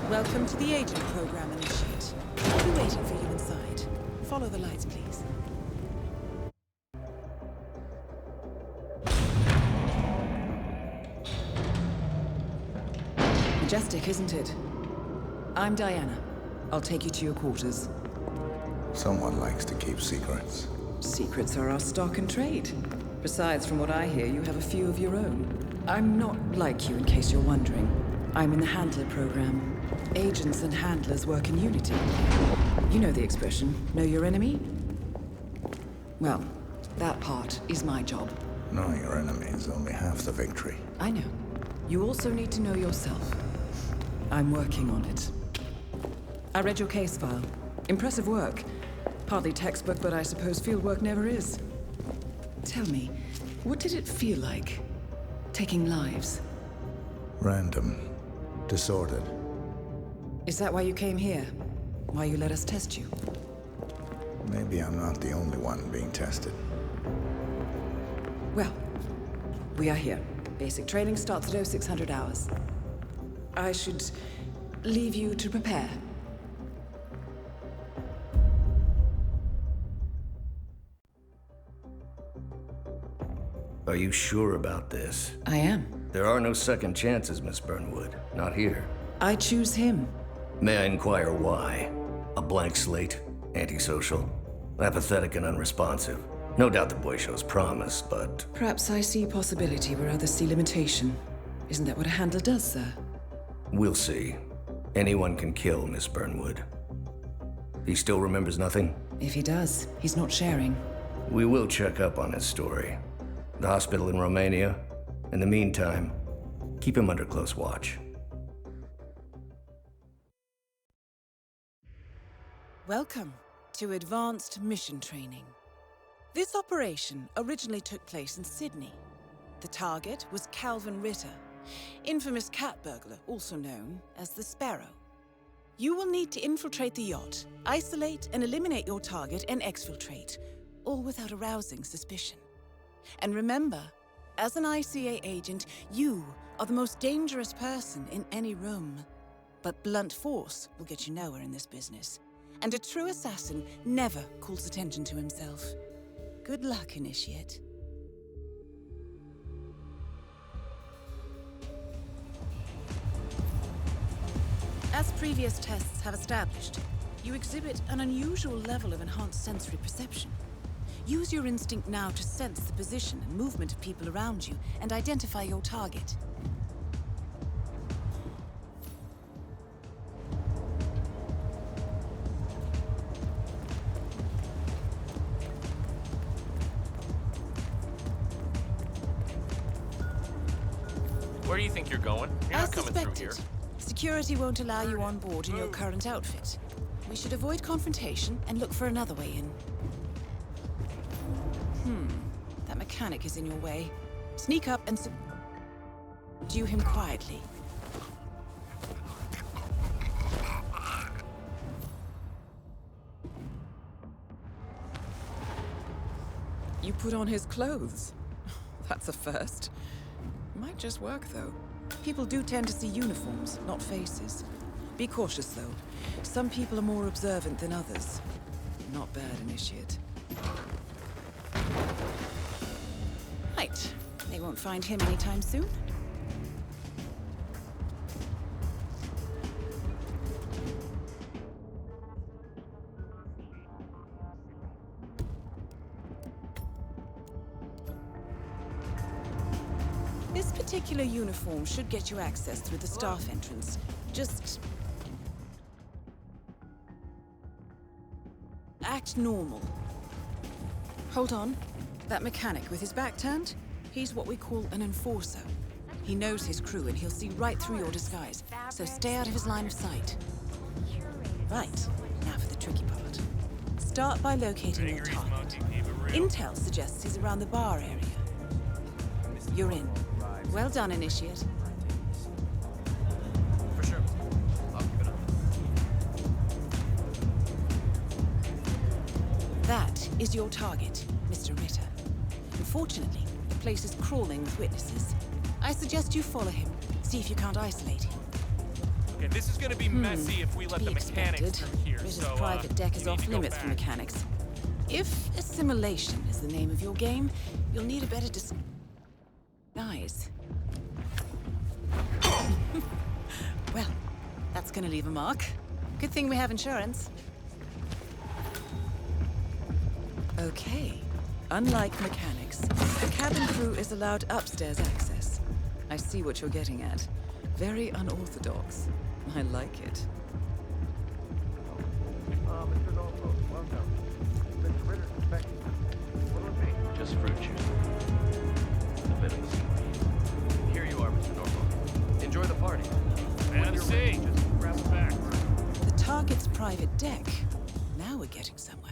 Welcome to the Agent Program, Initiate. I'll be waiting for you inside. Follow the lights, please. Majestic, isn't it? I'm Diana. I'll take you to your quarters. Someone likes to keep secrets. Secrets are our stock and trade. Besides, from what I hear, you have a few of your own. I'm not like you, in case you're wondering. I'm in the Handler program. Agents and handlers work in unity. You know the expression, know your enemy? Well, that part is my job. Knowing your enemy is only half the victory. I know. You also need to know yourself. I'm working on it. I read your case file. Impressive work. Hardly textbook, but I suppose field work never is. Tell me, what did it feel like, taking lives? Random. Disordered. Is that why you came here? Why you let us test you? Maybe I'm not the only one being tested. Well, we are here. Basic training starts at 0600 hours. I should leave you to prepare. Are you sure about this? I am. There are no second chances, Miss Burnwood. Not here. I choose him. May I inquire why? A blank slate? Antisocial? Apathetic and unresponsive? No doubt the boy shows promise, but... Perhaps I see possibility where others see limitation. Isn't that what a handler does, sir? We'll see. Anyone can kill Miss Burnwood. He still remembers nothing? If he does, he's not sharing. We will check up on his story. The hospital in Romania. In the meantime, keep him under close watch. Welcome to Advanced Mission Training. This operation originally took place in Sydney. The target was Calvin Ritter, infamous cat burglar, also known as the Sparrow. You will need to infiltrate the yacht, isolate and eliminate your target, and exfiltrate, all without arousing suspicion. And remember, as an ICA agent, you are the most dangerous person in any room. But blunt force will get you nowhere in this business. And a true assassin never calls attention to himself. Good luck, Initiate. As previous tests have established, you exhibit an unusual level of enhanced sensory perception. Use your instinct now to sense the position and movement of people around you and identify your target. Where do you think you're going? You're not coming through here. Security won't allow you on board in your current outfit. We should avoid confrontation and look for another way in. That mechanic is in your way. Sneak up and subdue him quietly. You put on his clothes. That's a first. Might just work, though. People do tend to see uniforms, not faces. Be cautious, though. Some people are more observant than others. Not bad, Initiate. Right. They won't find him anytime soon. This particular uniform should get you access through the staff entrance. Just act normal. Hold on. That mechanic with his back turned? He's what we call an enforcer. He knows his crew and he'll see right through your disguise, so stay out of his line of sight. Right, now for the tricky part. Start by locating your target. Intel suggests he's around the bar area. You're in. Well done, Initiate. For sure. I'll keep it up. That is your target, Mr. Ritter. Unfortunately, the place is crawling with witnesses. I suggest you follow him. See if you can't isolate him. Okay, this is gonna be messy if we let the mechanics through here, Ritter's so, private deck you is need off to go limits for back. mechanics. If assimilation is the name of your game, you'll need a better disguise. Well, that's gonna leave a mark. Good thing we have insurance. Okay. Unlike mechanics, the cabin crew is allowed upstairs access. I see what you're getting at. Very unorthodox. I like it. Mr. Norfolk, welcome. Mr. Ritter's expecting you. What'll it be? Just fruit juice. A bit of a story. Here you are, Mr. Norfolk. Enjoy the party. Fancy. Just grab it back. The target's private deck. Now we're getting somewhere.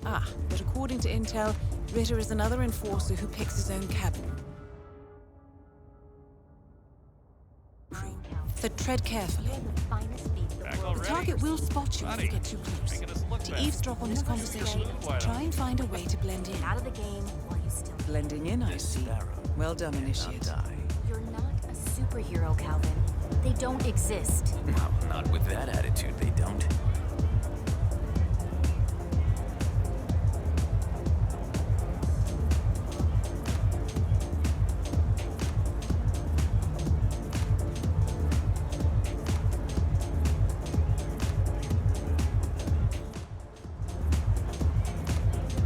But according to intel, Ritter is another enforcer who picks his own cabin. So tread carefully. Back The already? target will spot you if you get too close. Making us look To bad. eavesdrop on his conversation, try and find a way to blend in. Out of the game while you still. Blending in, I see. Well done, Initiate. You're not a superhero, Calvin. They don't exist. Well, not with that attitude, they don't.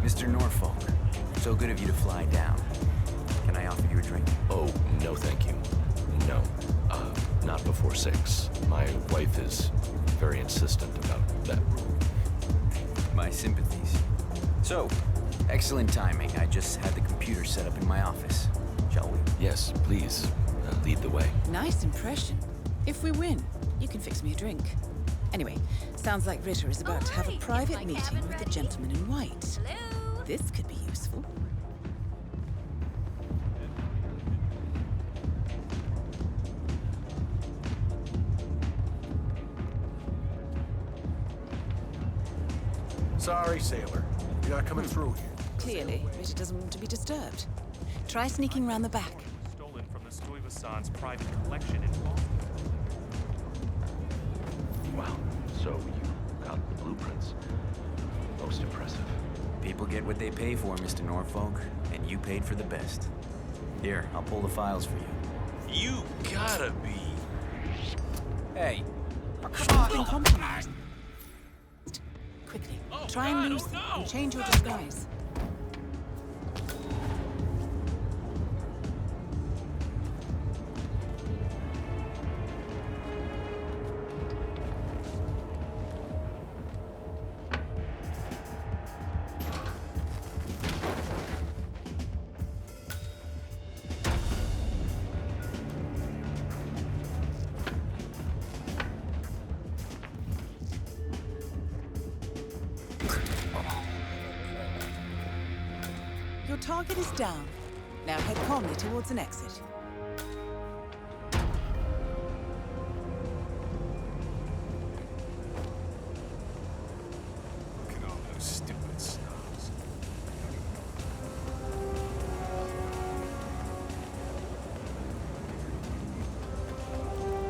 Mr. Norfolk, so good of you to fly down. Can I offer you a drink? Oh, no thank you. No. Not before 6. My wife is very insistent about that rule. My sympathies. So, excellent timing. I just had the computer set up in my office. Shall we? Yes, please. Lead the way. Nice impression. If we win, you can fix me a drink. Anyway, sounds like Ritter is about to have a private meeting with the gentleman in white. Hello? This could be useful. Sorry, sailor. You're not coming through here. Clearly, Ritter doesn't want to be disturbed. Try sneaking round the back. Stolen from the Stuyvesant's private collection in Boston. Wow. So you got the blueprints. Most impressive. People get what they pay for, Mr. Norfolk, and you paid for the best. Here, I'll pull the files for you. You gotta be... Hey, Been compromised. Quickly, try and God, lose oh them no! and change your disguise. Your target is down. Now head calmly towards an exit. Look at all those stupid snobs.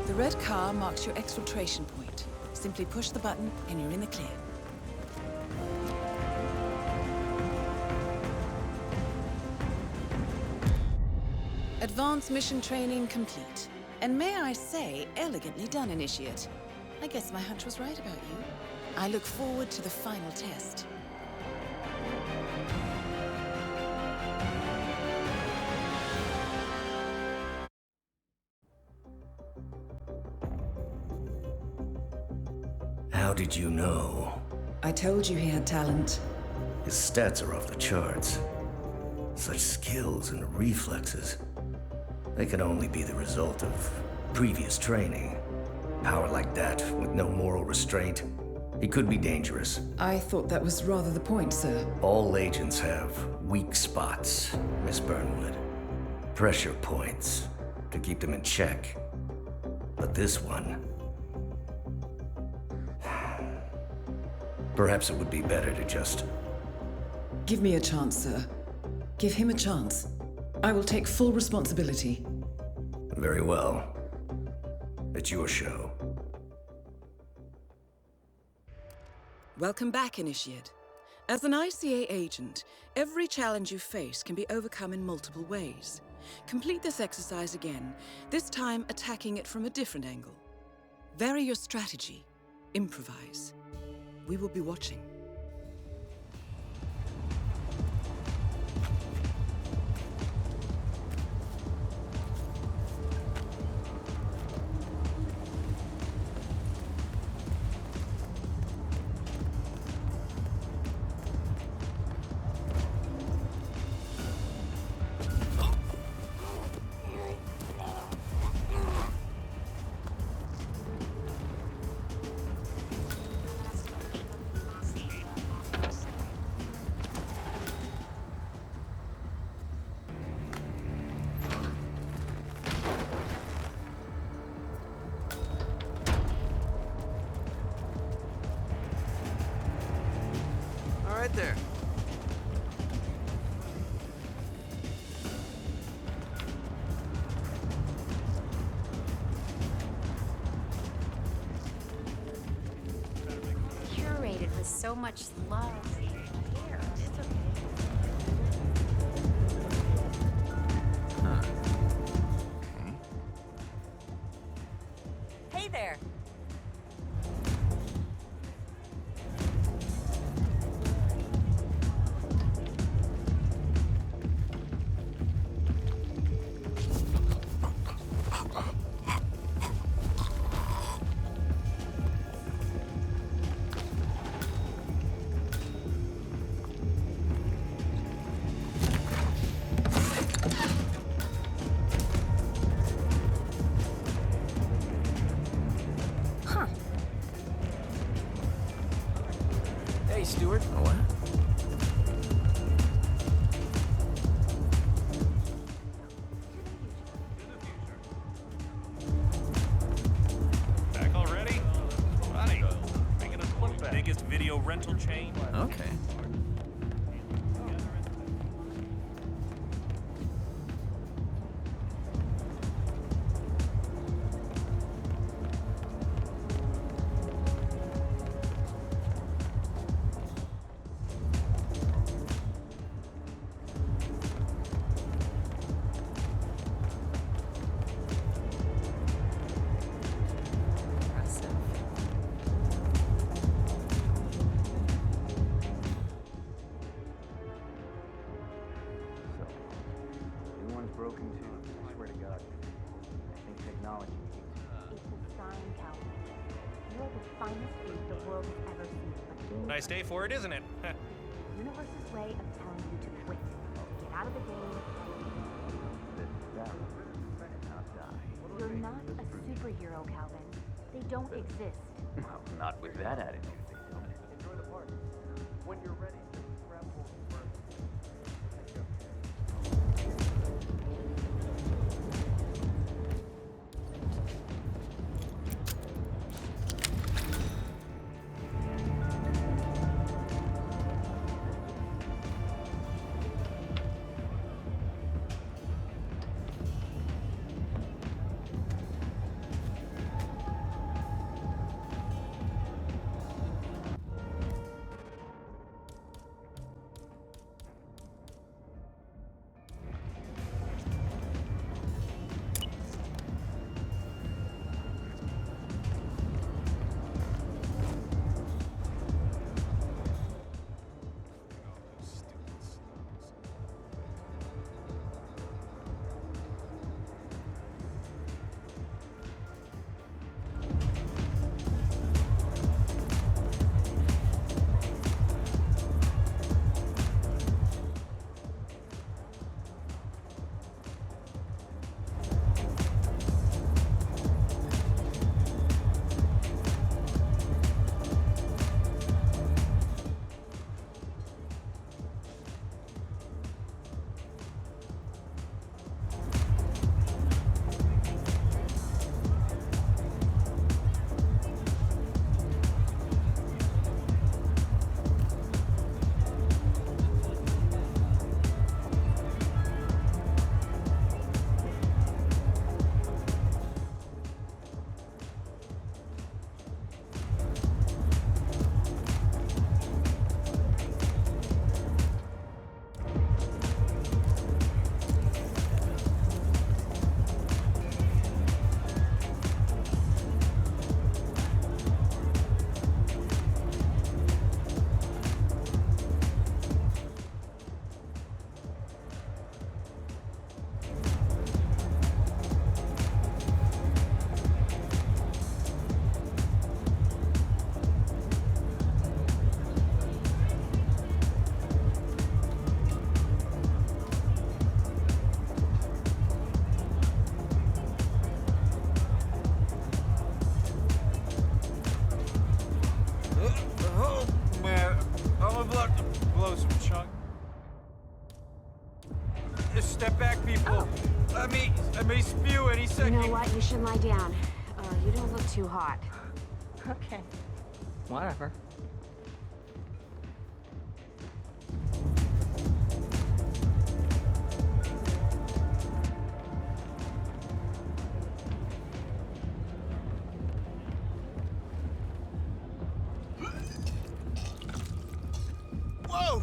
The red car marks your exfiltration point. Simply push the button and you're in the clear. Advanced mission training complete. And may I say, elegantly done, Initiate. I guess my hunch was right about you. I look forward to the final test. How did you know? I told you he had talent. His stats are off the charts. Such skills and reflexes. They can only be the result of previous training. Power like that, with no moral restraint, he could be dangerous. I thought that was rather the point, sir. All agents have weak spots, Miss Burnwood. Pressure points to keep them in check. But this one... Perhaps it would be better to just... Give me a chance, sir. Give him a chance. I will take full responsibility. Very well. It's your show. Welcome back, Initiate. As an ICA agent, every challenge you face can be overcome in multiple ways. Complete this exercise again, this time attacking it from a different angle. Vary your strategy. Improvise. We will be watching. All right there. Curated with so much love and care. It's okay. Hey there. Hey, Stewart. What? Back already? Buddy, making us look bad. Biggest video rental chain. Okay. New one's broken too. I swear to God. I think technology needs it. It's a sign, Calvin. You're the finest food the world has ever seen, but being Nice day for it, isn't it? the universe's way of telling you to quit. Get out of the game. This is that. Now die. You're not a superhero, Calvin. They don't exist. Well, not with that attitude, they don't. Enjoy the party. When you're ready, grab hold of I may spew any You second. know what? You should lie down. You don't look too hot. Okay. Whatever. Whoa!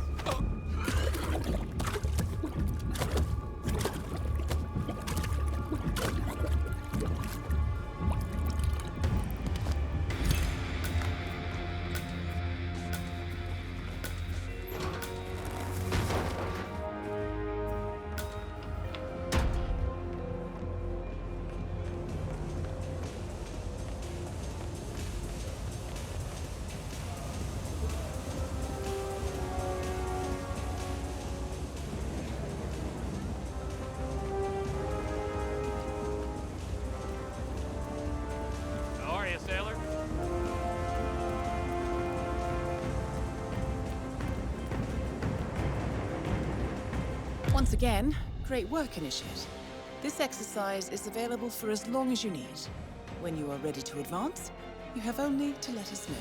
How are you, sailor? Once again, great work, Initiate. This exercise is available for as long as you need. When you are ready to advance, you have only to let us know.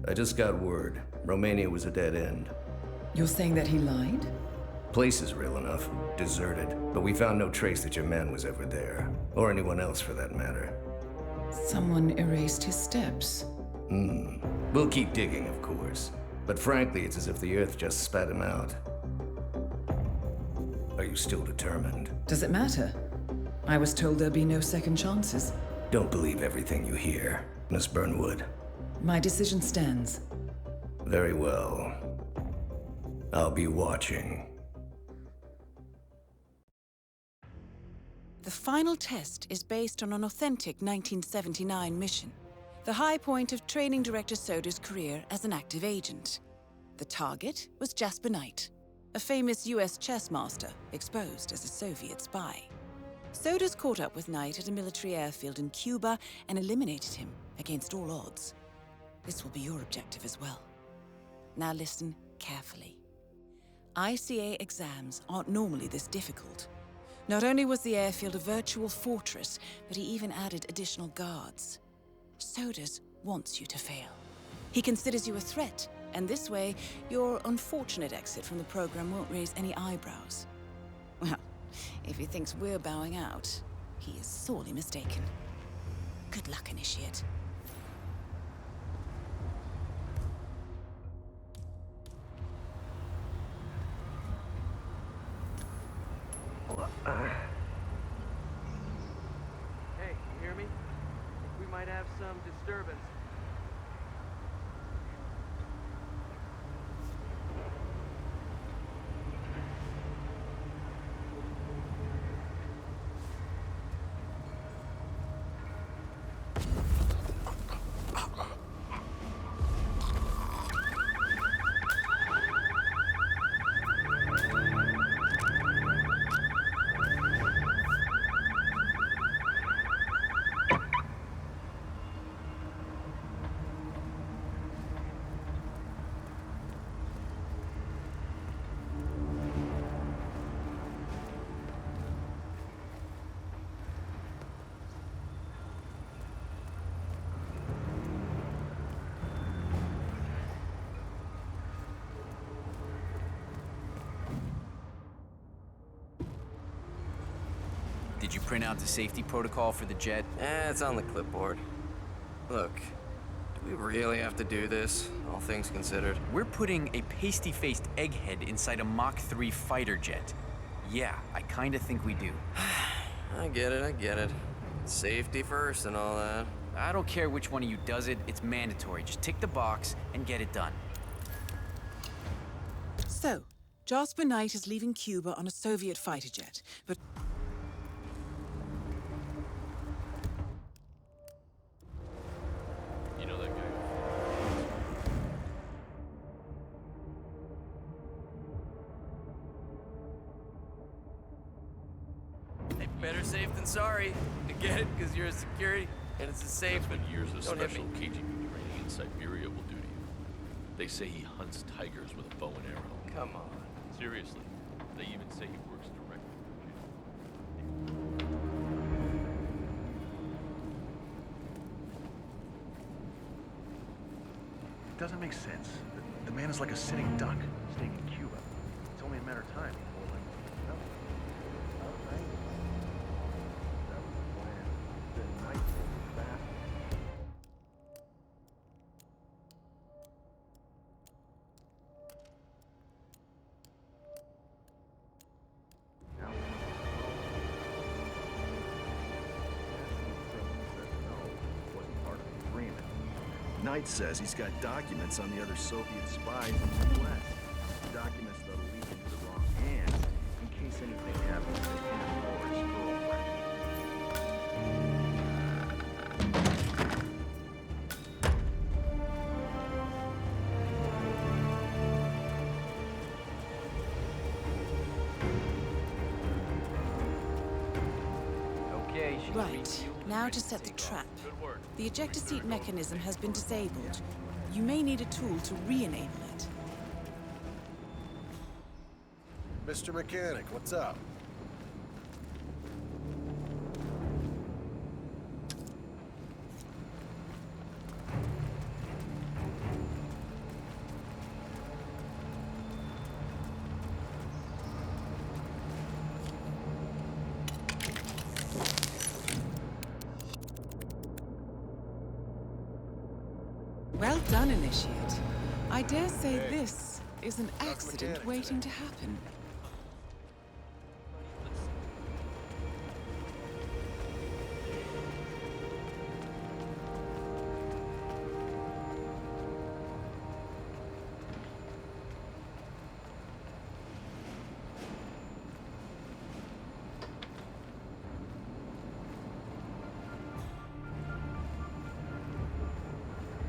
I just got word. Romania was a dead end. You're saying that he lied? Place is real enough. Deserted. But we found no trace that your man was ever there. Or anyone else for that matter. Someone erased his steps. We'll keep digging, of course. But frankly, it's as if the Earth just spat him out. Are you still determined? Does it matter? I was told there'd be no second chances. Don't believe everything you hear, Miss Burnwood. My decision stands. Very well. I'll be watching. The final test is based on an authentic 1979 mission, the high point of training Director Soda's career as an active agent. The target was Jasper Knight, a famous US chess master exposed as a Soviet spy. Soda's caught up with Knight at a military airfield in Cuba and eliminated him against all odds. This will be your objective as well. Now listen carefully. ICA exams aren't normally this difficult. Not only was the airfield a virtual fortress, but he even added additional guards. Sodas wants you to fail. He considers you a threat, and this way, your unfortunate exit from the program won't raise any eyebrows. Well, if he thinks we're bowing out, he is sorely mistaken. Good luck, Initiate. Hey, you hear me? We might have some disturbance. Did you print out the safety protocol for the jet? It's on the clipboard. Look, do we really have to do this, all things considered? We're putting a pasty-faced egghead inside a Mach 3 fighter jet. Yeah, I kinda think we do. I get it. Safety first and all that. I don't care which one of you does it, it's mandatory. Just tick the box and get it done. So, Jasper Knight is leaving Cuba on a Soviet fighter jet, but You know that guy. Hey, better safe than sorry. I get it, because you're a security. And it's a safe. That's what years of Don't hit special me. KGB training in Siberia will do to you. They say he hunts tigers with a bow and arrow. Come on. Seriously, they even say he works directly. It doesn't make sense. The man is like a sitting duck, staying in Cuba. It's only a matter of time before, like, no. Outright. That was the plan. The night was fast. Now, wasn't part of the agreement. Knight says he's got documents on the other Soviet spies in the U.S. Documents that'll lead into the wrong hands in case anything happens to him or his girlfriend. Okay, she's Right, refueled and now ready to set the take off. trap. Good work. The ejector seat mechanism has been disabled. You may need a tool to re-enable it. Mr. Mechanic, what's up? Well done, Initiate. I dare say this is an accident mechanic waiting to happen.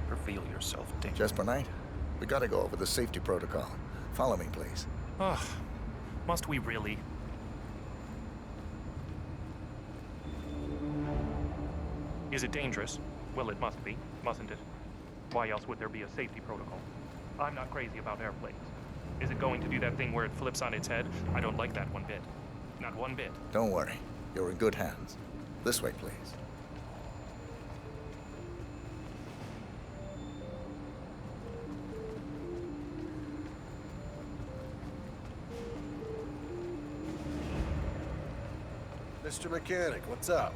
Reveal yourself, Ding. Jasper Knight, we gotta go over the safety protocol. Follow me, please. Ugh. Must we really? Is it dangerous? Well, it must be, mustn't it? Why else would there be a safety protocol? I'm not crazy about airplanes. Is it going to do that thing where it flips on its head? I don't like that one bit. Not one bit. Don't worry. You're in good hands. This way, please. Mr. Mechanic, what's up?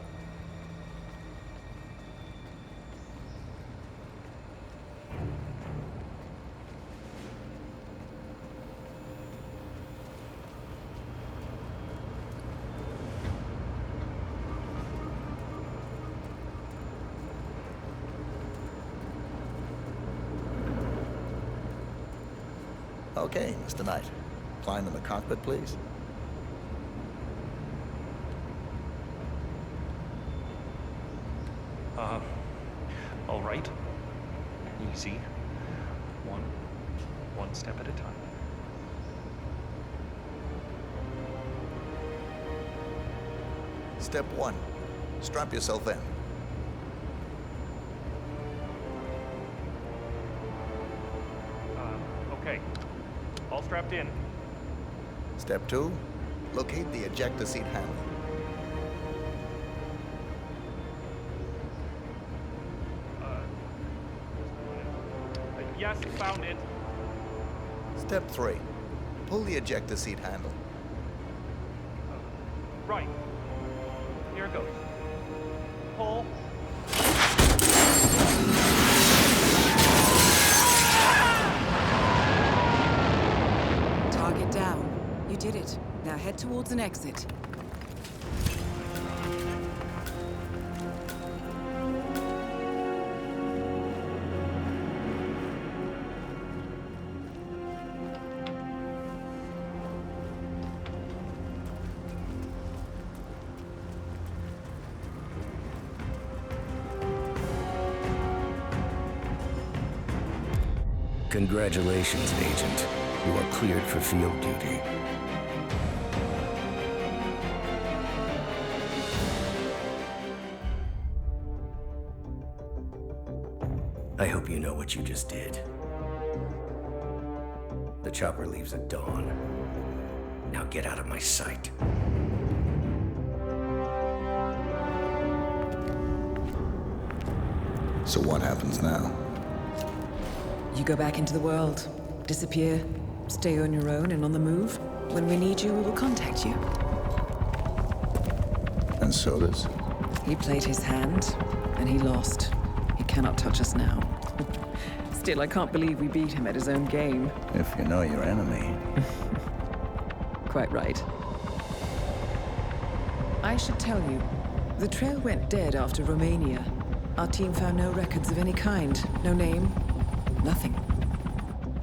Okay, Mr. Knight. Climb in the cockpit, please. All right. Easy. One step at a time. Step 1. Strap yourself in. Okay. All strapped in. Step 2. Locate the ejector seat handle. Yes, found it. Step 3. Pull the ejector seat handle. Right. Here it goes. Pull. Target down. You did it. Now head towards an exit. Congratulations, Agent. You are cleared for field duty. I hope you know what you just did. The chopper leaves at dawn. Now get out of my sight. So what happens now? You go back into the world, disappear, stay on your own and on the move. When we need you, we will contact you. And so does? He played his hand, and he lost. He cannot touch us now. Still, I can't believe we beat him at his own game. If you know your enemy. Quite right. I should tell you, the trail went dead after Romania. Our team found no records of any kind. No name, nothing.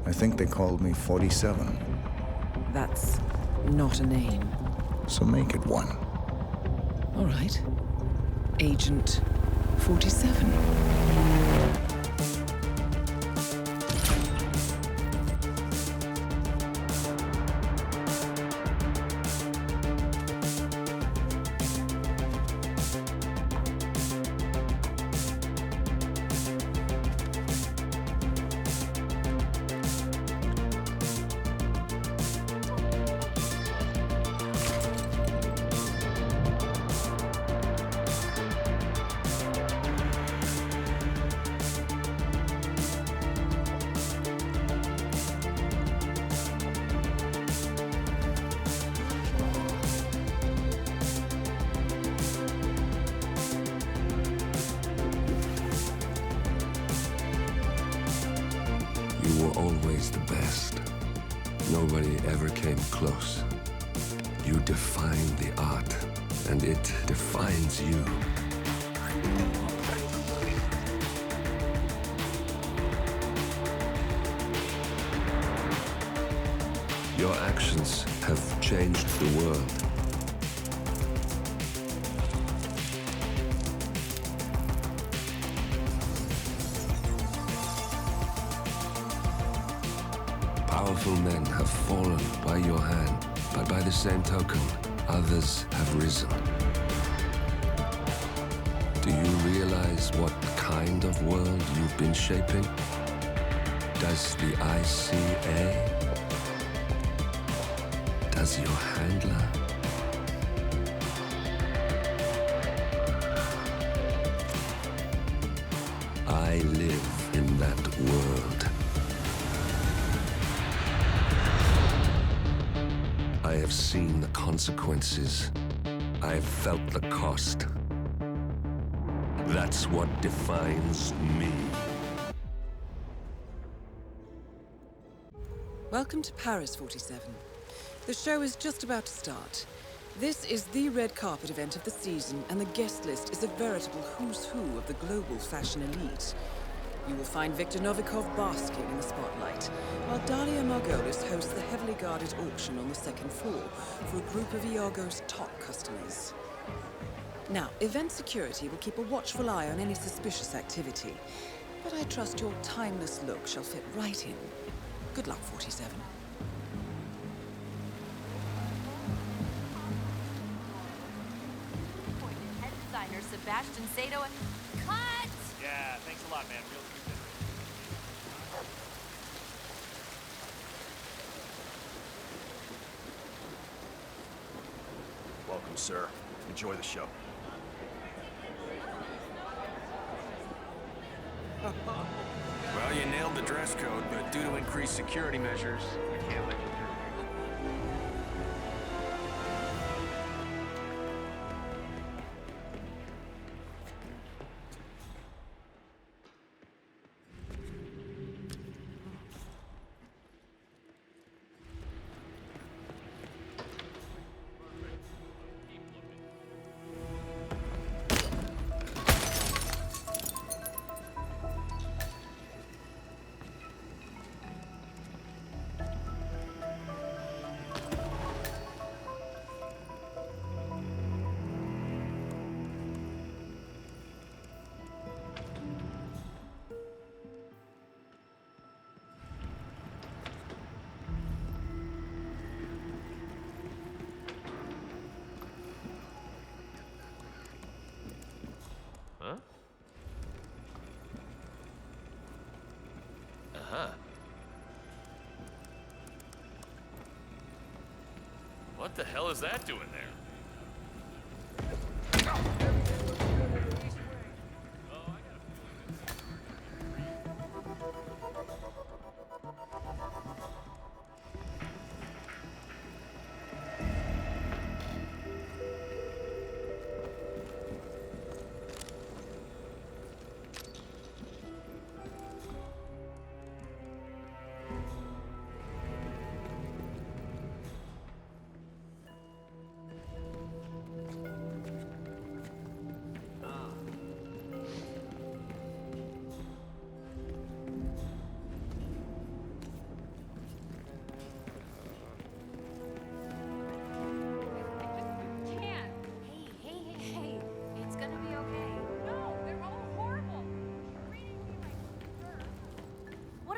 I think they called me 47. That's not a name. So make it one. All right. Agent 47. You were always the best. Nobody ever came close. You define the art, and it defines you. Your actions have changed the world. Powerful men have fallen by your hand, but by the same token, others have risen. Do you realize what kind of world you've been shaping? Does the ICA? Does your handler? I live in that world. I have seen the consequences. I have felt the cost. That's what defines me. Welcome to Paris, 47. The show is just about to start. This is the red carpet event of the season, and the guest list is a veritable who's who of the global fashion elite. You will find Viktor Novikov basking in the spotlight, while Dalia Margolis hosts the heavily guarded auction on the second floor for a group of Iago's top customers. Now, event security will keep a watchful eye on any suspicious activity, but I trust your timeless look shall fit right in. Good luck, 47. Head designer Sebastian Sato. Cut! Yeah, thanks a lot, man. Real appreciate it. Welcome, sir. Enjoy the show. Well, you nailed the dress code, but due to increased security measures, I can't let you through. Uh-huh. What the hell is that doing there?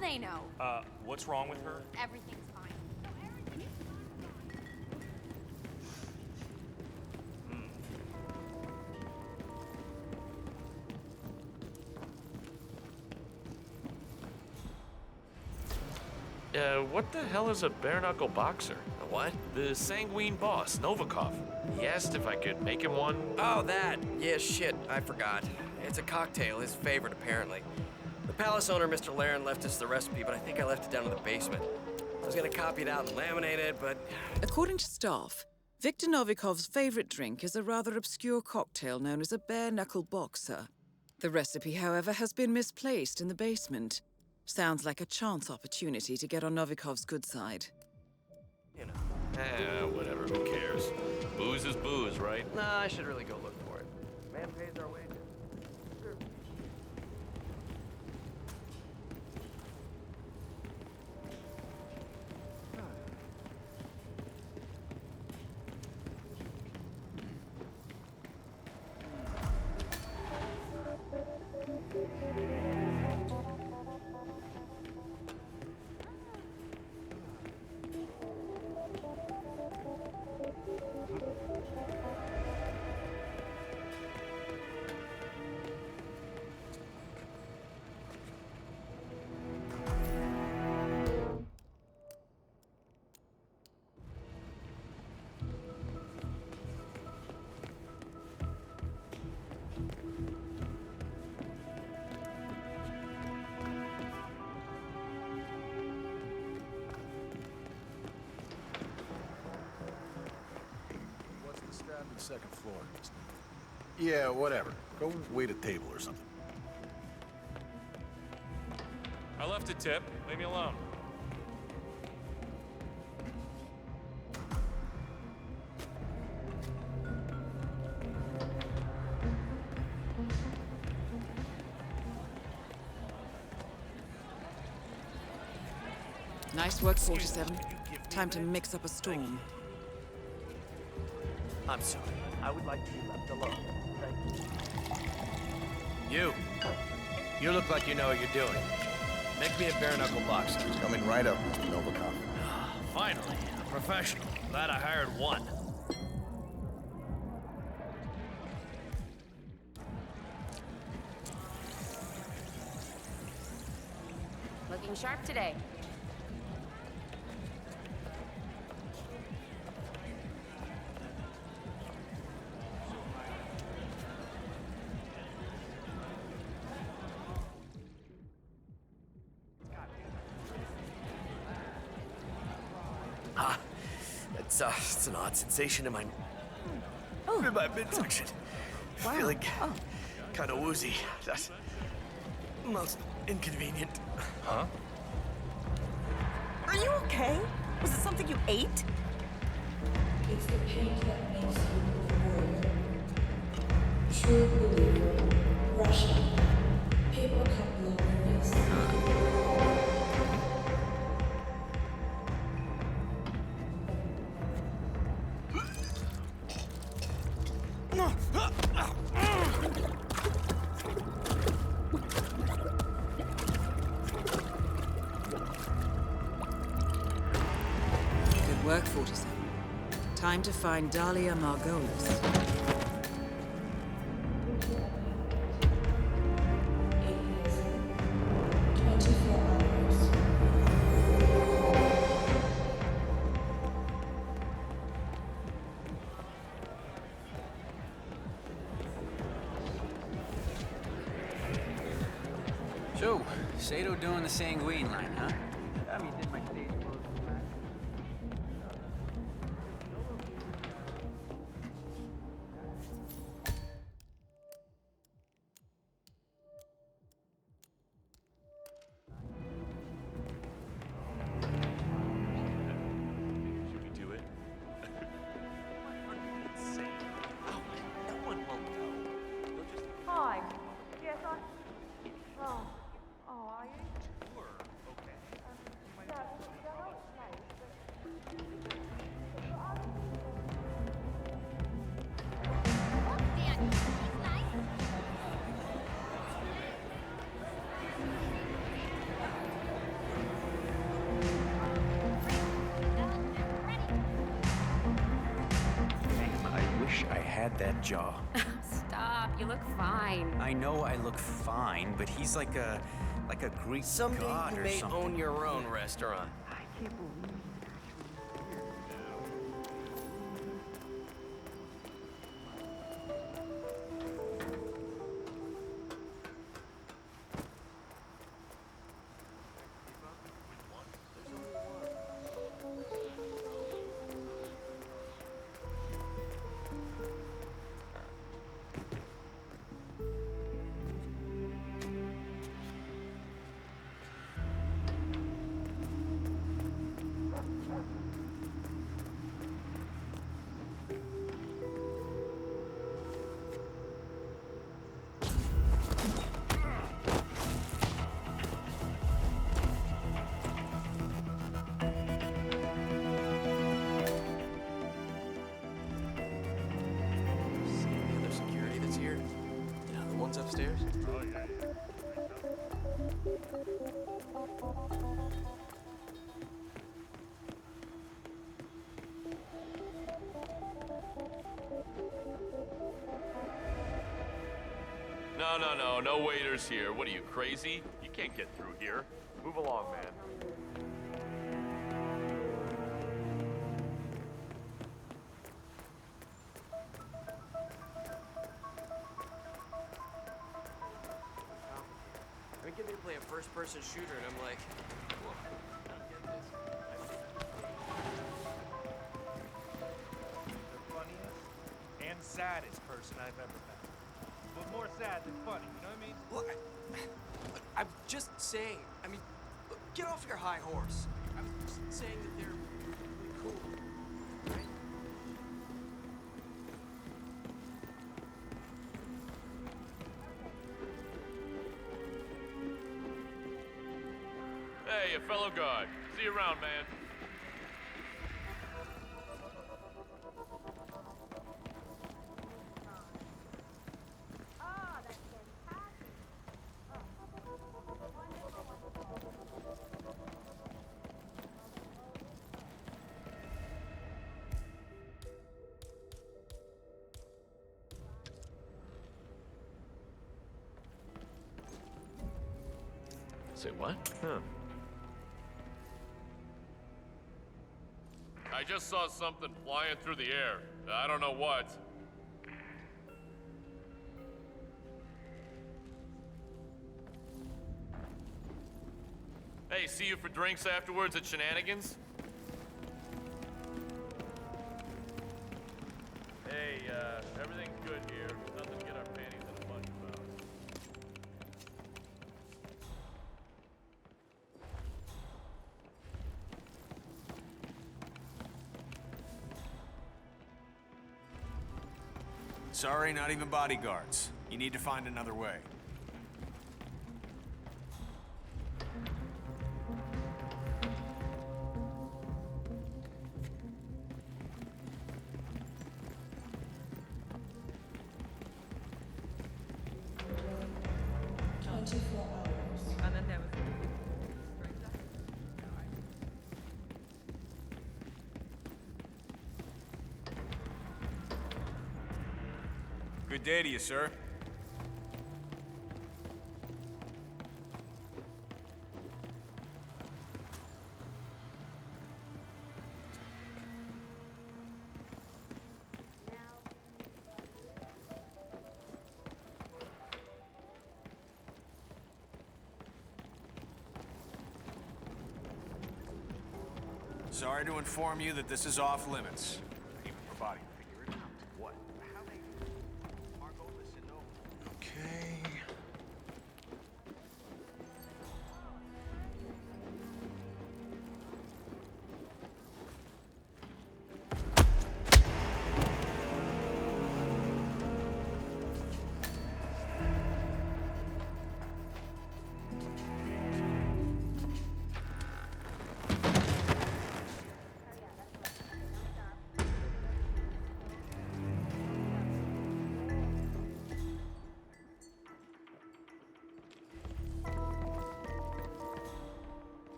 They know. What's wrong with her? Everything's fine. What the hell is a bare-knuckle boxer? A what? The sanguine boss, Novikov. He asked if I could make him one. Oh, that! Yeah, shit, I forgot. It's a cocktail, his favorite, apparently. The palace owner, Mr. Laren, left us the recipe, but I think I left it down in the basement. I was gonna copy it out and laminate it, but... According to staff, Viktor Novikov's favorite drink is a rather obscure cocktail known as a bare-knuckle boxer. The recipe, however, has been misplaced in the basement. Sounds like a chance opportunity to get on Novikov's good side. You know. Whatever, who cares? Booze is booze, right? Nah, I should really go look for it. Man pays our wages. Sure. Second floor. Yeah, whatever. Go wait a table or something. I left a tip. Leave me alone. Nice work, 47. Time to mix up a storm. I'm sorry. I would like to be left alone. Thank you. You look like you know what you're doing. Make me a bare-knuckle boxer. Coming right up, Mr. Novikov. Finally, a professional. Glad I hired one. Looking sharp today. It's an odd sensation in my midsection. Wow. Feeling kind of woozy. That's most inconvenient. Huh? Are you okay? Was it something you ate? It's the pain that makes you a warrior. True believer. Russia. Paper cup loneliness. Good work, 47. Time to find Dahlia Margolis. It is 24 hours. Sato doing the sanguine line, huh? I mean, did my stage close? Should we do it? Insane. Oh, no one will know. They'll just. Hi. Yes, Oh. Oh, are you? Sure. Okay. Yeah, they're not nice, Damn, I wish I had that jaw. Stop, you look fine. I know I look fine, but he's like a Greek Someday god you or may something. own your own restaurant. I can't believe it. Upstairs? Oh, yeah. No waiters here. What are you, crazy? You can't get through here. Move along, man. I mean, get me to play a first-person shooter, and I'm like, whoa, I don't get this. The funniest and saddest person I've ever met. But more sad than funny, you know what I mean? Look, I'm just saying. I mean, look, get off your high horse. I'm just saying that they're really cool, right? Hey, a fellow guard. See you around, man. Say what? Huh. I just saw something flying through the air. I don't know what. Hey, see you for drinks afterwards at Shenanigans? Hey, everything's good here. Nothing to get our panties in a bunch about. Sorry, not even bodyguards. You need to find another way. And then there was... Good day to you, sir. Sorry to inform you that this is off limits. Even for body to figure it out. What? How they... Margolis and no... Okay...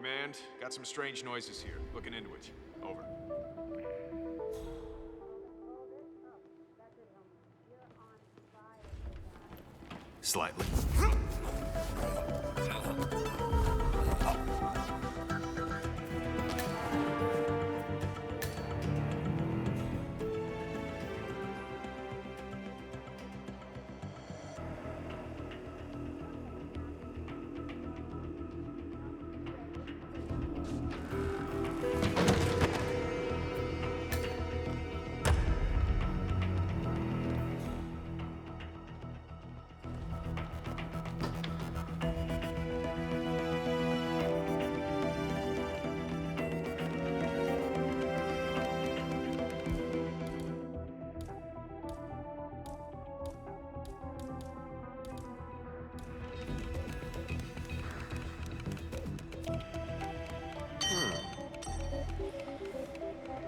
Command, got some strange noises here. Looking into it. Over. Slightly.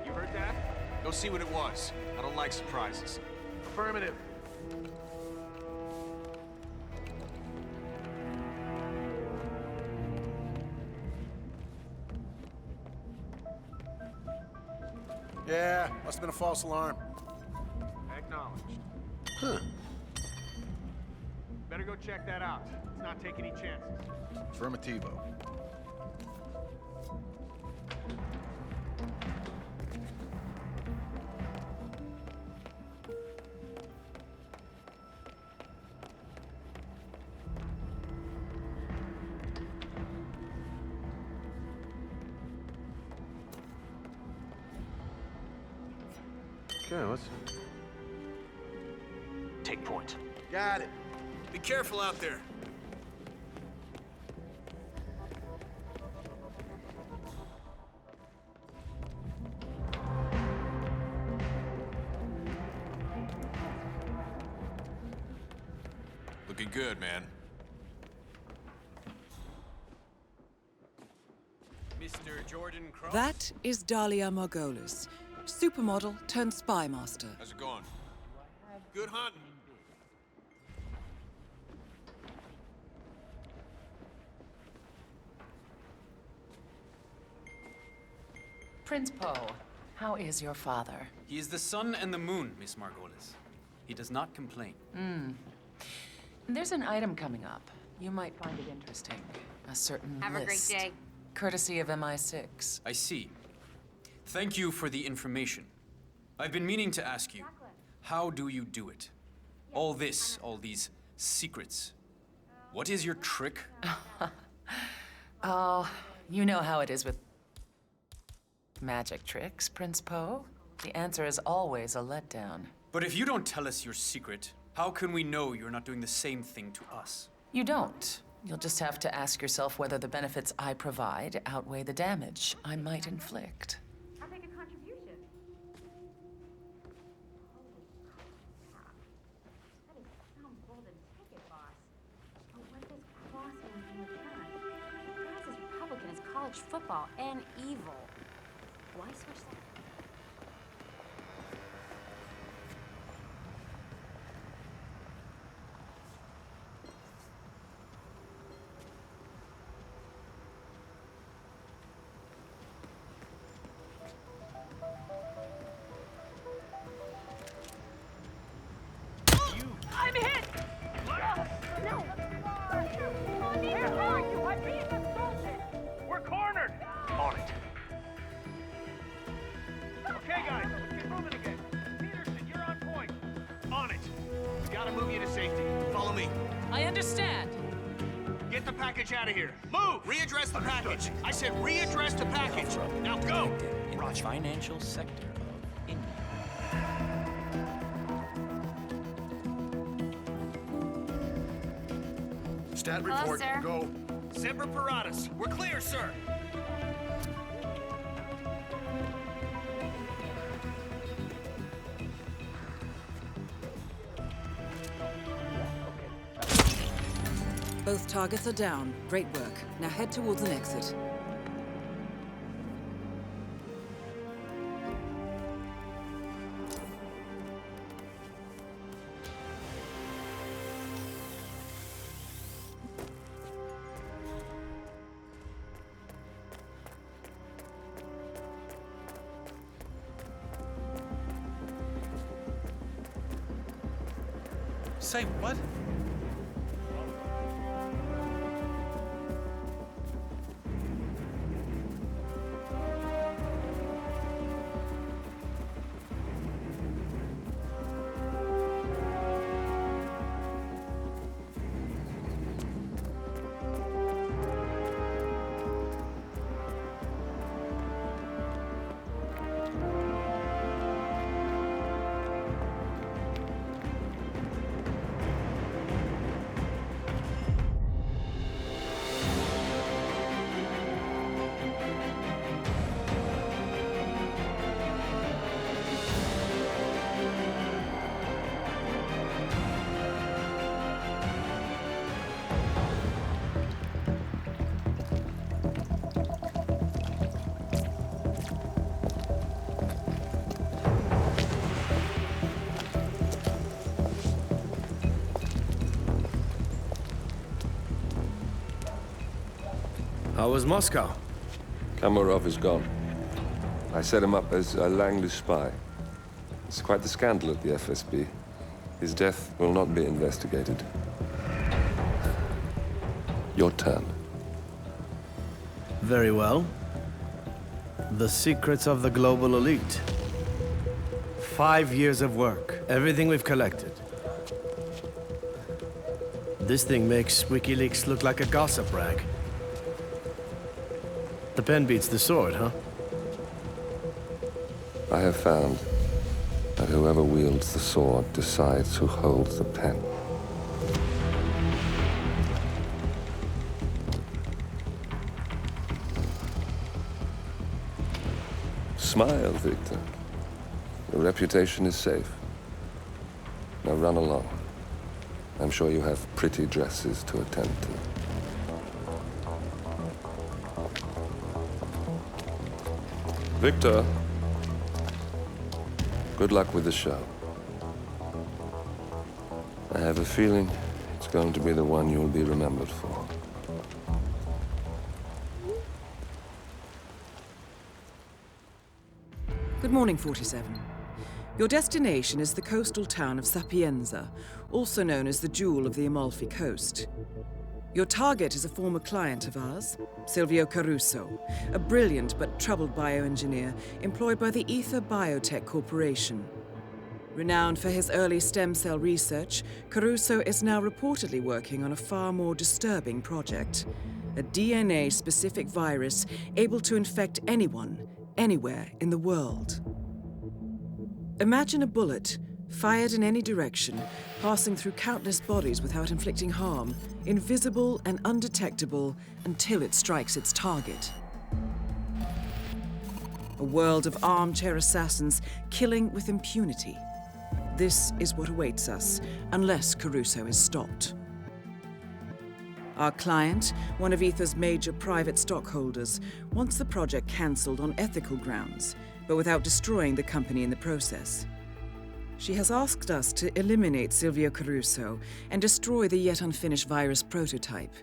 You heard that? Go see what it was. I don't like surprises. Affirmative. Yeah, must have been a false alarm. Acknowledged. Huh. Better go check that out. Let's not take any chances. Affirmativo. Okay, let's... Take point. Got it. Be careful out there. Looking good, man. Mr. Jordan Cross? That is Dahlia Margolis, supermodel turned spy master. How's it going? Good hunting. Prince Poe, how is your father? He is the sun and the moon, Miss Margolis. He does not complain. There's an item coming up. You might find it interesting. A certain Have a great list. day. Courtesy of MI6. I see. Thank you for the information. I've been meaning to ask you, how do you do it? All this, all these secrets. What is your trick? Oh, you know how it is with magic tricks, Prince Poe. The answer is always a letdown. But if you don't tell us your secret, how can we know you're not doing the same thing to us? You don't. You'll just have to ask yourself whether the benefits I provide outweigh the damage I might inflict. I'll make a contribution. That is some golden ticket, boss. But what does crossing in return? That's as Republican as college football and evil. Why switch that? I'm hit! No! Where are you? I'm being assaulted! We're cornered! On it. Gotta move you to safety. Follow me. I understand. Get the package out of here. Move! Readdress the package. I said readdress the package. Now go! In the financial sector of India. Stat Hello, report, sir. go. Semper Paratus. We're clear, sir. Both targets are down. Great work. Now head towards an exit. Say what? How was Moscow? Kamarov is gone. I set him up as a Langley spy. It's quite the scandal at the FSB. His death will not be investigated. Your turn. Very well. The secrets of the global elite. 5 years of work. Everything we've collected. This thing makes WikiLeaks look like a gossip rag. The pen beats the sword, huh? I have found that whoever wields the sword decides who holds the pen. Smile, Victor. Your reputation is safe. Now run along. I'm sure you have pretty dresses to attend to. Victor, good luck with the show. I have a feeling it's going to be the one you'll be remembered for. Good morning, 47. Your destination is the coastal town of Sapienza, also known as the Jewel of the Amalfi Coast. Your target is a former client of ours, Silvio Caruso, a brilliant but troubled bioengineer employed by the Ether Biotech Corporation. Renowned for his early stem cell research, Caruso is now reportedly working on a far more disturbing project, a DNA-specific virus able to infect anyone, anywhere in the world. Imagine a bullet, fired in any direction, passing through countless bodies without inflicting harm, invisible and undetectable until it strikes its target. A world of armchair assassins killing with impunity. This is what awaits us, unless Caruso is stopped. Our client, one of Ether's major private stockholders, wants the project cancelled on ethical grounds, but without destroying the company in the process. She has asked us to eliminate Silvio Caruso and destroy the yet unfinished virus prototype.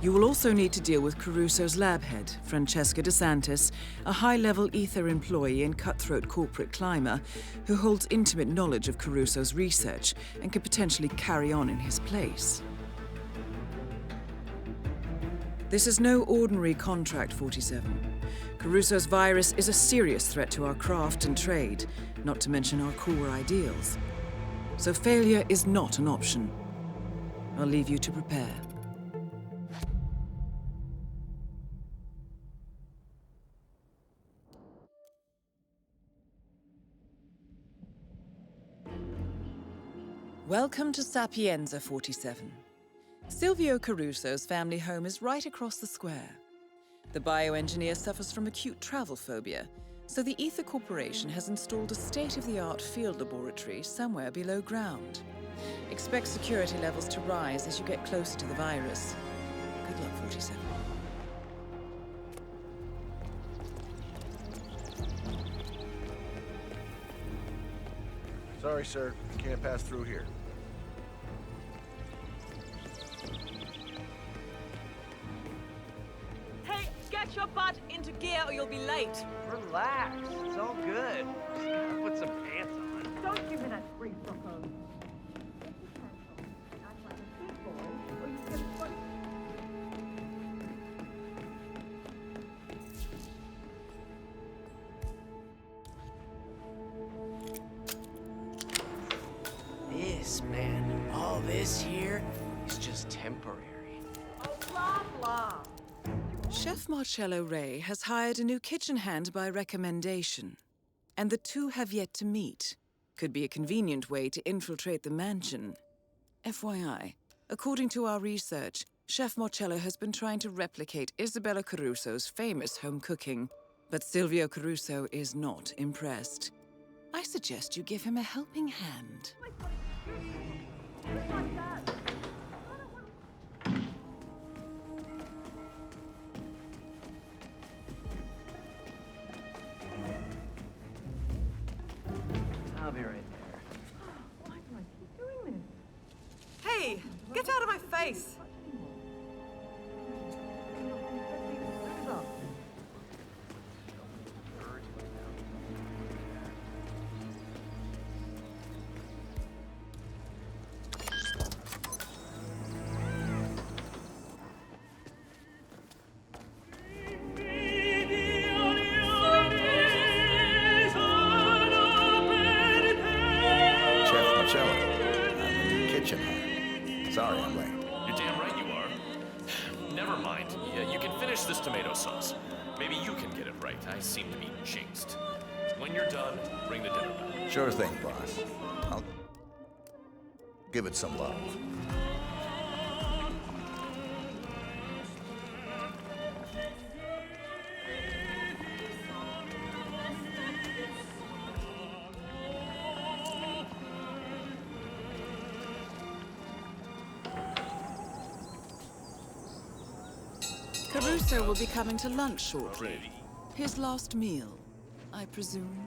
You will also need to deal with Caruso's lab head, Francesca DeSantis, a high-level Ether employee and cutthroat corporate climber who holds intimate knowledge of Caruso's research and could potentially carry on in his place. This is no ordinary contract, 47. Caruso's virus is a serious threat to our craft and trade, not to mention our core ideals. So failure is not an option. I'll leave you to prepare. Welcome to Sapienza 47. Silvio Caruso's family home is right across the square. The bioengineer suffers from acute travel phobia, so the Ether Corporation has installed a state-of-the-art field laboratory somewhere below ground. Expect security levels to rise as you get closer to the virus. Good luck, 47. Sorry, sir. Can't pass through here. Hey, get your butt into gear or you'll be late. Relax. It's all good. Just gotta put some pants on. Don't give me that free fucko. This, man, all this here is just temporary. Oh, blah, blah. Chef Marcello Ray has hired a new kitchen hand by recommendation, and the two have yet to meet. Could be a convenient way to infiltrate the mansion. FYI, according to our research, Chef Marcello has been trying to replicate Isabella Caruso's famous home cooking, but Silvio Caruso is not impressed. I suggest you give him a helping hand. I'll be right there. Why do I keep doing this? Hey, get out of my face! Sorry I'm late. You're damn right you are. Never mind. Yeah, you can finish this tomato sauce. Maybe you can get it right. I seem to be jinxed. When you're done, ring the dinner bell. Sure thing, boss. I'll give it some love. Caruso will be coming to lunch shortly. His last meal, I presume.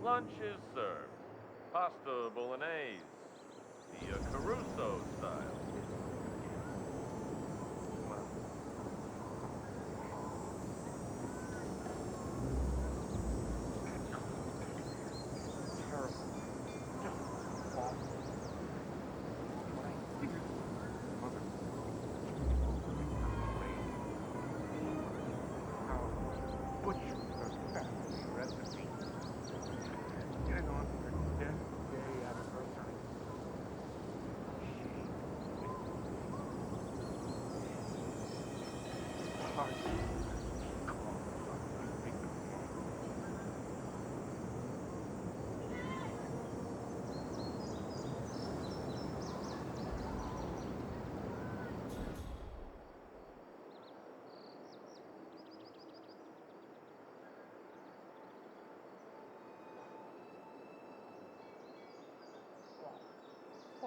Lunch is served. Pasta bolognese. The Caruso style.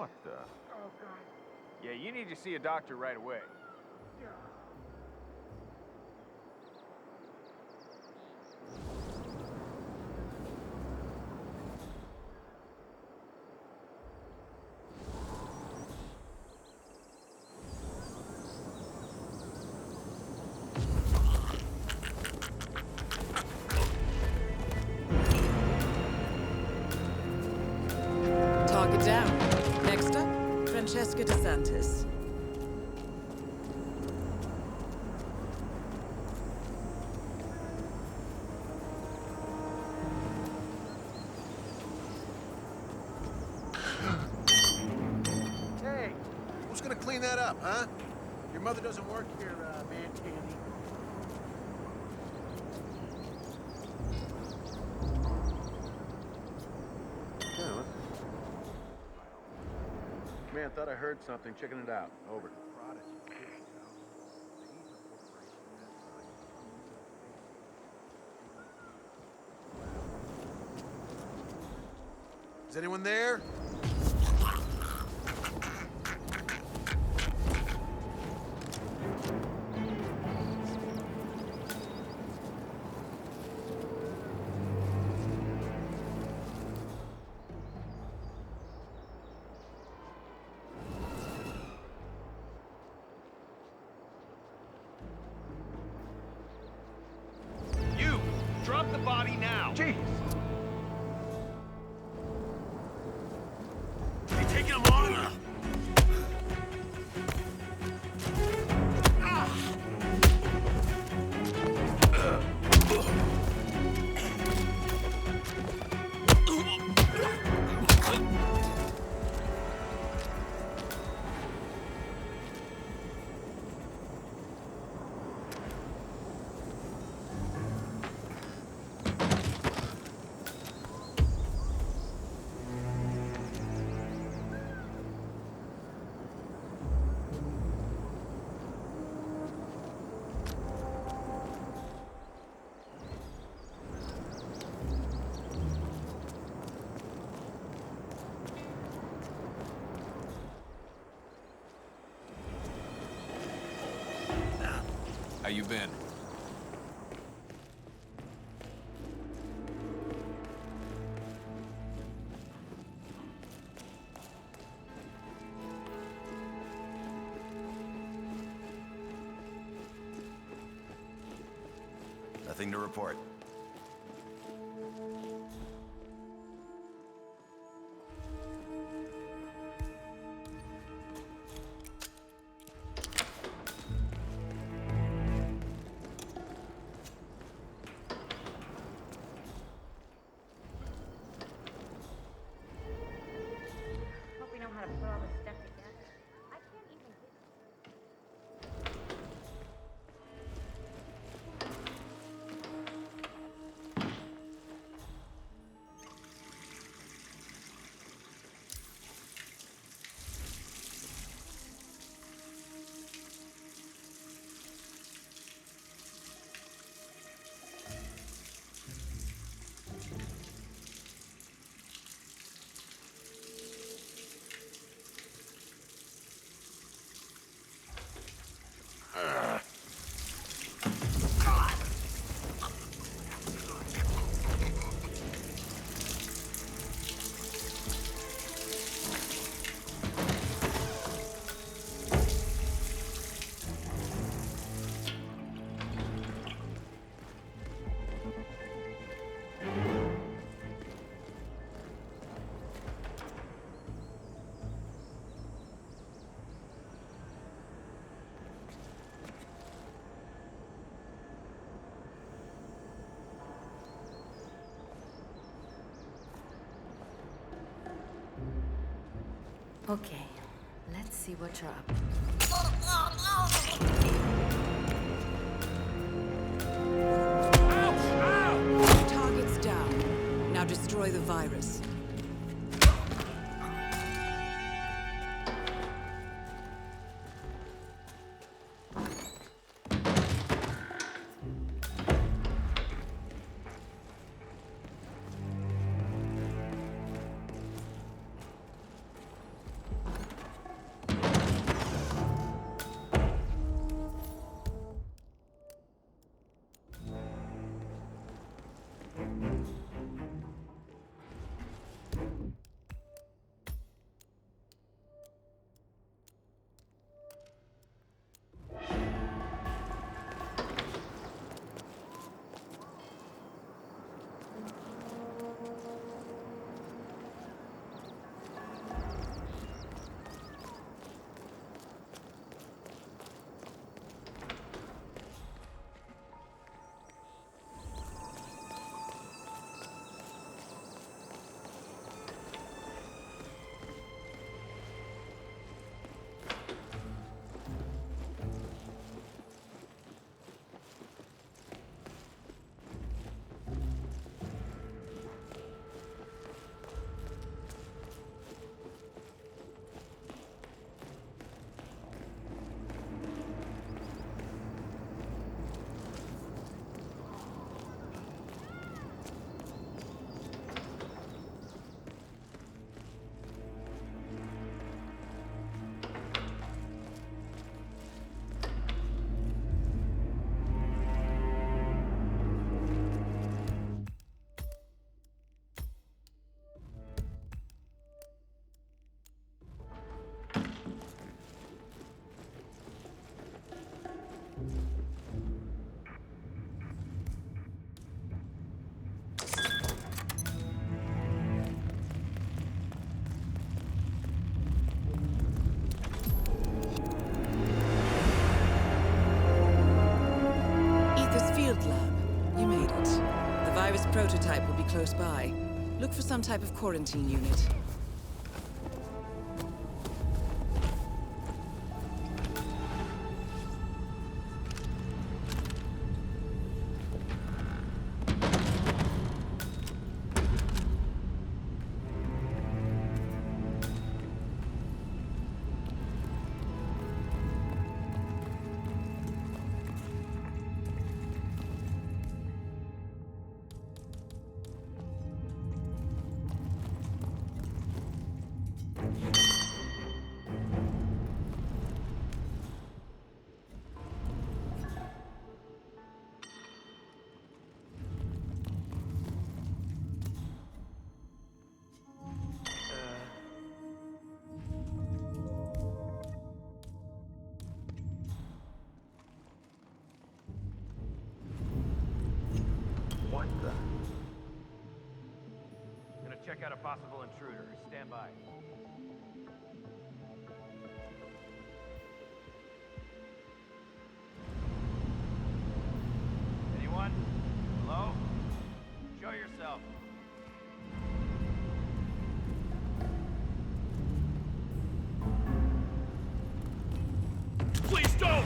What the? Oh, God. Yeah, you need to see a doctor right away. Target down. Next up, Francesca DeSantis. Hey, who's gonna clean that up, huh? Your mother doesn't work here, man, Tandy. Man, thought I heard something. Checking it out. Over. Is anyone there? You! Drop the body now! Jeez! You taking him on? How you been? Nothing to report. Hope we know how to put all this stuff together. I can't even get... Okay, let's see what you're up Target's down. Now destroy the virus. close by. Look for some type of quarantine unit. What the? Gonna check out a possible intruder. Stand by. Anyone? Hello? Show yourself. Please don't!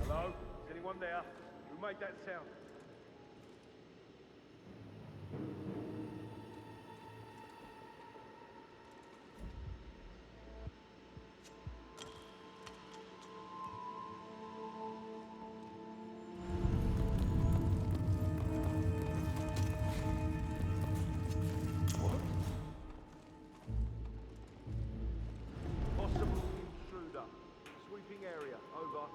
Hello? Is anyone there? Who made that sound? Possible intruder. Sweeping area. Over.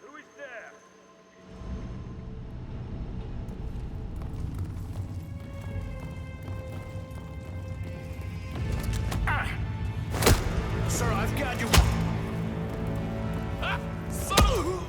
Who is there? Sir, I've got you. Ah! Son of...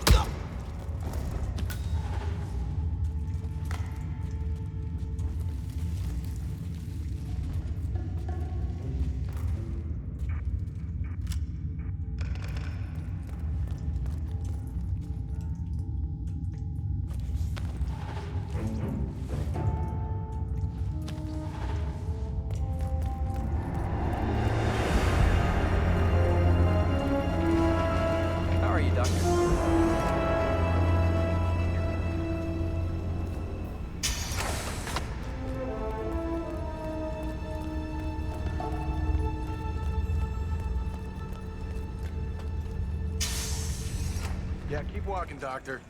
How are you, Doctor? Yeah, keep walking, Doctor.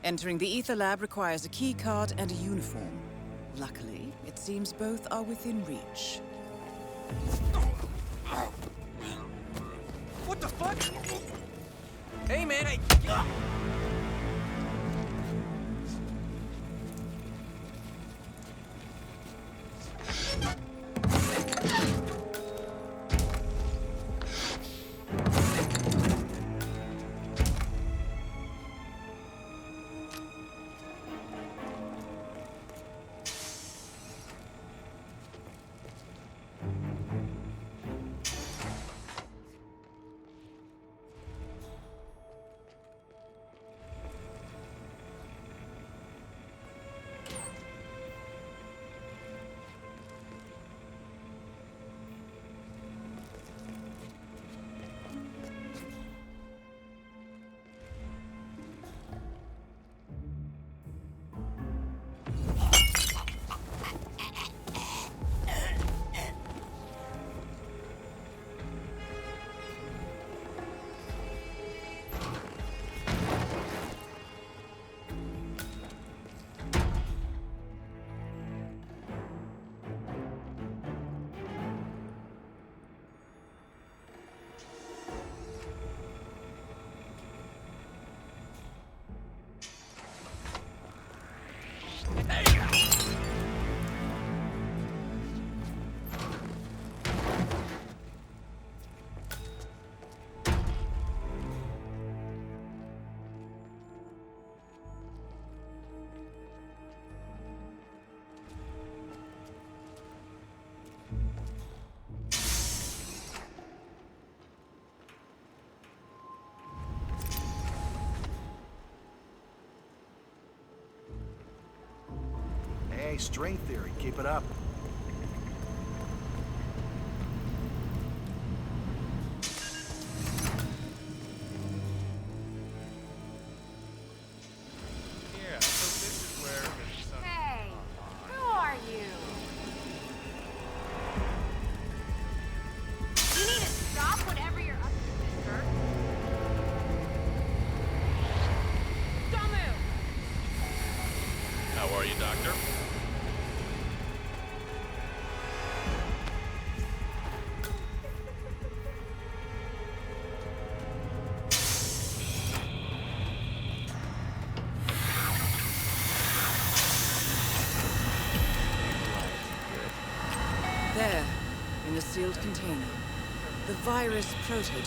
Entering the Ether Lab requires a key card and a uniform. Luckily, it seems both are within reach. What the fuck? Hey, man, I... Hey, string theory. Keep it up. Yeah, so this is where it's, Hey, who are you? You need to stop whatever you're up to, mister. Don't move! How are you, Doctor? There, in the sealed container, the virus prototype.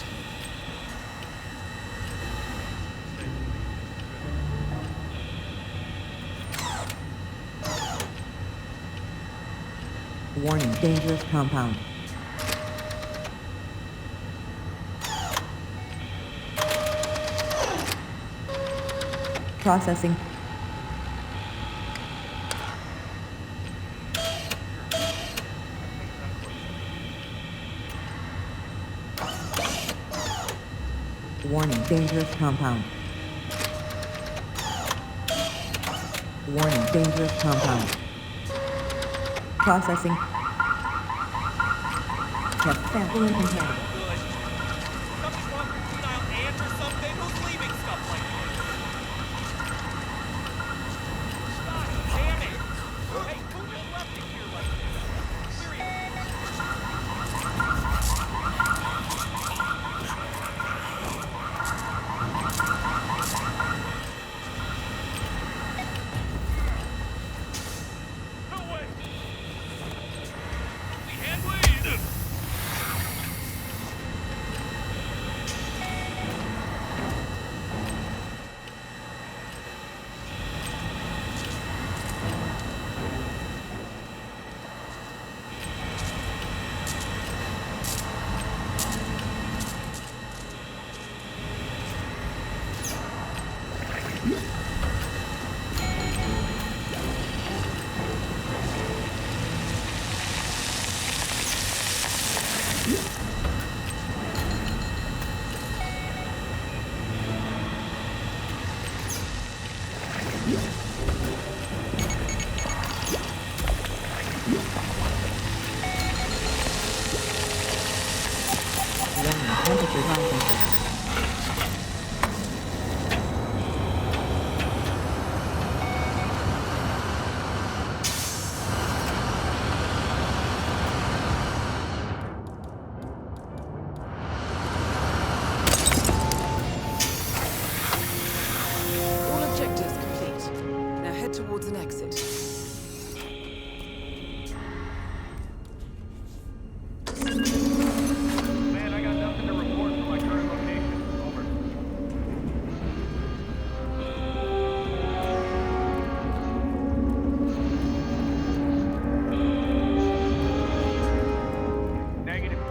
Warning, dangerous compound. Processing. Warning, dangerous compound. Warning, dangerous compound. Processing. Test sample in container. Something's wrong with senile ant or something? Who's leaving stuff like this? God damn it! Hey, who just left it here like this? Seriously. No way! The hand bleed! Warning, temperature rising. All objectives complete. Now head towards an exit. Man, I got nothing to report from my current location. Over. Negative.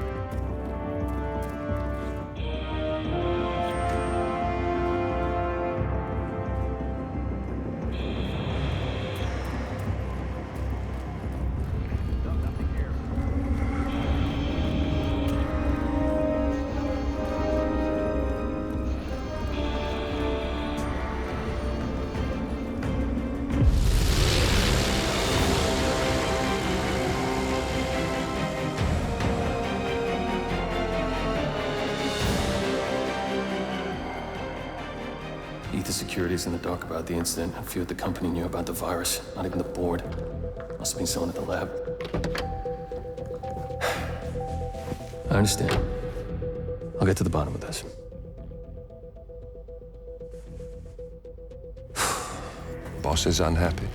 Ether Security's in the dark about the incident. A few at the company knew about the virus. Not even the board. Must have been someone at the lab. I understand. I'll get to the bottom of this. Boss is unhappy.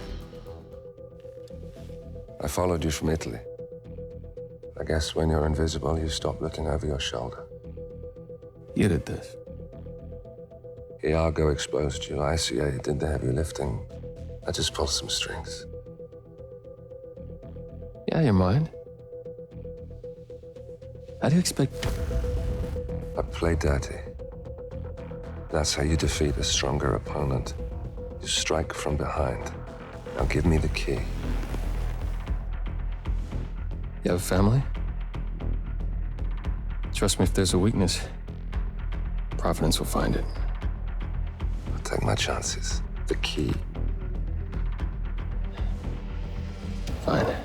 I followed you from Italy. I guess when you're invisible, you stop looking over your shoulder. You did this. Iago exposed you. ICA did the heavy lifting. I just pulled some strings. Yeah, you're mine. How do you expect... I play dirty. That's how you defeat a stronger opponent. You strike from behind. Now give me the key. You have a family? Trust me, if there's a weakness, Providence will find it. I'll take my chances. The key. Fine.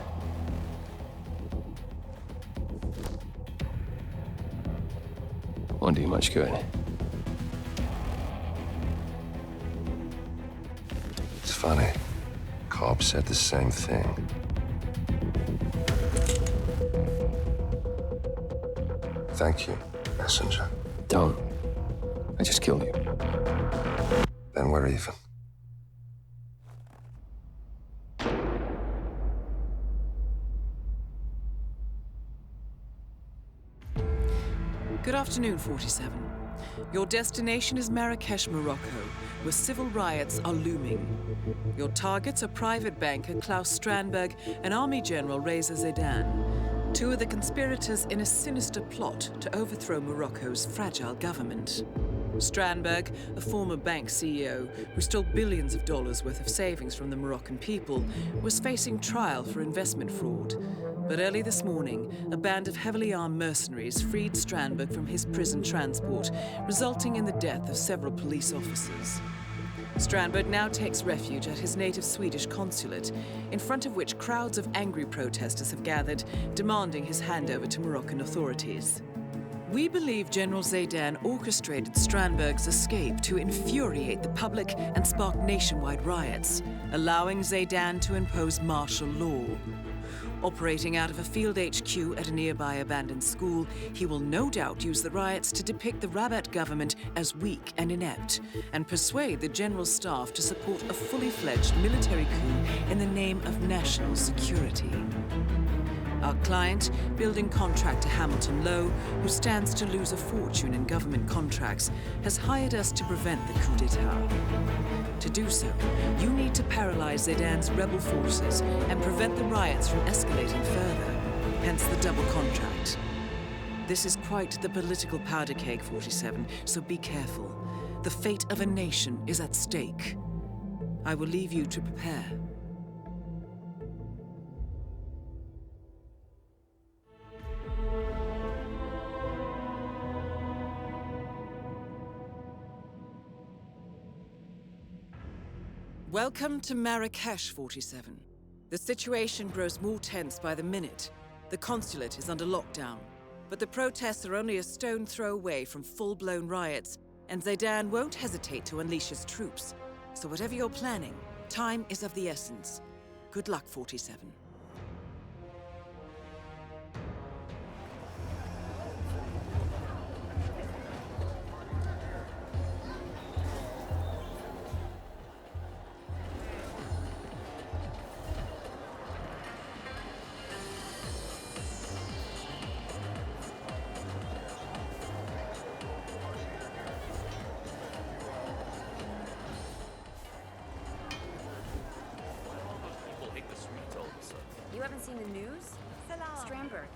Won't do you much good. It's funny. Cobb said the same thing. Thank you, messenger. Don't. I just killed you. Then we're even. Good afternoon, 47. Your destination is Marrakesh, Morocco, where civil riots are looming. Your targets are private banker Klaus Strandberg and Army General Reza Zaidan, two of the conspirators in a sinister plot to overthrow Morocco's fragile government. Strandberg, a former bank CEO who stole billions of dollars worth of savings from the Moroccan people, was facing trial for investment fraud. But early this morning, a band of heavily armed mercenaries freed Strandberg from his prison transport, resulting in the death of several police officers. Strandberg now takes refuge at his native Swedish consulate, in front of which crowds of angry protesters have gathered, demanding his handover to Moroccan authorities. We believe General Zaidan orchestrated Strandberg's escape to infuriate the public and spark nationwide riots, allowing Zaidan to impose martial law. Operating out of a field HQ at a nearby abandoned school, he will no doubt use the riots to depict the Rabat government as weak and inept, and persuade the general staff to support a fully fledged military coup in the name of national security. Our client, building contractor Hamilton Lowe, who stands to lose a fortune in government contracts, has hired us to prevent the coup d'etat. To do so, you need to paralyze Zaidan's rebel forces and prevent the riots from escalating further, hence the double contract. This is quite the political powder keg, 47, so be careful. The fate of a nation is at stake. I will leave you to prepare. Welcome to Marrakesh, 47. The situation grows more tense by the minute. The consulate is under lockdown, but the protests are only a stone throw away from full-blown riots, and Zaidan won't hesitate to unleash his troops. So whatever you're planning, time is of the essence. Good luck, 47. You haven't seen the news? Strandberg.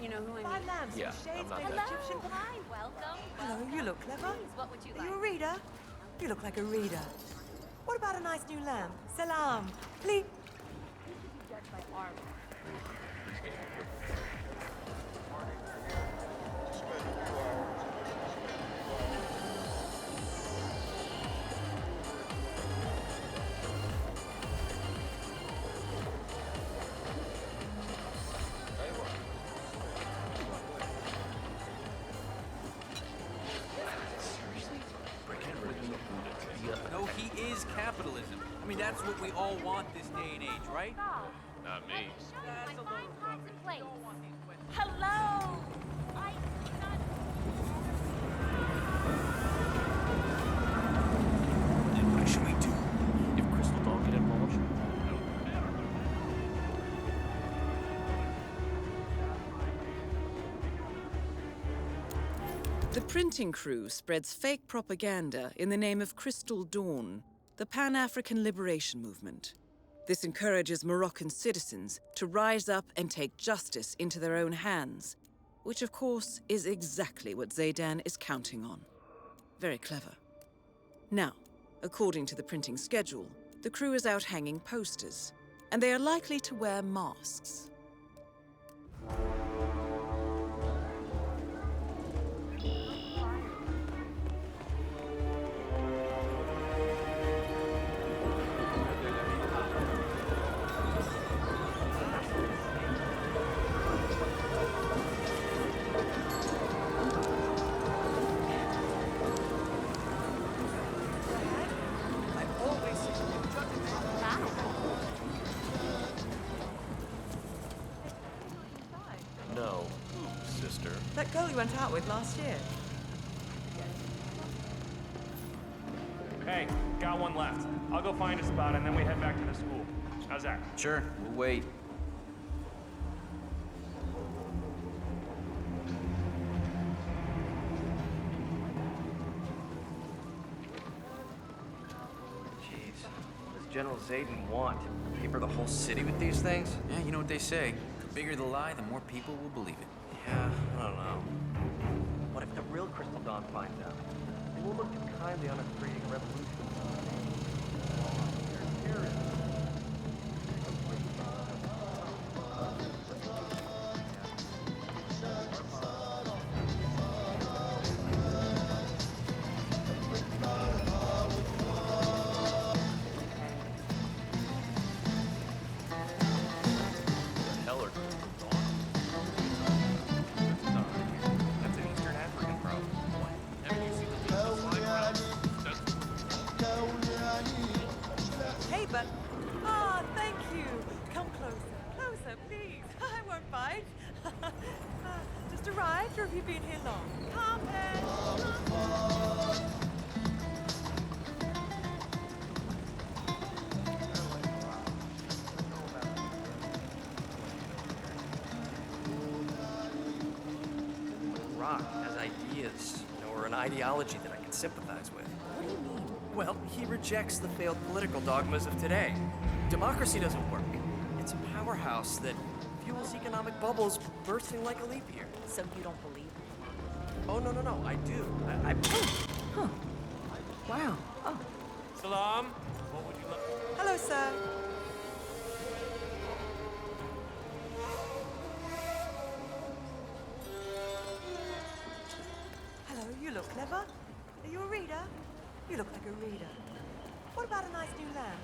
You know who I mean? Yeah, I'm not Hello. that. Hi, welcome. Hello, you look clever. Please, what would you Are like? you a reader? You look like a reader. What about a nice new lamp? Salam. Please. No, he is capitalism. I mean, that's what we all want this day and age, right? Not me. Hello! What should we do? If Crystal don't get involved? The printing crew spreads fake propaganda in the name of Crystal Dawn, the Pan-African Liberation Movement. This encourages Moroccan citizens to rise up and take justice into their own hands, which of course is exactly what Zaidan is counting on. Very clever. Now, according to the printing schedule, the crew is out hanging posters, and they are likely to wear masks. Girl you went out with last year. Hey, got one left. I'll go find a spot and then we head back to the school. How's that? Sure, we'll wait. Jeez, what does General Zayden want? Paper the whole city with these things? Yeah, you know what they say. The bigger the lie, the more people will believe it. Yeah, I don't know. What if the real Crystal Dawn finds out? They won't look too kindly on us creating a revolution. Hey, but... Ah, thank you. Come closer. Closer, please. I won't bite. Just arrived, or have you been here long? Come in. Rock has ideas, or an ideology that I can sympathize with. What do you mean? Well, he rejects the failed political dogmas of today. Democracy doesn't work. It's a powerhouse that fuels economic bubbles bursting like a leap year. So you don't believe? Oh, no, I do. I Huh. Wow. Oh. Salam, what would you like? Hello, sir. Hello, you look clever. Are you a reader? You look like a reader. What about a nice new lamp?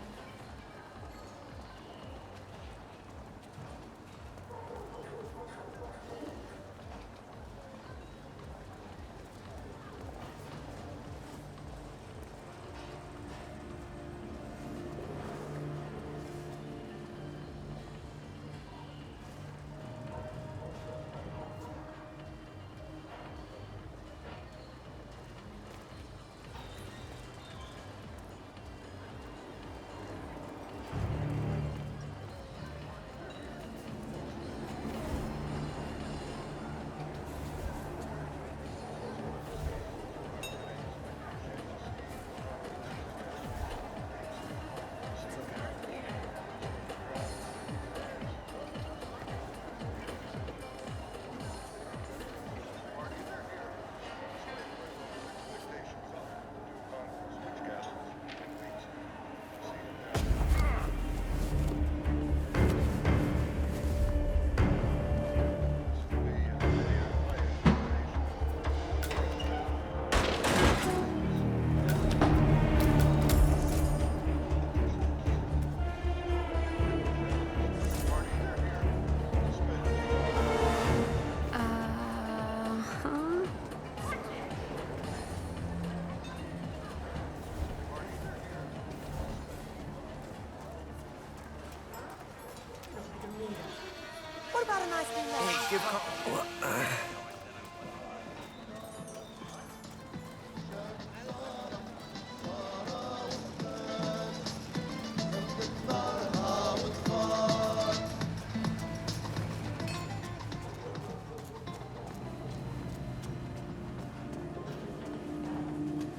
What about a nice new lamp? Hey, give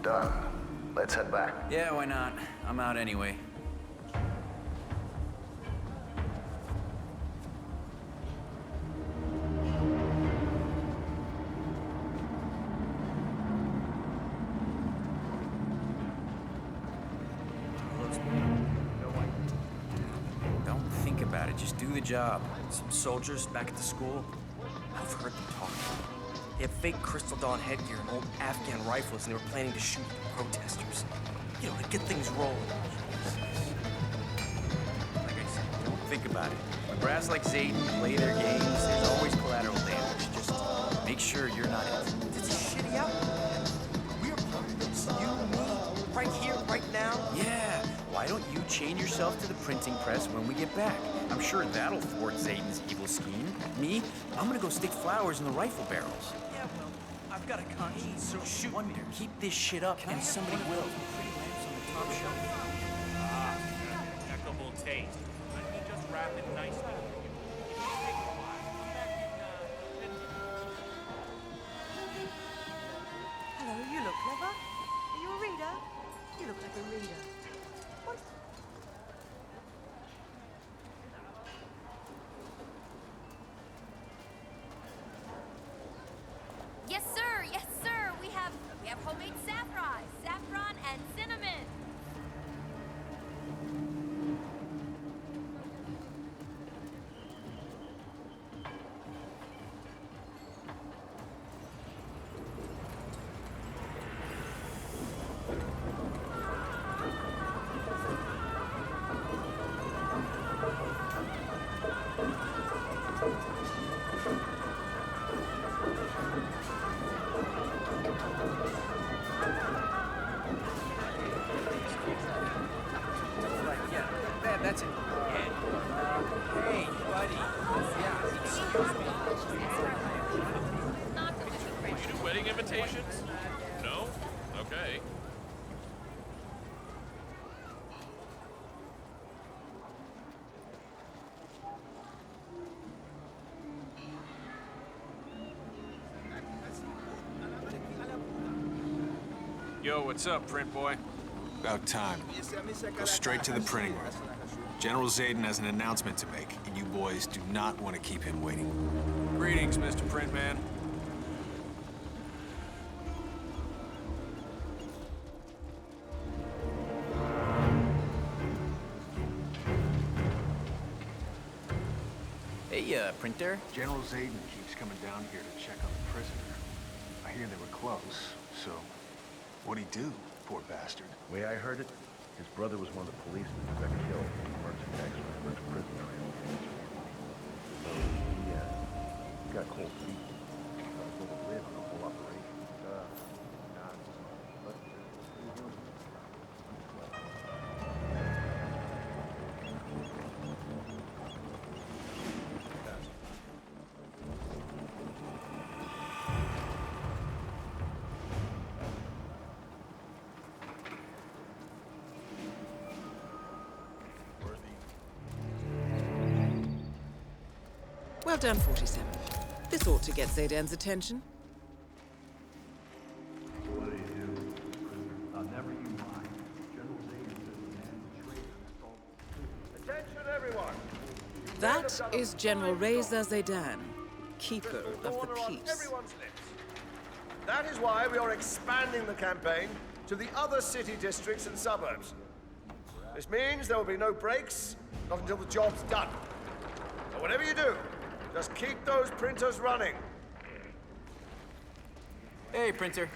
Done. Let's head back. Yeah, why not? I'm out anyway. Don't think about it. Just do the job. Some soldiers back at the school. I've heard them talk. They have fake Crystal Dawn headgear and old Afghan rifles, and they were planning to shoot the protesters. You know, to get things rolling. Like I said, don't think about it. When brass like Zayden play their games, there's always collateral damage. Just make sure you're not it. It's a shitty outfit. We're part of this. You, me, right here, right now. Yeah. Why why don't you chain yourself to the printing press when we get back? I'm sure that'll thwart Zayden's evil scheme. Me, I'm gonna go stick flowers in the rifle barrels. Yeah, well, I've got a conscience, so shoot. Wonder, keep this shit up, and somebody will. Pretty lamps on the top shelf. Ah, impeccable taste. Let me just wrap it nicely. It may take a while. Come back in 10 minutes. Hello, you look clever. Are you a reader? You look like a reader. What? Yes, sir. Yes, sir. We have homemade saffron and cinnamon. That's it. Hey, buddy. Yeah, excuse me. You do wedding invitations? No? Okay. Yo, what's up, print boy? About time. Go straight to the printing room. General Zayden has an announcement to make, and you boys do not want to keep him waiting. Greetings, Mr. Printman. Hey, printer. General Zayden keeps coming down here to check on the prisoner. I hear they were close, so what'd he do, poor bastard? Way I heard it, his brother was one of the policemen who got killed in the merchandise with the prison trail. So he got cold feet. Got a lid on the whole operation. Well done, 47. This ought to get Zayden's attention. What do you do, prisoner? Never you mind. General Zayden says the man betrayed and assaulted. Attention, everyone! That is General Reza Zaydan, Keeper of the Peace. Everyone's lips. That is why we are expanding the campaign to the other city districts and suburbs. This means there will be no breaks, not until the job's done. So whatever you do, just keep those printers running. Hey, printer.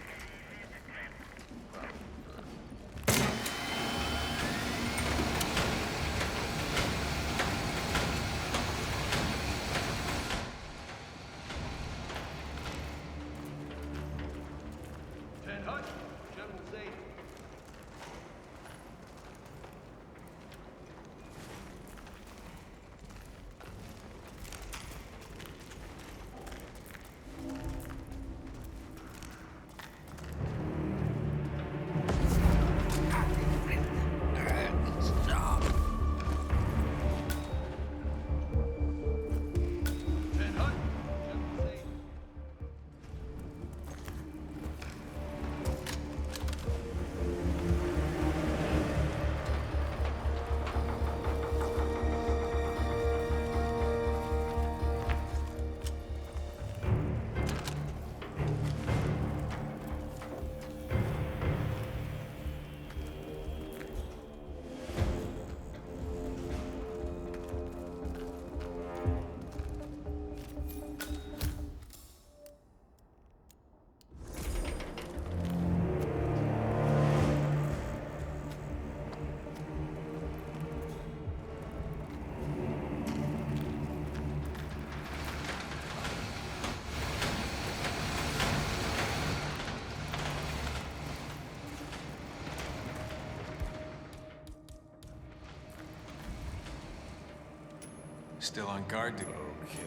Still on guard duty. Okay.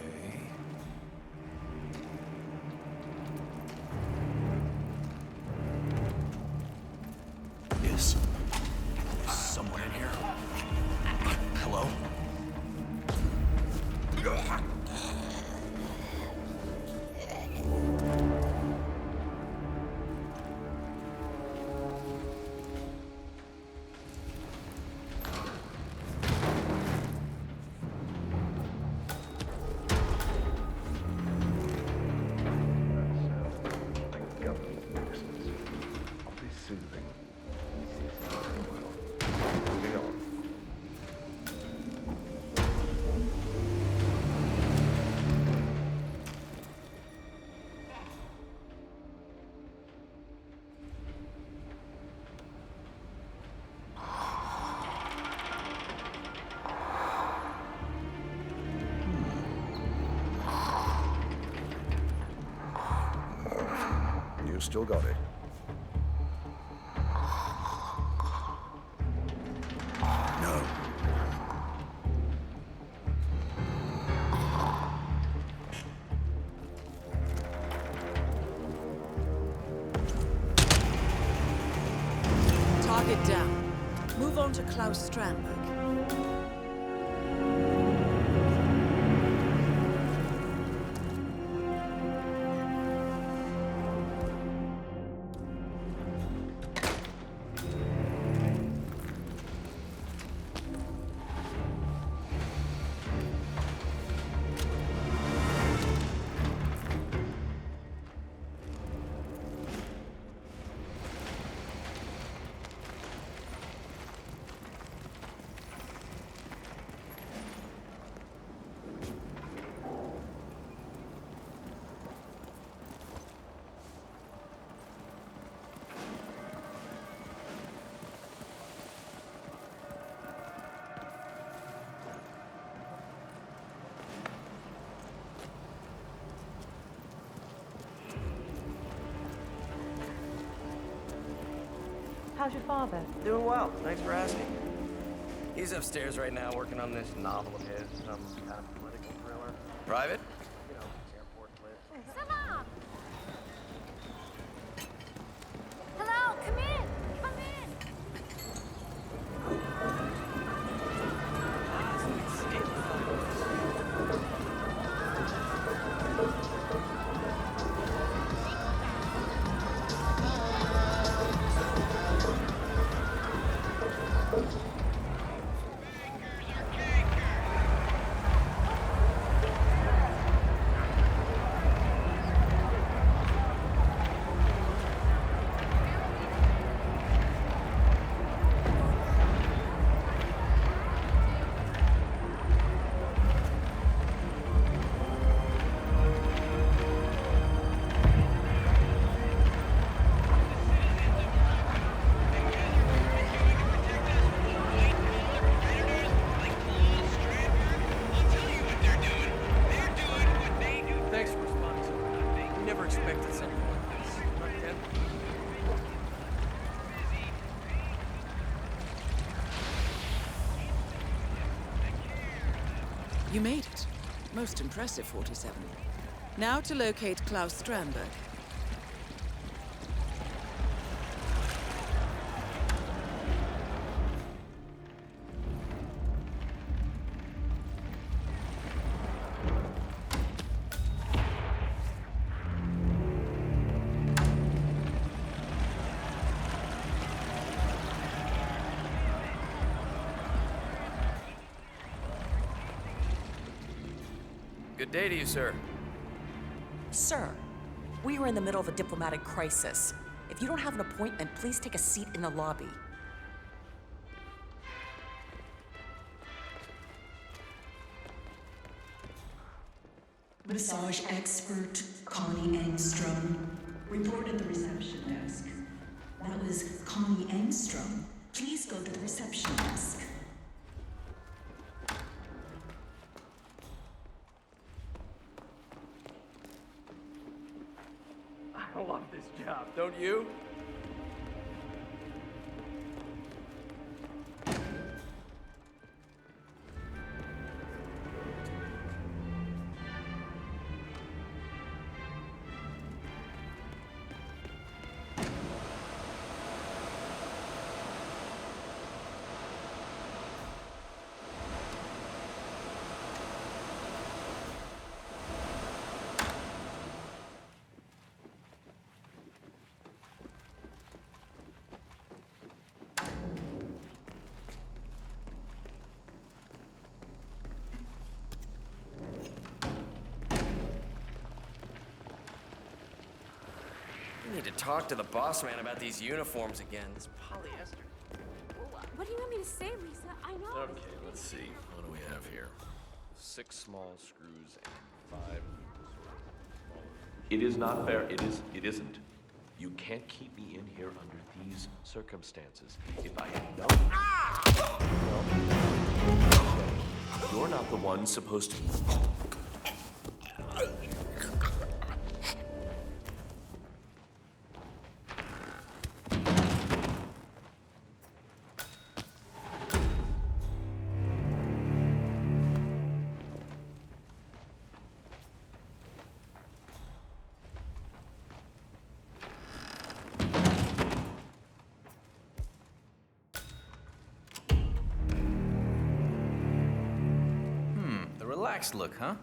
Is someone in here? Hello? You still got it. No. Target down. Move on to Klaus Strandberg. How's your father? Doing well. Thanks for asking. He's upstairs right now working on this novel of his, some kind of political thriller. Private? You know, airport clips. Salam! Hello, come in! Come in! Thanks for responding so quickly. We never expected something like this. Not again. You made it. Most impressive, 47. Now to locate Klaus Strandberg. Good day to you, sir. Sir, we are in the middle of a diplomatic crisis. If you don't have an appointment, please take a seat in the lobby. Massage expert Connie Engstrom reported the reception desk. That was Connie Engstrom. Please go to the reception desk. I love this job, don't you? talk to the boss man about these uniforms again. This polyester. What do you want me to say, Lisa? I know. Okay, let's see. What do we have here? 6 small screws and 5 smaller. It is not fair. It isn't. You can't keep me in here under these circumstances. If I had known... Well, you're not the one supposed to... Relaxed look, huh?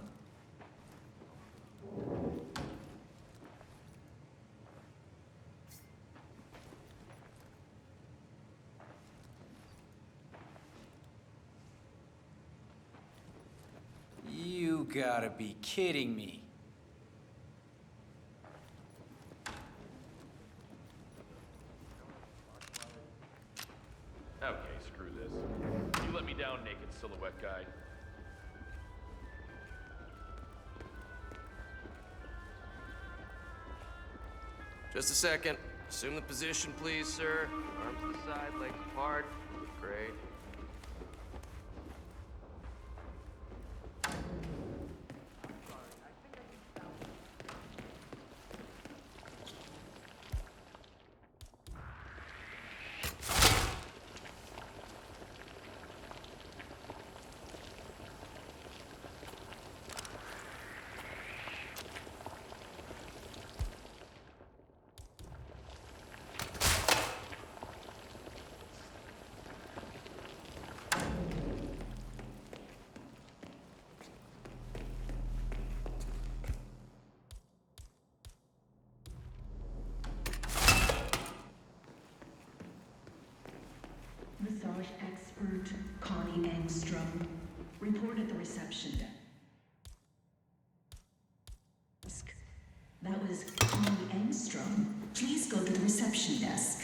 You gotta be kidding me. Okay, screw this. You let me down, naked silhouette guy. Just a second. Assume the position, please, sir. Arms to the side, legs apart. Great. Massage expert Connie Engstrom report at the reception desk. That was Connie Engstrom. Please go to the reception desk.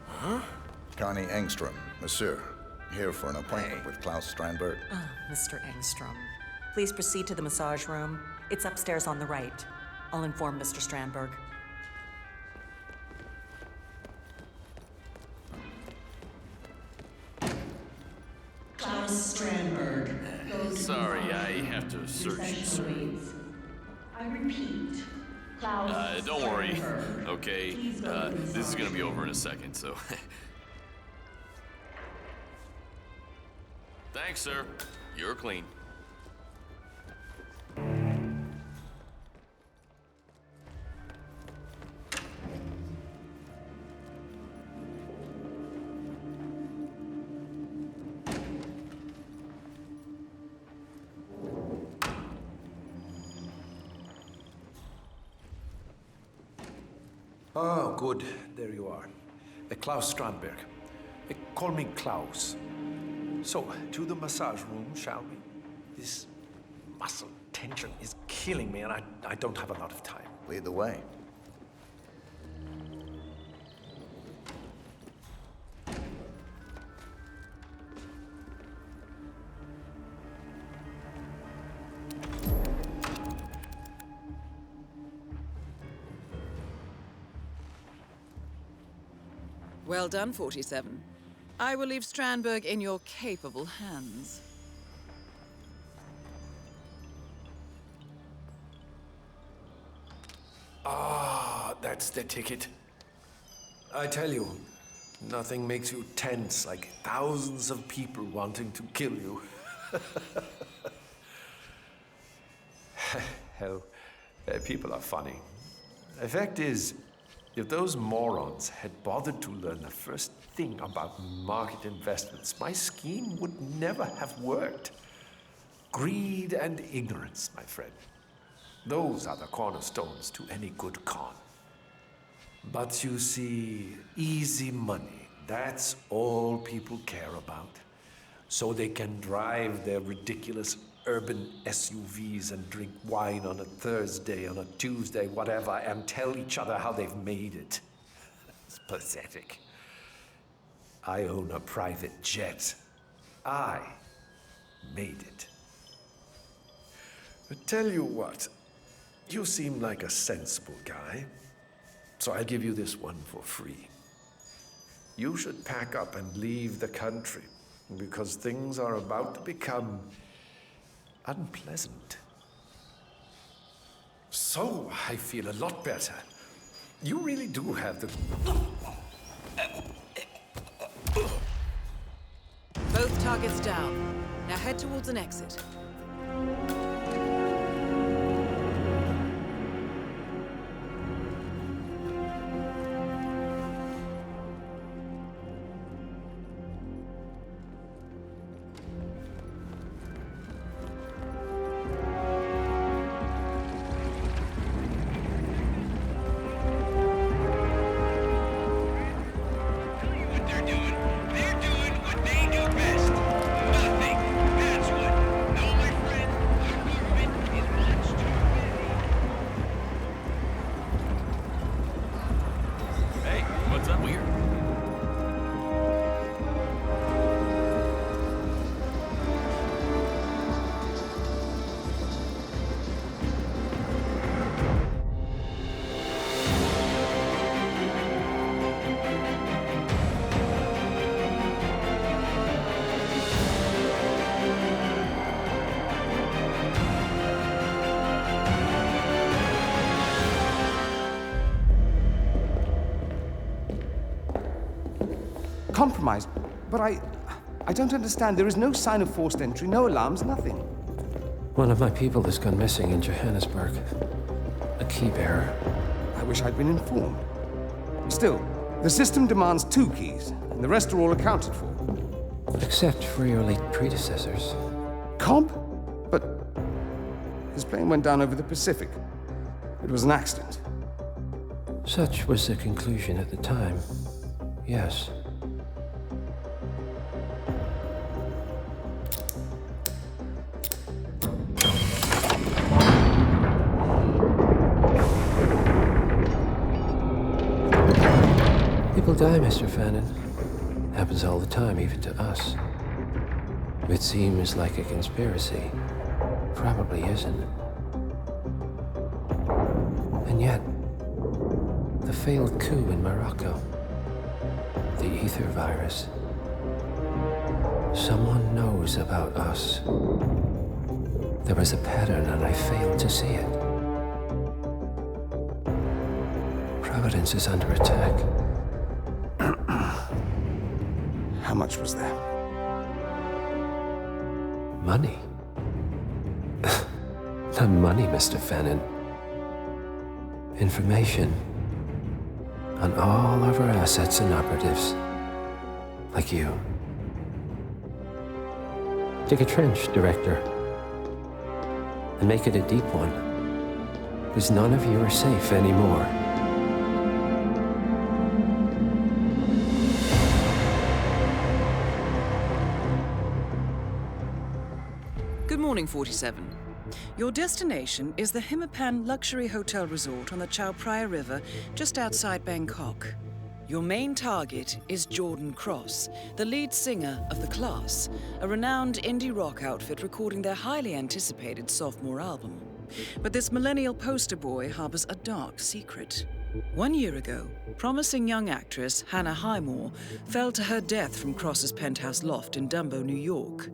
Huh? Connie Engstrom, monsieur. Here for an appointment with Klaus Strandberg. Ah, Mr. Engstrom. Please proceed to the massage room. It's upstairs on the right. I'll inform Mr. Strandberg. Klaus Strandberg. Sorry, I have to search you, sir. I repeat. Klaus Don't worry. Strandberg. Okay, this is gonna be over in a second, so... Thanks, sir. You're clean. Oh, good. There you are. Klaus Strandberg. Call me Klaus. So, to the massage room, shall we? This muscle tension is killing me, and I don't have a lot of time. Lead the way. Well done, 47. I will leave Strandberg in your capable hands. Ah, that's the ticket. I tell you, nothing makes you tense like thousands of people wanting to kill you. Hell, people are funny. The fact is, if those morons had bothered to learn the first thing about market investments, my scheme would never have worked. Greed and ignorance, my friend. Those are the cornerstones to any good con. But you see, easy money, that's all people care about. So they can drive their ridiculous urban SUVs and drink wine on a Thursday, on a Tuesday, whatever, and tell each other how they've made it. It's pathetic. I own a private jet. I made it. But tell you what, you seem like a sensible guy, so I'll give you this one for free. You should pack up and leave the country, because things are about to become unpleasant. So, I feel a lot better. You really do have the... Both targets down. Now head towards an exit. Compromised, but I don't understand. There is no sign of forced entry, no alarms, nothing. One of my people has gone missing in Johannesburg. A key bearer. I wish I'd been informed. Still, the system demands 2 keys, and the rest are all accounted for. Except for your late predecessors. Comp? But his plane went down over the Pacific. It was an accident. Such was the conclusion at the time. Yes. People die, Mr. Fannin. Happens all the time, even to us. It seems like a conspiracy. Probably isn't. And yet, the failed coup in Morocco, the ether virus. Someone knows about us. There was a pattern and I failed to see it. Providence is under attack. How much was there? Money? Not money, Mr. Fannin. Information on all of our assets and operatives. Like you. Dig a trench, Director. And make it a deep one. Because none of you are safe anymore. Good morning, 47. Your destination is the HITMAN Luxury Hotel Resort on the Chao Phraya River, just outside Bangkok. Your main target is Jordan Cross, the lead singer of The Class, a renowned indie rock outfit recording their highly anticipated sophomore album. But this millennial poster boy harbors a dark secret. 1 year ago, promising young actress Hannah Highmore fell to her death from Cross's penthouse loft in Dumbo, New York.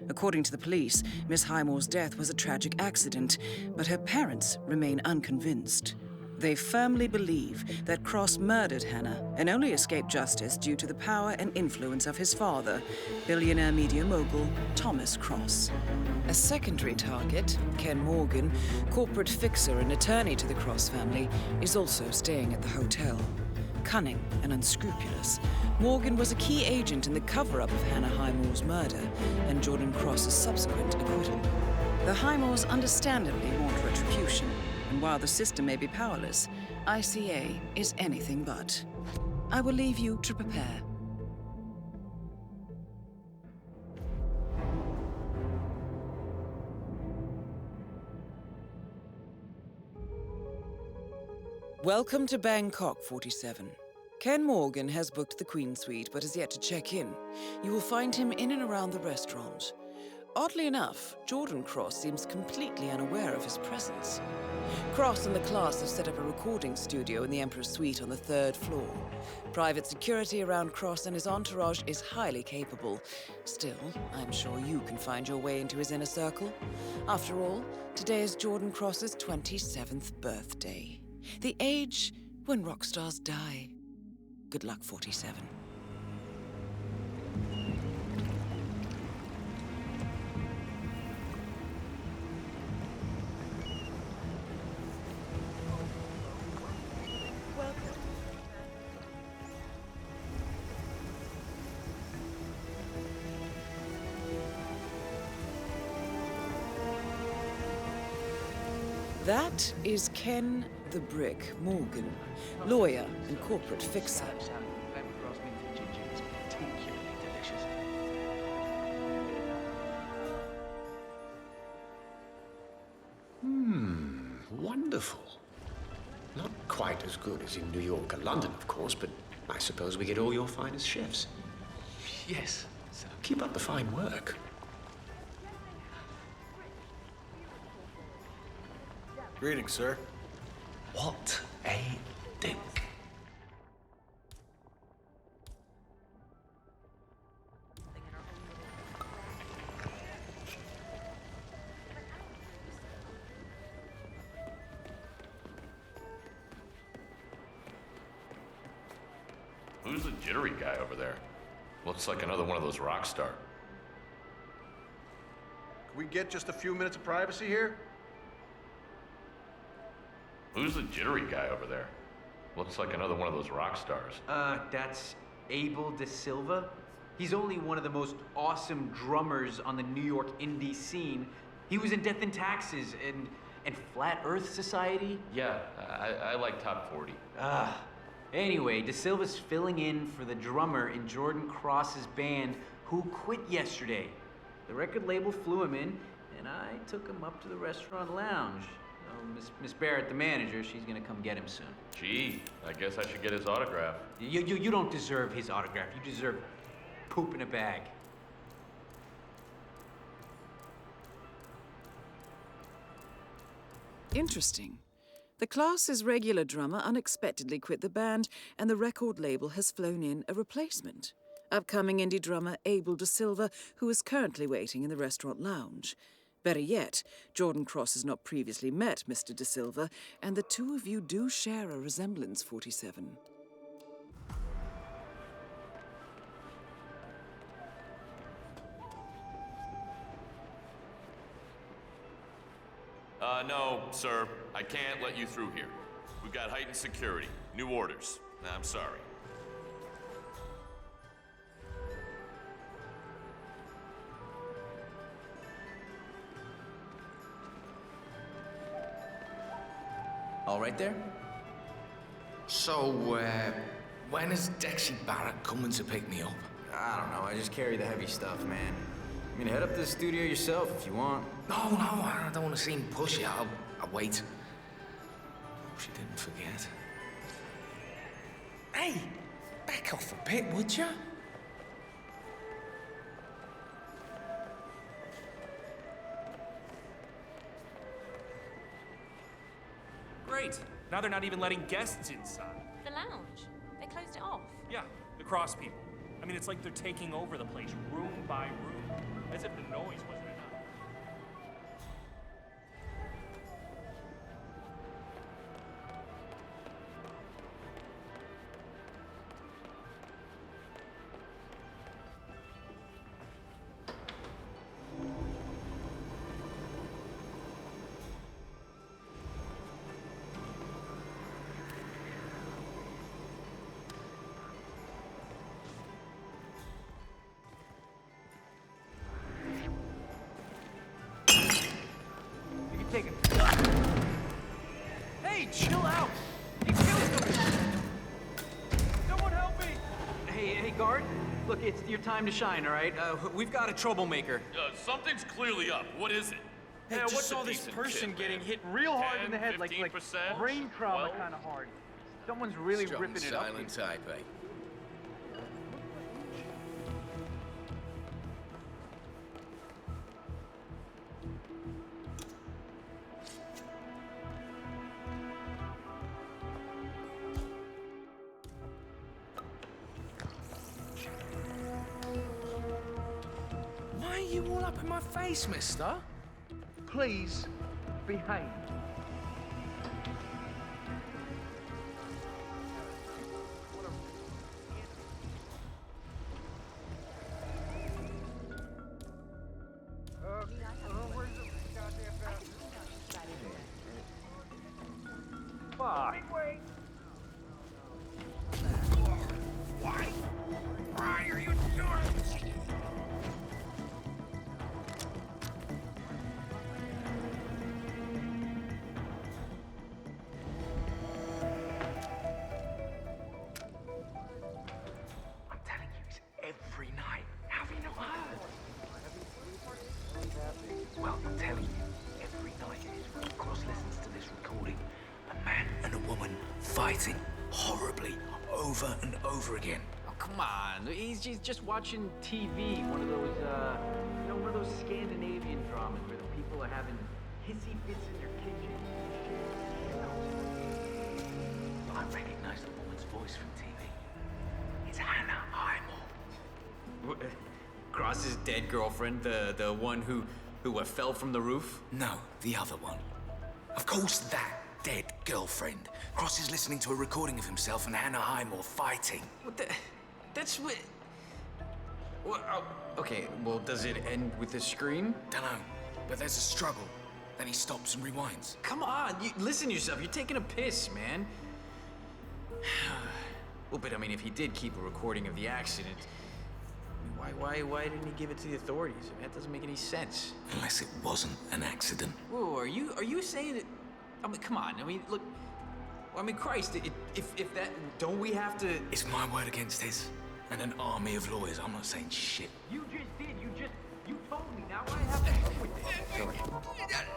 According to the police, Miss Highmore's death was a tragic accident, but her parents remain unconvinced. They firmly believe that Cross murdered Hannah and only escaped justice due to the power and influence of his father, billionaire media mogul Thomas Cross. A secondary target, Ken Morgan, corporate fixer and attorney to the Cross family, is also staying at the hotel. Cunning and unscrupulous, Morgan was a key agent in the cover-up of Hannah Highmore's murder and Jordan Cross's subsequent acquittal. The Highmores understandably want retribution, And while the system may be powerless, ICA is anything but. I will leave you to prepare. Welcome to Bangkok, 47. Ken Morgan has booked the Queen Suite, but has yet to check in. You will find him in and around the restaurant. Oddly enough, Jordan Cross seems completely unaware of his presence. Cross and the class have set up a recording studio in the Emperor's Suite on the 3rd floor. Private security around Cross and his entourage is highly capable. Still, I'm sure you can find your way into his inner circle. After all, today is Jordan Cross's 27th birthday. The age when rock stars die. Good luck, 47. That is Ken the Brick Morgan, lawyer and corporate fixer. Wonderful. Not quite as good as in New York or London, of course, but I suppose we get all your finest chefs. Yes. So keep up the fine work. Greetings, sir. What a dick. Who's the jittery guy over there? Looks like another one of those rock stars. Can we get just a few minutes of privacy here? Who's the jittery guy over there? Looks like another one of those rock stars. That's Abel De Silva. He's only one of the most awesome drummers on the New York indie scene. He was in Death and Taxes and Flat Earth Society. Yeah, I like Top 40. Anyway, De Silva's filling in for the drummer in Jordan Cross's band who quit yesterday. The record label flew him in, and I took him up to the restaurant lounge. Miss Barrett, the manager, she's gonna come get him soon. Gee, I guess I should get his autograph. You don't deserve his autograph. You deserve poop in a bag. Interesting. The class's regular drummer unexpectedly quit the band, and the record label has flown in a replacement. Upcoming indie drummer Abel De Silva, who is currently waiting in the restaurant lounge. Better yet, Jordan Cross has not previously met Mr. De Silva, and the two of you do share a resemblance, 47. No, sir. I can't let you through here. We've got heightened security. New orders. I'm sorry. All right there? So, when is Dexy Barrett coming to pick me up? I don't know. I just carry the heavy stuff, man. I mean, head up to the studio yourself if you want. No, I don't want to seem pushy. I'll wait. Hope she didn't forget. Hey, back off a bit, would you? Great. Now they're not even letting guests inside. The lounge. They closed it off. Yeah, the cross people. I mean, it's like they're taking over the place, room by room, as if the noise wasn't enough. Take it. Look, it's your time to shine, all right? We've got a troublemaker. Something's clearly up. What is it? Hey, Yeah, just what's saw a this decent person kid, getting man? hit real hard in the 10, head, like 15%, brain trauma 12? kind of hard. Someone's really Strong ripping it up. silent type, eh? Why are you all up in my face, mister? Please, behave. Fuck. Why are you doing this? I'm telling you, it's every night. Have you not heard? Well, I'm telling you, every night when Cross listens to this recording, a man and a woman fighting horribly over and over again. Oh, come on. He's just watching TV. One of those, one of those Scandinavian dramas where the people are having hissy fits in their kitchen. I recognize the woman's voice from TV. It's Hannah Highmore. Cross's dead girlfriend, the one who fell from the roof? No, the other one. Of course, that dead girlfriend. Cross is listening to a recording of himself and Hannah Highmore fighting. What the? That's what. Well, okay, well, does it end with a scream? Dunno, but there's a struggle. Then he stops and rewinds. Come on, listen to yourself. You're taking a piss, man. Well, but I mean, if he did keep a recording of the accident, why didn't he give it to the authorities? I mean, that doesn't make any sense. Unless it wasn't an accident. Whoa, are you saying that? I mean, come on. I mean, look. I mean, Christ, if that, don't we have to? It's my word against his, and an army of lawyers. I'm not saying shit. You just did. You told me. Now I have to go with this. Sorry.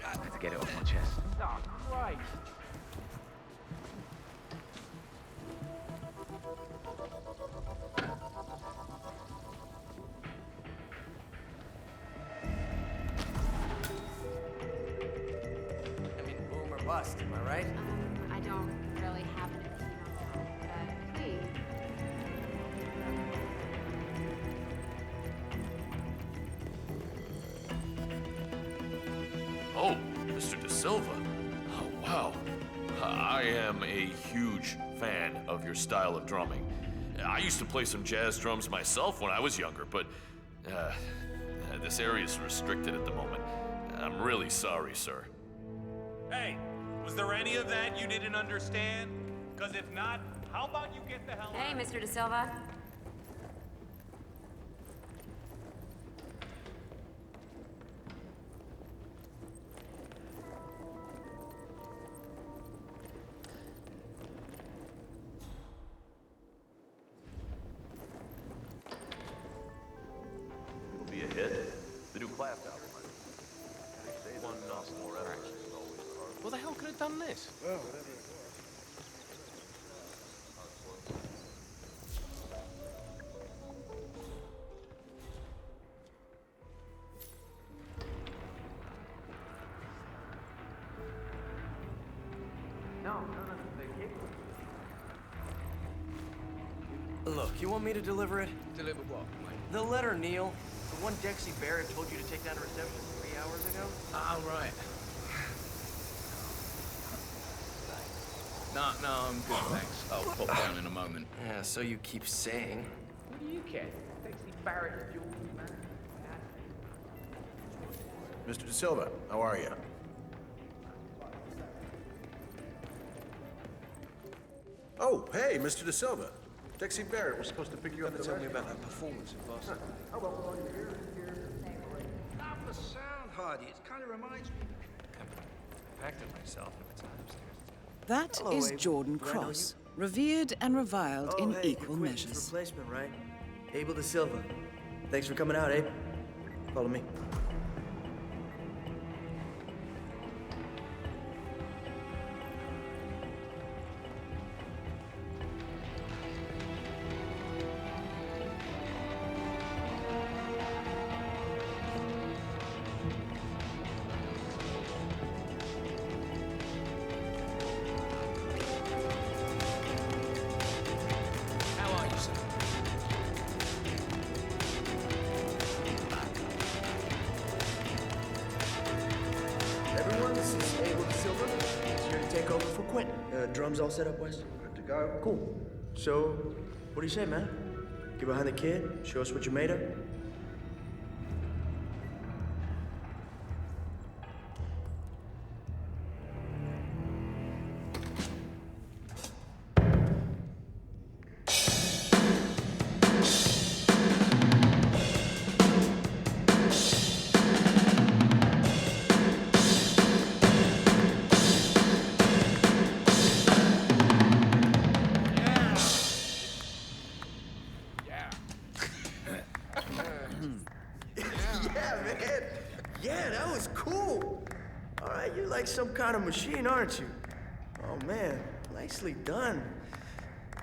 I had to get it off my chest. Oh, Christ. I mean, boom or bust, am I right? I don't really have an opinion on that, but hey. Oh, Mr. De Silva. Oh, wow. I am a huge fan of your style of drumming. I used to play some jazz drums myself when I was younger, but this area is restricted at the moment. I'm really sorry, sir. Hey, was there any of that you didn't understand? Because if not, how about you get the hell out? Hey, Mr. De Silva. It'll be a hit. The new class album. They say one more effort is always the hardest. What the hell could have done this? Well, whatever. No, the kick. Look, you want me to deliver it? Deliver what, mate? The letter, Neil. The one Dexy Barrett told you to take down to reception 3 hours ago? Oh, right. No, I'm good, thanks. I'll pop down in a moment. Yeah, so you keep saying. What do you care? Dexy Barrett is yours, man. Mr. De Silva, how are you? Oh, hey, Mr. De Silva. Dexy Barrett was supposed to pick you up. Tell me about that performance in Boston. Not the sound, Hardy. It kind of reminds me. I've acted myself if it's not upstairs. That Hello, is Abe. Jordan Do I know Cross, revered and reviled in hey, equal you're Quentin's measures. replacement, right? Abel Da Silva. Thanks for coming out, Abe. Follow me. Drums all set up, Wes? Good to go. Cool. So, what do you say, man? Get behind the kid, show us what you made of? Some kind of machine, aren't you? Oh man, nicely done.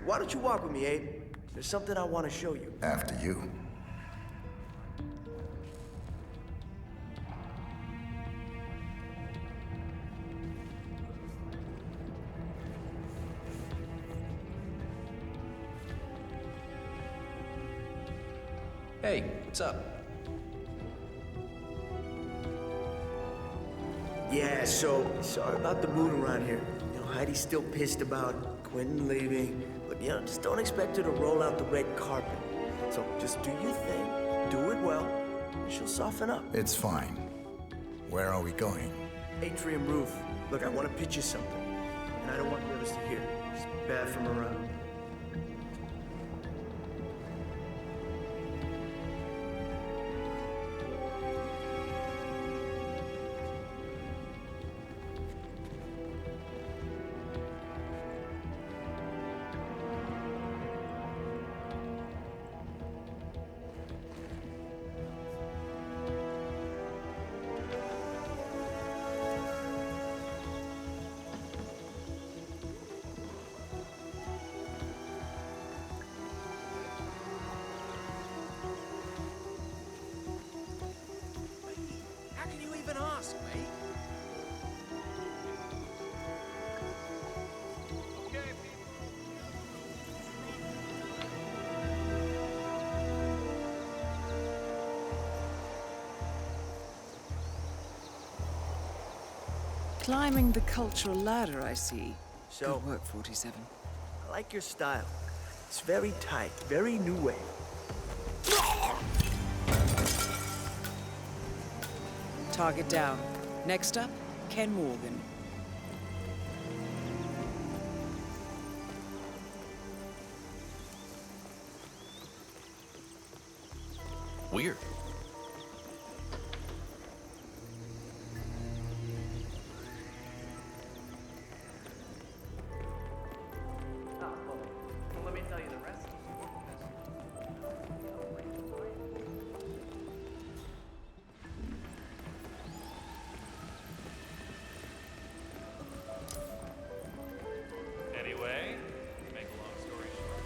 Why don't you walk with me, Abe? There's something I want to show you. After you. Hey, what's up? Yeah, so, sorry about the mood around here. You know, Heidi's still pissed about Quentin leaving. Look, you know, just don't expect her to roll out the red carpet. So just do your thing, do it well, and she'll soften up. It's fine. Where are we going? Atrium roof. Look, I want to pitch you something, and I don't want the others to hear. It's bad from around. Climbing the cultural ladder, I see. So, good work, 47. I like your style. It's very tight, very new wave. Target down. Next up, Ken Morgan. Weird. Let me tell you the rest. Anyway, to make a long story short,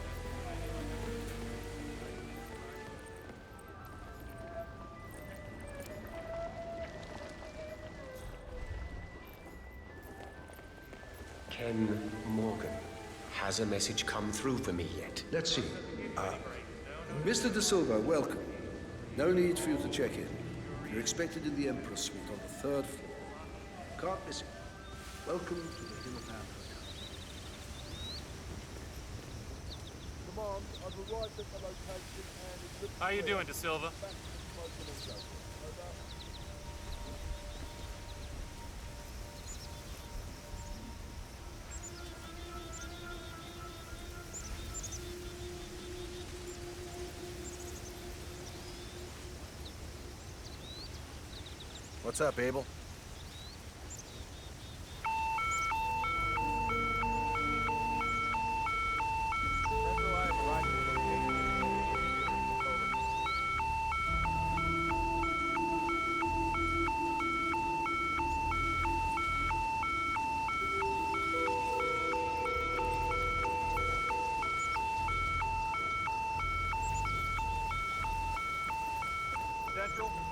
Ken Morgan. Has a message come through for me yet? Let's see. Mr. Da Silva, welcome. No need for you to check in. You're expected in the Emperor's Suite on the 3rd floor. Can't miss it. Welcome to the Hillman Hotel. I've arrived at the location and it's... How you doing, Da Silva? What's up, Abel?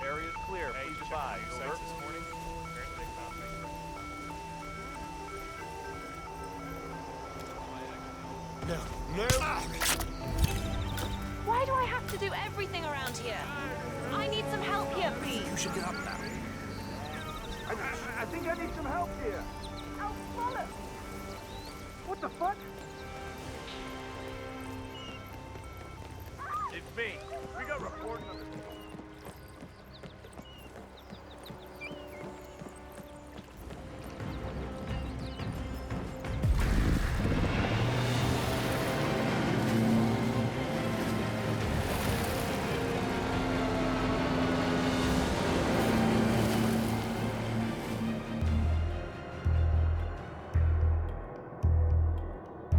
Area's clear. Please advise. Over. This morning. Apparently they found Why do I have to do everything around here? I need some help here, please. You should get up now. I think I need some help here. Oh, follow. What the fuck? It's me. We got reporting on this.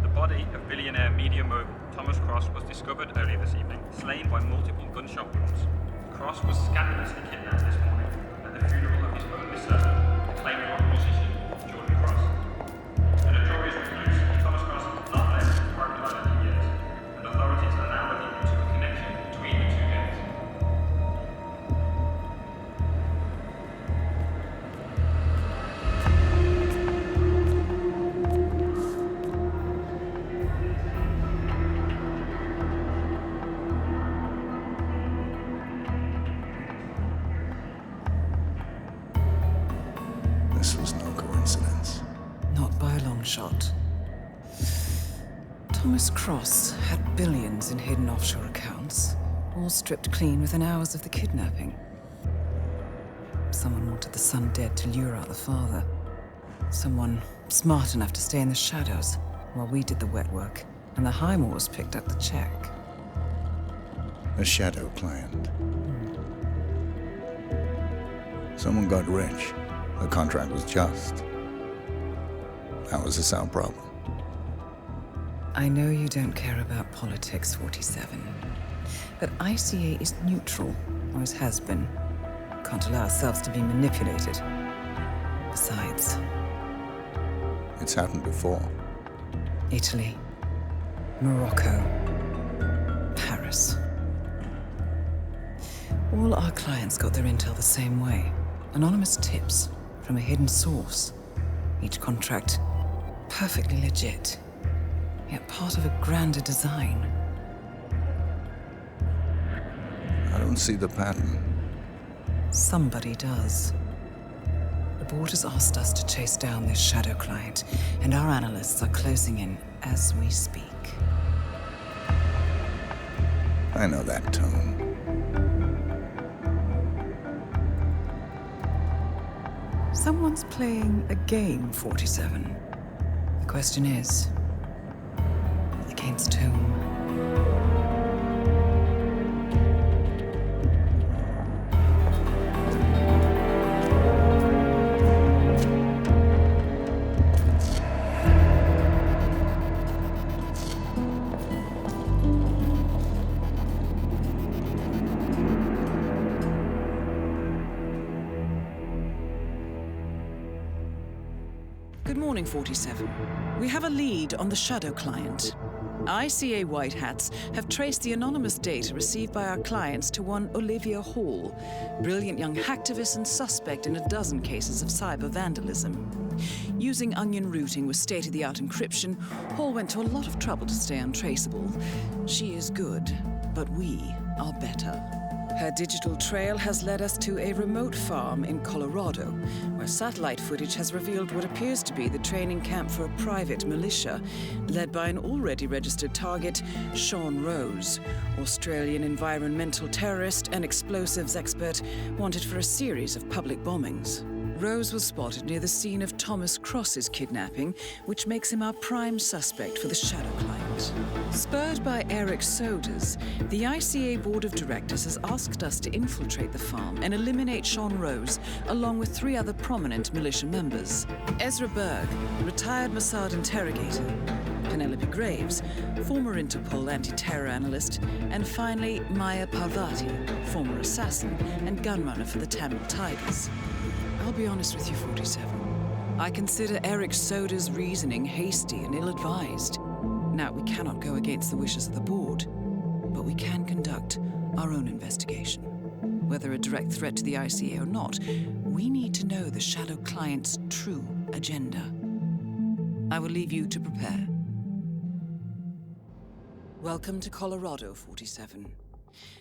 The body of billionaire media mogul Thomas Cross was discovered earlier this evening, slain by multiple gunshot wounds. Cross was scandalously kidnapped this morning at the funeral of his only son, acclaimed rock musician Jordan Cross. The notorious recluse Thomas Cross has not left his private island in years, and authorities are now looking into a connection between the two deaths. This was no coincidence. Not by a long shot. Thomas Cross had billions in hidden offshore accounts, all stripped clean within hours of the kidnapping. Someone wanted the son dead to lure out the father. Someone smart enough to stay in the shadows while we did the wet work, and the Highmoors picked up the check. A shadow client. Someone got rich. The contract was just. That was a sound problem. I know you don't care about politics, 47. But ICA is neutral, always has been. Can't allow ourselves to be manipulated. Besides... It's happened before. Italy, Morocco, Paris. All our clients got their intel the same way. Anonymous tips from a hidden source. Each contract perfectly legit, yet part of a grander design. I don't see the pattern. Somebody does. The board has asked us to chase down this shadow client, and our analysts are closing in as we speak. I know that tone. Someone's playing a game, 47. The question is, against whom? Good morning, 47. We have a lead on the shadow client. ICA White Hats have traced the anonymous data received by our clients to one Olivia Hall, brilliant young hacktivist and suspect in a dozen cases of cyber vandalism. Using onion routing with state-of-the-art encryption, Hall went to a lot of trouble to stay untraceable. She is good, but we are better. Her digital trail has led us to a remote farm in Colorado, where satellite footage has revealed what appears to be the training camp for a private militia, led by an already registered target, Sean Rose, Australian environmental terrorist and explosives expert wanted for a series of public bombings. Rose was spotted near the scene of Thomas Cross's kidnapping, which makes him our prime suspect for the shadow client. Spurred by Eric Sodas, the ICA Board of Directors has asked us to infiltrate the farm and eliminate Sean Rose, along with 3 other prominent militia members. Ezra Berg, retired Mossad interrogator, Penelope Graves, former Interpol anti-terror analyst, and finally Maya Parvati, former assassin and gunrunner for the Tamil Tigers. I'll be honest with you, 47. I consider Eric Soda's reasoning hasty and ill-advised. Now, we cannot go against the wishes of the board, but we can conduct our own investigation. Whether a direct threat to the ICA or not, we need to know the Shadow Client's true agenda. I will leave you to prepare. Welcome to Colorado, 47.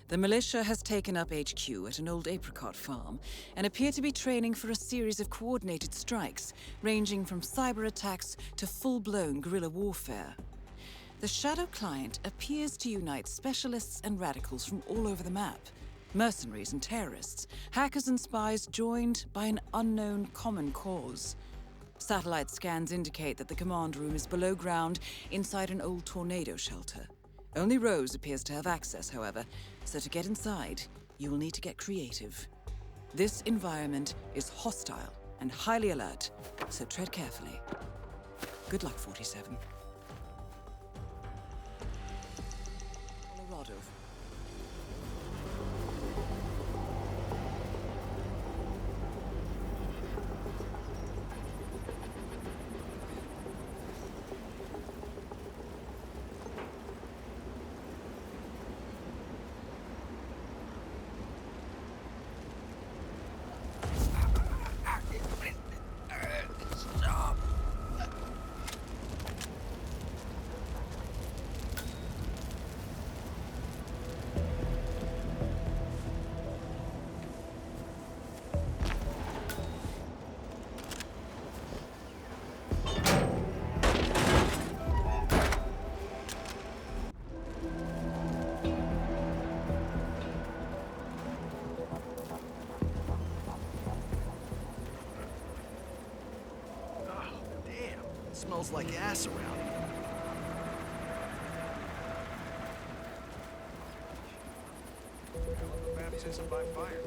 The militia has taken up HQ at an old apricot farm and appear to be training for a series of coordinated strikes, ranging from cyber attacks to full-blown guerrilla warfare. The Shadow Client appears to unite specialists and radicals from all over the map. Mercenaries and terrorists, hackers and spies joined by an unknown common cause. Satellite scans indicate that the command room is below ground inside an old tornado shelter. Only Rose appears to have access, however, so to get inside, you will need to get creative. This environment is hostile and highly alert, so tread carefully. Good luck, 47. Colorado. Smells like ass around here. Baptism by fire.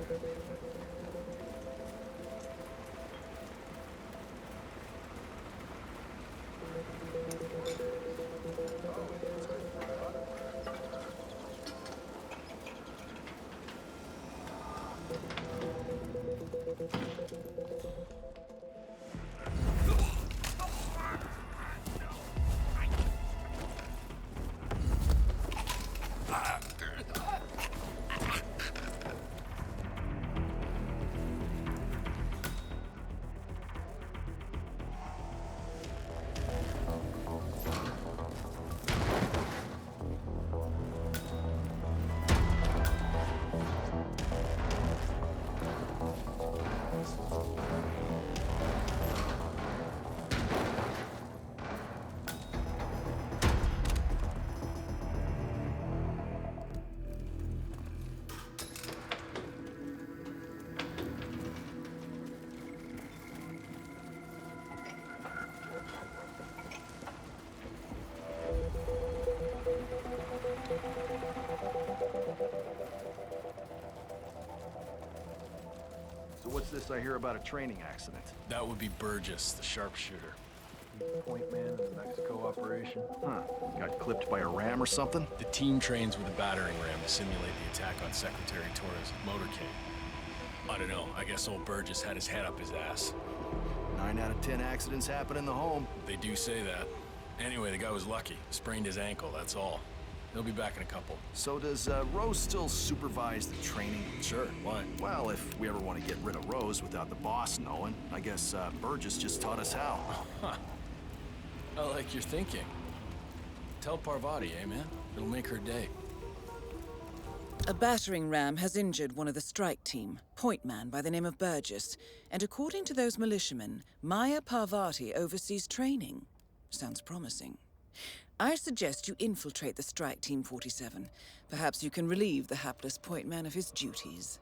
So what's this I hear about a training accident? That would be Burgess, the sharpshooter. Point man in the Mexico operation? Huh. Got clipped by a ram or something? The team trains with a battering ram to simulate the attack on Secretary Torres' motorcade. I don't know, I guess old Burgess had his head up his ass. 9 out of 10 accidents happen in the home. They do say that. Anyway, the guy was lucky. Sprained his ankle, that's all. He'll be back in a couple. So does Rose still supervise the training? Sure, why? Well, if we ever want to get rid of Rose without the boss knowing, I guess Burgess just taught us how. I like your thinking. Tell Parvati, eh, man? It'll make her day. A battering ram has injured one of the strike team, point man by the name of Burgess, and according to those militiamen, Maya Parvati oversees training. Sounds promising. I suggest you infiltrate the strike team, 47. Perhaps you can relieve the hapless point man of his duties.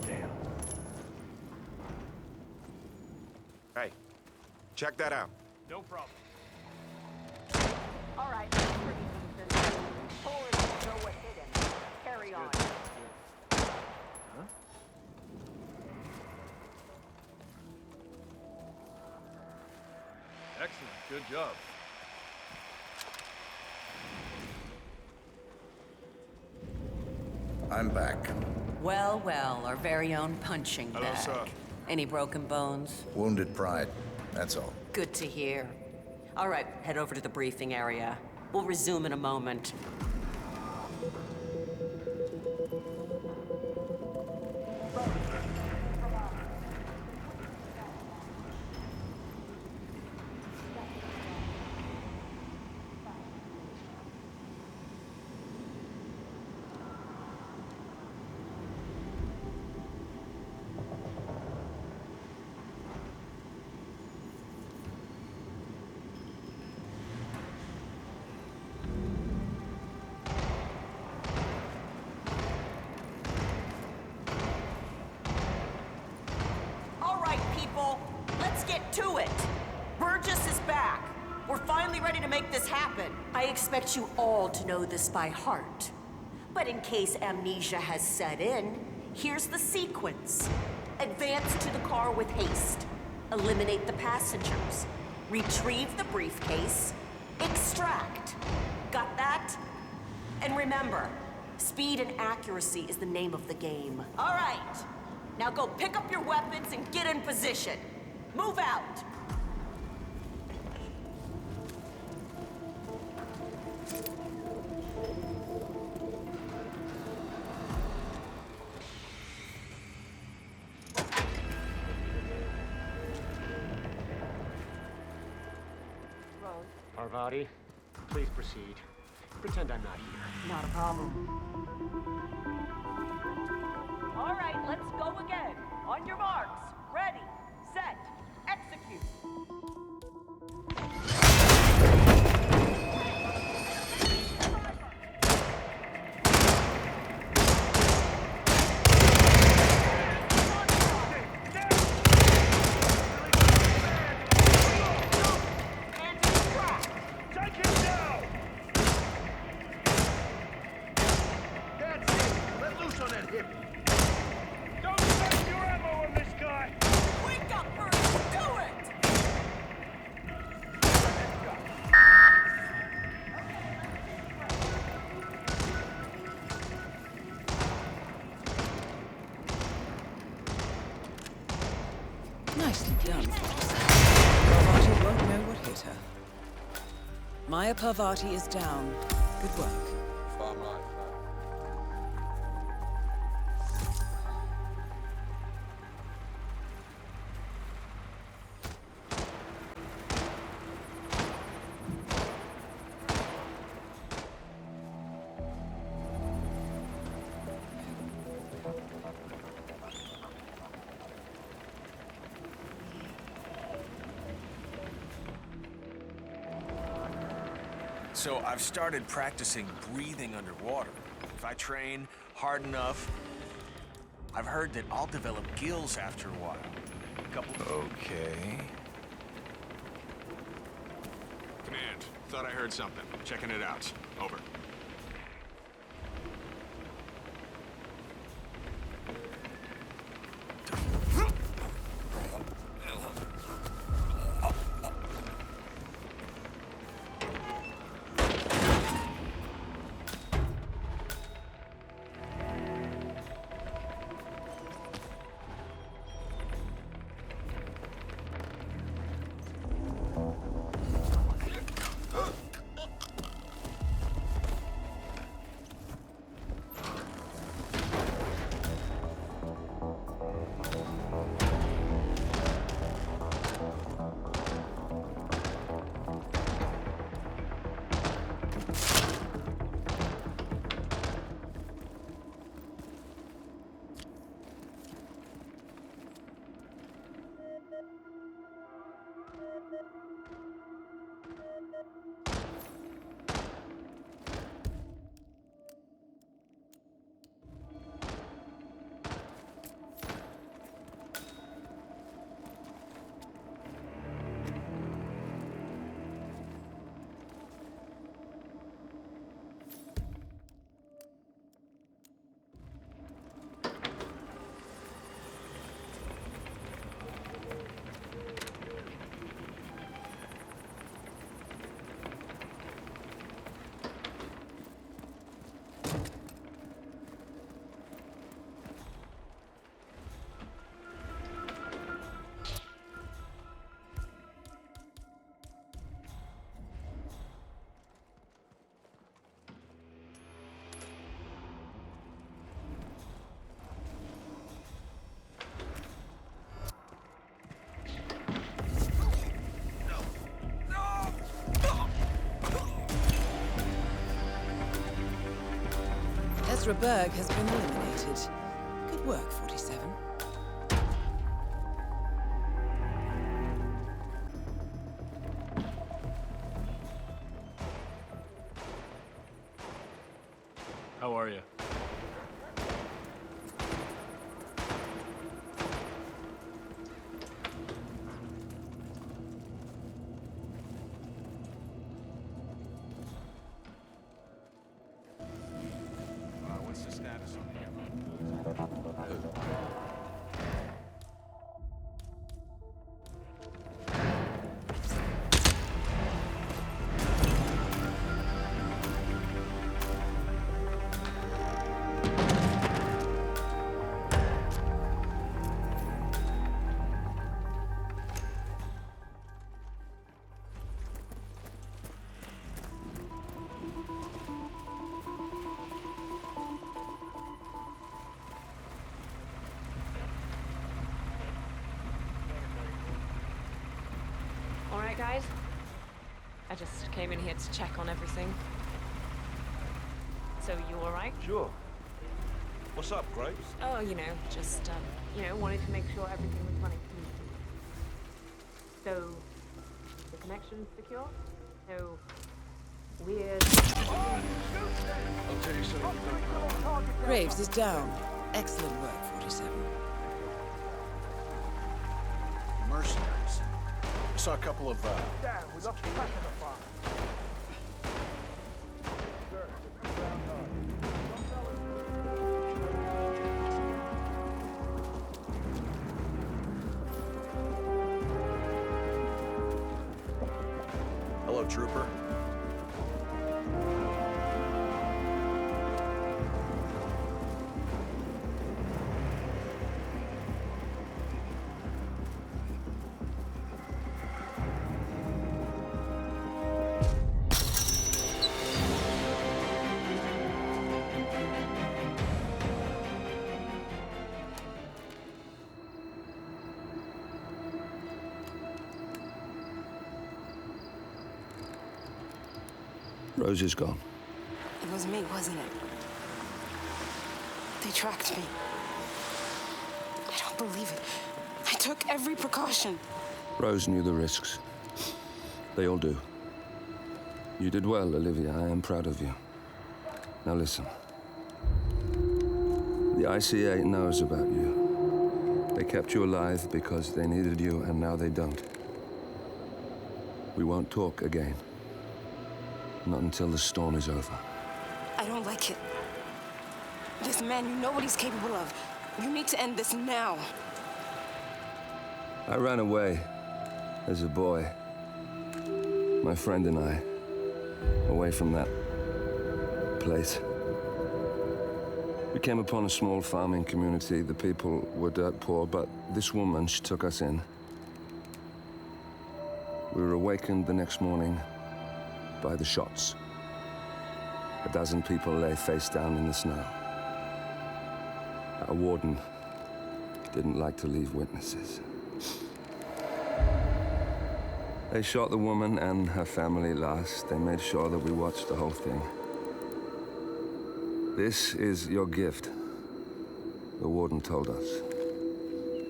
Damn. Hey, check that out. No problem. All right, pretty decent. Forward to know what hit him. Carry on. Huh? Excellent. Good job. I'm back. Well, well, our very own punching bag. Hello, sir. Any broken bones? Wounded pride, that's all. Good to hear. All right, head over to the briefing area. We'll resume in a moment. To it! Burgess is back! We're finally ready to make this happen! I expect you all to know this by heart. But in case amnesia has set in, here's the sequence. Advance to the car with haste. Eliminate the passengers. Retrieve the briefcase. Extract. Got that? And remember, speed and accuracy is the name of the game. All right! Now go pick up your weapons and get in position. Move out! Parvati, please proceed. Pretend I'm not here. Not a problem. All right, let's go again. On your marks. Ready, set, execute. Nicely done, Fox. Parvati won't know what hit her. Maya Parvati is down. Good work. So I've started practicing breathing underwater. If I train hard enough, I've heard that I'll develop gills after a while. Okay. Command, thought I heard something. Checking it out. Over. Extra Berg has been eliminated. Good work, 47. How are you? What's the status on the All right, guys. I just came in here to check on everything. So you all right? Sure. What's up, Graves? Oh, just, wanted to make sure everything was running smoothly. So, the connection's secure? No weird... I'll tell you something. Graves is down. Excellent work, 47. Mercenaries. I saw a couple of, Damn, we lost track of the fire. Hello, Trooper. Rose is gone. It was me, wasn't it? They tracked me. I don't believe it. I took every precaution. Rose knew the risks. They all do. You did well, Olivia. I am proud of you. Now listen. The ICA knows about you. They kept you alive because they needed you, and now they don't. We won't talk again. Not until the storm is over. I don't like it. This man, you know what he's capable of. You need to end this now. I ran away as a boy. My friend and I. Away from that place. We came upon a small farming community. The people were dirt poor, but this woman, she took us in. We were awakened the next morning by the shots. A dozen people lay face down in the snow. Our warden didn't like to leave witnesses. They shot the woman and her family last. They made sure that we watched the whole thing. This is your gift, the warden told us.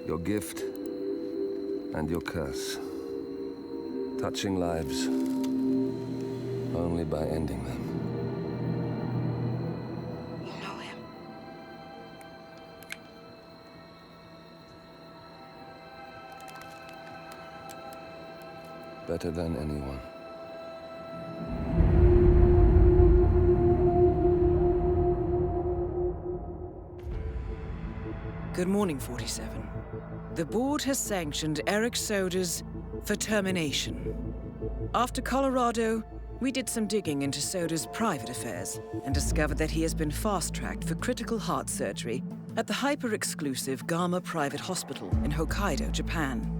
Your gift and your curse. Touching lives only by ending them. You know him. Better than anyone. Good morning, 47. The board has sanctioned Eric Soda's for termination. After Colorado, we did some digging into Soda's private affairs and discovered that he has been fast-tracked for critical heart surgery at the hyper-exclusive Gama Private Hospital in Hokkaido, Japan.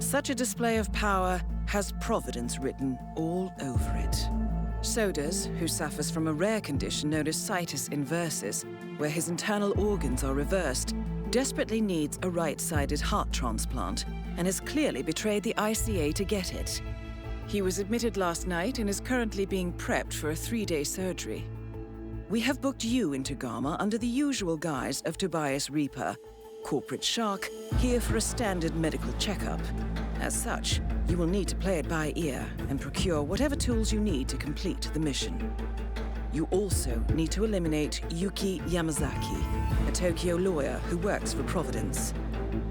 Such a display of power has Providence written all over it. Sodas, who suffers from a rare condition known as situs inversus, where his internal organs are reversed, desperately needs a right-sided heart transplant and has clearly betrayed the ICA to get it. He was admitted last night and is currently being prepped for a 3-day surgery. We have booked you into Gamma under the usual guise of Tobias Reaper, corporate shark, here for a standard medical checkup. As such, you will need to play it by ear and procure whatever tools you need to complete the mission. You also need to eliminate Yuki Yamazaki, a Tokyo lawyer who works for Providence.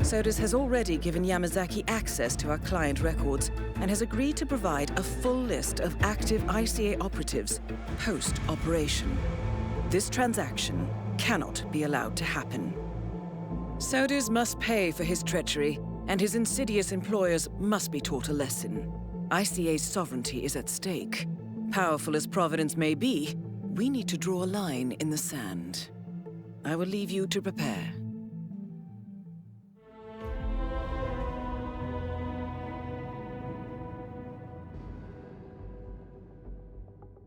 Sodas has already given Yamazaki access to our client records and has agreed to provide a full list of active ICA operatives post-operation. This transaction cannot be allowed to happen. Sodas must pay for his treachery, and his insidious employers must be taught a lesson. ICA's sovereignty is at stake. Powerful as Providence may be, we need to draw a line in the sand. I will leave you to prepare.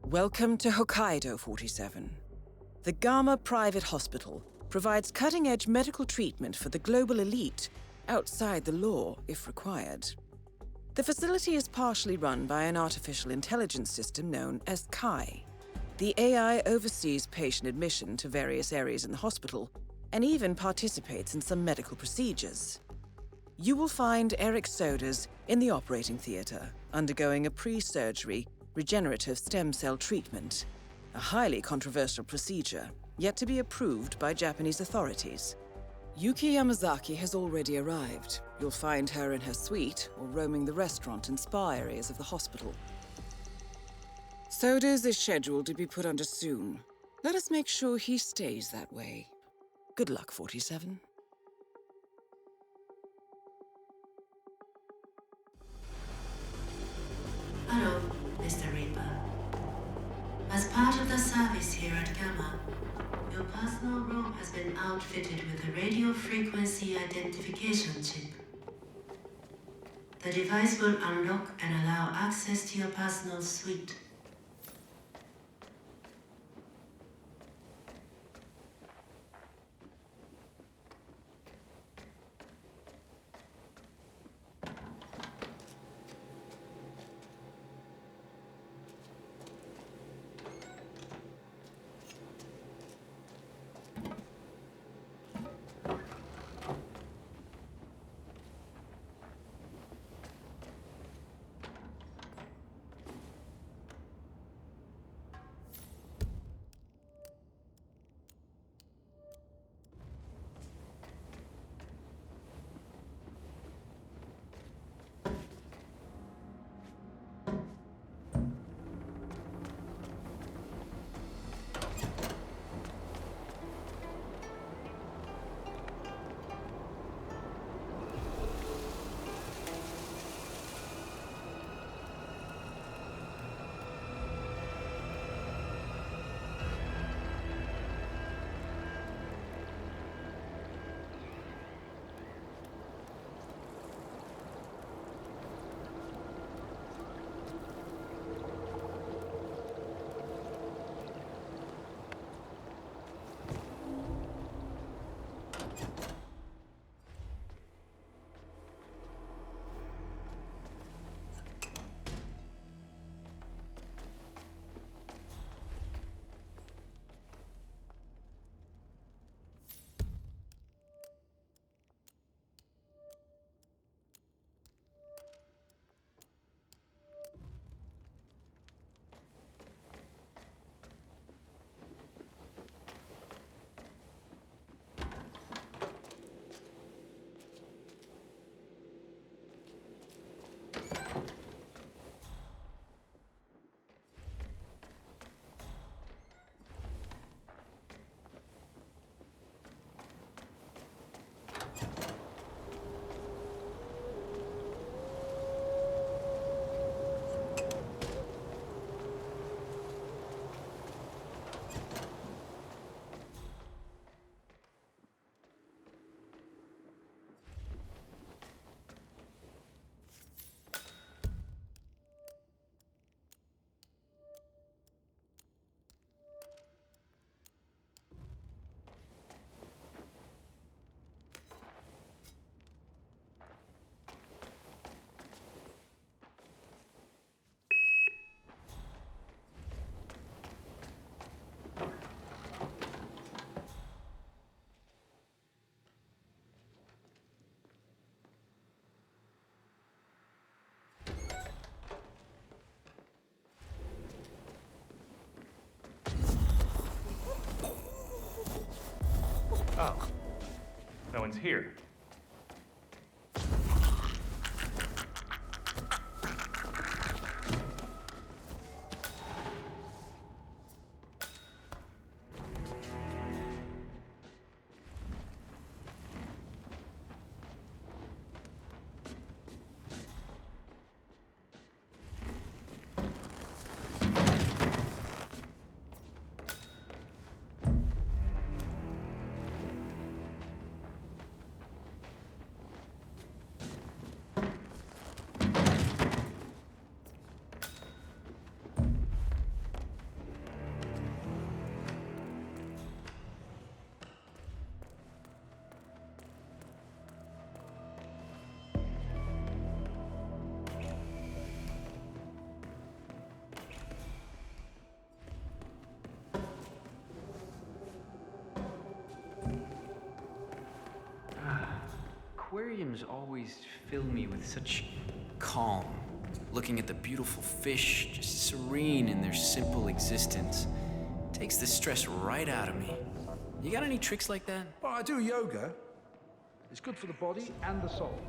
Welcome to Hokkaido 47. The Gamma Private Hospital provides cutting-edge medical treatment for the global elite, outside the law if required. The facility is partially run by an artificial intelligence system known as Kai. The AI oversees patient admission to various areas in the hospital and even participates in some medical procedures. You will find Eric Sodas in the operating theater, undergoing a pre-surgery regenerative stem cell treatment, a highly controversial procedure, yet to be approved by Japanese authorities. Yuki Yamazaki has already arrived. You'll find her in her suite or roaming the restaurant and spa areas of the hospital. Sodas is scheduled to be put under soon. Let us make sure he stays that way. Good luck, 47. Hello, Mr. Reaper. As part of the service here at Gamma, your personal room has been outfitted with a radio frequency identification chip. The device will unlock and allow access to your personal suite. No one's here. Aquariums always fill me with such calm. Looking at the beautiful fish, just serene in their simple existence. Takes the stress right out of me. You got any tricks like that? Well, I do yoga. It's good for the body and the soul.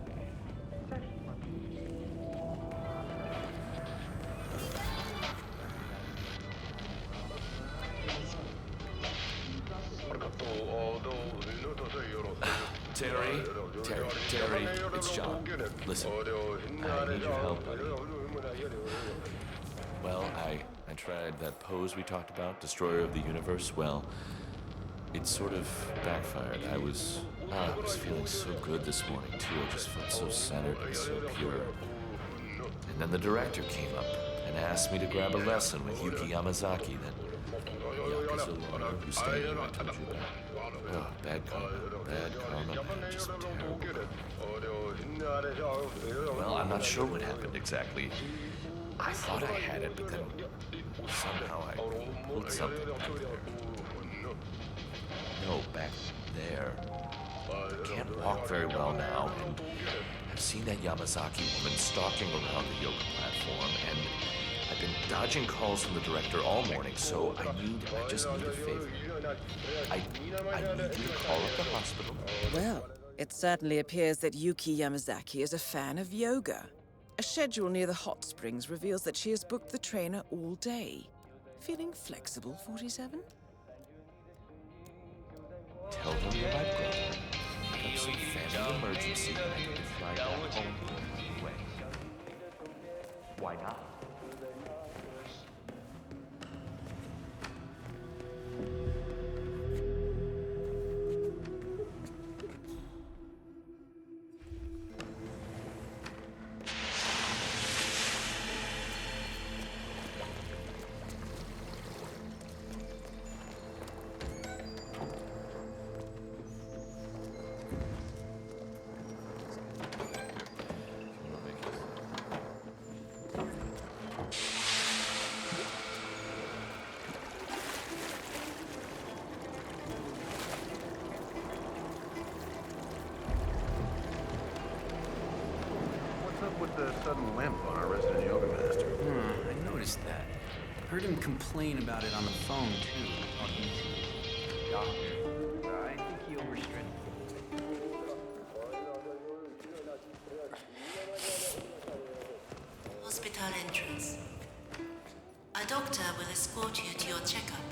Terry, it's John. Listen, I need your help, buddy. Well, I tried that pose we talked about, Destroyer of the Universe. Well, it sort of backfired. I was feeling so good this morning, too. I just felt so centered and so pure. And then the director came up and asked me to grab a lesson with Yuki Yamazaki, that Yakuza lawyer who stayed here I told you about. Oh, bad karma, man, just terrible. Well, I'm not sure what happened exactly. I thought I had it, but then somehow I pulled something back there. No, back there. I can't walk very well now, and I've seen that Yamazaki woman stalking around the yoga platform, and I've been dodging calls from the director all morning, so I just need a favor. I need you to call up the hospital. Well, it certainly appears that Yuki Yamazaki is a fan of yoga. A schedule near the hot springs reveals that she has booked the trainer all day. Feeling flexible, 47? Tell them you're my brother. Got some family emergency, and I need to fly back home right away. Why not? With the sudden limp on our resident yoga master. I noticed that. Heard him complain about it on the phone, too. Doctor, I think he overstretched. Hospital entrance. A doctor will escort you to your checkup.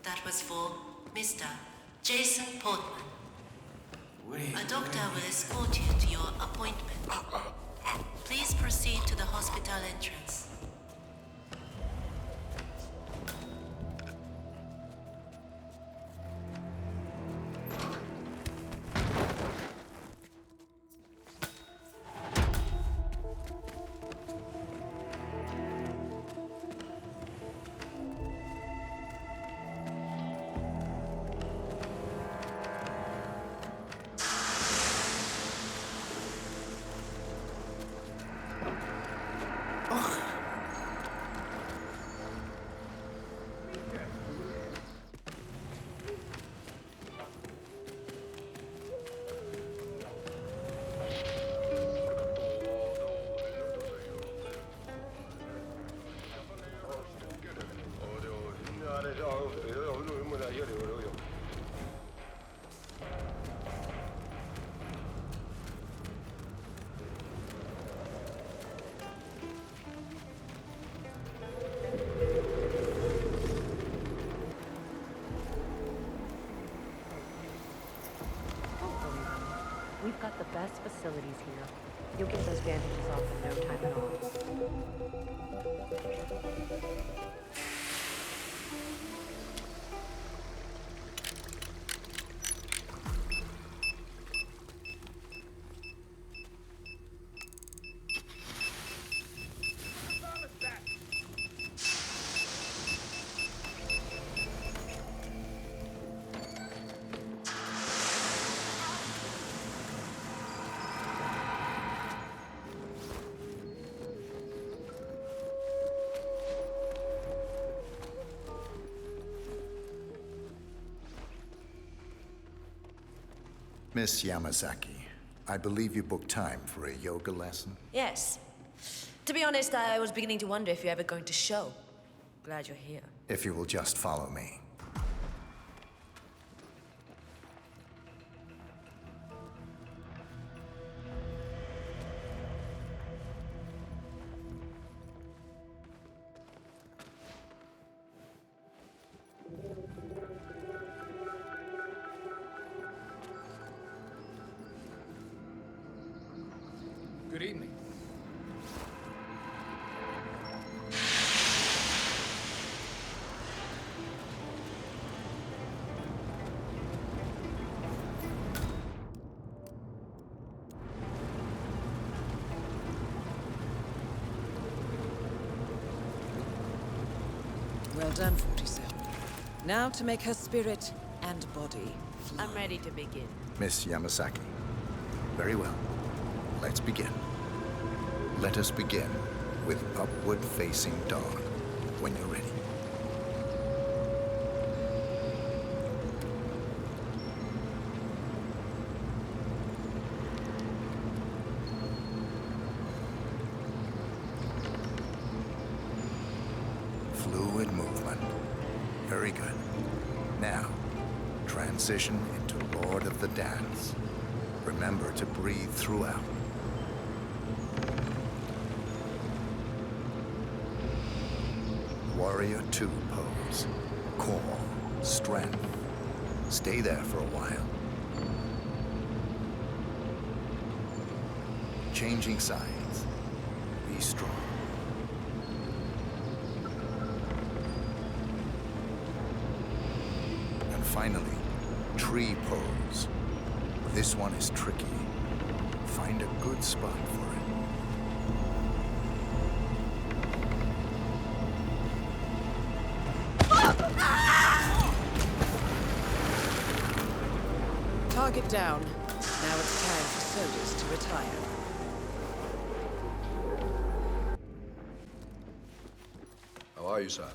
That was for Mr. Jason Portman. A doctor will escort you to your appointment. Please proceed to the hospital entrance. We've got the best facilities here. You'll get those bandages off in no time at all. Miss Yamazaki, I believe you booked time for a yoga lesson? Yes. To be honest, I was beginning to wonder if you're ever going to show. Glad you're here. If you will just follow me. Good evening. Well done, 47. Now to make her spirit and body fly. I'm ready to begin. Miss Yamazaki. Very well. Let's begin. Let us begin with upward-facing dog, when you're ready. Fluid movement. Very good. Now, transition into Lord of the Dance. Remember to breathe throughout. Warrior 2 pose. Core, strength. Stay there for a while. Changing sides. Be strong. And finally, tree pose. This one is tricky. Find a good spot for it. Target down. Now it's time for soldiers to retire. How are you, sir?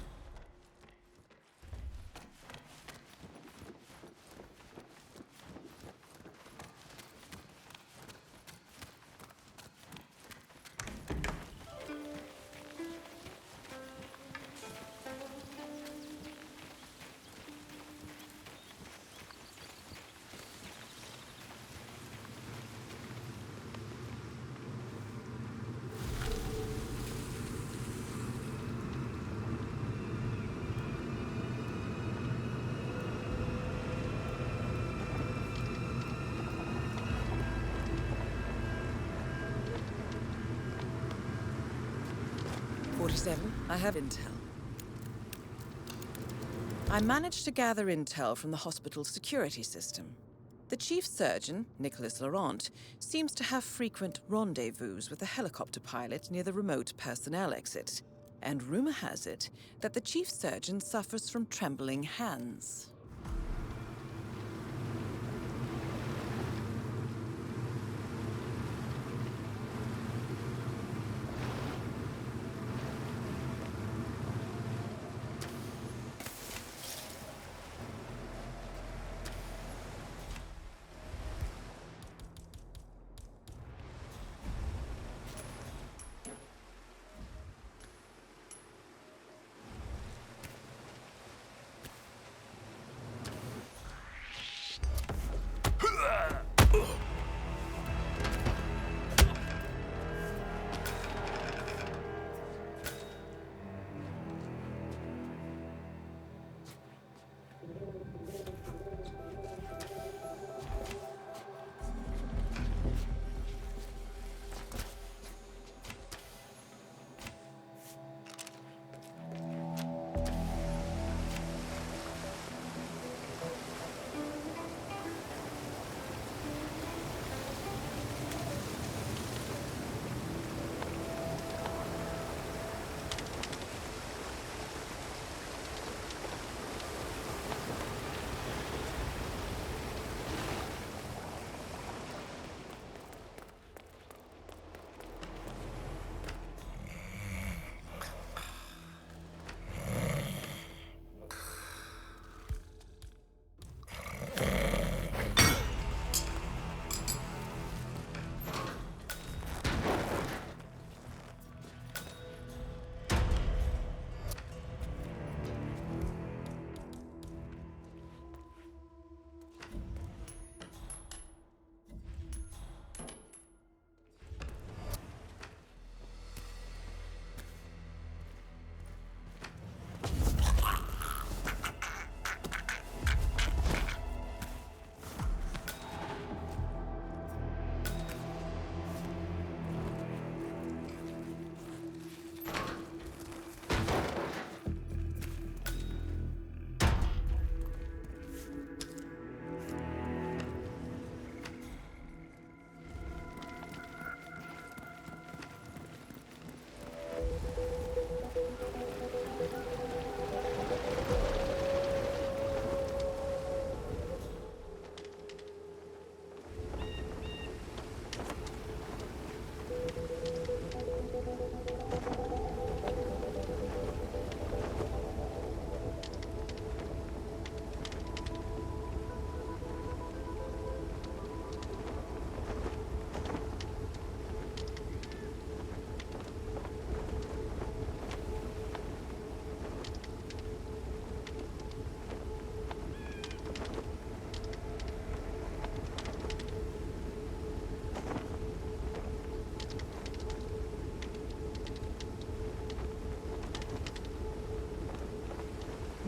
I have intel. I managed to gather intel from the hospital's security system. The chief surgeon, Nicholas Laurent, seems to have frequent rendezvous with a helicopter pilot near the remote personnel exit. And rumor has it that the chief surgeon suffers from trembling hands.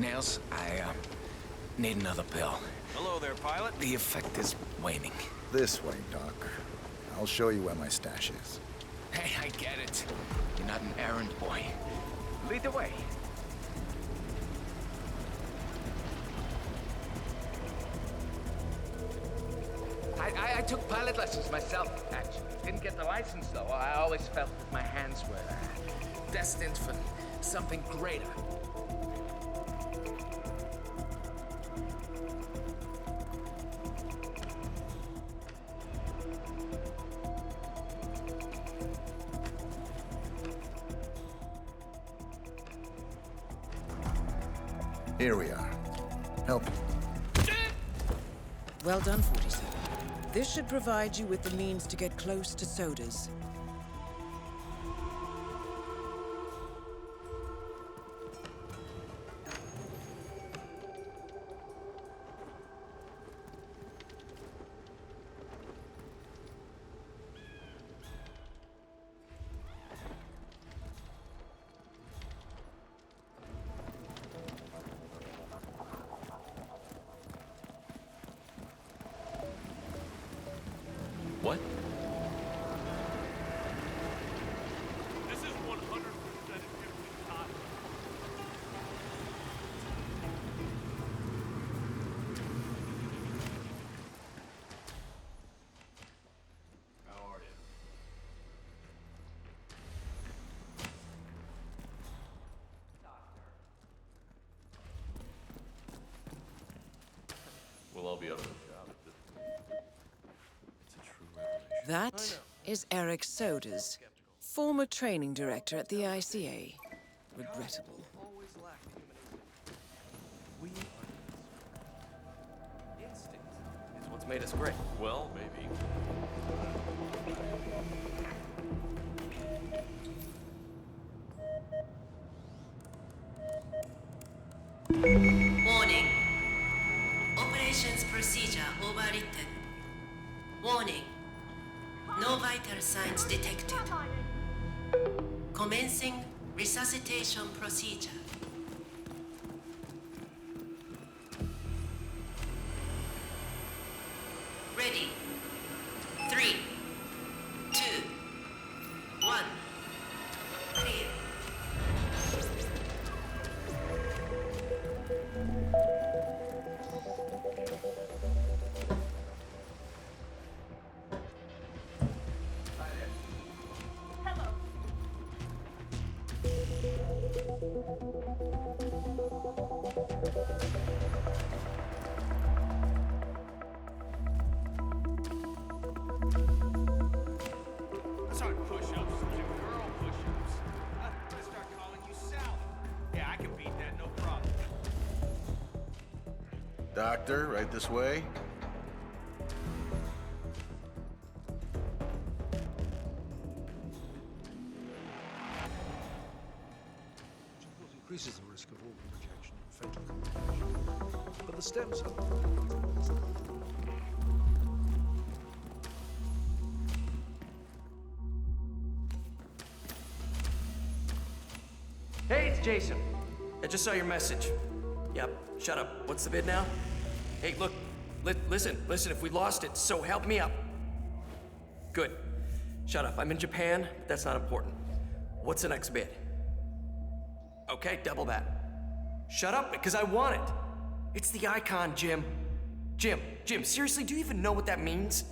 Nails, I need another pill. Hello there, pilot. The effect is waning. This way, Doc. I'll show you where my stash is. Hey, I get it. You're not an errand boy. Lead the way. I took pilot lessons myself, actually. Didn't get the license, though. I always felt that my hands were destined for something greater. Here we are. Help me. Well done, 47. This should provide you with the means to get close to Sodas. What? This is 100% encrypted copy. How are you? We'll all be out of the job at this point. It's a true revelation. That is Eric Sodas, former training director at the ICA. Regrettable. Instinct is what's made us great. Well, maybe. Warning. Operations procedure overwritten. Warning. No vital signs detected. Commencing resuscitation procedure. Ready. 3, 2, 1. Clear. That's not push-ups, they're girl push-ups. I'm gonna start calling you Sally. Yeah, I can beat that, no problem. Doctor, right this way. Increases the risk of organ rejection and fatal complications. But the stem cell... Hey, it's Jason. I just saw your message. Yep, shut up. What's the bid now? Hey, look, listen, if we lost it, so help me up. Good. Shut up. I'm in Japan, but that's not important. What's the next bid? Okay, double that. Shut up, because I want it. It's the icon, Jim. Jim, seriously, do you even know what that means?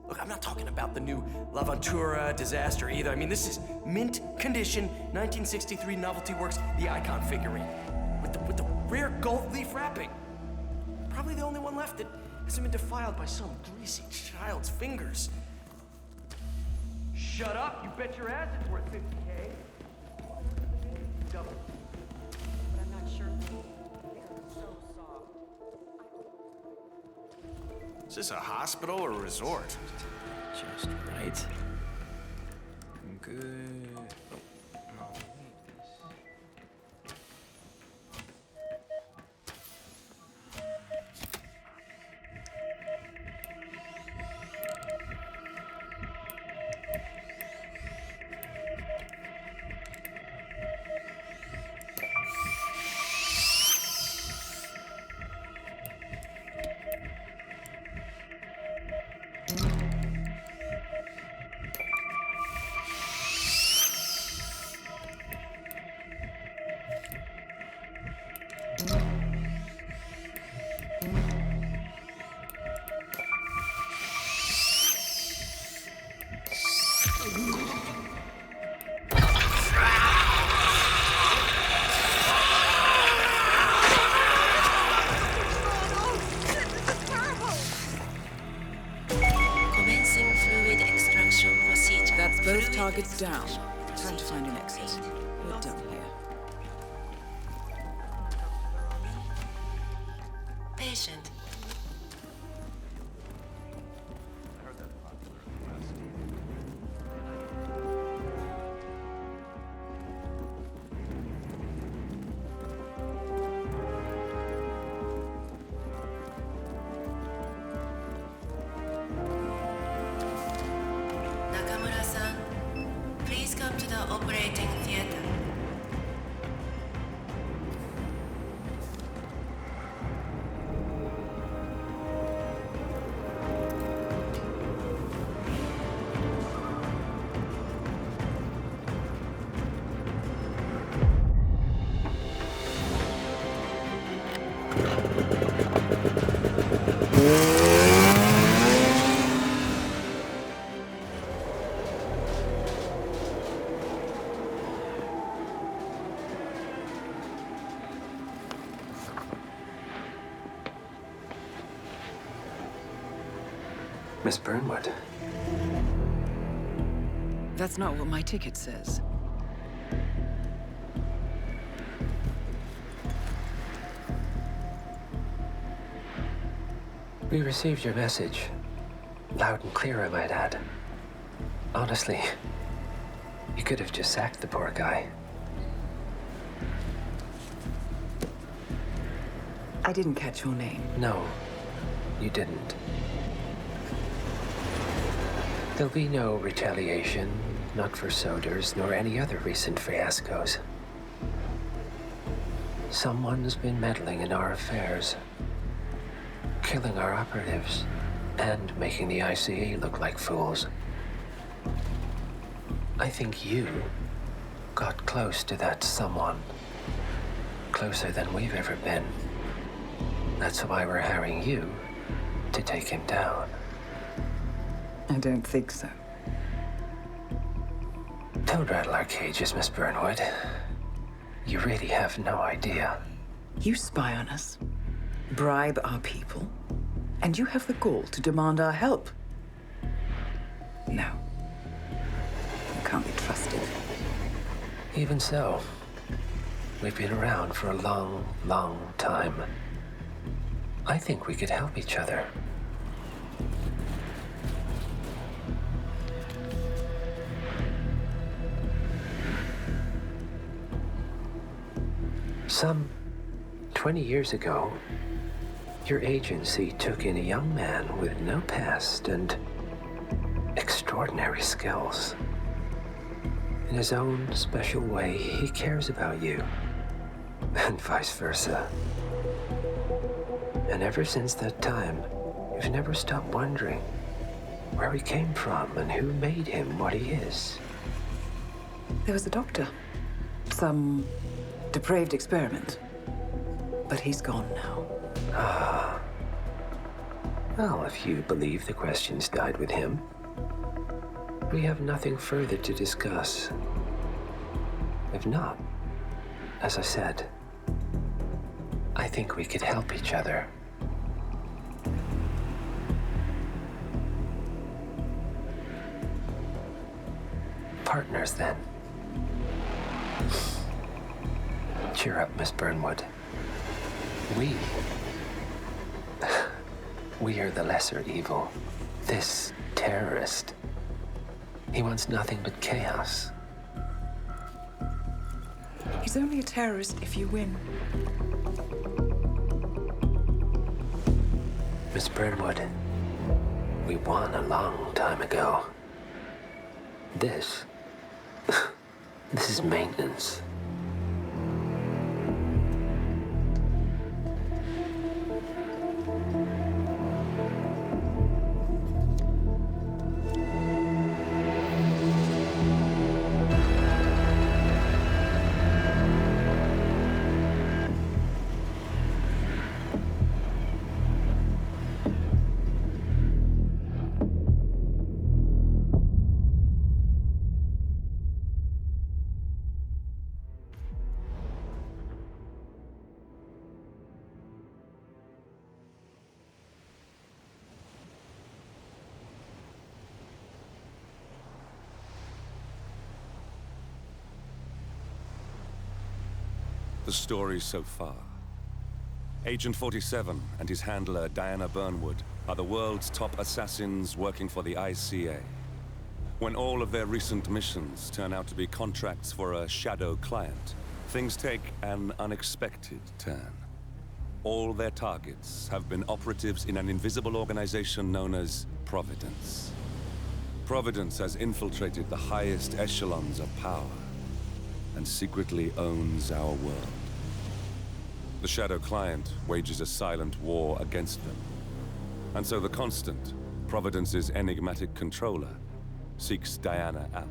Look, I'm not talking about the new L'Aventura disaster either. I mean, this is mint condition, 1963 Novelty Works, the icon figurine. With the rare gold leaf wrapping. Probably the only one left that hasn't been defiled by some greasy child's fingers. Shut up, you bet your ass it's worth 50K. Double. But I'm not sure. They're so soft. Is this a hospital or a resort? Just right. Good. Oh, no. Commencing fluid extraction procedure. That's both targets down. Time to find an exit. We're done here. Patient. Nakamura-san, please come to the operating theater. Miss Burnwood. That's not what my ticket says. We received your message. Loud and clear, I might add. Honestly, you could have just sacked the poor guy. I didn't catch your name. No, you didn't. There'll be no retaliation, not for Soders, nor any other recent fiascos. Someone's been meddling in our affairs, killing our operatives, and making the ICA look like fools. I think you got close to that someone. Closer than we've ever been. That's why we're hiring you to take him down. I don't think so. Don't rattle our cages, Miss Burnwood. You really have no idea. You spy on us, bribe our people, and you have the gall to demand our help. No. You can't be trusted. Even so, we've been around for a long, long time. I think we could help each other. Some 20 years ago, your agency took in a young man with no past and extraordinary skills. In his own special way, he cares about you, and vice versa. And ever since that time, you've never stopped wondering where he came from and who made him what he is. There was a doctor. Some depraved experiment. But he's gone now. Ah. Well, if you believe the questions died with him, we have nothing further to discuss. If not, as I said, I think we could help each other. Partners, then. Cheer up, Miss Burnwood. We are the lesser evil. This terrorist, he wants nothing but chaos. He's only a terrorist if you win. Miss Burnwood, we won a long time ago. This is maintenance. the story so far. Agent 47 and his handler Diana Burnwood are the world's top assassins working for the ICA. When all of their recent missions turn out to be contracts for a shadow client, things take an unexpected turn. All their targets have been operatives in an invisible organization known as Providence. Providence has infiltrated the highest echelons of power and secretly owns our world. The Shadow Client wages a silent war against them. And so the Constant, Providence's enigmatic controller, seeks Diana out.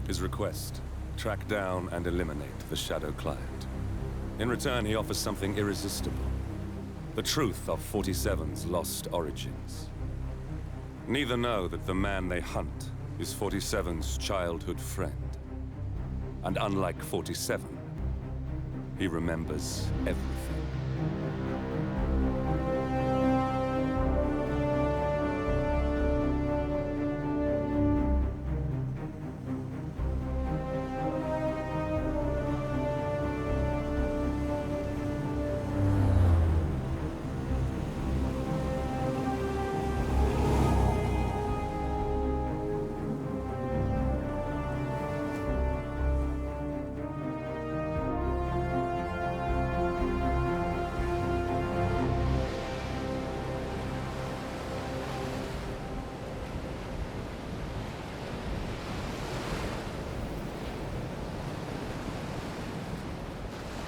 His request, track down and eliminate the Shadow Client. In return, he offers something irresistible. The truth of 47's lost origins. Neither know that the man they hunt is 47's childhood friend. And unlike 47, he remembers everything.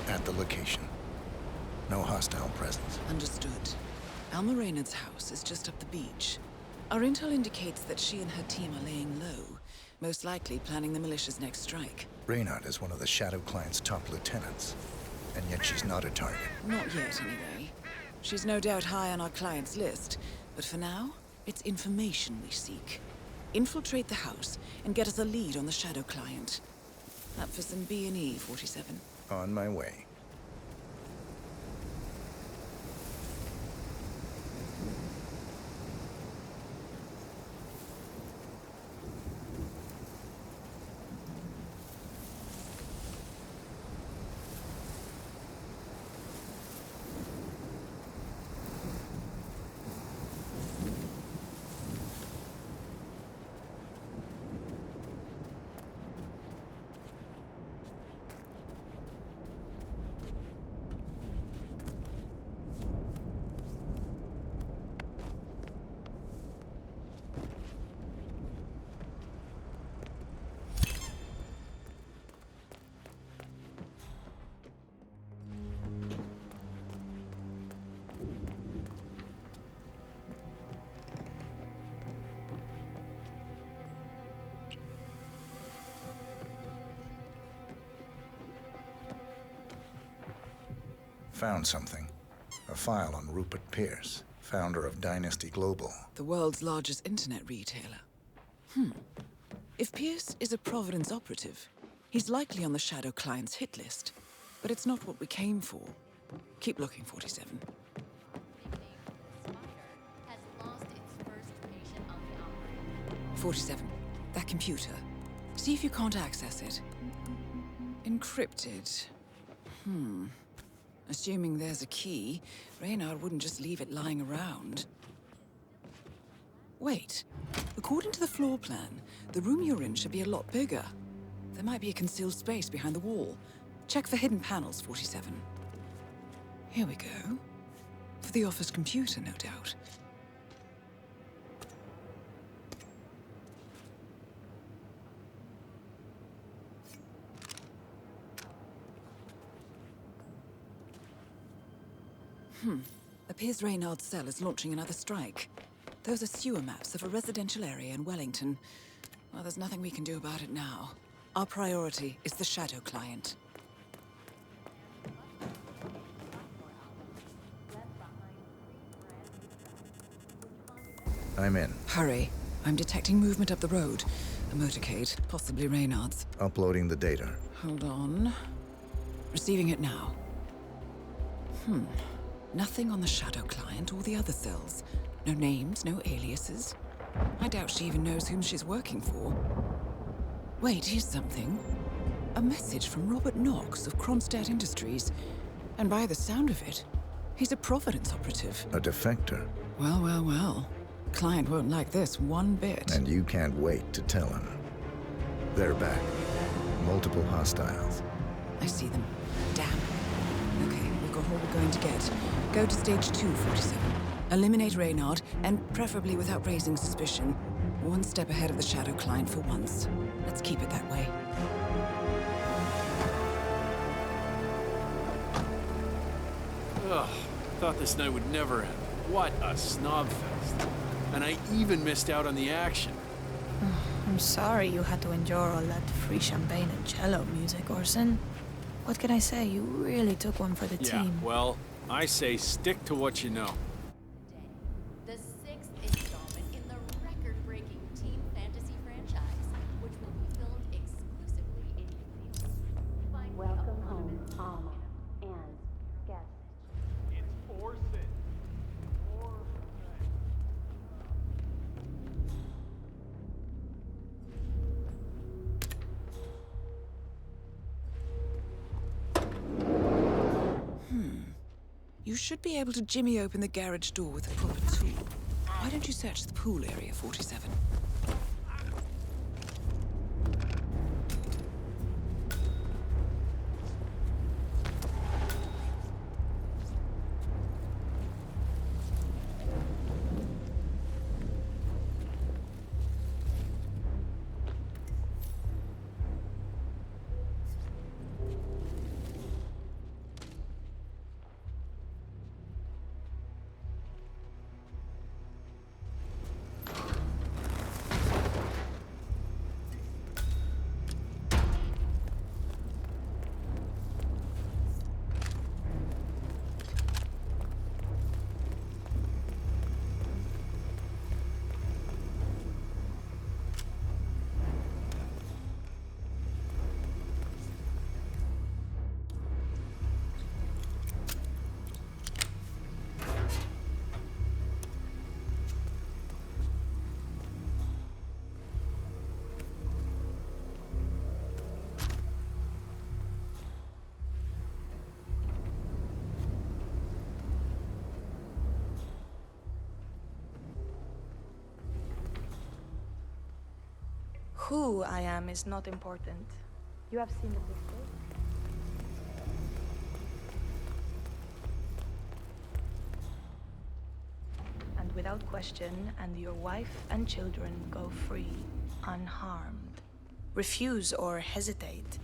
At the location. No hostile presence. Understood. Alma Reynard's house is just up the beach. Our intel indicates that she and her team are laying low, most likely planning the militia's next strike. Reynard is one of the Shadow Client's top lieutenants, and yet she's not a target. Not yet, anyway. She's no doubt high on our client's list, but for now, it's information we seek. Infiltrate the house and get us a lead on the Shadow Client. Up for some B&E, 47. On my way. Found something. A file on Rupert Pierce, founder of Dynasty Global. The world's largest internet retailer. If Pierce is a Providence operative, he's likely on the Shadow Client's hit list. But it's not what we came for. Keep looking, 47. 47. That computer. See if you can't access it. Encrypted. Assuming there's a key, Reynard wouldn't just leave it lying around. Wait. According to the floor plan, the room you're in should be a lot bigger. There might be a concealed space behind the wall. Check for hidden panels, 47. Here we go. For the office computer, no doubt. Appears Reynard's cell is launching another strike. Those are sewer maps of a residential area in Wellington. Well, there's nothing we can do about it now. Our priority is the Shadow Client. I'm in. Hurry. I'm detecting movement up the road. A motorcade, possibly Reynard's. Uploading the data. Hold on. Receiving it now. Nothing on the Shadow Client or the other cells. No names, no aliases. I doubt she even knows whom she's working for. Wait, here's something. A message from Robert Knox of Kronstadt Industries. And by the sound of it, he's a Providence operative. A defector. Well, well, well. Client won't like this one bit. And you can't wait to tell him. They're back. Multiple hostiles. I see them. Damn. Okay, we've got what we're going to get. Go to stage 2, 47. Eliminate Reynard, and preferably without raising suspicion. One step ahead of the Shadow Client for once. Let's keep it that way. Ugh, thought this night would never end. What a snobfest. And I even missed out on the action. I'm sorry you had to endure all that free champagne and cello music, Orson. What can I say? You really took one for the Yeah, team. well, I say stick to what you know. The 6th installment in the record-breaking Team Fantasy franchise, which will be filmed exclusively in New Welcome home, Alma and guests. It's Orson. You should be able to jimmy open the garage door with a proper tool. Why don't you search the pool area, 47? Who I am is not important. You have seen the picture? And without question, and your wife and children go free, unharmed. Refuse or hesitate,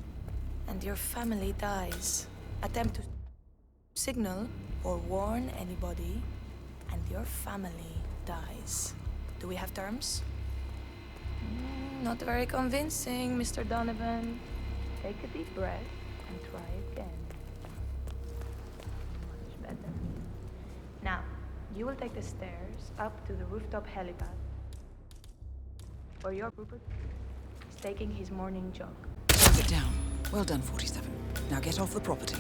and your family dies. Attempt to signal or warn anybody, and your family dies. Do we have terms? Not very convincing, Mr. Donovan. Take a deep breath and try again. Much better. Now, you will take the stairs up to the rooftop helipad, where your Rupert is taking his morning jog. Sit down. Well done, 47. Now get off the property.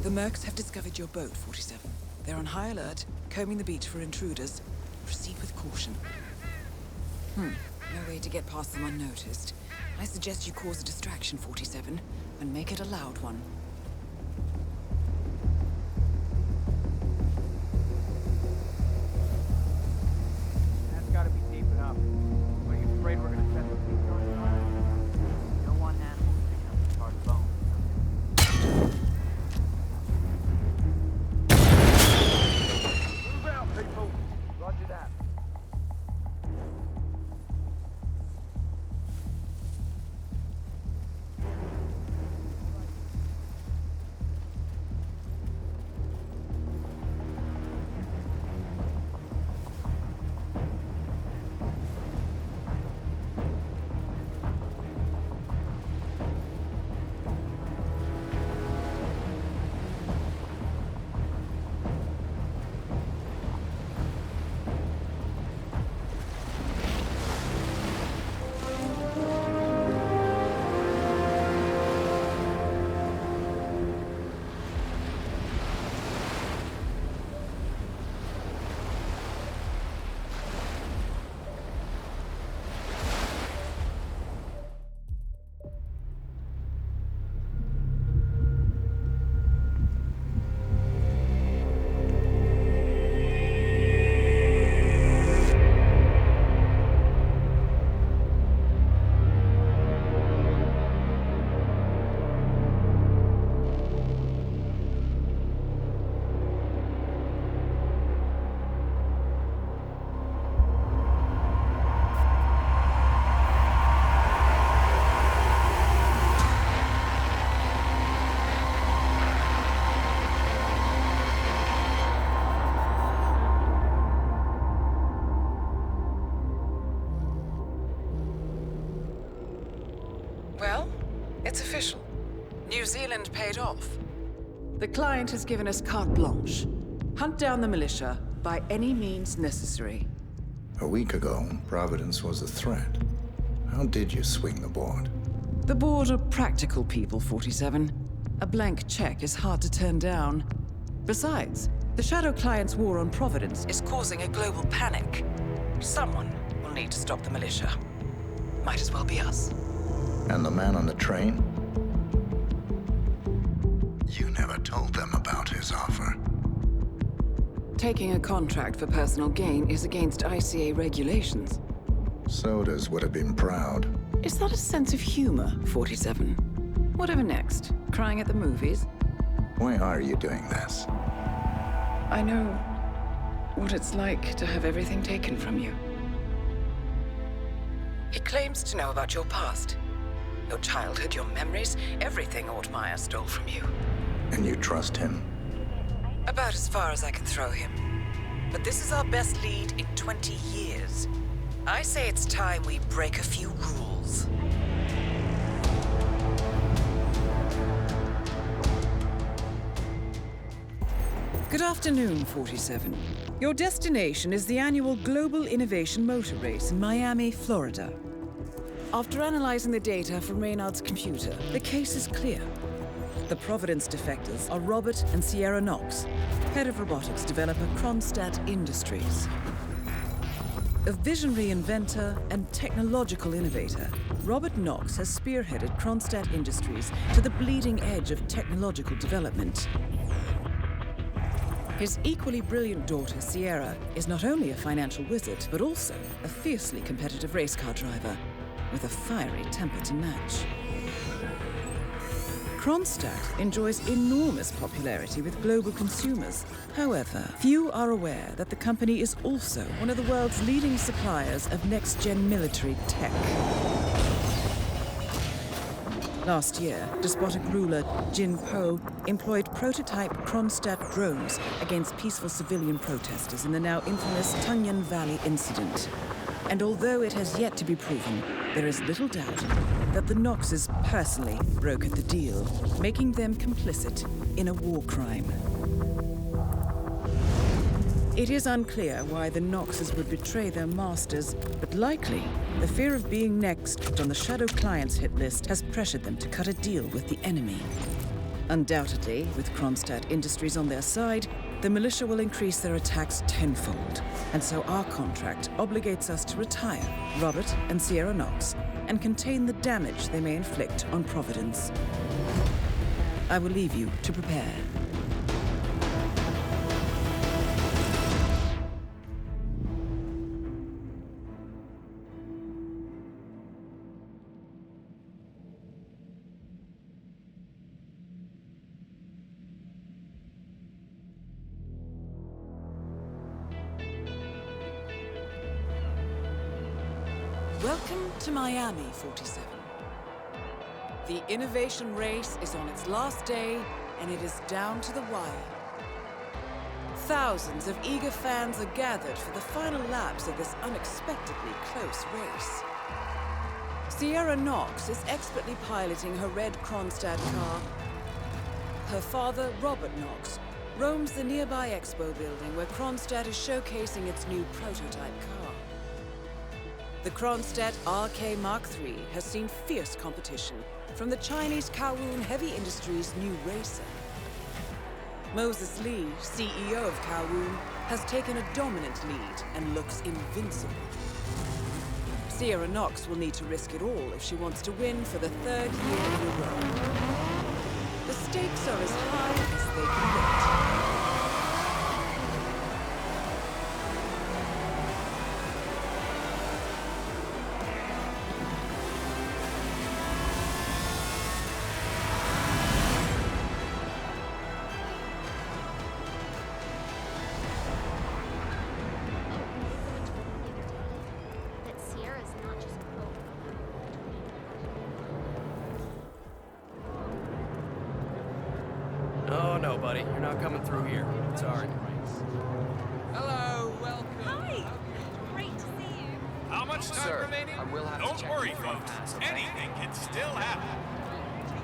The Mercs have discovered your boat, 47. They're on high alert, combing the beach for intruders. Proceed with caution. No way to get past them unnoticed. I suggest you cause a distraction, 47, and make it a loud one. That's gotta be deep enough. Are you afraid we're gonna set the people on fire? You don't want animals picking up the hard bone. Move out, people! Roger that. It's official. New Zealand paid off. The client has given us carte blanche. Hunt down the militia by any means necessary. A week ago, Providence was a threat. How did you swing the board? The board are practical people, 47. A blank check is hard to turn down. Besides, the Shadow Client's war on Providence is causing a global panic. Someone will need to stop the militia. Might as well be us. And the man on the train? You never told them about his offer. Taking a contract for personal gain is against ICA regulations. Sodas would have been proud. Is that a sense of humor, 47? Whatever next? Crying at the movies? Why are you doing this? I know what it's like to have everything taken from you. He claims to know about your past. Your childhood, your memories, everything Ortmeyer stole from you. And you trust him? About as far as I can throw him. But this is our best lead in 20 years. I say it's time we break a few rules. Good afternoon, 47. Your destination is the annual Global Innovation Motor Race in Miami, Florida. After analyzing the data from Reynard's computer, the case is clear. The Providence defectors are Robert and Sierra Knox, head of robotics developer Kronstadt Industries. A visionary inventor and technological innovator, Robert Knox has spearheaded Kronstadt Industries to the bleeding edge of technological development. His equally brilliant daughter, Sierra, is not only a financial wizard, but also a fiercely competitive race car driver, with a fiery temper to match. Kronstadt enjoys enormous popularity with global consumers. However, few are aware that the company is also one of the world's leading suppliers of next-gen military tech. Last year, despotic ruler Jin Po employed prototype Kronstadt drones against peaceful civilian protesters in the now infamous Tungan Valley incident. And although it has yet to be proven, there is little doubt that the Knoxes personally brokered the deal, making them complicit in a war crime. It is unclear why the Knoxes would betray their masters, but likely the fear of being next on the Shadow Client's hit list has pressured them to cut a deal with the enemy. Undoubtedly, with Kronstadt Industries on their side, the militia will increase their attacks tenfold, and so our contract obligates us to retire Robert and Sierra Knox and contain the damage they may inflict on Providence. I will leave you to prepare. Welcome to Miami, 47. The innovation race is on its last day, and it is down to the wire. Thousands of eager fans are gathered for the final laps of this unexpectedly close race. Sierra Knox is expertly piloting her red Kronstadt car. Her father, Robert Knox, roams the nearby expo building where Kronstadt is showcasing its new prototype car. The Kronstadt RK Mark III has seen fierce competition from the Chinese Kowloon Heavy Industries' new racer. Moses Lee, CEO of Kowloon, has taken a dominant lead and looks invincible. Sierra Knox will need to risk it all if she wants to win for the third year in a row. The stakes are as high as they can get. Oh, no, buddy. You're not coming through here. Sorry. Hello, welcome. Hi. Great to see you. How much time remaining? I will have Don't to check worry, the front folks. pass, okay? Anything can still happen.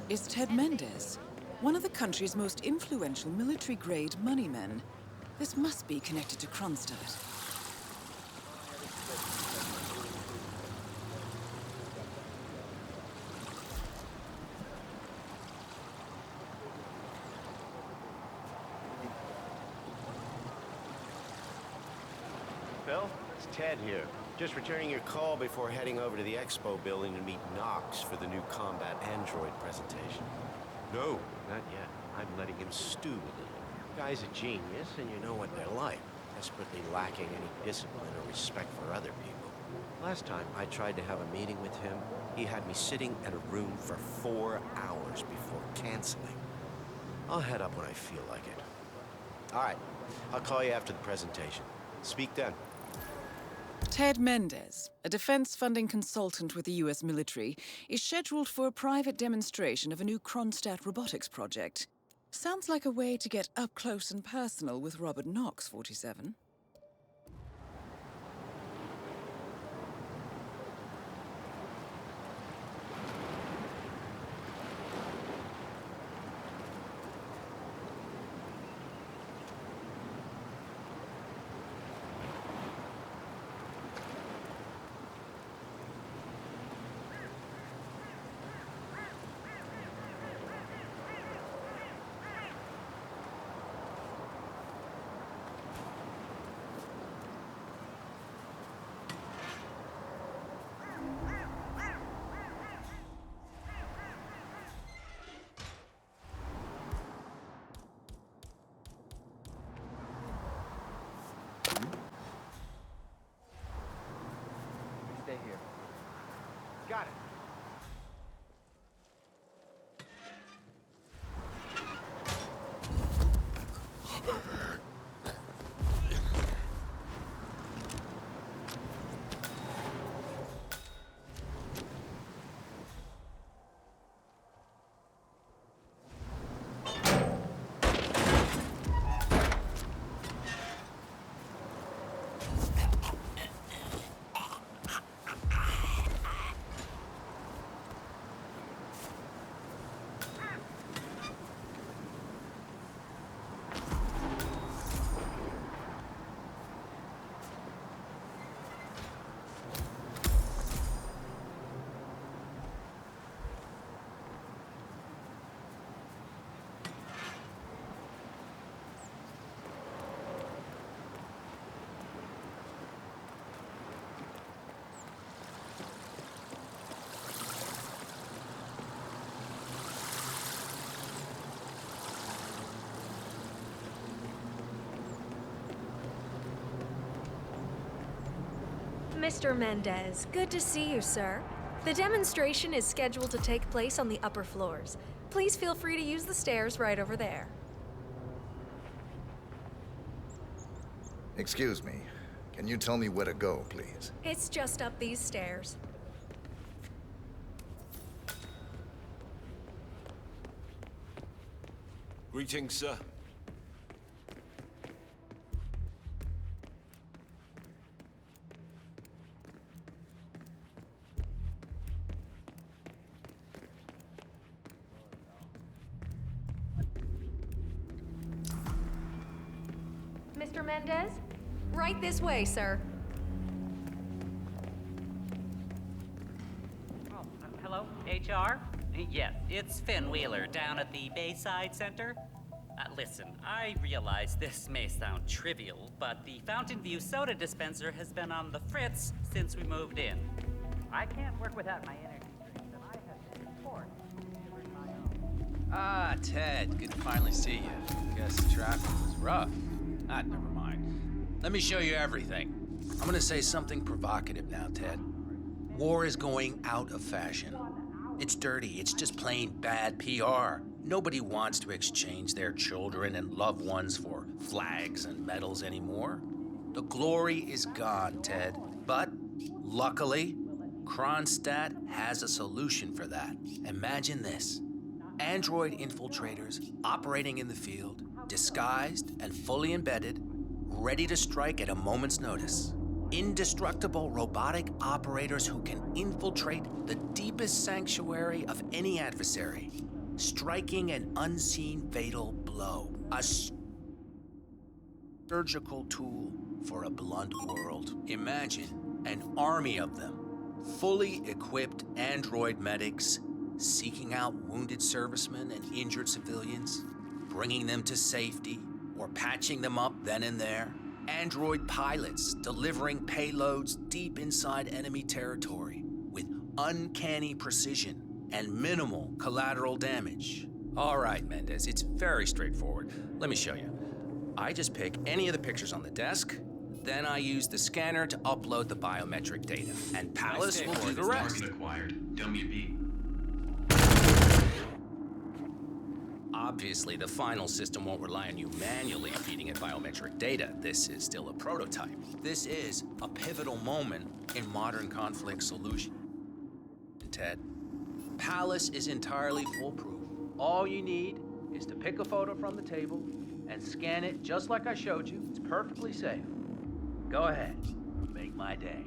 is Ted Mendez, one of the country's most influential military-grade moneymen. This must be connected to Kronstadt. Phil, it's Ted here. Just returning your call before heading over to the expo building to meet Knox for the new combat android presentation. No, not yet. I'm letting him stew a little. Guy's a genius, and you know what they're like. Desperately lacking any discipline or respect for other people. Last time I tried to have a meeting with him, he had me sitting in a room for 4 hours before canceling. I'll head up when I feel like it. All right, I'll call you after the presentation. Speak then. Ted Mendez, a defense funding consultant with the US military, is scheduled for a private demonstration of a new Kronstadt robotics project. Sounds like a way to get up close and personal with Robert Knox, 47. Stay here. Got it. Mr. Mendez, good to see you, sir. The demonstration is scheduled to take place on the upper floors. Please feel free to use the stairs right over there. Excuse me. Can you tell me where to go, please? It's just up these stairs. Greetings, sir. Mr. Mendez? Right this way, sir. Oh, hello, HR? Yes, it's Finn Wheeler down at the Bayside Center. Listen, I realize this may sound trivial, but the Fountain View soda dispenser has been on the fritz since we moved in. I can't work without my energy drinks, and I have been forced to bring my own. Ah, Ted, good to finally see you. Guess the traffic was rough. Never mind. Let me show you everything. I'm gonna say something provocative now, Ted. War is going out of fashion. It's dirty, it's just plain bad PR. Nobody wants to exchange their children and loved ones for flags and medals anymore. The glory is gone, Ted. But, luckily, Kronstadt has a solution for that. Imagine this. Android infiltrators operating in the field, disguised and fully embedded, ready to strike at a moment's notice. Indestructible robotic operators who can infiltrate the deepest sanctuary of any adversary. striking an unseen fatal blow. A surgical tool for a blunt world. Imagine an army of them, fully equipped android medics, seeking out wounded servicemen and injured civilians, bringing them to safety, or patching them up then and there. Android pilots delivering payloads deep inside enemy territory with uncanny precision and minimal collateral damage. All right, Mendez, it's very straightforward. Let me show you. I just pick any of the pictures on the desk, then I use the scanner to upload the biometric data, and Palace will do the rest. Target acquired. Dummy B. Obviously, the final system won't rely on you manually feeding it biometric data. This is still a prototype. This is a pivotal moment in modern conflict solution. Ted, Palace is entirely foolproof. All you need is to pick a photo from the table and scan it just like I showed you. It's perfectly safe. Go ahead, make my day.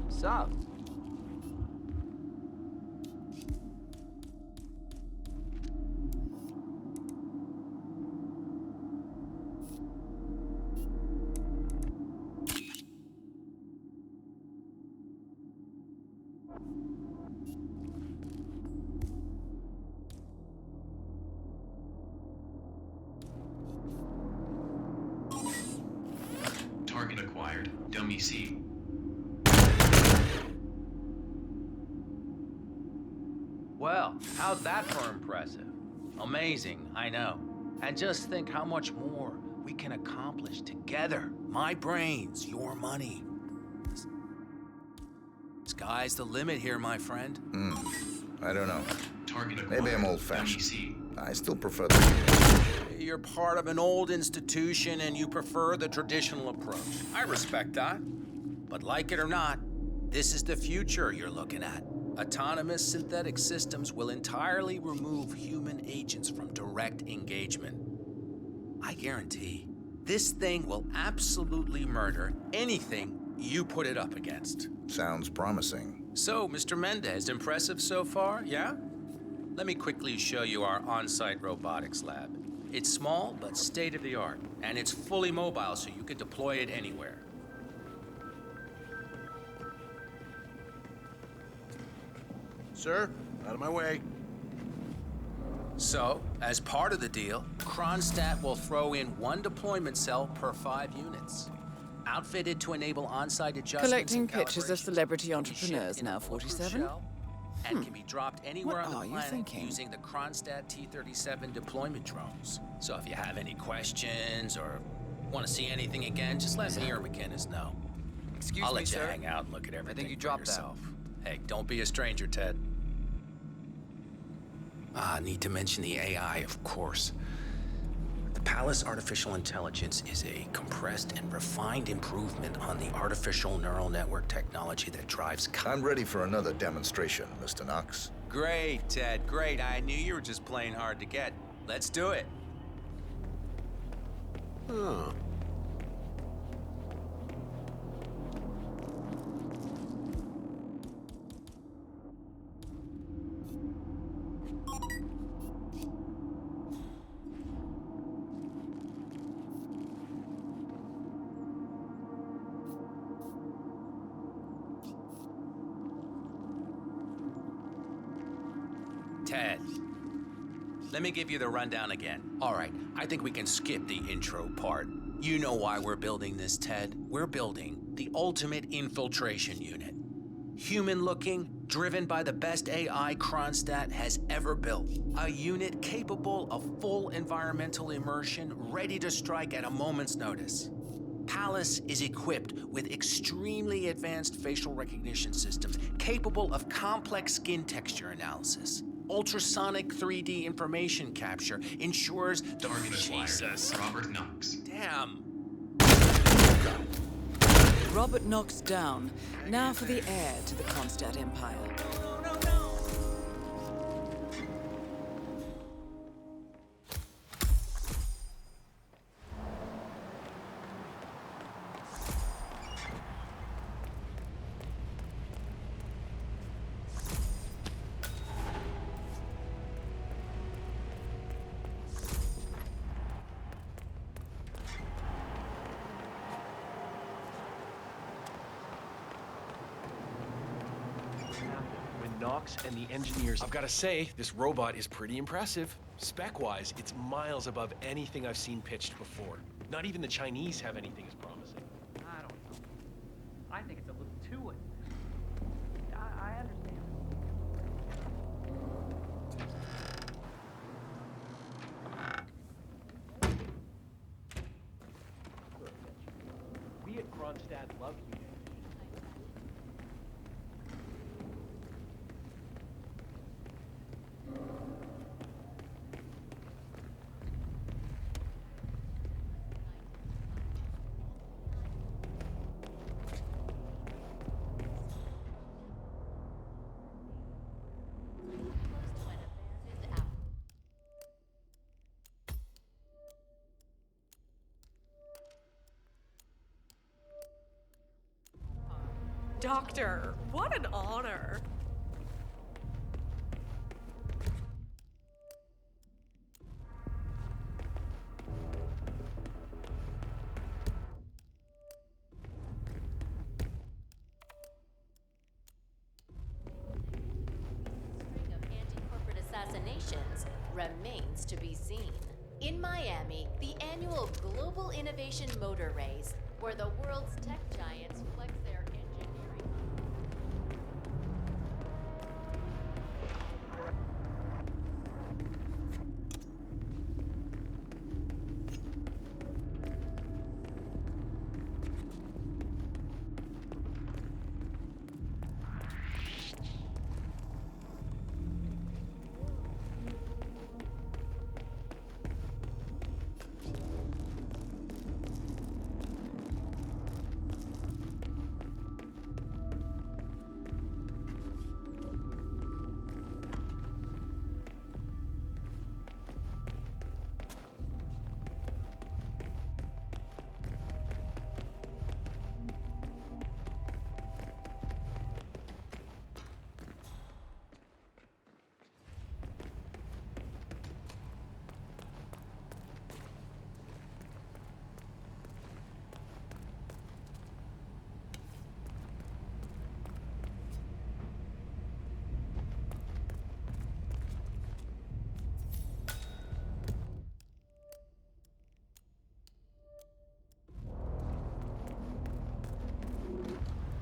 Sup? Target acquired. Dummy C. Well, how's that for impressive? Amazing, I know. And just think how much more we can accomplish together. My brains, your money. Sky's the limit here, my friend. I don't know. Target acquired. Maybe I'm old-fashioned. WC. I still prefer the... You're part of an old institution and you prefer the traditional approach. I respect that. But like it or not, this is the future you're looking at. Autonomous synthetic systems will entirely remove human agents from direct engagement. I guarantee this thing will absolutely murder anything you put it up against. Sounds promising. So, Mr. Mendez, impressive so far, yeah? Let me quickly show you our on-site robotics lab. It's small, but state-of-the-art, and it's fully mobile, so you can deploy it anywhere. Sir, out of my way. So, as part of the deal, Kronstadt will throw in one deployment cell per 5 units. Outfitted to enable on-site adjustments. Collecting pictures of celebrity entrepreneurs now 47. And can be dropped anywhere What on are the you planet thinking? using the Kronstadt T-37 deployment drones. So if you have any questions or want to see anything again, just let me or McInnes know. Excuse I'll me, let you sir. hang out and look at everything think you for dropped that. yourself. Hey, don't be a stranger, Ted. Need to mention the AI, of course. The Palace Artificial Intelligence is a compressed and refined improvement on the artificial neural network technology that drives... I'm ready for another demonstration, Mr. Knox. Great, Ted, great. I knew you were just playing hard to get. Let's do it. Huh. Ted, let me give you the rundown again. All right, I think we can skip the intro part. You know why we're building this, Ted. We're building the ultimate infiltration unit. Human-looking, driven by the best AI Kronstadt has ever built. A unit capable of full environmental immersion, ready to strike at a moment's notice. Palace is equipped with extremely advanced facial recognition systems capable of complex skin texture analysis. Ultrasonic 3D information capture ensures... Target acquired. Jesus. Robert Knox. Damn. Robert Knox down. Now for the heir to the Kronstadt Empire. Knox and the engineers. I've got to say, this robot is pretty impressive. Spec-wise, it's miles above anything I've seen pitched before. Not even the Chinese have anything as promising. I don't know. I think it's a little too it. I understand. We at Kronstadt love you. Doctor, what an honor. String of anti-corporate assassinations remains to be seen. In Miami, the annual Global Innovation Motor Race, where the world's tech giants flex their engineering.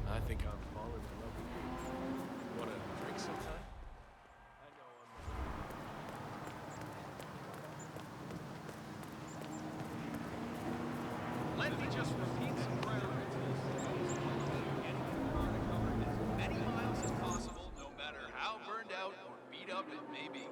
I think I'm falling in love with you. Want to drink sometime? Let me just repeat some ground rules. Cover as many miles as possible, no matter how burned out or beat up it may be.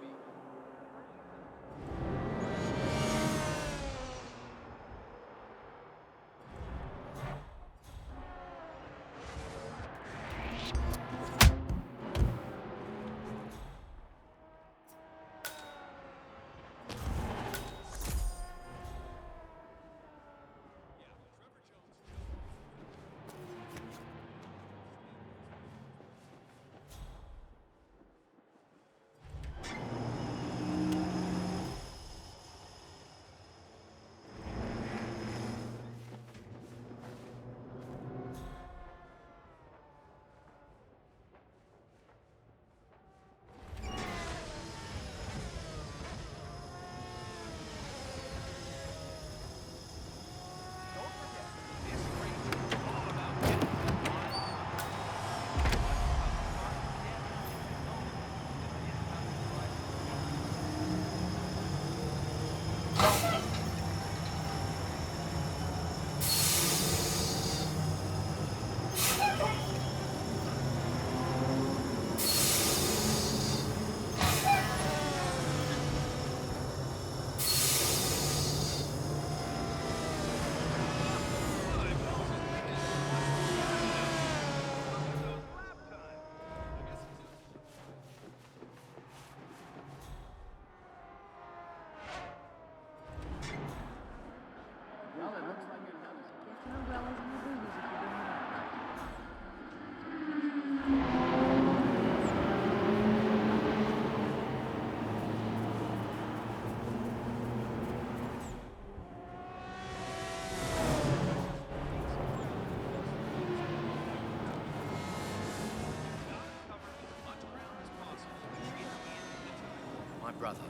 my brother.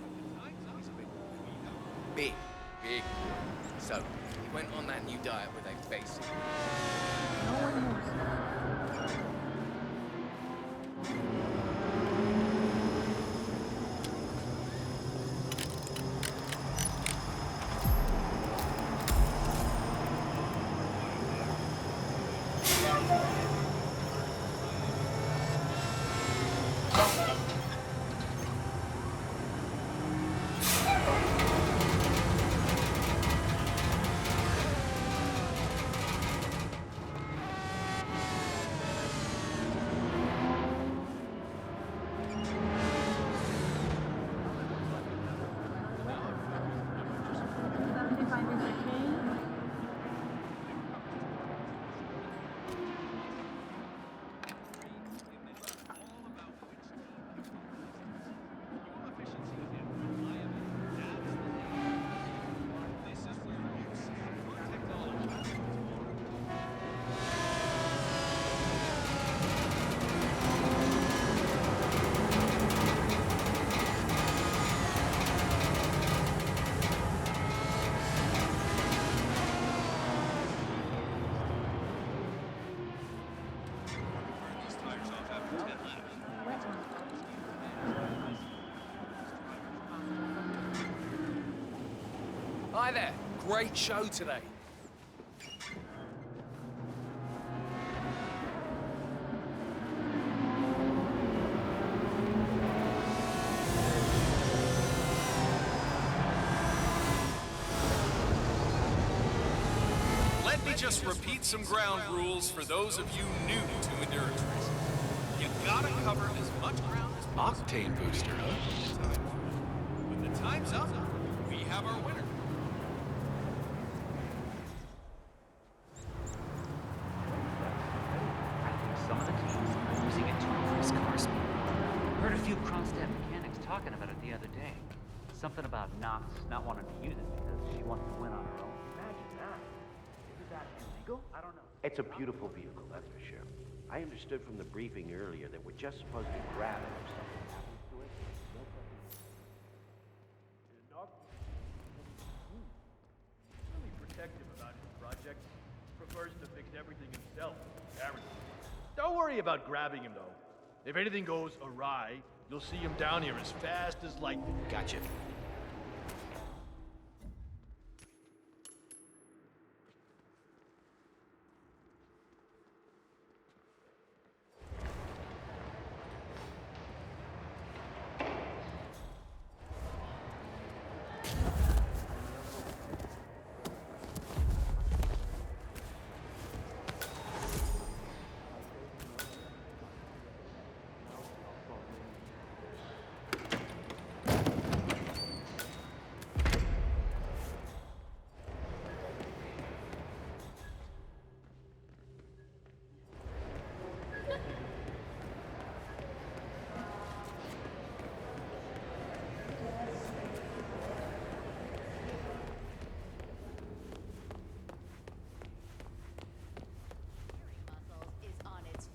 Big, big. So, he went on that new diet where they face it. No one knows. Hi there. Great show today. Let me just repeat some ground rules for those of you new to endurance racing. You gotta cover as much ground as possible. Octane booster, huh? When the time's up, we have our winner. Some of the teams are using it to increase car speed. Heard a few Kronstadt mechanics talking about it the other day. Something about Knox not wanting to use it because she wants to win on her own. Imagine that. Isn't that illegal? I don't know. It's a beautiful vehicle, that's for sure. I understood from the briefing earlier that we're just supposed to grab it if something happens to it. Really protective about his project. Prefers to fix everything himself, apparently. Don't worry about grabbing him, though. If anything goes awry, you'll see him down here as fast as lightning. Gotcha.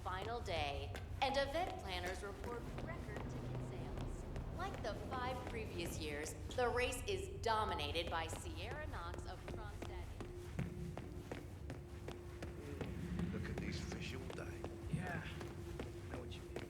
Final day, and event planners report record ticket sales. Like the 5 previous years, the race is dominated by Sierra Knox of Kronstadt. Look at these fish all day. Yeah, I know what you mean.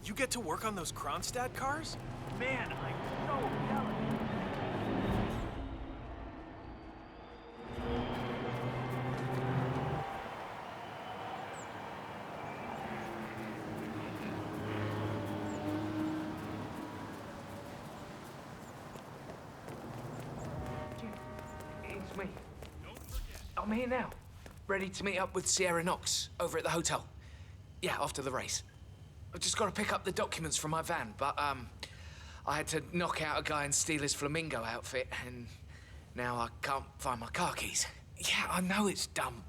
You get to work on those Kronstadt cars? Man, I'm so jealous. It's me. I'm here now. Ready to meet up with Sierra Knox over at the hotel. Yeah, after the race. I've just got to pick up the documents from my van, but, I had to knock out a guy and steal his flamingo outfit, and now I can't find my car keys. Yeah, I know it's dumb.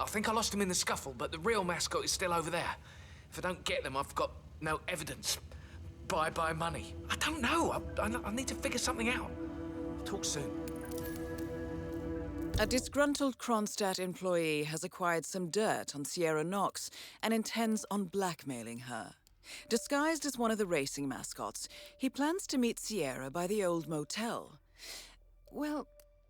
I think I lost him in the scuffle, but the real mascot is still over there. If I don't get them, I've got no evidence. Bye-bye money. I don't know. I need to figure something out. Talk soon. A disgruntled Kronstadt employee has acquired some dirt on Sierra Knox and intends on blackmailing her. Disguised as one of the racing mascots, he plans to meet Sierra by the old motel. Well,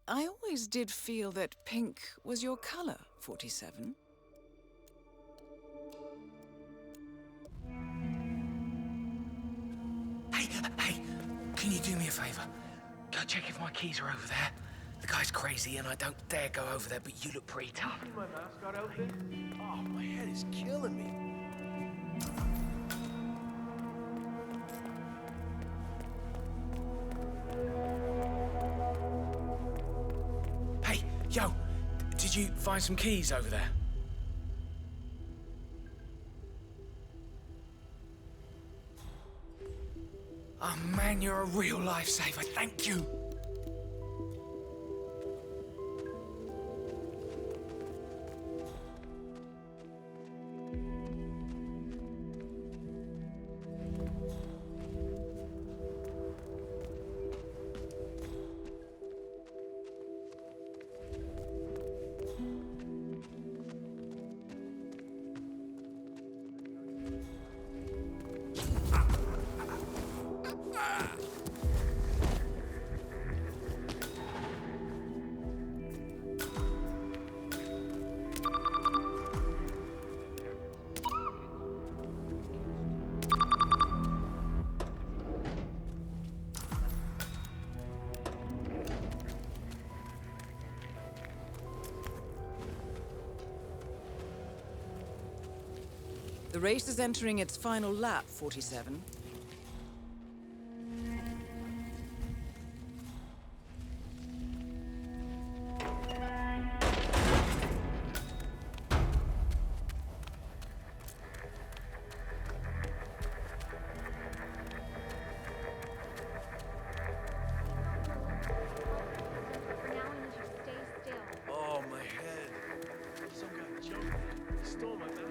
I always did feel that pink was your color, 47. Hey, can you do me a favor? Go check if my keys are over there. The guy's crazy and I don't dare go over there, but you look pretty tough. See my mascot outfit? Oh, my head is killing me. Hey, yo, did you find some keys over there? Oh man, you're a real lifesaver, thank you. The race is entering its final lap, 47. Oh, my head. Some guy jumped me. He stole my mascot.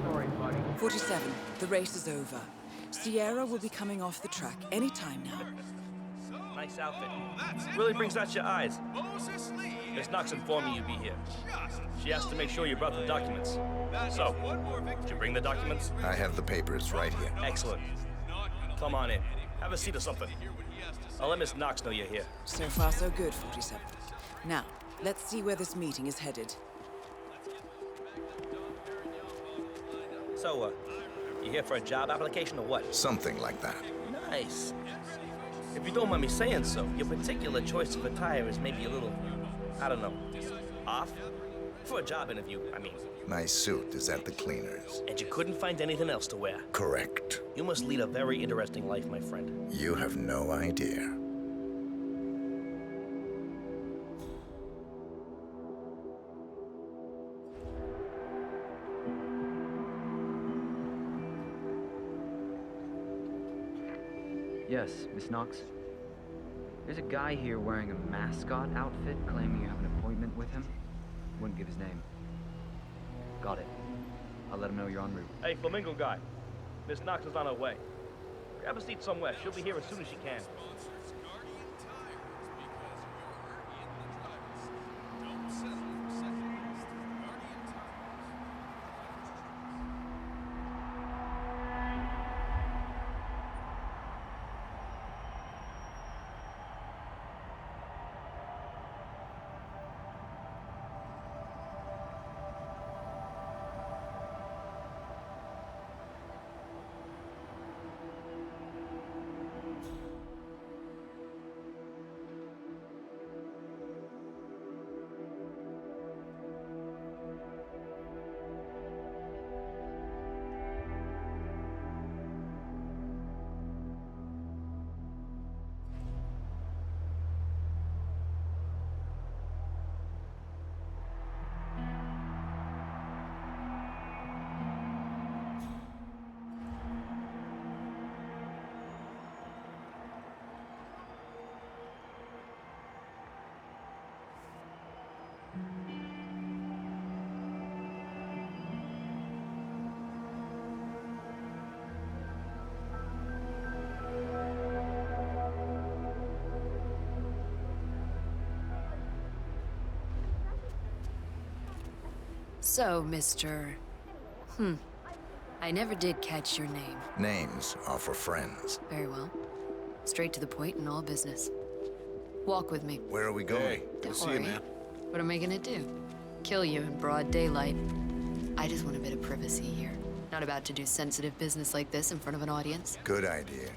Sorry, buddy. 47. The race is over. Sierra will be coming off the track any time now. Nice outfit. Really brings out your eyes. Miss Knox informed me you'd be here. She asked to make sure you brought the documents. So, did you bring the documents? I have the papers right here. Excellent. Come on in. Have a seat or something. I'll let Miss Knox know you're here. So far, so good, 47. Now, let's see where this meeting is headed. So, you here for a job application or what? Something like that. Nice. If you don't mind me saying so, your particular choice of attire is maybe a little, I don't know, off? For a job interview, I mean. My suit is at the cleaners. And you couldn't find anything else to wear? Correct. You must lead a very interesting life, my friend. You have no idea. Yes, Miss Knox. There's a guy here wearing a mascot outfit claiming you have an appointment with him. Wouldn't give his name. Got it. I'll let him know you're en route. Hey, Flamingo guy. Miss Knox is on her way. Grab a seat somewhere. She'll be here as soon as she can. So, Mr. I never did catch your name. Names are for friends. Very well. Straight to the point in all business. Walk with me. Where are we going? Don't worry. What am I gonna do? Kill you in broad daylight. I just want a bit of privacy here. Not about to do sensitive business like this in front of an audience. Good idea.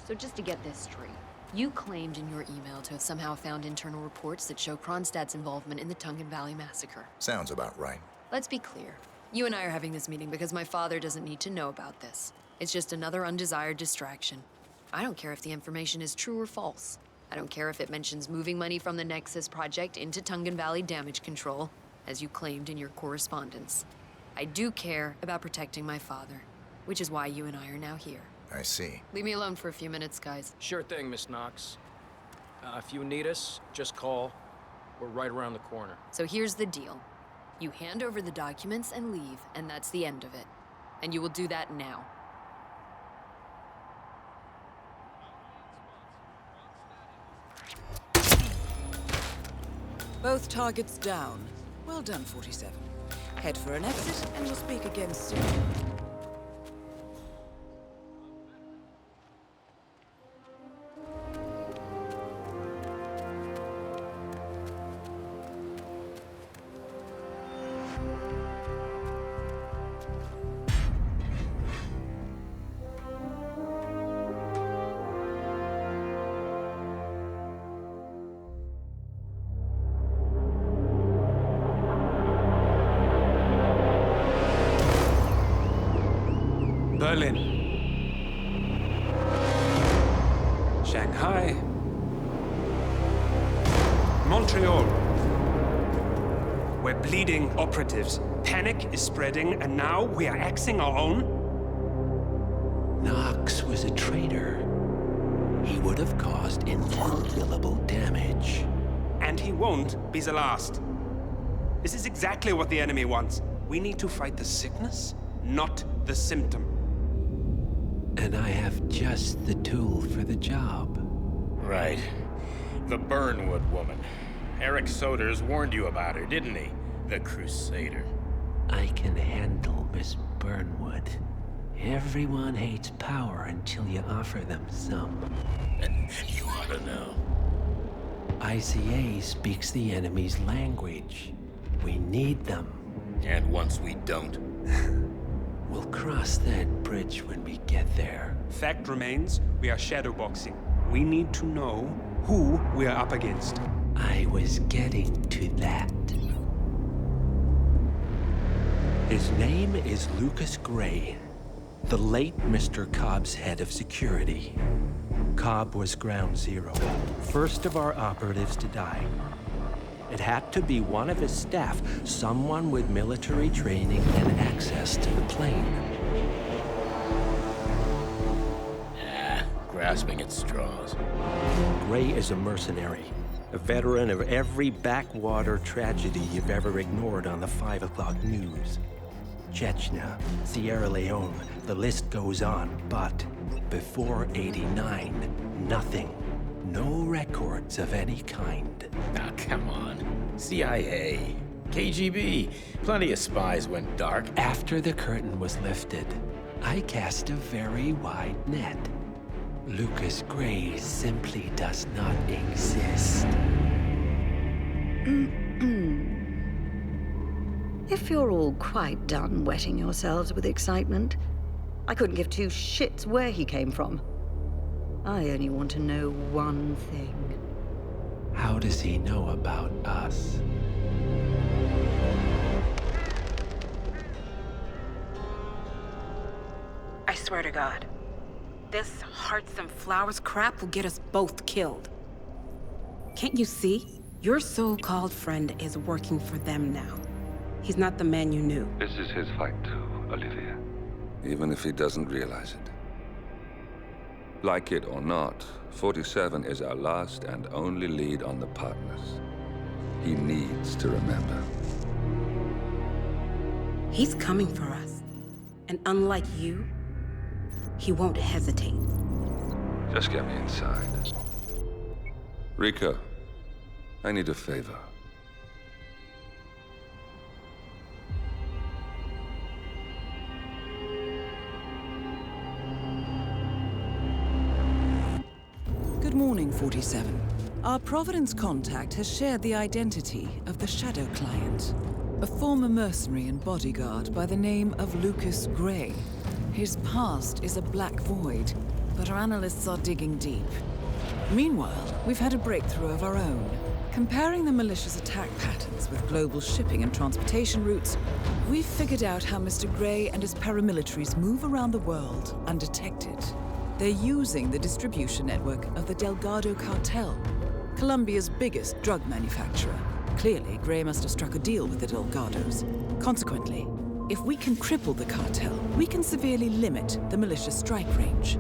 So just to get this straight, you claimed in your email to have somehow found internal reports that show Kronstadt's involvement in the Tungan Valley massacre. Sounds about right. Let's be clear. You and I are having this meeting because my father doesn't need to know about this. It's just another undesired distraction. I don't care if the information is true or false. I don't care if it mentions moving money from the Nexus project into Tungan Valley damage control, as you claimed in your correspondence. I do care about protecting my father, which is why you and I are now here. I see. Leave me alone for a few minutes, guys. Sure thing, Miss Knox. If you need us, just call. We're right around the corner. So here's the deal. You hand over the documents and leave, and that's the end of it. And you will do that now. Both targets down. Well done, 47. Head for an exit, and we'll speak again soon. Berlin, Shanghai, Montreal. We're bleeding operatives. Panic is spreading, and now we are axing our own? Knox was a traitor. He would have caused incalculable damage. And he won't be the last. This is exactly what the enemy wants. We need to fight the sickness, not the symptom. And I have just the tool for the job. Right. The Burnwood woman. Eric Soders warned you about her, didn't he? The Crusader. I can handle Miss Burnwood. Everyone hates power until you offer them some. You ought to know. ICA speaks the enemy's language. We need them. And once we don't? We'll cross that bridge when we get there. Fact remains, we are shadowboxing. We need to know who we are up against. I was getting to that. His name is Lucas Gray, the late Mr. Cobb's head of security. Cobb was ground zero, first of our operatives to die. It had to be one of his staff, someone with military training and access to the plane. Grasping at straws. Gray is a mercenary, a veteran of every backwater tragedy you've ever ignored on the 5 o'clock news. Chechnya, Sierra Leone, the list goes on, but before '89, nothing. No records of any kind. Ah, come on. CIA, KGB, plenty of spies went dark. After the curtain was lifted, I cast a very wide net. Lucas Gray simply does not exist. If you're all quite done wetting yourselves with excitement, I couldn't give two shits where he came from. I only want to know one thing. How does he know about us? I swear to God, this hearts and flowers crap will get us both killed. Can't you see? Your so-called friend is working for them now. He's not the man you knew. This is his fight too, Olivia. Even if he doesn't realize it. Like it or not, 47 is our last and only lead on the partners. He needs to remember. He's coming for us. And unlike you, he won't hesitate. Just get me inside. Rico, I need a favor. Good morning, 47. Our Providence contact has shared the identity of the Shadow Client, a former mercenary and bodyguard by the name of Lucas Gray. His past is a black void, but our analysts are digging deep. Meanwhile, we've had a breakthrough of our own. Comparing the malicious attack patterns with global shipping and transportation routes, we've figured out how Mr. Gray and his paramilitaries move around the world undetected. They're using the distribution network of the Delgado Cartel, Colombia's biggest drug manufacturer. Clearly, Gray must have struck a deal with the Delgados. Consequently, if we can cripple the cartel, we can severely limit the malicious strike range.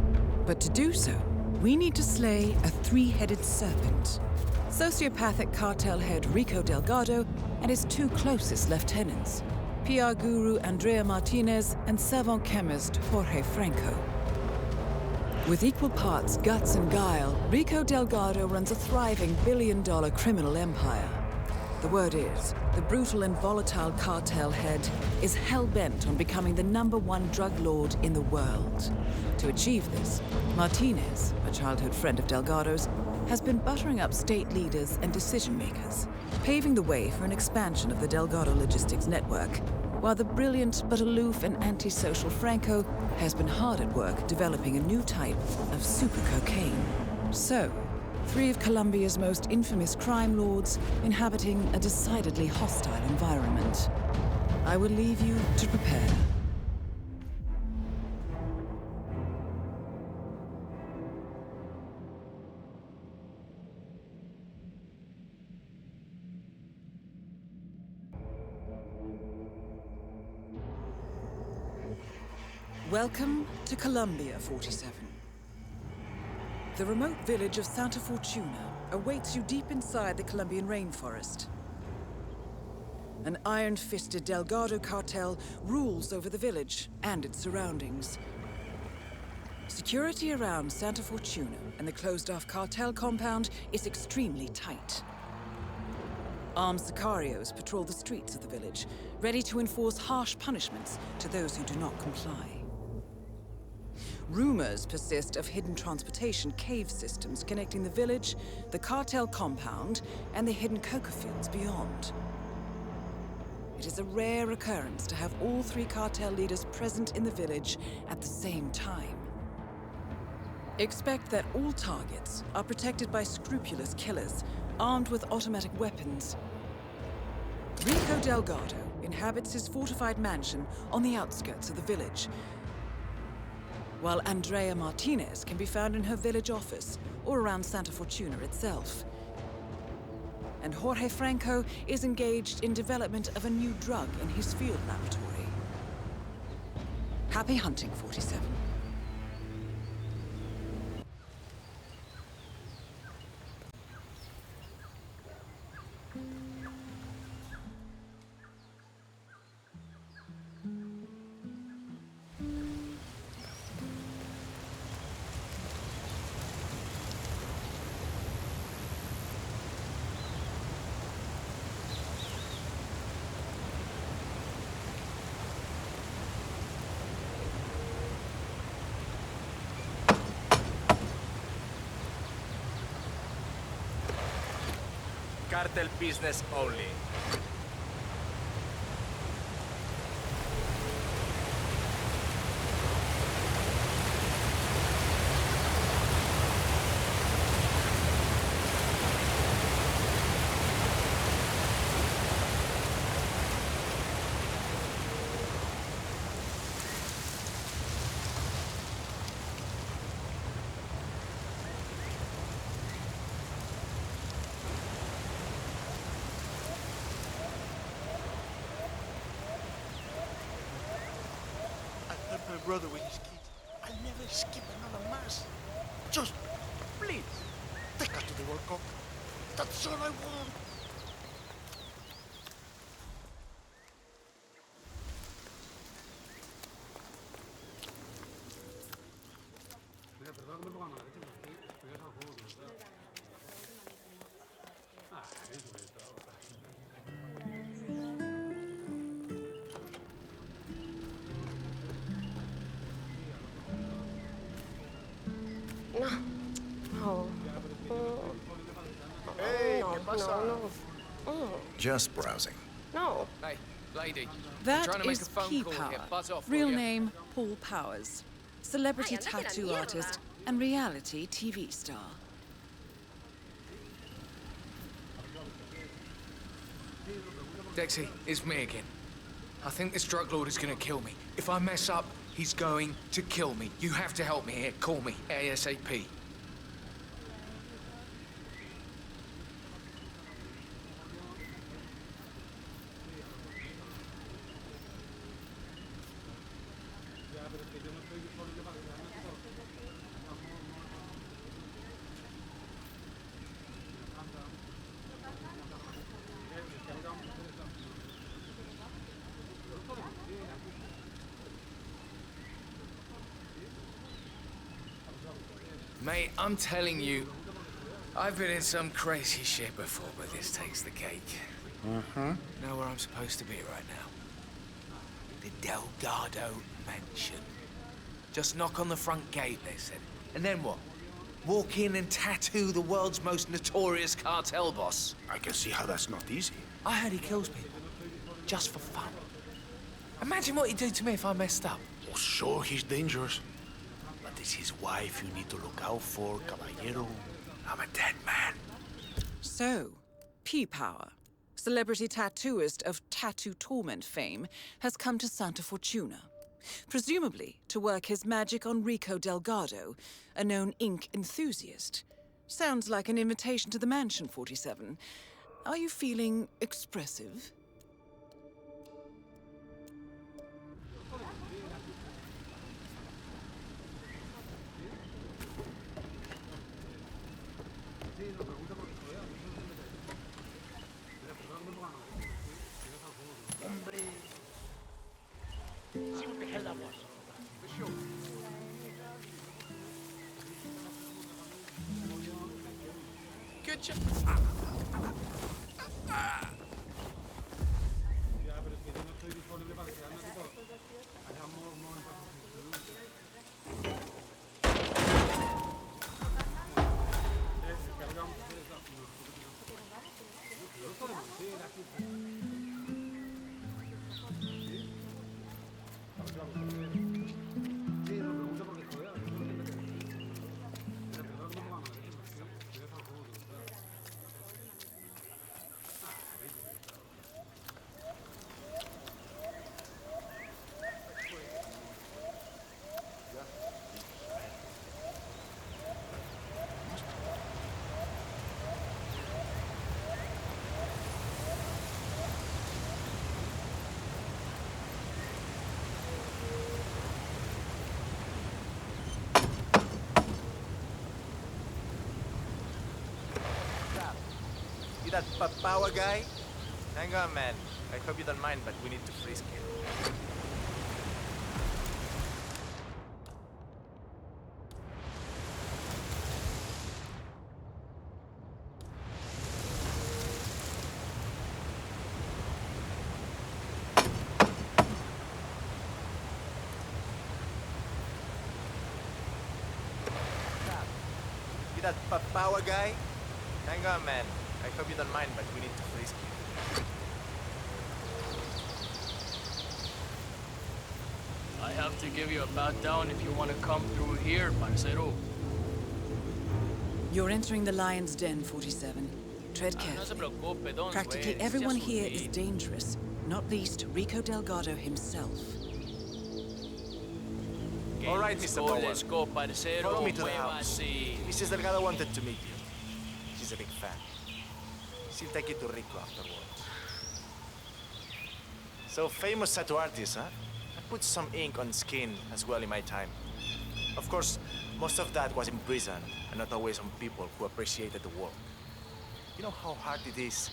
But to do so, we need to slay a three-headed serpent. Sociopathic cartel head Rico Delgado and his two closest lieutenants, PR guru Andrea Martinez and savant chemist Jorge Franco. With equal parts guts and guile, Rico Delgado runs a thriving billion-dollar criminal empire. The word is, the brutal and volatile cartel head is hell-bent on becoming the #1 drug lord in the world. To achieve this, Martinez, a childhood friend of Delgado's, has been buttering up state leaders and decision-makers, paving the way for an expansion of the Delgado logistics network, while the brilliant but aloof and antisocial Franco has been hard at work developing a new type of super cocaine. So, three of Colombia's most infamous crime lords inhabiting a decidedly hostile environment. I will leave you to prepare. Welcome to Colombia, 47. The remote village of Santa Fortuna awaits you deep inside the Colombian rainforest. An iron-fisted Delgado cartel rules over the village and its surroundings. Security around Santa Fortuna and the closed-off cartel compound is extremely tight. Armed sicarios patrol the streets of the village, ready to enforce harsh punishments to those who do not comply. Rumors persist of hidden transportation cave systems connecting the village, the cartel compound, and the hidden coca fields beyond. It is a rare occurrence to have all three cartel leaders present in the village at the same time. Expect that all targets are protected by scrupulous killers, armed with automatic weapons. Rico Delgado inhabits his fortified mansion on the outskirts of the village, while Andrea Martinez can be found in her village office or around Santa Fortuna itself. And Jorge Franco is engaged in development of a new drug in his field laboratory. Happy hunting, 47. Cartel business only. My brother with his kids. I'll never skip another mass. Just, please, take us to the World Cup. That's all I want. Just browsing. No. Hey, lady. I'm That trying to make is a phone P call Power. here. Buzz off, Real will ya? name, Paul Powers. Celebrity tattoo artist and reality TV star. Dexy, it's me again. I think this drug lord is gonna kill me. If I mess up, he's going to kill me. You have to help me here. Call me ASAP. Mate, I'm telling you, I've been in some crazy shit before, but this takes the cake. Mm-hmm. Know where I'm supposed to be right now? The Delgado Mansion. Just knock on the front gate, they said. And then what? Walk in and tattoo the world's most notorious cartel boss. I can see how that's not easy. I heard he kills people. Just for fun. Imagine what he'd do to me if I messed up. Oh, sure, he's dangerous. But it's his wife you need to look out for, caballero. I'm a dead man. So, P Power, celebrity tattooist of Tattoo Torment fame, has come to Santa Fortuna. Presumably to work his magic on Rico Delgado, a known ink enthusiast. Sounds like an invitation to the mansion, 47. Are you feeling expressive? See what the hell that was. For sure. Good job. You that power guy? Hang on, man. I hope you don't mind, but we need to frisk him. You that power guy? Hang on, man. I hope you don't mind, but we need to frisk you. I have to give you a pat down if you want to come through here, parcero. You're entering the lion's den, 47. Tread carefully. Practically everyone here is dangerous, not least Rico Delgado himself. All right, Mr. Power. Follow me to the house. Mrs. Delgado wanted to meet you. She's a big fan. She'll take you to Rico afterwards. So, famous tattoo artist, huh? I put some ink on skin as well in my time. Of course, most of that was in prison, and not always on people who appreciated the work. You know how hard it is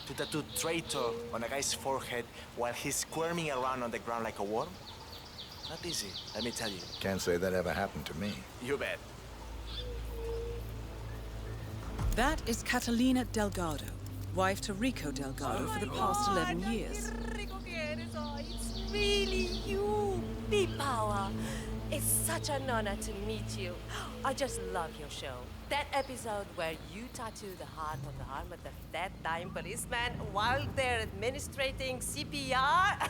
to tattoo traitor on a guy's forehead while he's squirming around on the ground like a worm? Not easy, let me tell you. Can't say that ever happened to me. You bet. That is Catalina Delgado, wife to Rico Delgado for the past 11 years. It's really you, P-Power. It's such an honor to meet you. I just love your show. That episode where you tattoo the heart on the arm of that dying policeman while they're administrating CPR?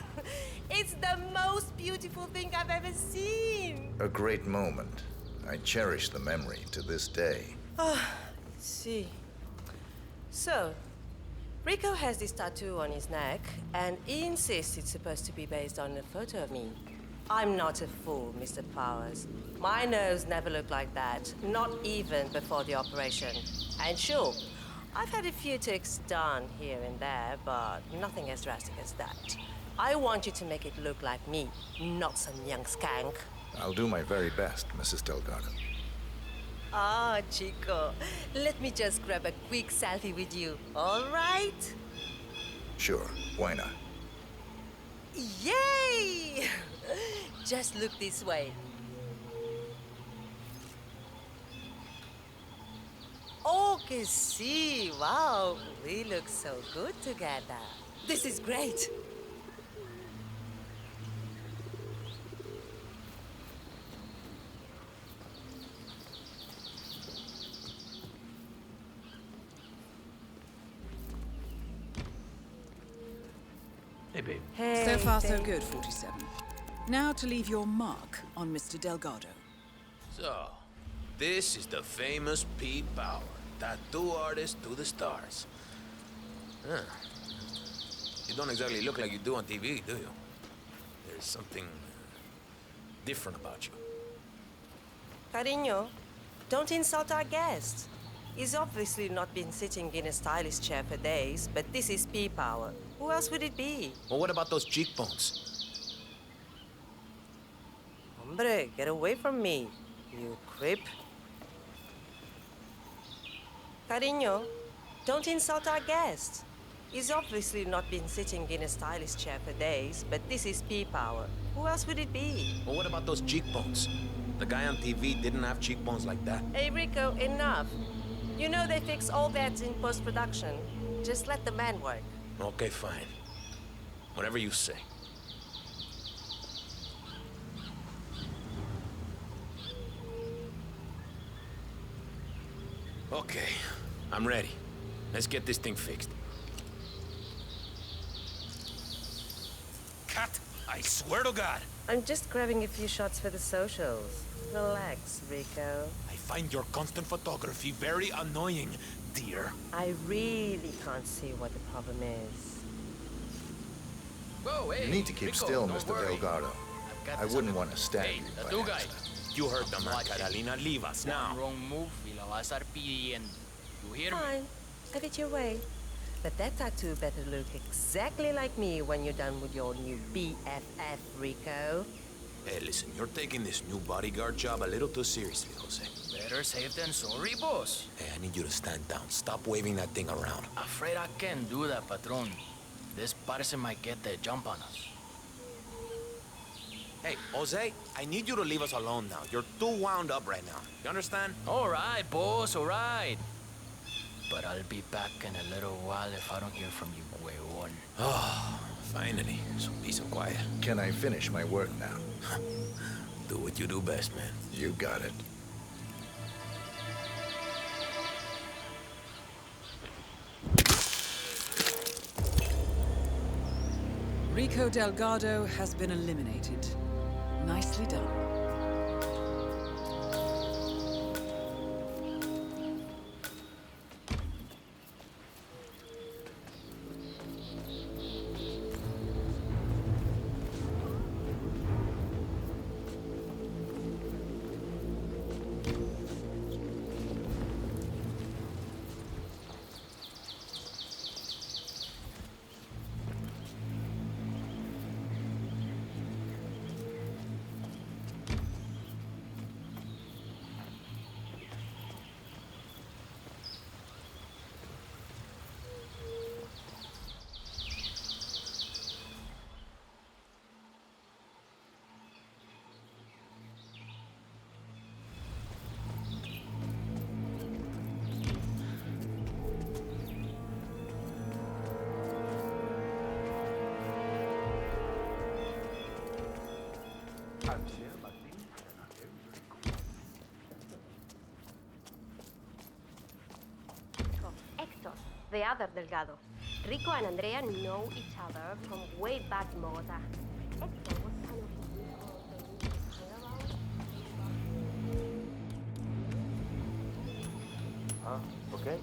It's the most beautiful thing I've ever seen. A great moment. I cherish the memory to this day. Ah, see. So, Rico has this tattoo on his neck, and he insists it's supposed to be based on a photo of me. I'm not a fool, Mr. Powers. My nose never looked like that, not even before the operation. And sure, I've had a few ticks done here and there, but nothing as drastic as that. I want you to make it look like me, not some young skank. I'll do my very best, Mrs. Delgado. Ah, Chico, let me just grab a quick selfie with you, all right? Sure, why not? Yay! Just look this way. Oh, que sí, wow, we look so good together. This is great. Hey, babe. Hey, So far, so babe. good, 47. Now to leave your mark on Mr. Delgado. So, this is the famous Pete Power, tattoo artist to the stars. Huh. You don't exactly look like you do on TV, do you? There's something different about you. Cariño, don't insult our guest. He's obviously not been sitting in a stylish chair for days, but this is P-Power. Who else would it be? Well, what about those cheekbones? Hombre, get away from me, you creep. Cariño, don't insult our guest. He's obviously not been sitting in a stylish chair for days, but this is P-Power. Who else would it be? Well, what about those cheekbones? The guy on TV didn't have cheekbones like that. Hey, Rico, enough. You know they fix all that in post-production. Just let the man work. Okay, fine. Whatever you say. Okay, I'm ready. Let's get this thing fixed. Cut! I swear to God! I'm just grabbing a few shots for the socials. Relax, Rico. I find your constant photography very annoying, dear. I really can't see what the problem is. Whoa, hey, You need to keep Rico, still, don't Mr. worry. Delgado. Got I this wouldn't under want to stab Hey, you the by two guy. accident. You heard the man, Watch it. Carolina. Leave us now. One wrong move y la va a estar pidiendo. You hear me? Fine. Have it your way. But that tattoo better look exactly like me when you're done with your new BFF, Rico. Hey, listen, you're taking this new bodyguard job a little too seriously, Jose. Better safe than sorry, boss. Hey, I need you to stand down. Stop waving that thing around. Afraid I can't do that, patron. This person might get the jump on us. Hey, Jose, I need you to leave us alone now. You're too wound up right now. You understand? All right, boss, all right. But I'll be back in a little while if I don't hear from you, huevón. Oh, finally. Some peace and quiet. Can I finish my work now? Do what you do best, man. You got it. Rico Delgado has been eliminated. Nicely done. the other Delgado. Rico and Andrea know each other from way back in Bogota. Hector was kind of his Okay.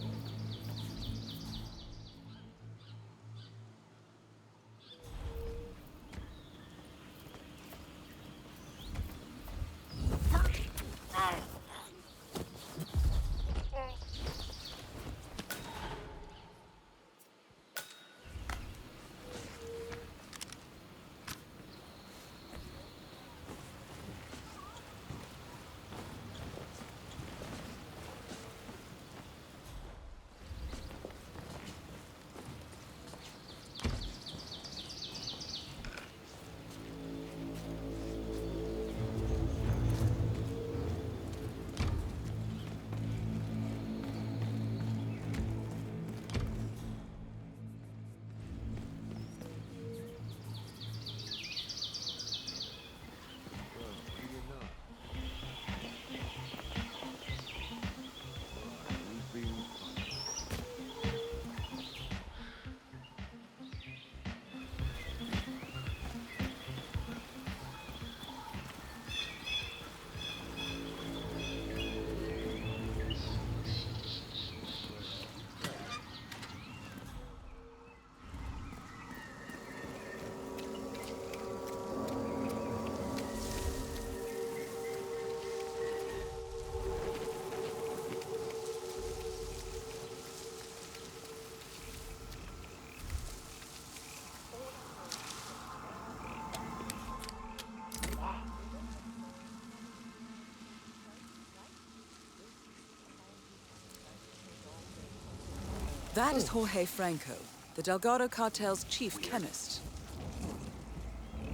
That is Jorge Franco, the Delgado cartel's chief chemist.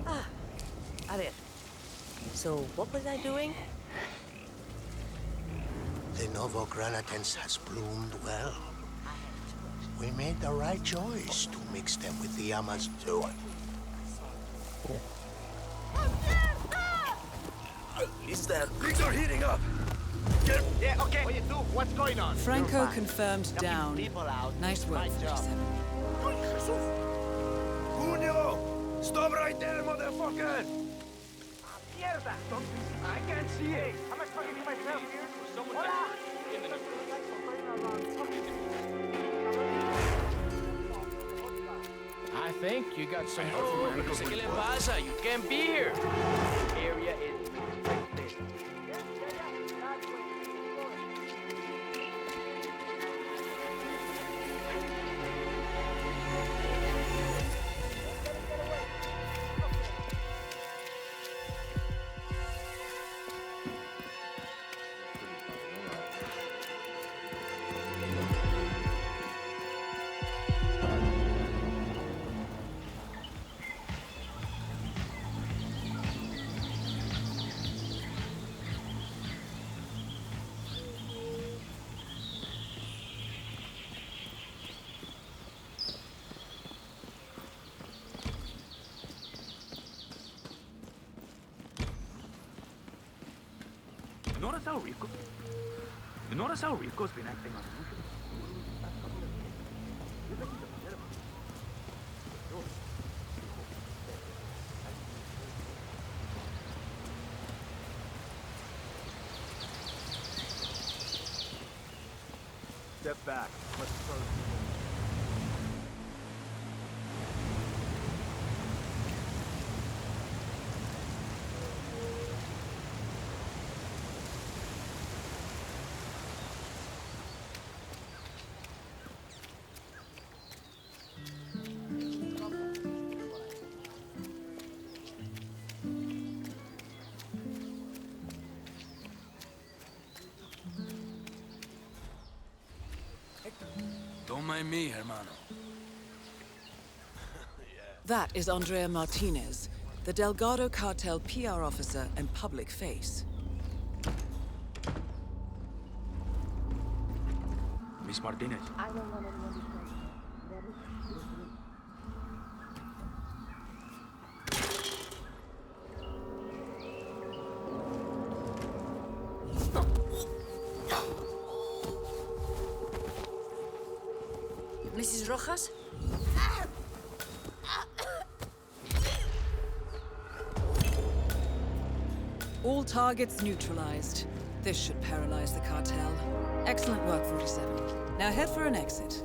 Ah, a ver. So, what was I doing? The Novo Granatens has bloomed well. We made the right choice to mix them with the Yamas too. Is that? Things are heating up! Yeah, okay. What you do? What's going on? Franco confirmed down. Nice work, 37. Junio! Stop right there, motherfucker! Mierda! I can't see it! How much fucking to myself here? I think you got some... Oh, pero ¿qué le pasa? You can't be here. The area is restricted. You notice how Rico's been acting on Step back. Let's start. Don't mind me, hermano. That is Andrea Martinez, the Delgado cartel PR officer and public face. Miss Martinez. I don't want anyone to Mrs. Rojas? All targets neutralized. This should paralyze the cartel. Excellent work, 47. Now head for an exit.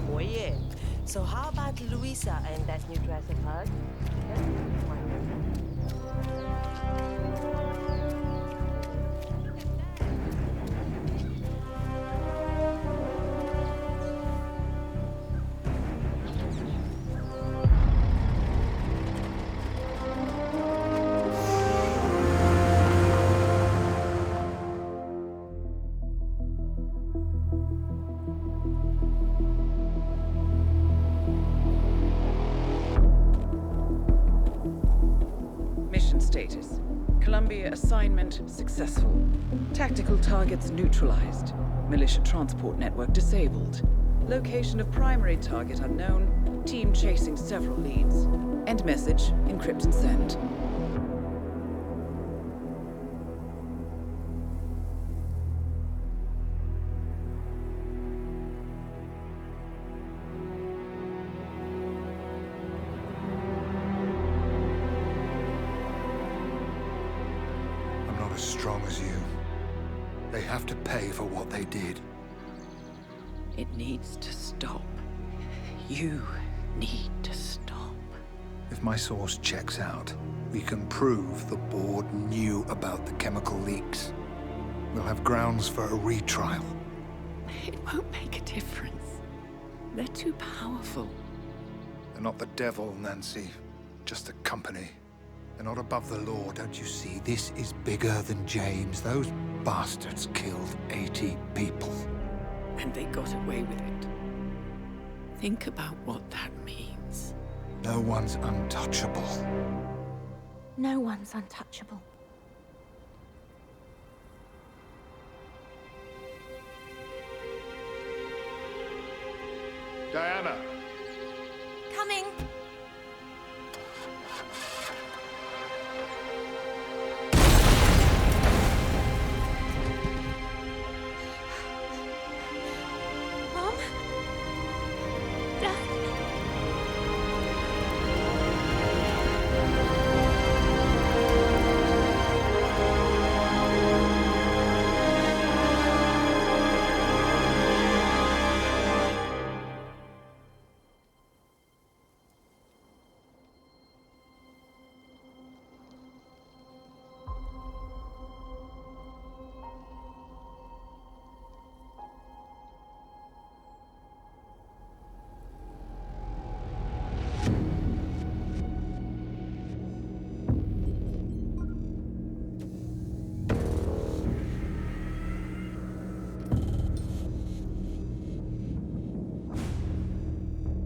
Oh yeah. So how about Luisa and that new dress of hers? Mission status. Columbia assignment successful. Tactical targets neutralized. Militia transport network disabled. Location of primary target unknown. Team chasing several leads. End message. Encrypt and send. I'm not as strong as you. They have to pay for what they did. It needs to stop. You need to stop. If my source checks out, we can prove the board knew about the chemical leaks. We'll have grounds for a retrial. It won't make a difference. They're too powerful. They're not the devil, Nancy. Just a company. They're not above the law, don't you see? This is bigger than James. Those bastards killed 80 people. And they got away with it. Think about what that means. No one's untouchable. No one's untouchable. Diana! Coming! Mom? Dad?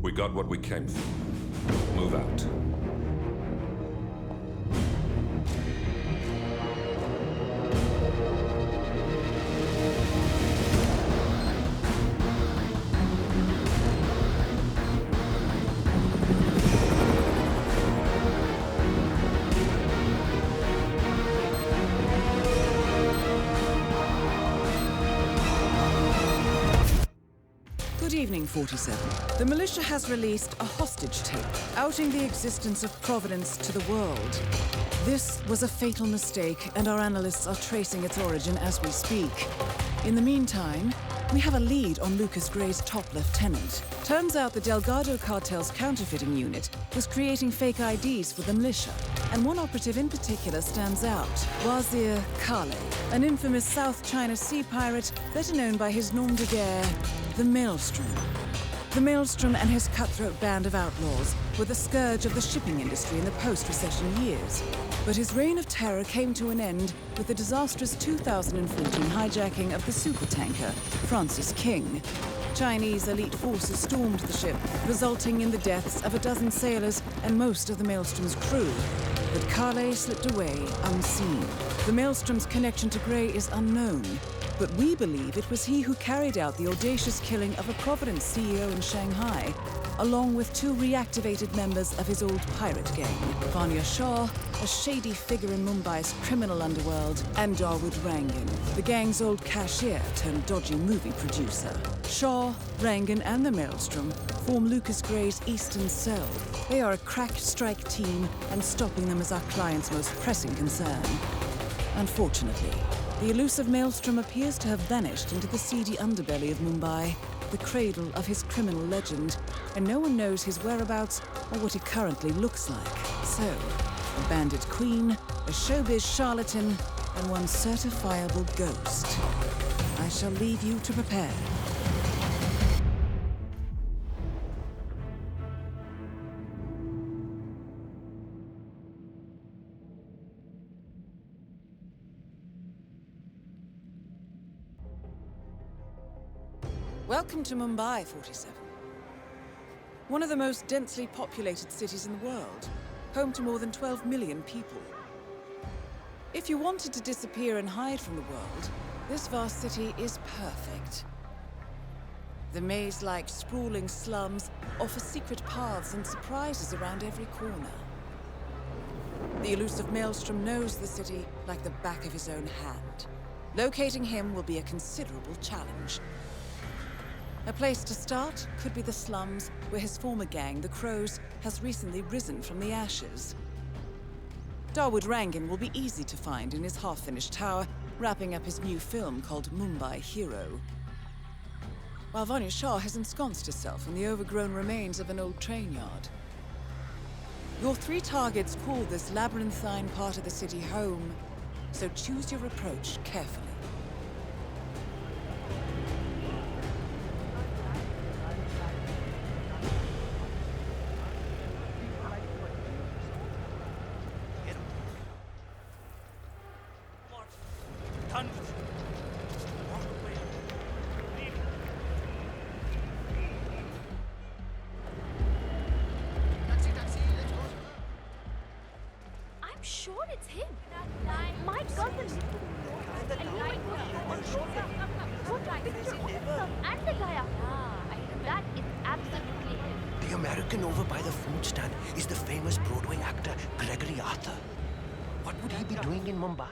We got what we came for. Move out. Good evening, 47. The militia has released a hostage tape, outing the existence of Providence to the world. This was a fatal mistake, and our analysts are tracing its origin as we speak. In the meantime, we have a lead on Lucas Gray's top lieutenant. Turns out the Delgado cartel's counterfeiting unit was creating fake IDs for the militia, and one operative in particular stands out, Wazir Kale, an infamous South China Sea pirate better known by his nom de guerre, the Maelstrom. The Maelstrom and his cutthroat band of outlaws were the scourge of the shipping industry in the post-recession years. But his reign of terror came to an end with the disastrous 2014 hijacking of the supertanker Francis King. Chinese elite forces stormed the ship, resulting in the deaths of a dozen sailors and most of the Maelstrom's crew. But Kale slipped away unseen. The Maelstrom's connection to Grey is unknown, but we believe it was he who carried out the audacious killing of a Providence CEO in Shanghai, along with 2 reactivated members of his old pirate gang, Vanya Shah, a shady figure in Mumbai's criminal underworld, and Dawood Rangan, the gang's old cashier turned dodgy movie producer. Shah, Rangan, and the Maelstrom form Lucas Gray's Eastern Cell. They are a crack strike team, and stopping them is our client's most pressing concern. Unfortunately, the elusive Maelstrom appears to have vanished into the seedy underbelly of Mumbai, the cradle of his criminal legend, and no one knows his whereabouts or what he currently looks like. So, a bandit queen, a showbiz charlatan, and one certifiable ghost. I shall leave you to prepare. Welcome to Mumbai, 47. One of the most densely populated cities in the world, home to more than 12 million people. If you wanted to disappear and hide from the world, this vast city is perfect. The maze-like sprawling slums offer secret paths and surprises around every corner. The elusive Maelstrom knows the city like the back of his own hand. Locating him will be a considerable challenge. A place to start could be the slums, where his former gang, the Crows, has recently risen from the ashes. Dawood Rangan will be easy to find in his half-finished tower, wrapping up his new film called Mumbai Hero. While Vanya Shah has ensconced herself in the overgrown remains of an old train yard. Your 3 targets call this labyrinthine part of the city home, so choose your approach carefully. I'm sure it's him. My cousin. And I took a picture of himself and the guy. That is absolutely him. The American over by the food stand is the famous Broadway actor Gregory Arthur. What would he be doing in Mumbai?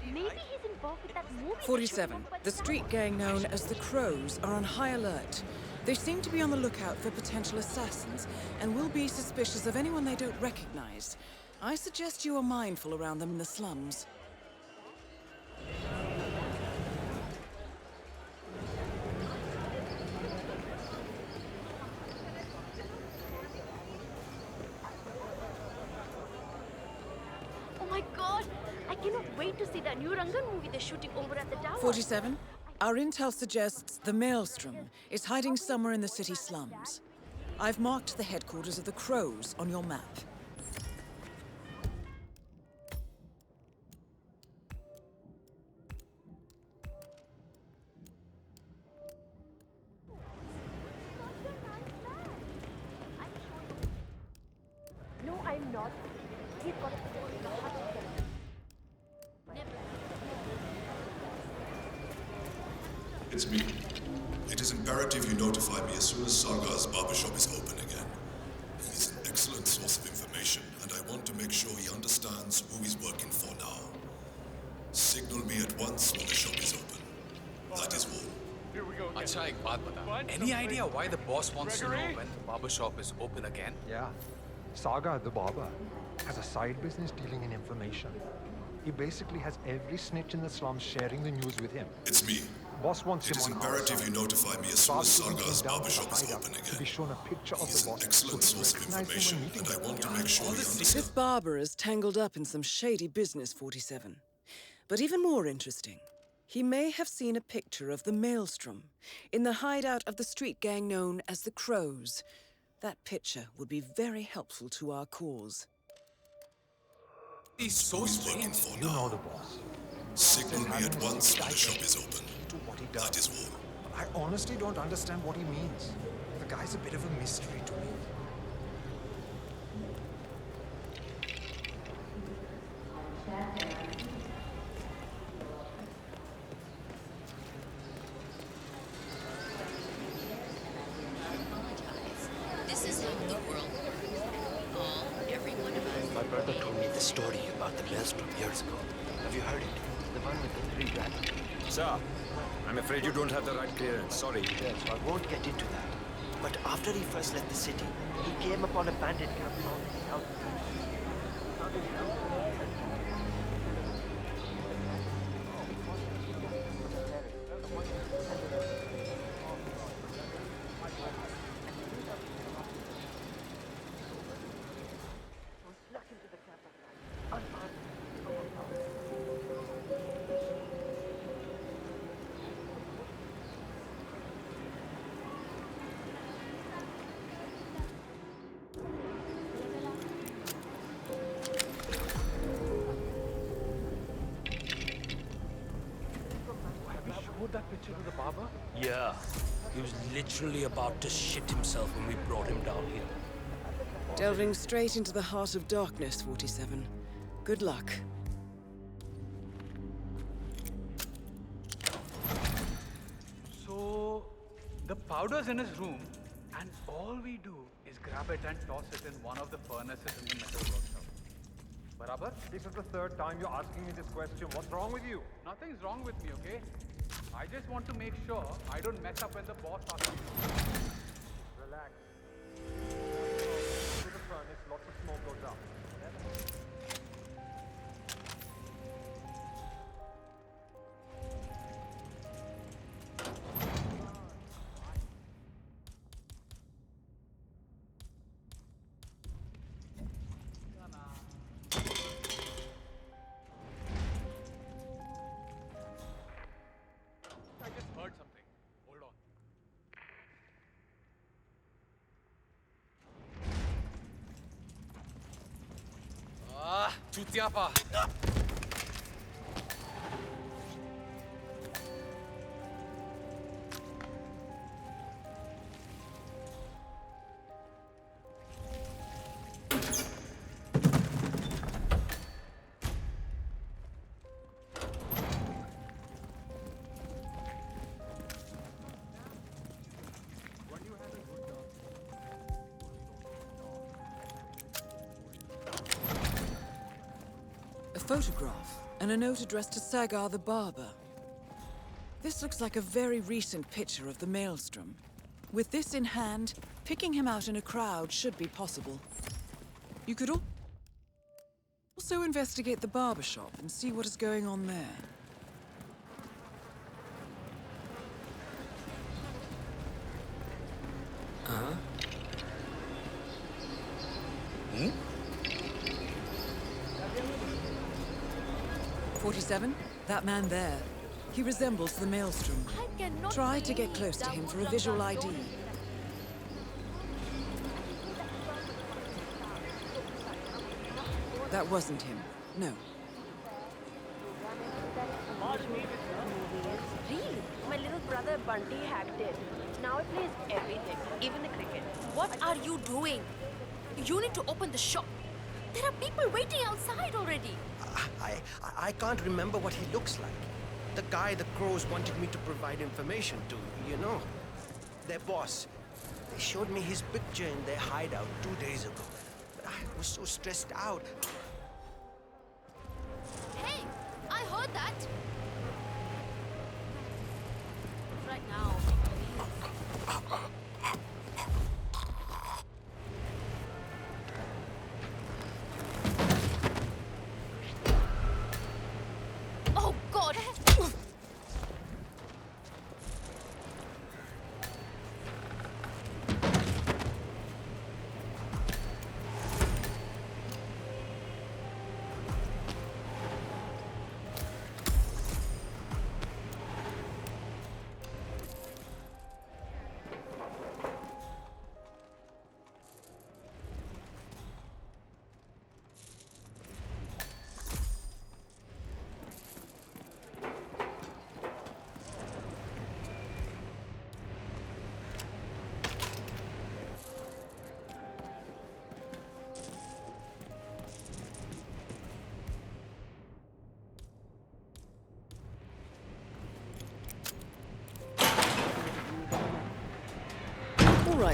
Maybe he's involved with that movie. 47. The street gang known as the Crows are on high alert. They seem to be on the lookout for potential assassins and will be suspicious of anyone they don't recognize. I suggest you are mindful around them in the slums. Oh my god! I cannot wait to see that new Rangan movie they're shooting over at the tower. 47. Our intel suggests the Maelstrom is hiding somewhere in the city slums. I've marked the headquarters of the Crows on your map. No, I'm not. He's got a... It's me. It is imperative you notify me as soon as Sargar's barbershop is open again. He is an excellent source of information, and I want to make sure he understands who he's working for now. Signal me at once when the shop is open. That is all. Acha, ek baat bata. Any idea why the boss wants to know when the barbershop is open again? Yeah. Saga, the barber, has a side business dealing in information. He basically has every snitch in the slums sharing the news with him. It's me. Boss wants It is him on imperative you notify me as soon as Sargar's barbershop is open to again. be shown a picture of He is the an boss. excellent source of information, and I want to make sure he understands. This barber is tangled up in some shady business, 47. But even more interesting, he may have seen a picture of the Maelstrom in the hideout of the street gang known as the Crows. That picture would be very helpful to our cause. He's so strange. You know the boss. Signal me at once when the shop is open. That is all. I honestly don't understand what he means. The guy's a bit of a mystery to me. This is how the world works. Every one of us. My brother told me the story about the maelstrom years ago. Have you heard it? The one with the 3 dragons. Sir, I'm afraid you don't have the right clearance. Sorry. Yes, I won't get into that. But after he first left the city, he came upon a bandit camp on the south. That picture of the barber? Yeah. He was literally about to shit himself when we brought him down here. Delving straight into the heart of darkness, 47. Good luck. So, the powder's in his room, and all we do is grab it and toss it in one of the furnaces in the metal workshop. Barabar? This is the 3rd time you're asking me this question. What's wrong with you? Nothing's wrong with me, okay? I just want to make sure I don't mess up when the boss asks me. Relax. To the furnace, lots of smoke goes up. I just heard something. Hold on. Chutiapa! A photograph and a note addressed to Sagar the barber. This looks like a very recent picture of the Maelstrom. With this in hand, picking him out in a crowd should be possible. You could also investigate the barber shop and see what is going on there. Uh-huh. 47? That man there. He resembles the Maelstrom. Try to get close to him for a visual ID. That wasn't him. No. Really? My little brother Bunty hacked it. Now he plays everything, even the cricket. What are you doing? You need to open the shop. There are people waiting outside already. I can't remember what he looks like. The guy the Crows wanted me to provide information to, you know. Their boss. They showed me his picture in their hideout 2 days ago. But I was so stressed out. Hey, I heard that. Right now. Oh, God.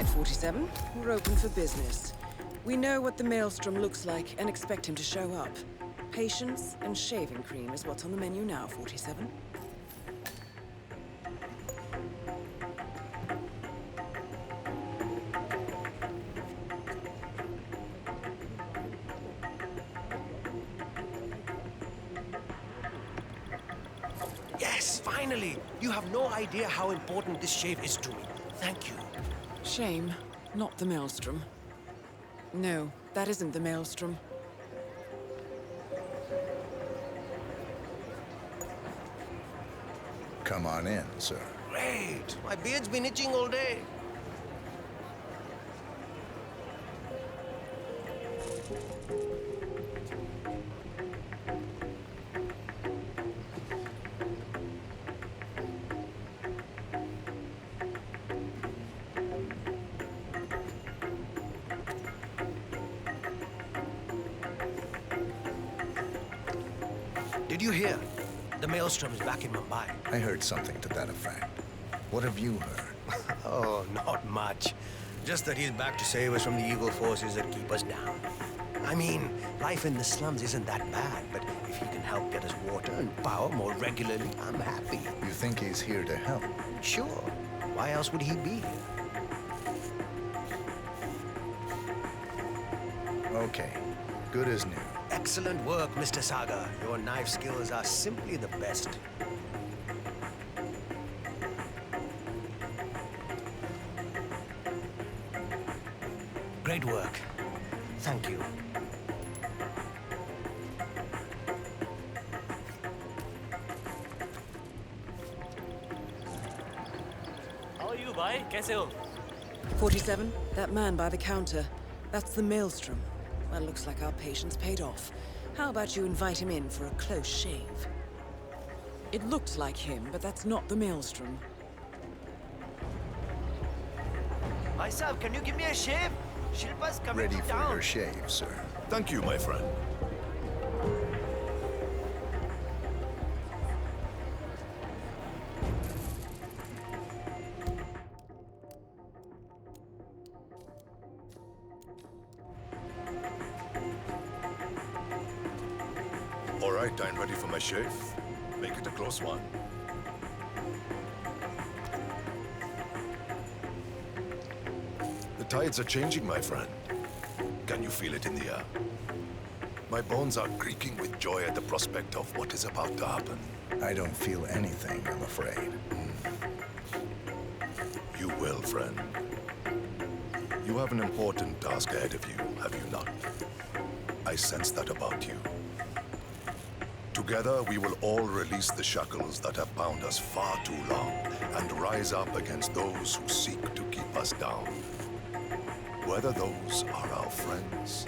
right, 47. We're open for business. We know what the Maelstrom looks like and expect him to show up. Patience and shaving cream is what's on the menu now, 47. Yes, finally! You have no idea how important this shave is to me. Thank you. Shame, not the Maelstrom. No, that isn't the Maelstrom. Come on in, sir. Great! My beard's been itching all day. Did you hear? The Maelstrom is back in Mumbai. I heard something to that effect. What have you heard? Oh, not much. Just that he's back to save us from the evil forces that keep us down. I mean, life in the slums isn't that bad, but if he can help get us water and power more regularly, I'm happy. You think he's here to help? Sure. Why else would he be here? Okay. Good as new. Excellent work, Mr. Saga. Your knife skills are simply the best. Great work. Thank you. How are you, bhai? Kaise ho? 47, that man by the counter. That's the Maelstrom. Well, looks like our patience paid off. How about you invite him in for a close shave? It looked like him, but that's not the Maelstrom. Bhai Sahib, can you give me a shave? Shilpa's coming Ready to for town. your shave, sir. Thank you, my friend. All right, I'm ready for my shave. Make it a close one. The tides are changing, my friend. Can you feel it in the air? My bones are creaking with joy at the prospect of what is about to happen. I don't feel anything, I'm afraid. You will, friend. You have an important task ahead of you, have you not? I sense that about you. Together, we will all release the shackles that have bound us far too long and rise up against those who seek to keep us down. Whether those are our friends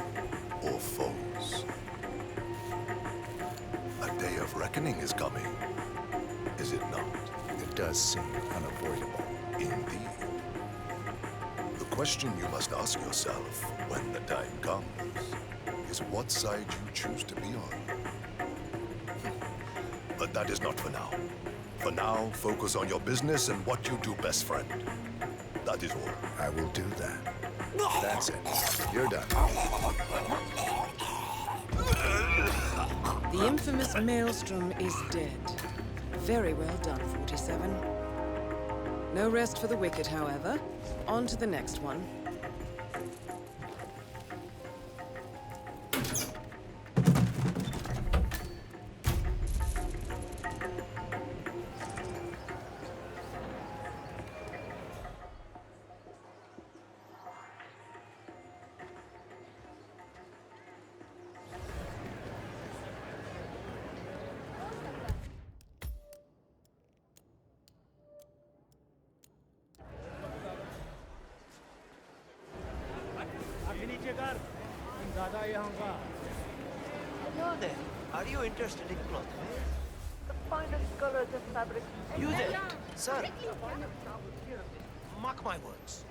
or foes. A day of reckoning is coming, is it not? It does seem unavoidable. Indeed. The question you must ask yourself when the time comes is what side you choose to be on. But that is not for now. For now, focus on your business and what you do best, friend. That is all. I will do that. That's it. You're done. The infamous Maelstrom is dead. Very well done, 47. No rest for the wicked, however. On to the next one. Hello there. Are you interested in cloth? The finest colors and fabrics. Use it, sir. Mark my words.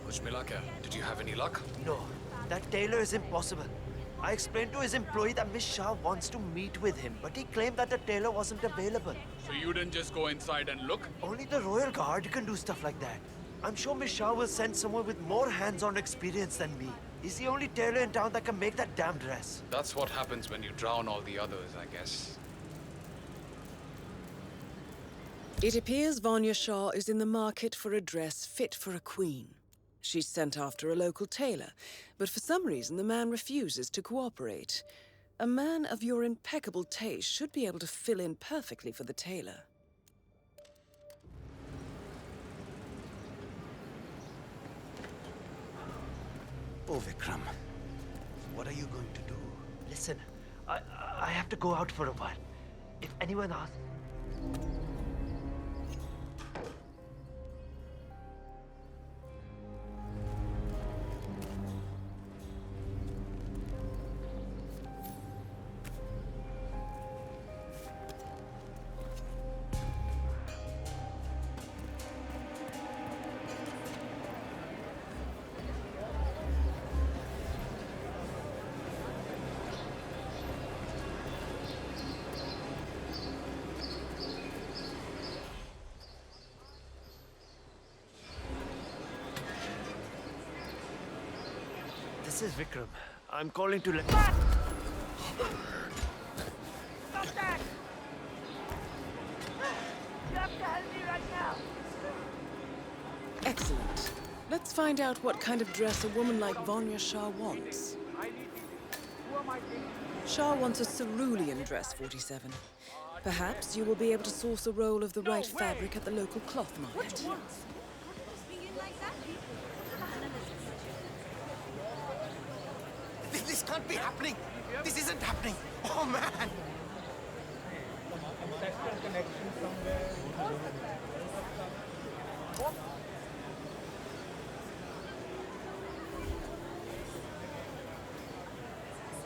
Kuch mila kya? Did you have any luck? No, that tailor is impossible. I explained to his employee that Miss Shah wants to meet with him, but he claimed that the tailor wasn't available. So you didn't just go inside and look? Only the Royal Guard can do stuff like that. I'm sure Miss Shah will send someone with more hands-on experience than me. He's the only tailor in town that can make that damn dress. That's what happens when you drown all the others, I guess. It appears Vanya Shah is in the market for a dress fit for a queen. She's sent after a local tailor, but for some reason the man refuses to cooperate. A man of your impeccable taste should be able to fill in perfectly for the tailor. Oh, Vikram. What are you going to do? Listen, I have to go out for a while. If anyone asks... This is Vikram. I'm calling to let... Stop that! You have to help me right now! Excellent. Let's find out what kind of dress a woman like Vanya Shah wants. Shah wants a cerulean dress, 47. Perhaps you will be able to source a roll of the right fabric at the local cloth market. This can't be happening. This isn't happening. Oh, man.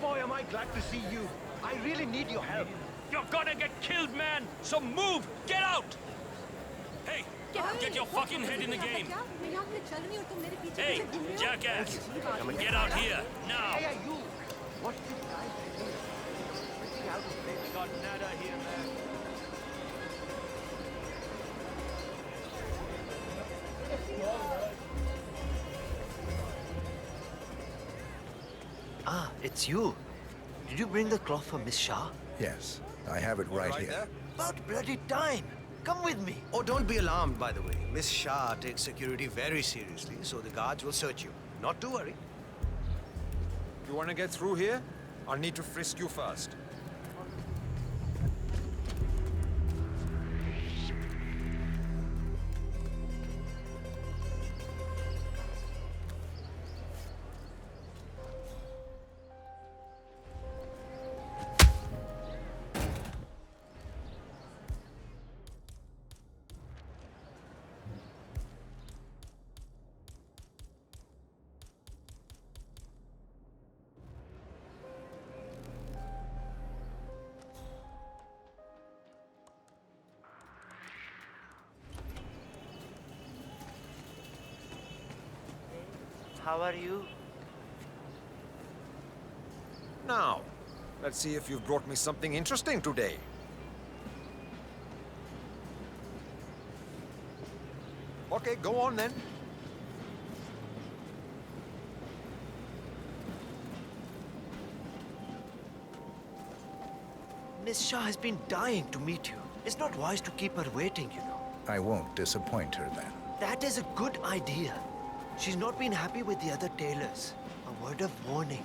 Boy, am I glad to see you. I really need your help. You're gonna get killed, man! So move! Get out! Hey! Get your fucking head in the game! Hey, jackass! Get out here, now! Hey, you! What's this guy doing? Freaking out of place. Got nada here, man. Ah, it's you. Did you bring the cloth for Miss Shah? Yes, I have it right here. About bloody time! Come with me! Oh, don't be alarmed, by the way. Miss Shah takes security very seriously, so the guards will search you. Not to worry. You want to get through here? I'll need to frisk you first. How are you? Now, let's see if you've brought me something interesting today. Okay, go on then. Miss Shah has been dying to meet you. It's not wise to keep her waiting, you know. I won't disappoint her then. That is a good idea. She's not been happy with the other tailors. A word of warning.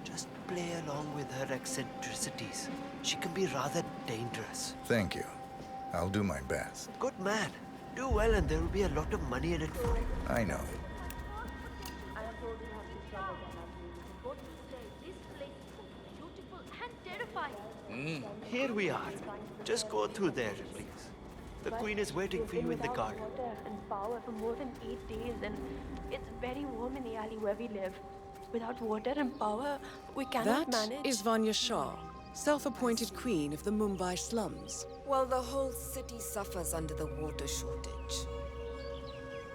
Just play along with her eccentricities. She can be rather dangerous. Thank you. I'll do my best. Good man. Do well and there will be a lot of money in it for you. I know. Here we are. Just go through there, please. The Queen is waiting for you in the garden. Water and power for more than 8 days, and it's very warm in the alley where we live. Without water and power, we cannot manage. That is Vanya Shah, self-appointed queen of the Mumbai slums. Well, the whole city suffers under the water shortage.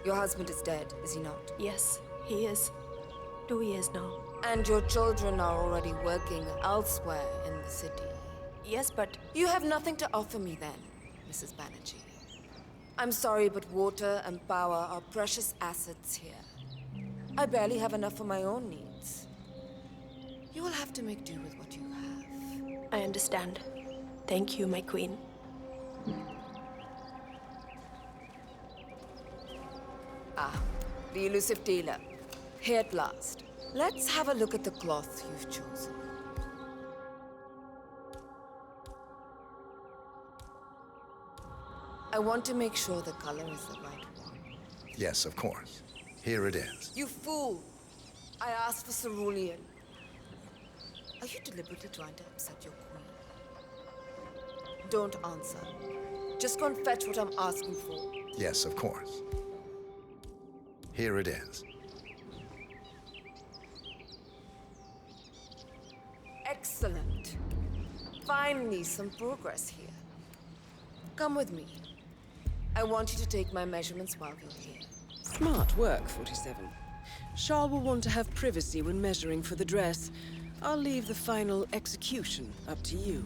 Your husband is dead, is he not? Yes, he is. 2 years now. And your children are already working elsewhere in the city. Yes, but... You have nothing to offer me then, Mrs. Banerjee. I'm sorry, but water and power are precious assets here. I barely have enough for my own needs. You will have to make do with what you have. I understand. Thank you, my queen. Ah, the elusive dealer. Here at last. Let's have a look at the cloth you've chosen. I want to make sure the color is the right one. Yes, of course. Here it is. You fool! I asked for cerulean. Are you deliberately trying to upset your queen? Don't answer. Just go and fetch what I'm asking for. Yes, of course. Here it is. Excellent. Finally, some progress here. Come with me. I want you to take my measurements while you're here. Smart work, 47. Shah will want to have privacy when measuring for the dress. I'll leave the final execution up to you.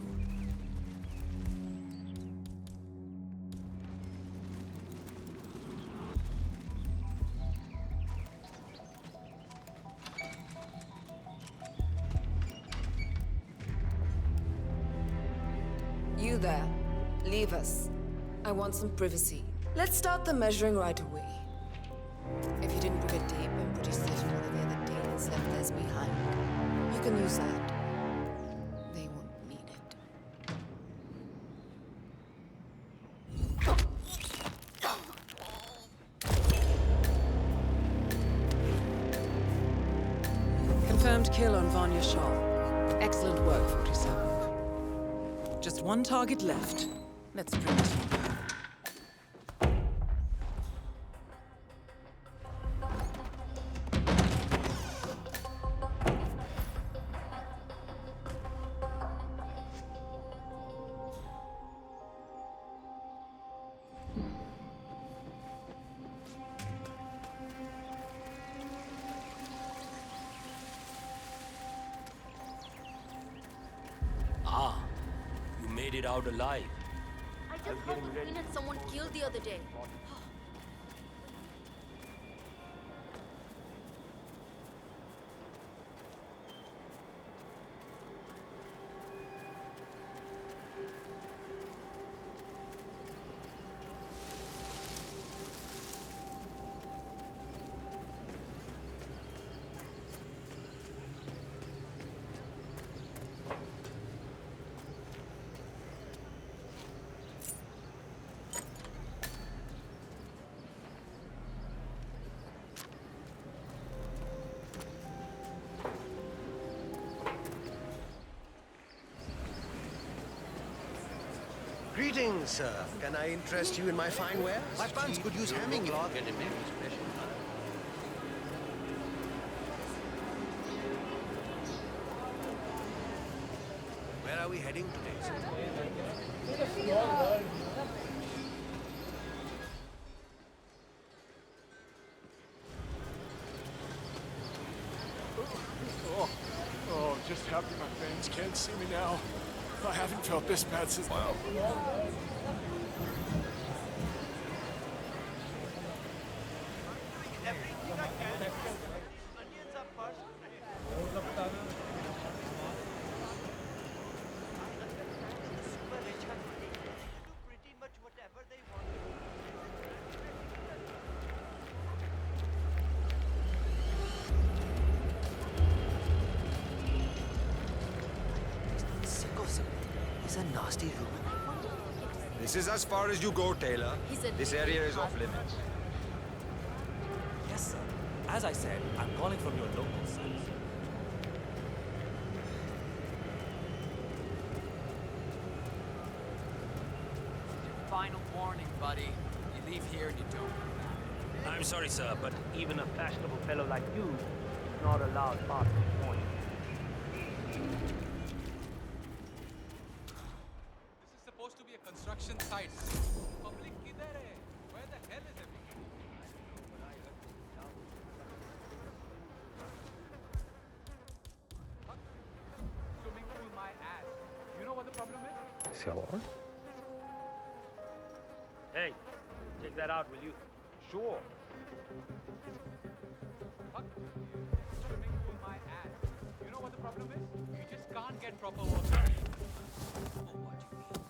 You there. Leave us. I want some privacy. Let's start the measuring right away. If you didn't book it deep, I'm pretty certain one of the other tables left theirs behind. You can use that. They won't need it. Confirmed kill on Vanya Shah. Excellent work, 47. Just one target left. Let's bring it on. Ah, you made it out alive. I just heard the queen had someone killed the other day. Greetings, sir. Can I interest you in my fine wares? My funds could use hamming. Where are we heading today, sir? Oh, just happy my fans can't see me now. I haven't felt this bad since... Wow. He's a nasty Roman. This is as far as you go, Taylor. This area is off limits. Yes, sir. As I said, I'm calling from your local source. Final warning, buddy. You leave here and you don't. I'm sorry, sir, but even a fashionable fellow like you is not allowed past this point. This is supposed to be a construction site. Public kidhar hai? Where the hell is everyone? Excelsior. Hey, check that out, will you? Sure. Fuck. Swimming through my ass. You know what the problem is? You just can't get proper water. Oh, what do you mean?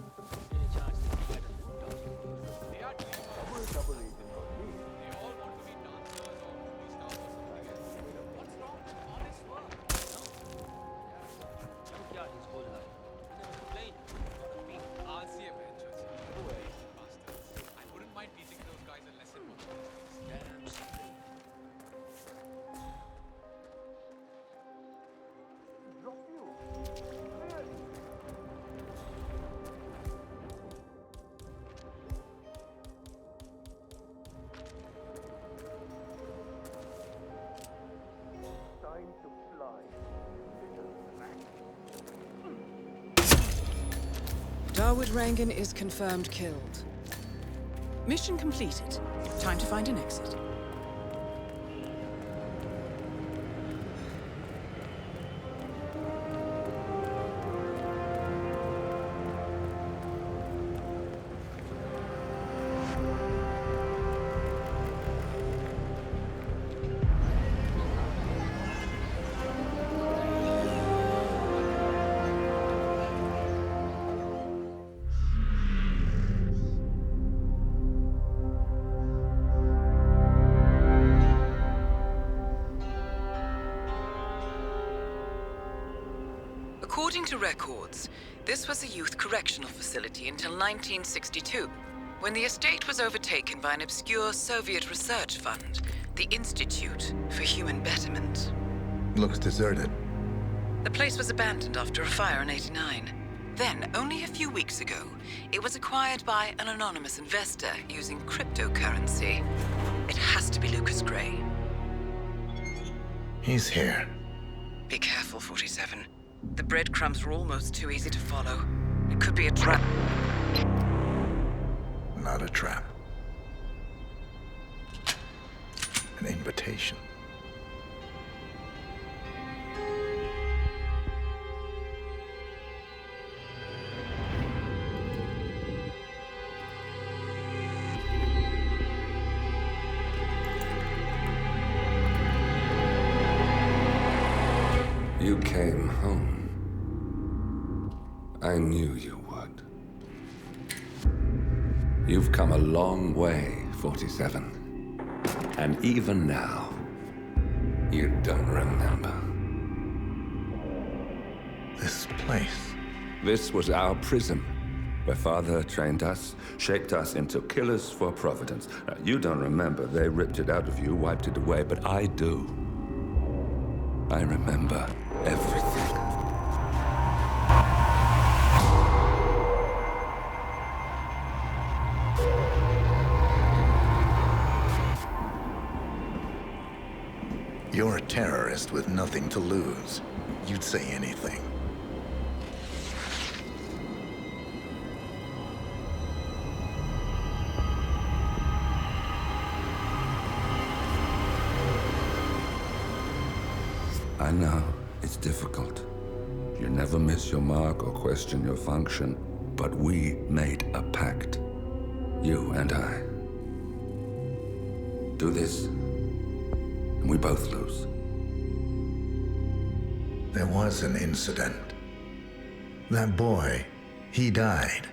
Any chance they provide us with dodgy clothes? They are doing double agent for me. They all want to be dancers or movie stars or something else. What's wrong with honest work? No. Yeah. His whole life. He never complained. Not a peep. Arsy adventures. No way. Bastards. I wouldn't mind teaching those guys a lesson one of these days. Damn straight. Darwood Rangan is confirmed killed. Mission completed. Time to find an exit. According to records, this was a youth correctional facility until 1962, when the estate was overtaken by an obscure Soviet research fund, the Institute for Human Betterment. Looks deserted. The place was abandoned after a fire in '89. Then, only a few weeks ago, it was acquired by an anonymous investor using cryptocurrency. It has to be Lucas Gray. He's here. Be careful, 47. The breadcrumbs were almost too easy to follow. It could be a trap. Not a trap. An invitation. You came home. I knew you would. You've come a long way, 47. And even now, you don't remember. This place. This was our prison, where Father trained us, shaped us into killers for Providence. Now, you don't remember. They ripped it out of you, wiped it away, but I do. I remember everything. You're a terrorist with nothing to lose. You'd say anything. I know, it's difficult. You never miss your mark or question your function, but we made a pact. You and I. Do this, and we both lose. There was an incident. That boy, he died.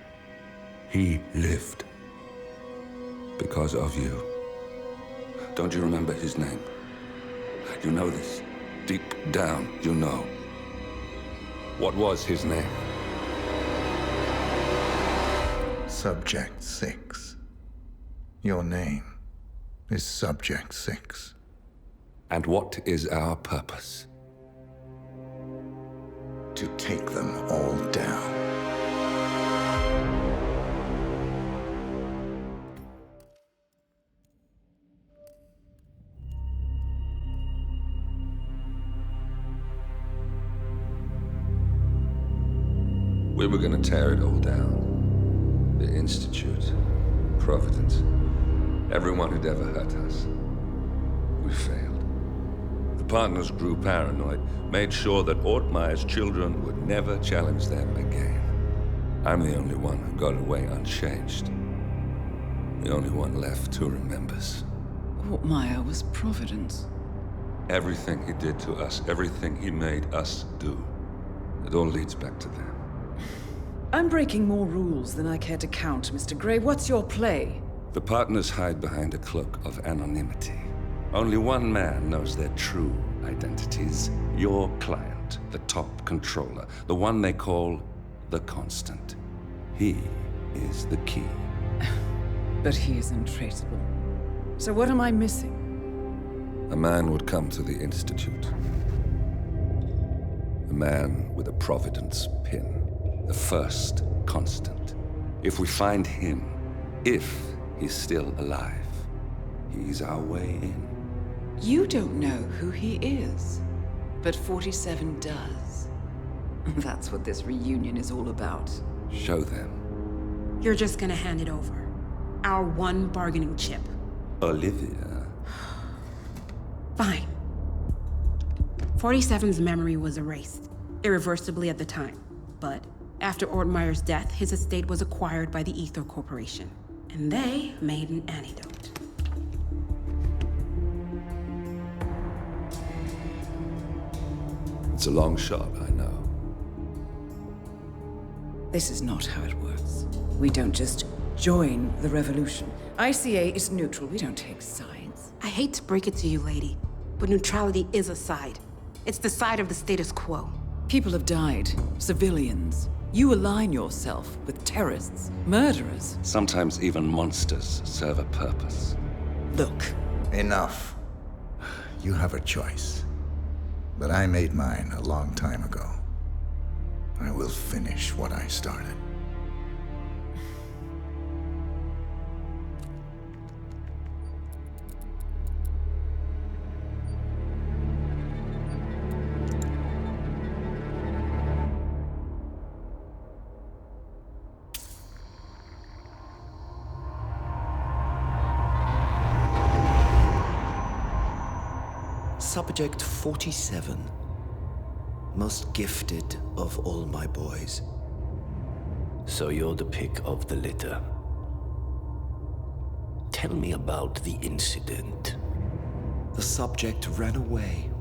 He lived. Because of you. Don't you remember his name? You know this. Deep down, you know. What was his name? Subject 6. Your name is Subject 6. And what is our purpose? To take them all down. We were gonna tear it all down. The Institute, Providence, everyone who'd ever hurt us. We failed. The partners grew paranoid, made sure that Ortmeyer's children would never challenge them again. I'm the only one who got away unchanged. The only one left who remembers. Ortmeyer was Providence. Everything he did to us, everything he made us do, it all leads back to them. I'm breaking more rules than I care to count, Mr. Grey. What's your play? The partners hide behind a cloak of anonymity. Only one man knows their true identities. Your client, the top controller, the one they call the Constant. He is the key. But he is untraceable. So what am I missing? A man would come to the Institute. A man with a Providence pin. The first Constant. If we find him, if he's still alive, he's our way in. You don't know who he is, but 47 does. That's what this reunion is all about. Show them. You're just gonna hand it over. Our one bargaining chip. Olivia. Fine. 47's memory was erased, irreversibly at the time. But after Ortmeyer's death, his estate was acquired by the Ether Corporation. And they made an antidote. It's a long shot, I know. This is not how it works. We don't just join the revolution. ICA is neutral. We don't take sides. I hate to break it to you, lady, but neutrality is a side. It's the side of the status quo. People have died. Civilians. You align yourself with terrorists, murderers. Sometimes even monsters serve a purpose. Look. Enough. You have a choice. But I made mine a long time ago. I will finish what I started. Subject 47. Most gifted of all my boys. So you're the pick of the litter. Tell me about the incident. The subject ran away.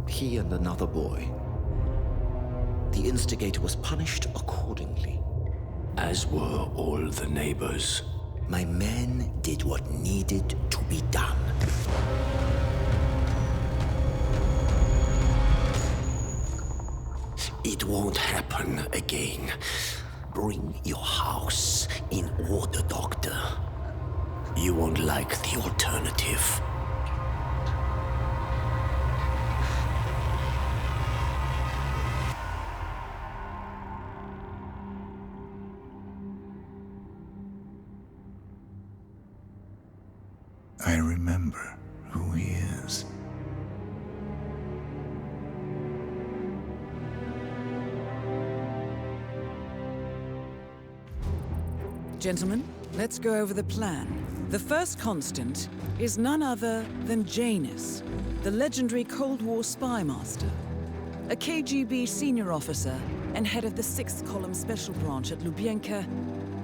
He and another boy. The instigator was punished accordingly. As were all the neighbors. My men did what needed to be done. It won't happen again. Bring your house in order, Doctor. You won't like the alternative. I remember who he is. Gentlemen, let's go over the plan. The first Constant is none other than Janus, the legendary Cold War spy master, a KGB senior officer and head of the 6th Column Special Branch at Lubyanka.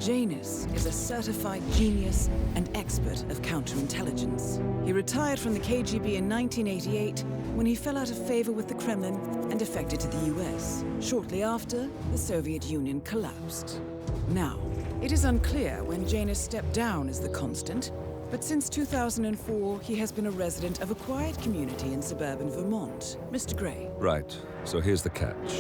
Janus is a certified genius and expert of counterintelligence. He retired from the KGB in 1988 when he fell out of favor with the Kremlin and defected to the US. Shortly after, the Soviet Union collapsed. Now, it is unclear when Janus stepped down as the Constant, but since 2004, he has been a resident of a quiet community in suburban Vermont. Mr. Grey. Right. So here's the catch.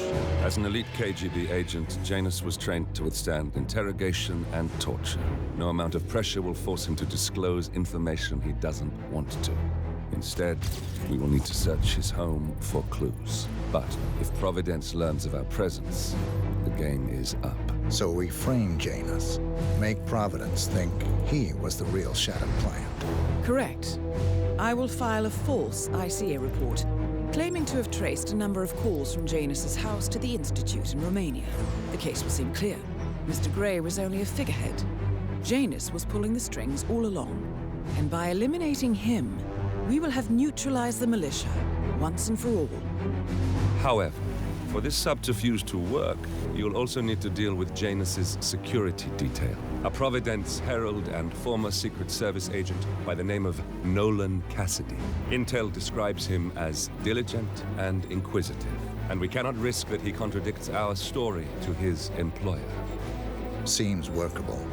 As an elite KGB agent, Janus was trained to withstand interrogation and torture. No amount of pressure will force him to disclose information he doesn't want to. Instead, we will need to search his home for clues. But if Providence learns of our presence, the game is up. So we frame Janus, make Providence think he was the real Shattered client. Correct. I will file a false ICA report, claiming to have traced a number of calls from Janus's house to the Institute in Romania. The case will seem clear. Mr. Grey was only a figurehead. Janus was pulling the strings all along. And by eliminating him, we will have neutralized the militia once and for all. However, For this subterfuge to work, you'll also need to deal with Janus's security detail. A Providence herald and former Secret Service agent by the name of Nolan Cassidy. Intel describes him as diligent and inquisitive, and we cannot risk that he contradicts our story to his employer. Seems workable.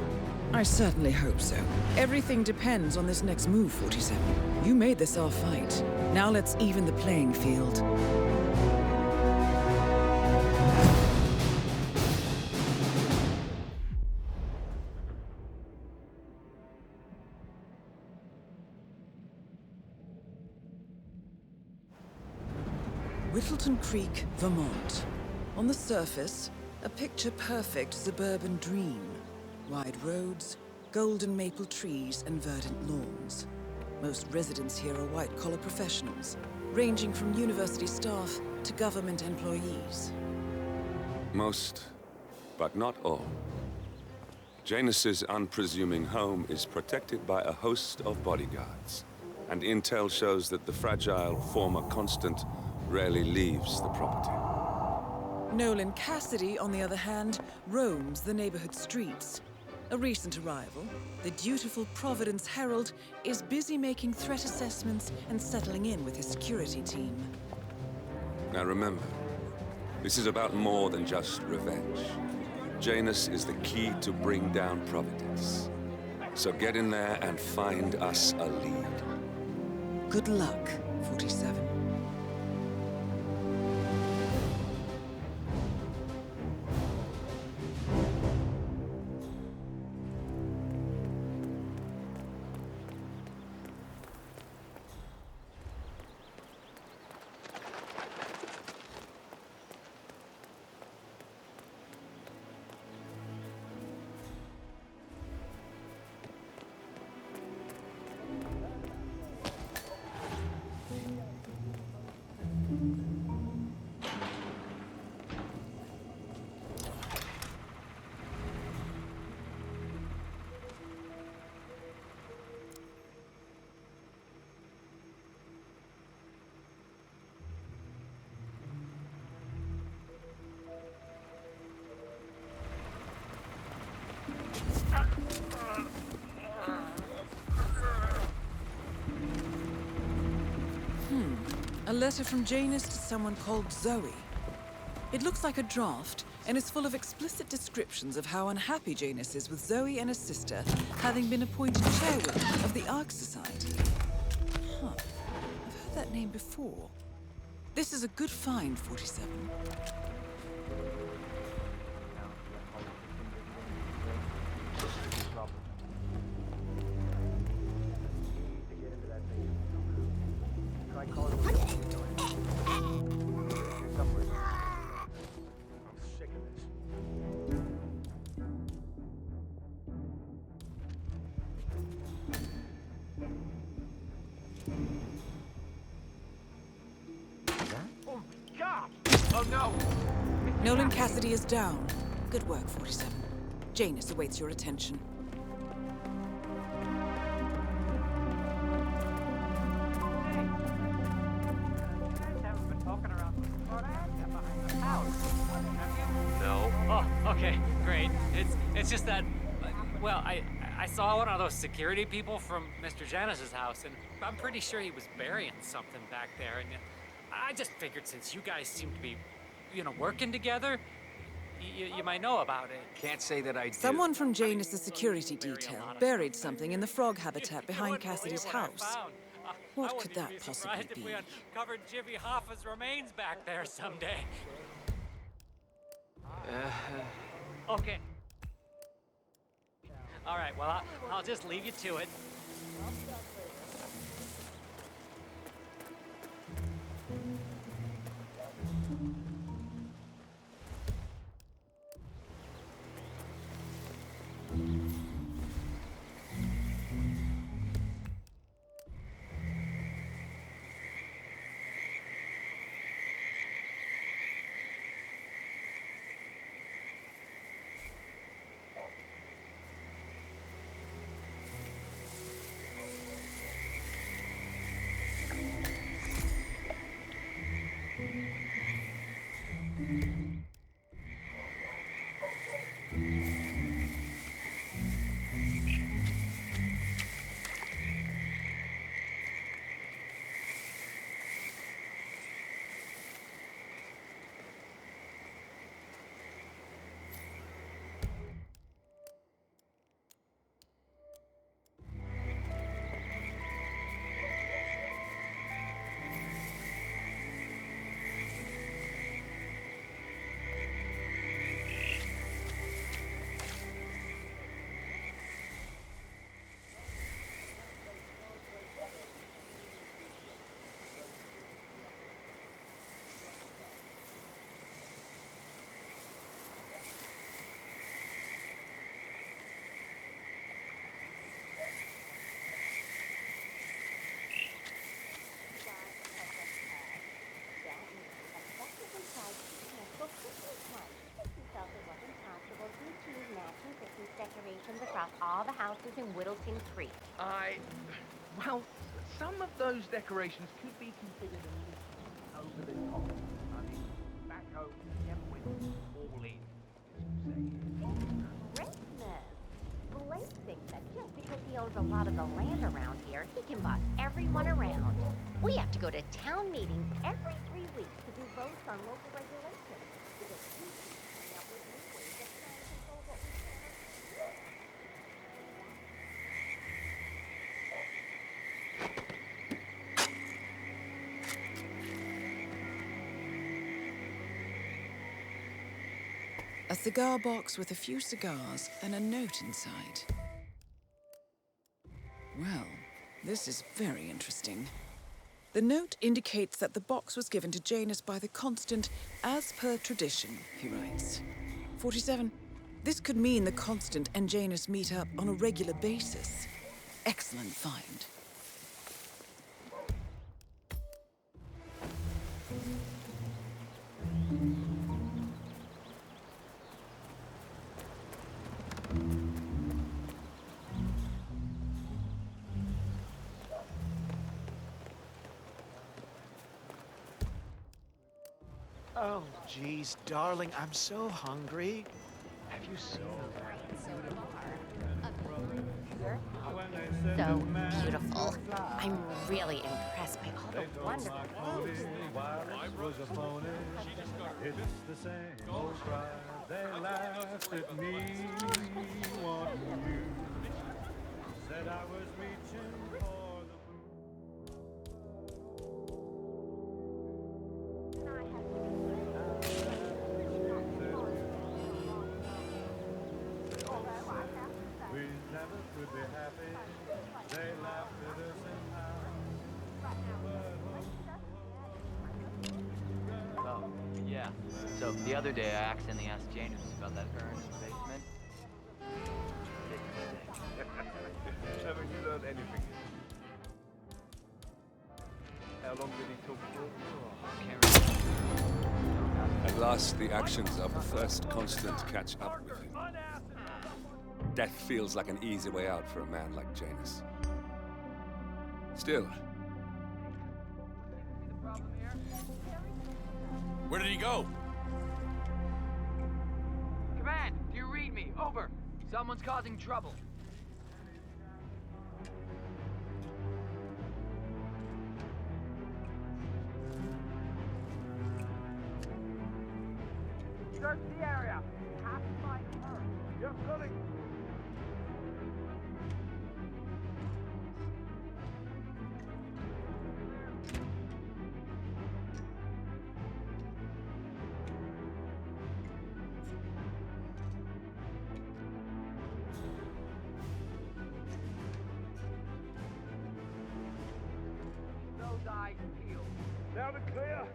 I certainly hope so. Everything depends on this next move, 47. You made this our fight. Now let's even the playing field. Whittleton Creek, Vermont. On the surface, a picture-perfect suburban dream. Wide roads, golden maple trees, and verdant lawns. Most residents here are white-collar professionals, ranging from university staff to government employees. Most, but not all. Janus's unpresuming home is protected by a host of bodyguards, and intel shows that the fragile former Constant rarely leaves the property. Nolan Cassidy, on the other hand, roams the neighborhood streets. A recent arrival, the dutiful Providence Herald is busy making threat assessments and settling in with his security team. Now remember, this is about more than just revenge. Janus is the key to bring down Providence. So get in there and find us a lead. Good luck, 47. A letter from Janus to someone called Zoe. It looks like a draft, and is full of explicit descriptions of how unhappy Janus is with Zoe and her sister having been appointed chairwoman of the Ark Society. Huh. I've heard that name before. This is a good find, 47. Nolan Cassidy is down. Good work, 47. Janus awaits your attention. No. Oh, okay, great. It's just that, well, I saw one of those security people from Mr. Janus's house, and I'm pretty sure he was burying something back there, and I just figured since you guys seem to be, you know, working together, you might know about it. Can't say that I do. Someone from Janus' security detail buried something in the frog habitat behind Cassidy's house. What could that possibly be? If we uncovered Jimmy Hoffa's remains back there someday. Okay. All right, well, I'll just leave you to it. houses in Whittleston Creek. Well, some of those decorations could be considered a little over the top. I mean, back home, never went all in, Christmas. Blake thinks that just because he owns a lot of the land around here, he can boss everyone around. We have to go to town meetings every 3 weeks to do votes on local regulations. Because he's coming up with new ways of trying to control what we can. A cigar box with a few cigars and a note inside. Well, this is very interesting. The note indicates that the box was given to Janus by the Constant as per tradition, he writes. 47. This could mean the Constant and Janus meet up on a regular basis. Excellent find. Oh, geez, darling, I'm so hungry. Have you seen So beautiful. I'm really impressed by all the wonderful moves. It's the same old cry. They laughed at me, wanting you. Said I was reaching for the we never could be happy. They laughed at us Oh, yeah. So the other day I accidentally asked Janus about that urn in the basement. Haven't you learned anything? How long did he talk for? At last, the actions of the first Constant catch up with him. Death feels like an easy way out for a man like Janus. Still. Where did he go? Command, do you read me? Over. Someone's causing trouble. Search the area. You have to find her. You're coming. Those eyes peeled. Down and clear.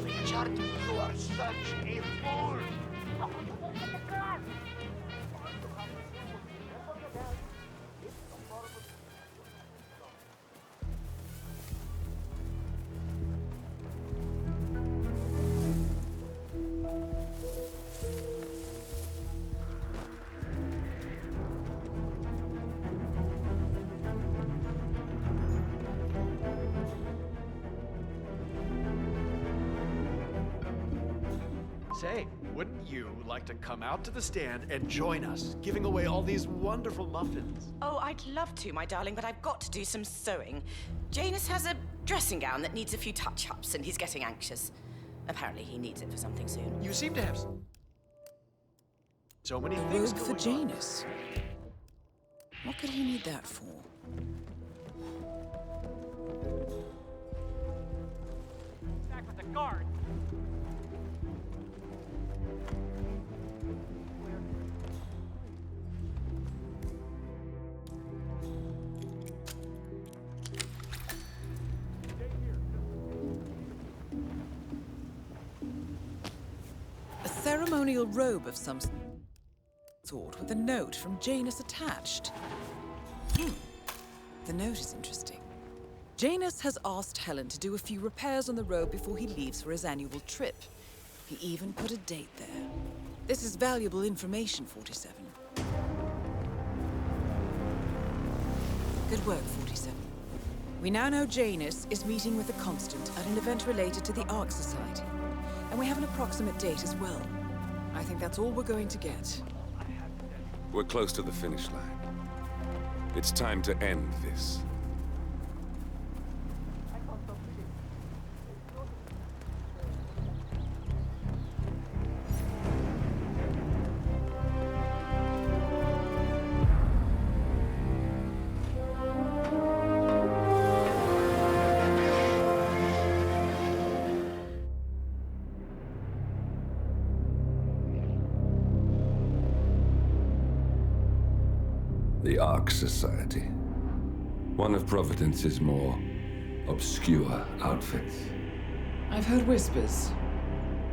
Richard, you are such a fool! Say, wouldn't you like to come out to the stand and join us, giving away all these wonderful muffins? Oh, I'd love to, my darling, but I've got to do some sewing. Janus has a dressing gown that needs a few touch-ups, and he's getting anxious. Apparently he needs it for something soon. You seem to have so many A things robe going for Janus. What could he need that for? ceremonial robe of some sort with a note from Janus attached. The note is interesting. Janus has asked Helen to do a few repairs on the robe before he leaves for his annual trip. He even put a date there. This is valuable information, 47. Good work, 47. We now know Janus is meeting with the Constant at an event related to the Ark Society. And we have an approximate date as well. I think that's all we're going to get. We're close to the finish line. It's time to end this. The Ark Society. One of Providence's more obscure outfits. I've heard whispers.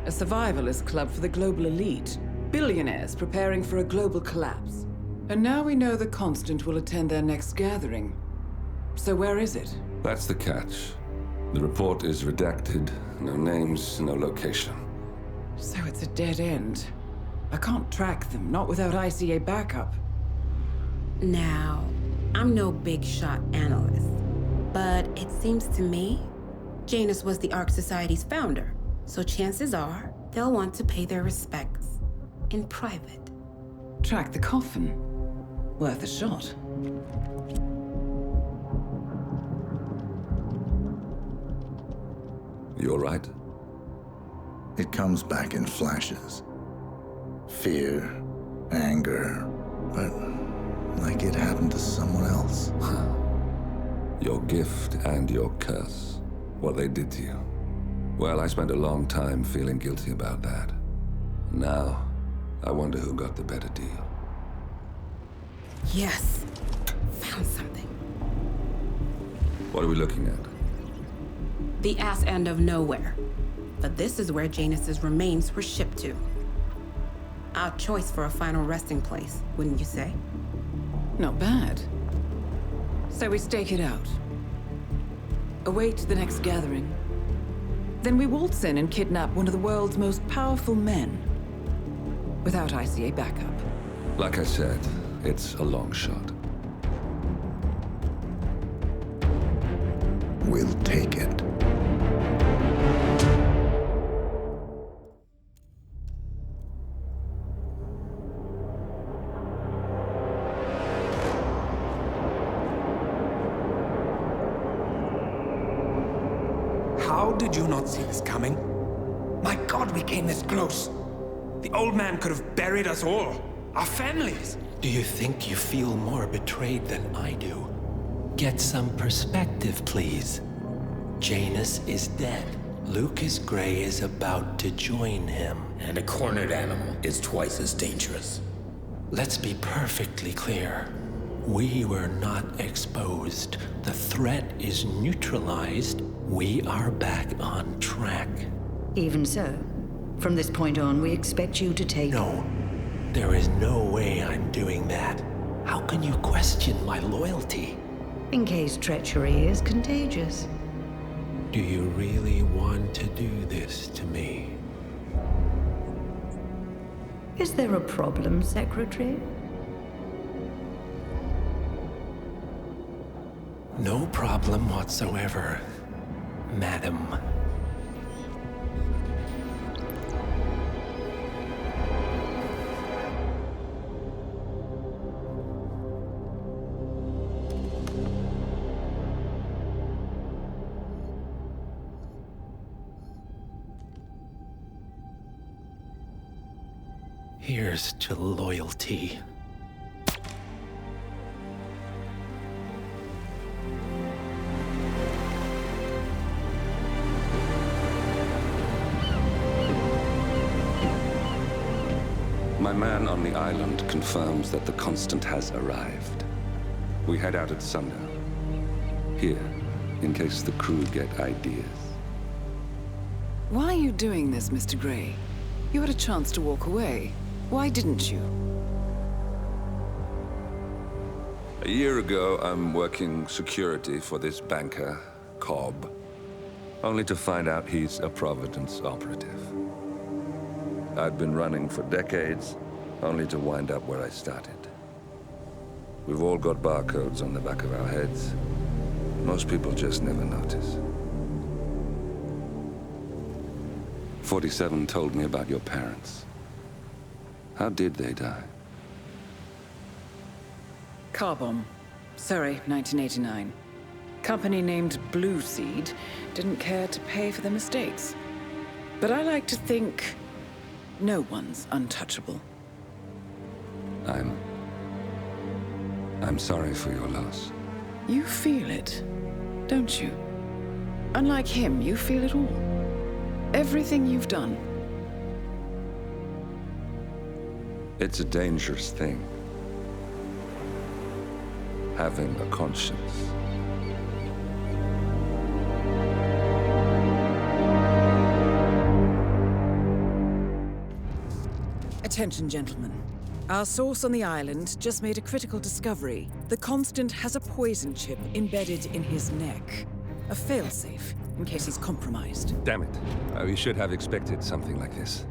A survivalist club for the global elite. Billionaires preparing for a global collapse. And now we know the Constant will attend their next gathering. So where is it? That's the catch. The report is redacted. No names, no location. So it's a dead end. I can't track them, not without ICA backup. Now, I'm no big shot analyst, but it seems to me Janus was the Ark Society's founder, so chances are they'll want to pay their respects in private. Track the coffin. Worth a shot. You all right? It comes back in flashes. Fear, anger, but like it happened to someone else. Your gift and your curse. What they did to you. Well, I spent a long time feeling guilty about that. Now, I wonder who got the better deal. Yes. Found something. What are we looking at? The ass end of nowhere. But this is where Janus's remains were shipped to. Odd choice for a final resting place, wouldn't you say? Not bad. So we stake it out. Await the next gathering. Then we waltz in and kidnap one of the world's most powerful men. Without ICA backup. Like I said, it's a long shot. We'll take it. How did you not see this coming? My God, we came this close. The old man could have buried us all. Our families. Do you think you feel more betrayed than I do? Get some perspective, please. Janus is dead. Lucas Gray is about to join him. And a cornered animal is twice as dangerous. Let's be perfectly clear. We were not exposed. The threat is neutralized. We are back on track. Even so, from this point on, we expect you to take... No. There is no way I'm doing that. How can you question my loyalty? In case treachery is contagious. Do you really want to do this to me? Is there a problem, Secretary? No problem whatsoever, Madam. Here's to loyalty. My man on the island confirms that the Constant has arrived. We head out at sundown. Here, in case the crew get ideas. Why are you doing this, Mr. Gray? You had a chance to walk away. Why didn't you? A year ago, I'm working security for this banker, Cobb, only to find out he's a Providence operative. I'd been running for decades, only to wind up where I started. We've all got barcodes on the back of our heads. Most people just never notice. 47 told me about your parents. How did they die? Car bomb. Surrey, 1989. Company named Blue Seed didn't care to pay for their mistakes. But I like to think no one's untouchable. I'm sorry for your loss. You feel it, don't you? Unlike him, you feel it all. Everything you've done. It's a dangerous thing. Having a conscience. Attention, gentlemen. Our source on the island just made a critical discovery. The Constant has a poison chip embedded in his neck. A failsafe, in case he's compromised. Damn it. We should have expected something like this.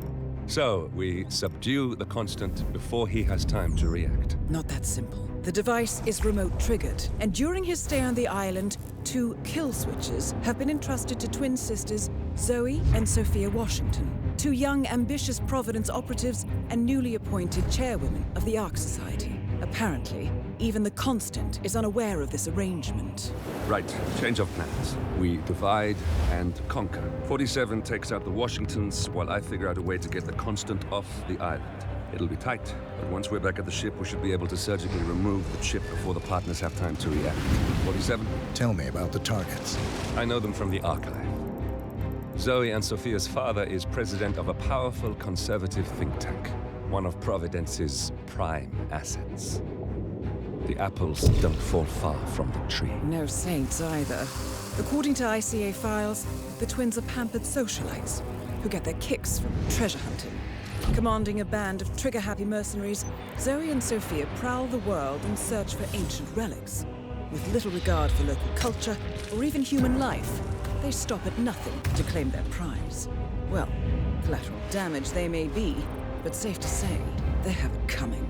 So, we subdue the Constant before he has time to react. Not that simple. The device is remote-triggered, and during his stay on the island, 2 kill switches have been entrusted to twin sisters Zoe and Sophia Washington, 2 young, ambitious Providence operatives and newly appointed chairwomen of the Ark Society. Apparently, even the Constant is unaware of this arrangement. Right, change of plans. We divide and conquer. 47 takes out the Washingtons, while I figure out a way to get the Constant off the island. It'll be tight, but once we're back at the ship, we should be able to surgically remove the chip before the partners have time to react. 47? Tell me about the targets. I know them from the archive. Zoe and Sophia's father is president of a powerful conservative think tank, one of Providence's prime assets. The apples don't fall far from the tree. No saints either. According to ICA files, the twins are pampered socialites who get their kicks from treasure hunting. Commanding a band of trigger-happy mercenaries, Zoe and Sophia prowl the world in search for ancient relics. With little regard for local culture or even human life, they stop at nothing to claim their prize. Well, collateral damage they may be, but safe to say, they have it coming.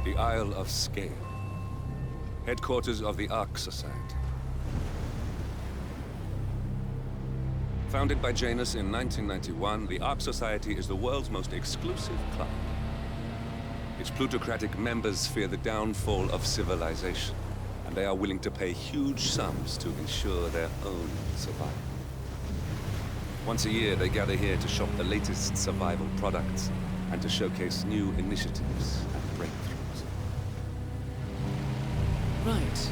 The Isle of Scale. Headquarters of the Ark Society. Founded by Janus in 1991, the Ark Society is the world's most exclusive club. Its plutocratic members fear the downfall of civilization, and they are willing to pay huge sums to ensure their own survival. Once a year, they gather here to shop the latest survival products and to showcase new initiatives and breakthroughs. Right.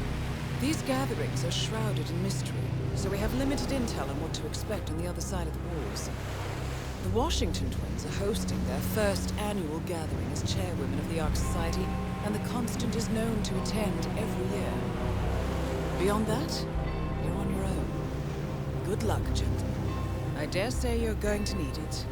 These gatherings are shrouded in mystery, so we have limited intel on what to expect on the other side of the walls. The Washington twins are hosting their first annual gathering as chairwomen of the Ark Society, and the Constant is known to attend every year. Beyond that, you're on your own. Good luck, gentlemen. I dare say you're going to need it.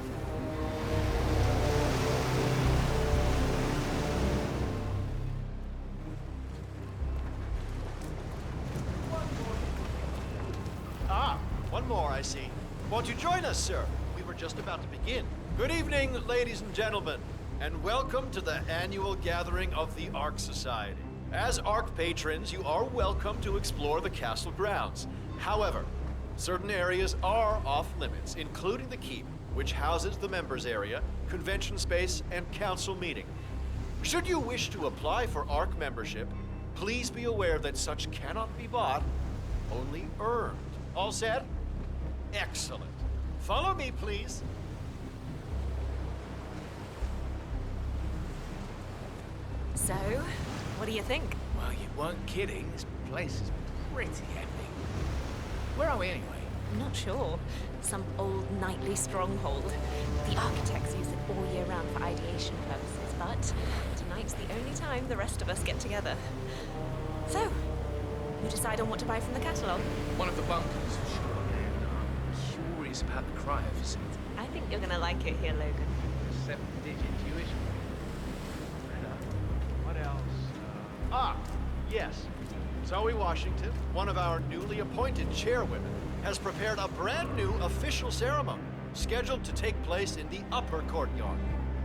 One more, I see. Won't you join us, sir? We were just about to begin. Good evening, ladies and gentlemen, and welcome to the annual gathering of the Ark Society. As Ark patrons, you are welcome to explore the castle grounds. However, certain areas are off limits, including the keep, which houses the members area, convention space, and council meeting. Should you wish to apply for Ark membership, please be aware that such cannot be bought, only earned. All set? Excellent. Follow me, please. So, what do you think? Well, you weren't kidding. This place is pretty epic. Where are we anyway? I'm not sure. Some old knightly stronghold. The architects use it all year round for ideation purposes, but tonight's the only time the rest of us get together. So, you decide on what to buy from the catalogue? One of the bunkers, for sure. I'm curious about the cryo facility. I think you're gonna like it here, Logan. 7-digit Jewish. What else? Yes. Zoe Washington, one of our newly appointed chairwomen, has prepared a brand new official ceremony scheduled to take place in the upper courtyard.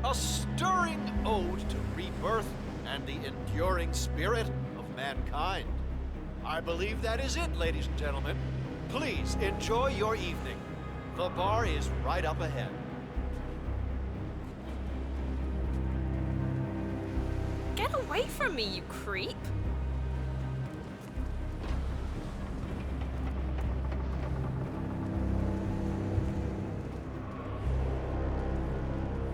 A stirring ode to rebirth and the enduring spirit of mankind. I believe that is it, ladies and gentlemen. Please enjoy your evening. The bar is right up ahead. Get away from me, you creep!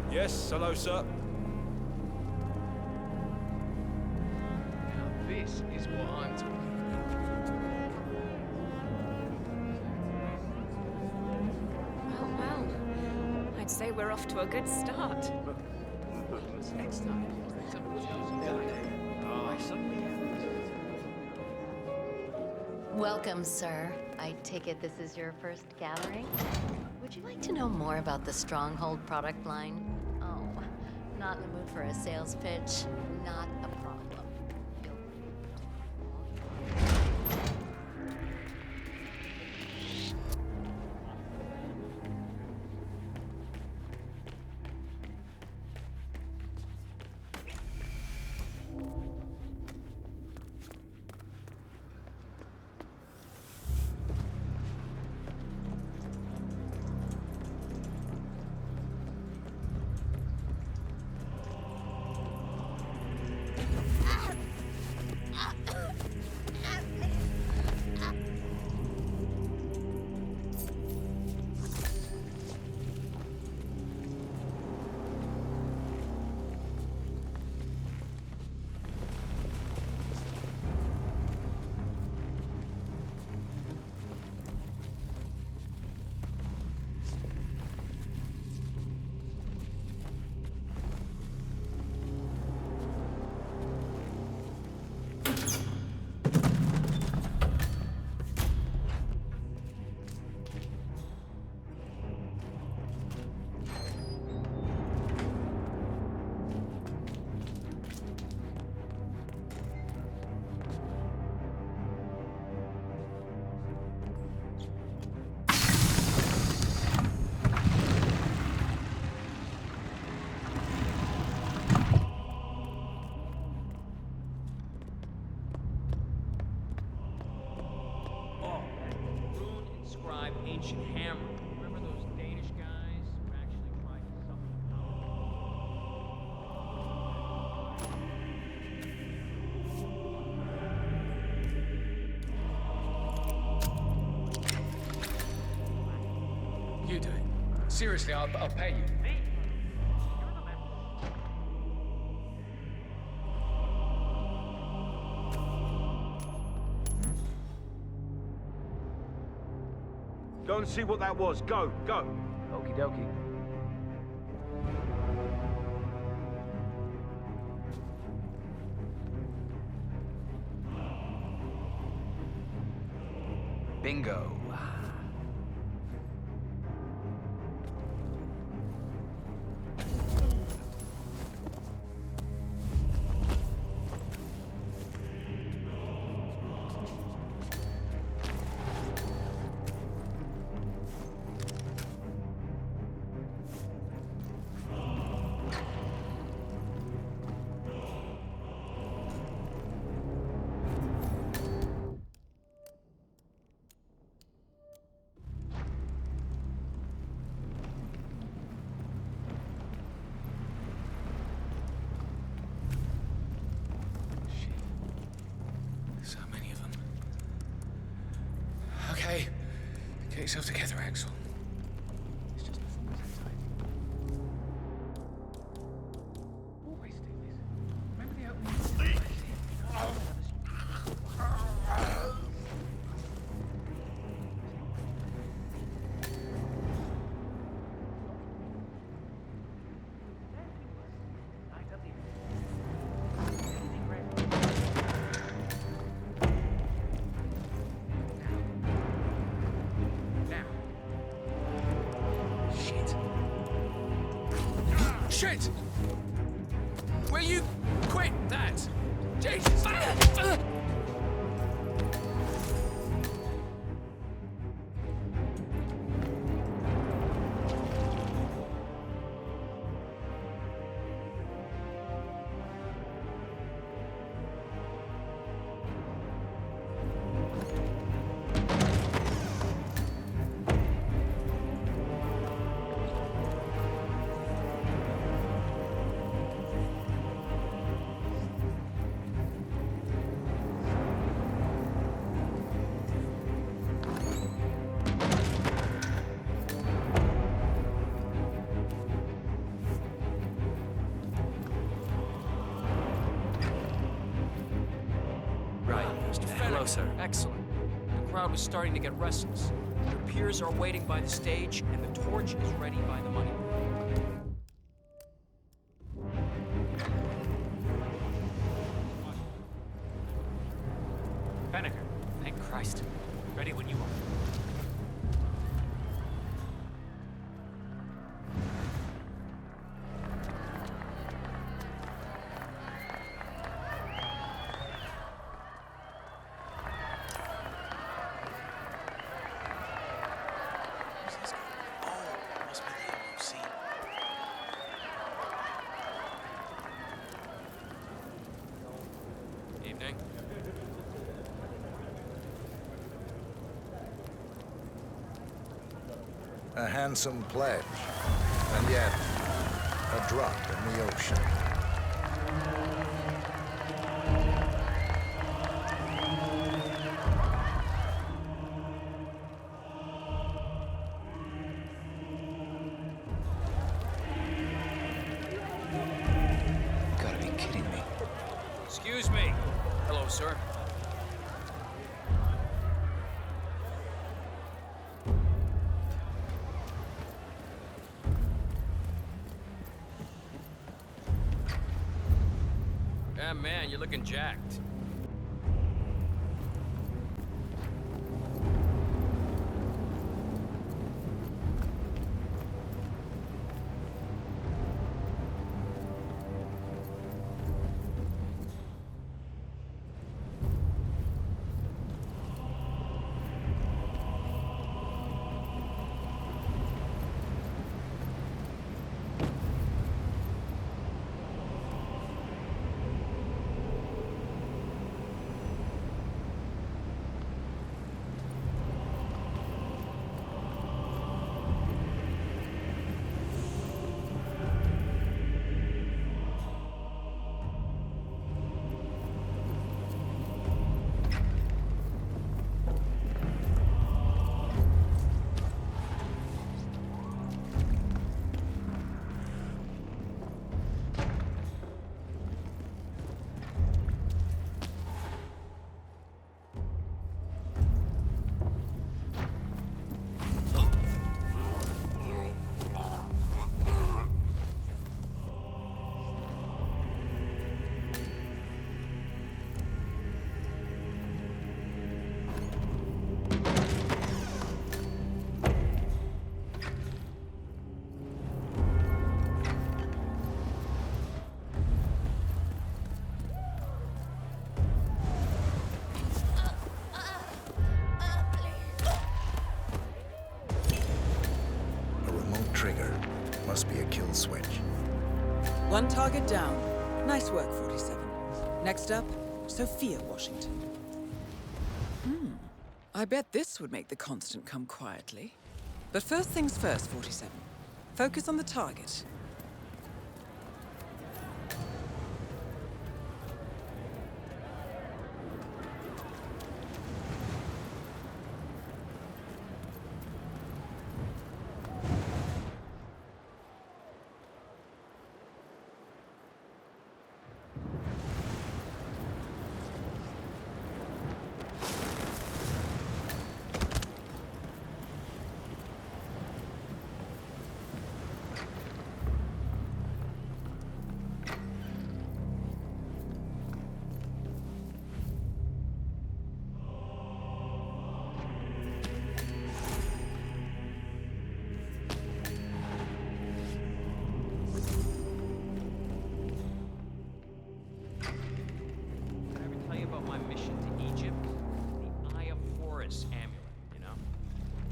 Yes, hello, sir. Now this is what I'm talking Oh, well. I'd say we're off to a good start. Next time. Welcome, sir. I take it this is your first gathering? Would you like to know more about the Stronghold product line? Oh, not in the mood for a sales pitch? Not a problem. Feel ancient hammer. Remember those Danish guys who actually tried to summon the power? You do it. Seriously, I'll pay you. Go and see what that was. Go, go. Okie dokie. Bingo. So many of them. Okay, get yourself together, Axel. It's just a form of time. Always do this. Remember the opening? Shit! Will you quit that? Jesus! Hello, sir. Excellent. The crowd was starting to get restless. Your peers are waiting by the stage, and the torch is ready by the money. Banneker, thank Christ. Ready when you are. Evening. A handsome pledge, and yet a drop in the ocean. Gotta be kidding me. Excuse me. Hello, sir. Yeah, man, you're looking jacked. Trigger. Must be a kill switch. One target down. Nice work, 47. Next up, Sophia Washington. I bet this would make the Constant come quietly. But first things first, 47. Focus on the target.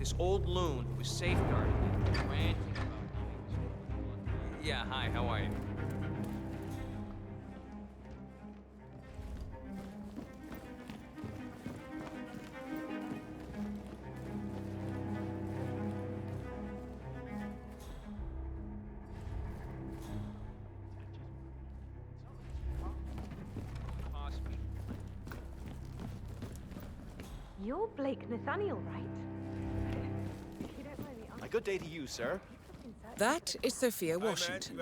this old loon who was safeguarding me, ranting about Yeah, hi, how are you? You're Blake Nathaniel, right? A good day to you, sir. That is Sophia Washington,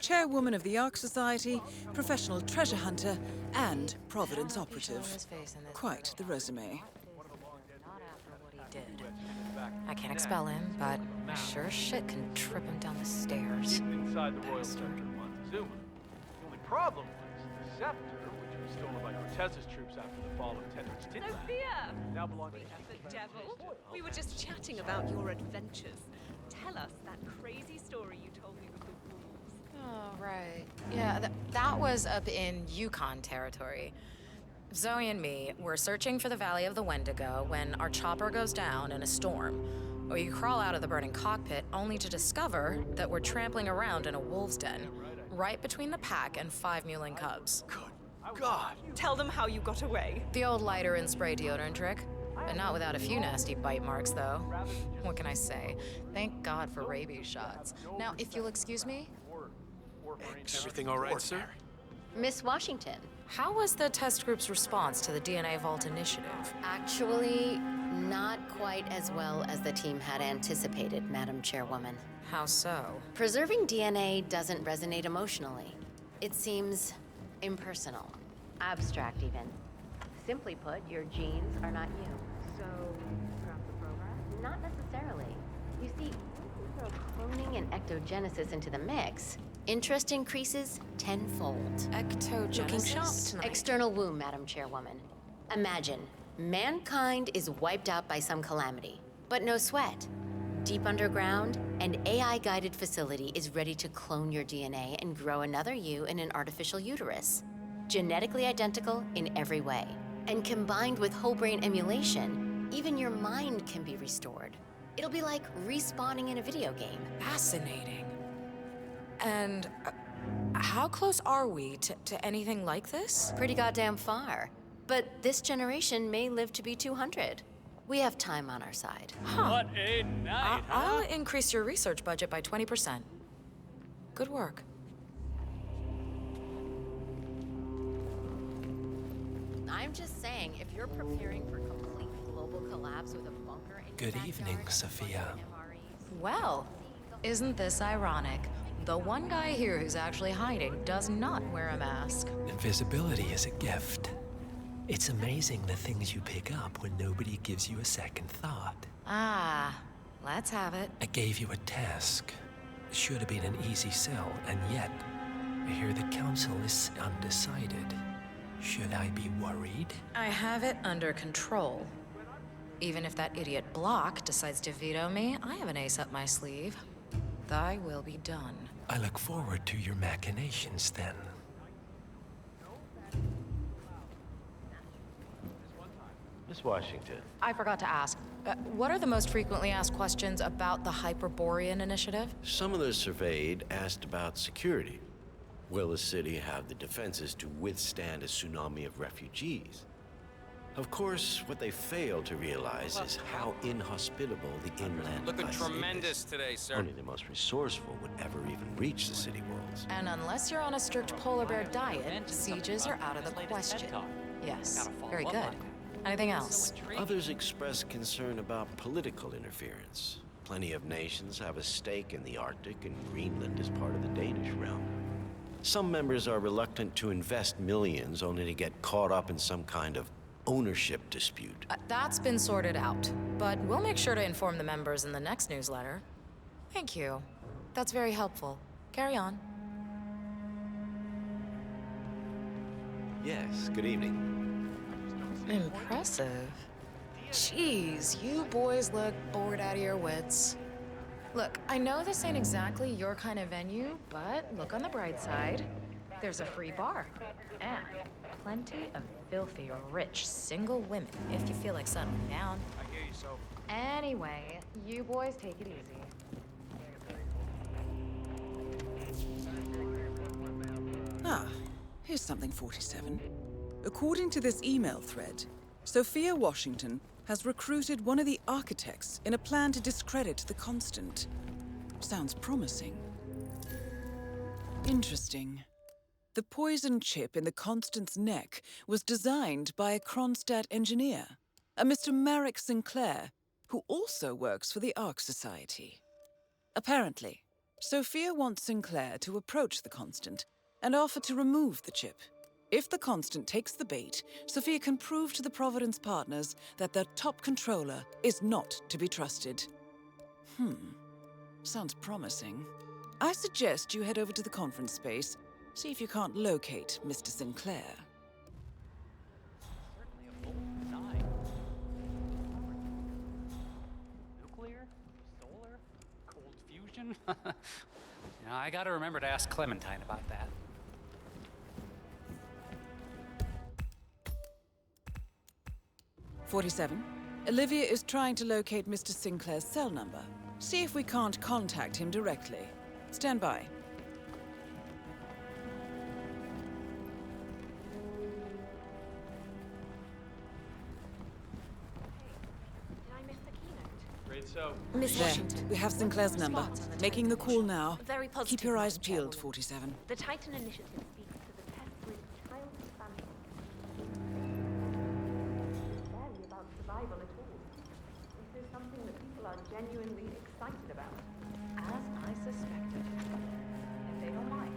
chairwoman of the Ark Society, professional treasure hunter, and Providence operative. Quite the resume. I can't expel him, but I sure as shit can trip him down the stairs. Inside the Royal Church of Montezuma. The only problem was the scepter, which was stolen by Cortez's troops after the fall of Tenochtitlan. Sophia! Now belongs to The devil? We were just chatting about your adventures. Tell us that crazy story you told me with the wolves. Oh, right. Yeah, that was up in Yukon territory. Zoe and me were searching for the Valley of the Wendigo when our chopper goes down in a storm. We crawl out of the burning cockpit only to discover that we're trampling around in a wolf's den, right between the pack and 5 mewling cubs. God! Tell them how you got away. The old lighter and spray deodorant trick. But not without a few nasty bite marks, though. What can I say? Thank God for rabies shots. Now, if you'll excuse me. Everything all right, sir? Miss Washington. How was the test group's response to the DNA Vault initiative? Actually, not quite as well as the team had anticipated, Madam Chairwoman. How so? Preserving DNA doesn't resonate emotionally. It seems impersonal, abstract even. Simply put, your genes are not you. So, drop the program? Not necessarily. You see, once you throw cloning and ectogenesis into the mix, interest increases tenfold. Ectogenesis? External womb, Madam Chairwoman. Imagine, mankind is wiped out by some calamity, but no sweat. Deep underground, an AI-guided facility is ready to clone your DNA and grow another you in an artificial uterus. Genetically identical in every way. And combined with whole brain emulation, even your mind can be restored. It'll be like respawning in a video game. Fascinating. And how close are we to anything like this? Pretty goddamn far. But this generation may live to be 200. We have time on our side. Huh. What a night, I'll increase your research budget by 20%. Good work. I'm just saying, if you're preparing for complete global collapse with a bunker in Good evening, Sophia. Well, isn't this ironic? The one guy here who's actually hiding does not wear a mask. Invisibility is a gift. It's amazing the things you pick up when nobody gives you a second thought. Ah, let's have it. I gave you a task. It should have been an easy sell, and yet, I hear the council is undecided. Should I be worried? I have it under control. Even if that idiot Block decides to veto me, I have an ace up my sleeve. Thy will be done. I look forward to your machinations then. Miss Washington. I forgot to ask. What are the most frequently asked questions about the Hyperborean initiative? Some of those surveyed asked about security. Will the city have the defenses to withstand a tsunami of refugees? Of course, what they fail to realize is how inhospitable the inland Looking ice tremendous is. today, sir. Only the most resourceful would ever even reach the city worlds. And unless you're on a strict polar bear diet, sieges are out of the question. Yes, very good. Anything else? Others express concern about political interference. Plenty of nations have a stake in the Arctic, and Greenland is part of the Danish realm. Some members are reluctant to invest millions only to get caught up in some kind of ownership dispute. That's been sorted out, but we'll make sure to inform the members in the next newsletter. Thank you. That's very helpful. Carry on. Yes, good evening. Impressive. Jeez, you boys look bored out of your wits. Look, I know this ain't exactly your kind of venue, but look on the bright side. There's a free bar. And plenty of filthy, rich, single women if you feel like settling down. I hear you, so Anyway, you boys take it easy. Ah, here's something, 47. According to this email thread, Sophia Washington has recruited one of the architects in a plan to discredit the Constant. Sounds promising. Interesting. The poison chip in the Constant's neck was designed by a Kronstadt engineer, a Mr. Marek Sinclair, who also works for the Ark Society. Apparently, Sophia wants Sinclair to approach the Constant and offer to remove the chip. If the Constant takes the bait, Sophia can prove to the Providence partners that their top controller is not to be trusted. Sounds promising. I suggest you head over to the conference space, see if you can't locate Mr. Sinclair. Certainly a bold design. Nuclear? Solar? Cold fusion? I gotta remember to ask Clementine about that. "47. Olivia is trying to locate Mr. Sinclair's cell number. See if we can't contact him directly. Stand by. Did I miss the keynote? Great, so. Miss There, Washington. we have Sinclair's number. Spots on the Making the Titan call mission. now. Very positive, Keep your eyes Madam peeled, Chairwoman. 47. The Titan Initiative speaks to the test grid child expansion. Barely about survival at all. This is something that people are genuinely excited about. As I suspected. If they don't mind.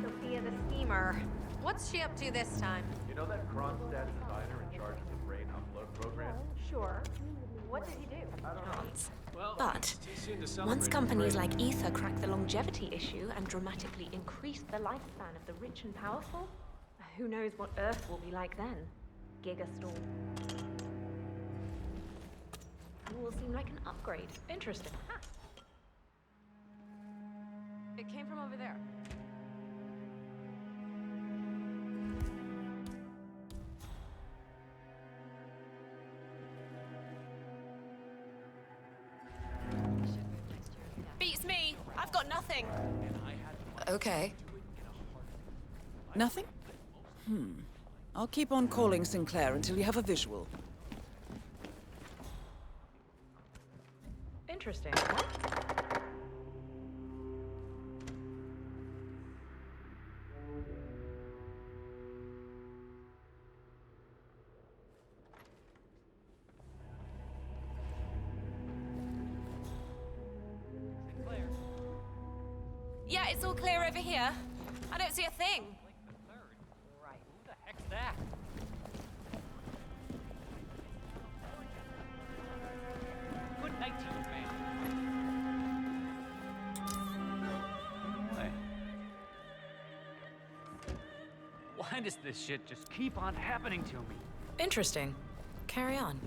Sophia the schemer. What's she up to this time? You know that Kronstadt designer in charge of the brain upload program? Sure. What did he do? But once companies like Ether crack the longevity issue and dramatically increase the lifespan of the rich and powerful, who knows what Earth will be like then? Gigastorm. It will seem like an upgrade. Interesting. Huh. It came from over there. Beats me! I've got nothing! Okay. Nothing? I'll keep on calling Sinclair until you have a visual. Interesting. Sinclair. Yeah, it's all clear over here. I don't see a thing. Blake the Third. Right. Who the heck's that? Good night to you, man. Hey. Why does this shit just keep on happening to me? Interesting. Carry on.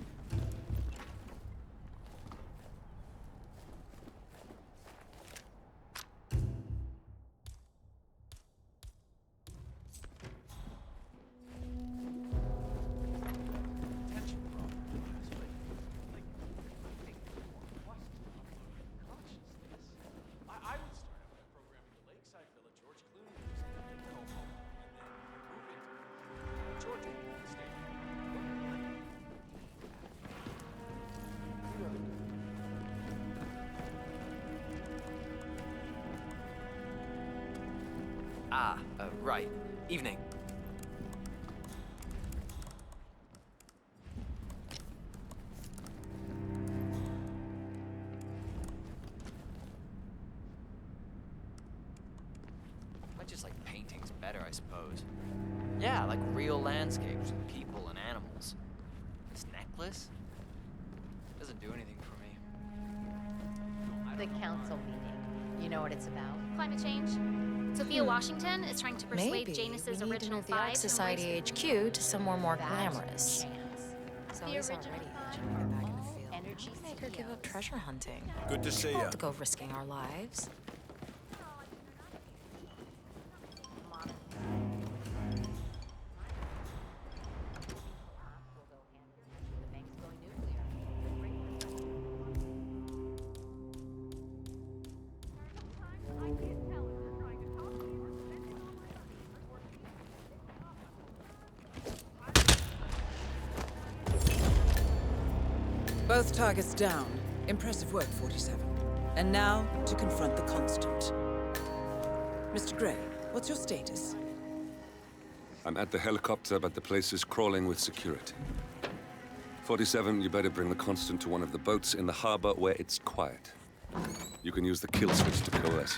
Attention problem, honestly. Like, taking more quest to upload consciousness. I would start out by programming the lakeside villa George Clooney lives in and go home, and then move into Georgia, the state. Right. Evening. I just like paintings better, I suppose. Yeah, like real landscapes with people and animals. This necklace doesn't do anything for me. The council meeting. You know what it's about? Climate change. Sophia Washington is trying to persuade Maybe Janus's we need to original move the 5 Ark to Society embrace HQ to somewhere more glamorous. the Zoe's original already 5. itching to get back in the field. Energy Make her give up treasure hunting. Good to see Not ya. to go risking our lives. The bank's going nuclear. Both targets down. Impressive work, 47. And now, to confront the Constant. Mr. Gray, what's your status? I'm at the helicopter, but the place is crawling with security. 47, you better bring the Constant to one of the boats in the harbor where it's quiet. You can use the kill switch to coerce.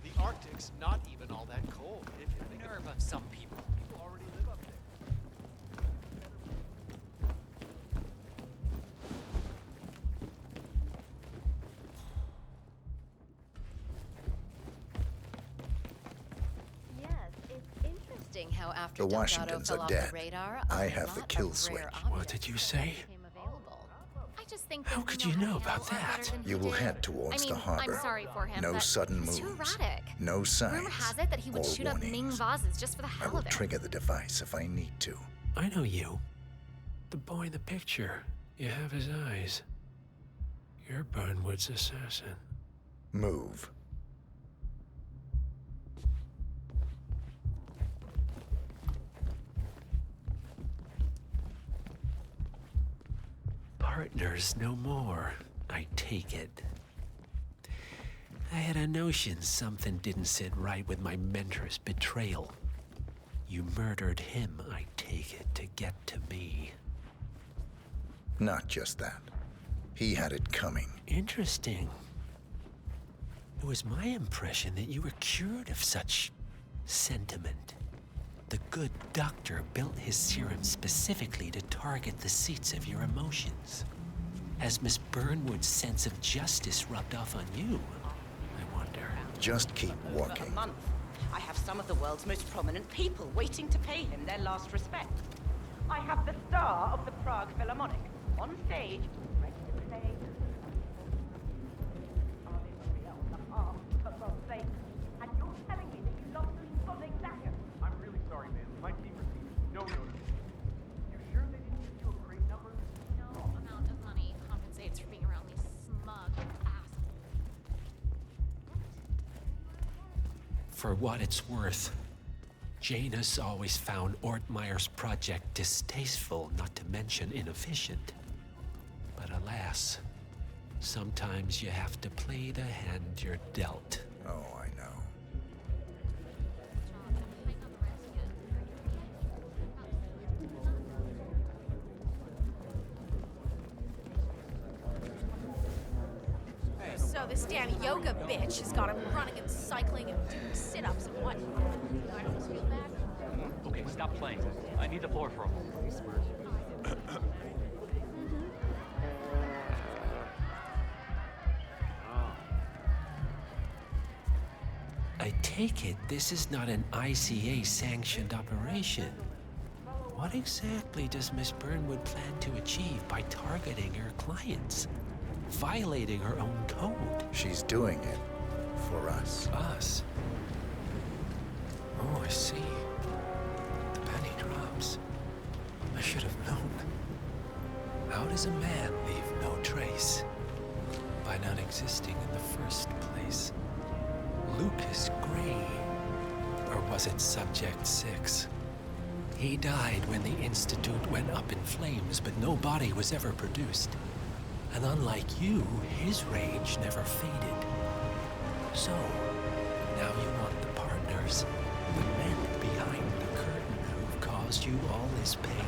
The Arctic's not even all that cold. If you think Nerve of some people. people already live up there. Yes, it's interesting how after The Delgado Washingtons fell are off dead. the radar, I a have the lot kill of switch. rare What did you say? became available. I just think How that could we you know how to about handle it that? better than You he will did. head towards I the mean, harbor. I'm sorry for him, No but sudden he's too moves. erratic. No signs. Rumor has it that he would or shoot up Ming warnings. vases just for the I hell will of it. trigger the device if I need to. I know you. The boy in the picture. You have his eyes. You're Burnwood's assassin. Move. Partners no more, I take it. I had a notion something didn't sit right with my mentor's betrayal. You murdered him, I take it, to get to me. Not just that. He had it coming. Interesting. It was my impression that you were cured of such sentiment. The good doctor built his serum specifically to target the seats of your emotions. Has Miss Burnwood's sense of justice rubbed off on you? I wonder. Just keep walking. For a month, I have some of the world's most prominent people waiting to pay him their last respect. I have the star of the Prague Philharmonic on stage, ready to play. For God's sake. And you're telling me that you lost this buzzing dagger? I'm really sorry, man. My team received no notice. You sure they didn't give you a crate number? No amount of money compensates for being around these smug assholes. For what it's worth, Janus always found Ortmeyer's project distasteful, not to mention inefficient. But alas, sometimes you have to play the hand you're dealt. Oh, I know. So this damn yoga bitch has got him running and cycling and doing sit-ups and what? I don't feel bad. Okay, stop playing. I need the floor for a moment. I take it this is not an ICA-sanctioned operation. What exactly does Miss Burnwood plan to achieve by targeting her clients? Violating her own code? She's doing it for us. Us? Oh, I see. The penny drops. I should have known. How does a man leave no trace? By not existing in the first place. Lucas Gray. Or was it Subject 6? He died when the Institute went up in flames, but no body was ever produced. And unlike you, his rage never faded. So, now you want the partners, the men behind the curtain who've caused you all this pain?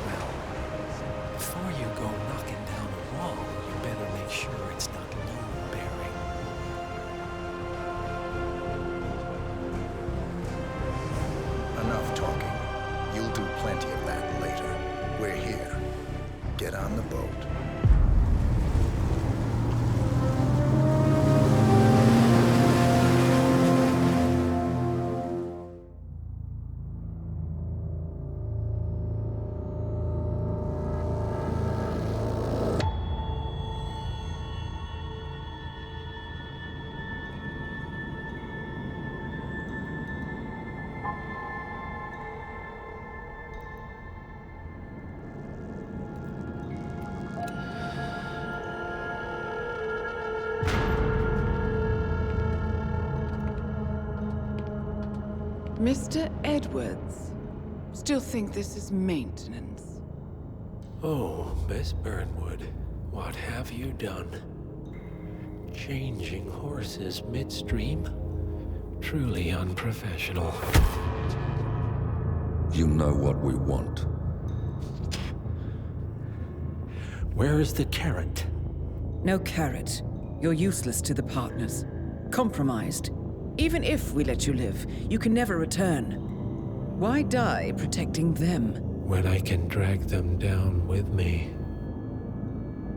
Well, before you go knocking down a wall, you better make sure it's not load-bearing. Enough talking. You'll do plenty of that later. We're here. Get on the boat. Mr. Edwards, still think this is maintenance? Oh, Miss Burnwood, what have you done? Changing horses midstream? Truly unprofessional. You know what we want. Where is the carrot? No carrot. You're useless to the partners. Compromised. Even if we let you live, you can never return. Why die protecting them? When I can drag them down with me.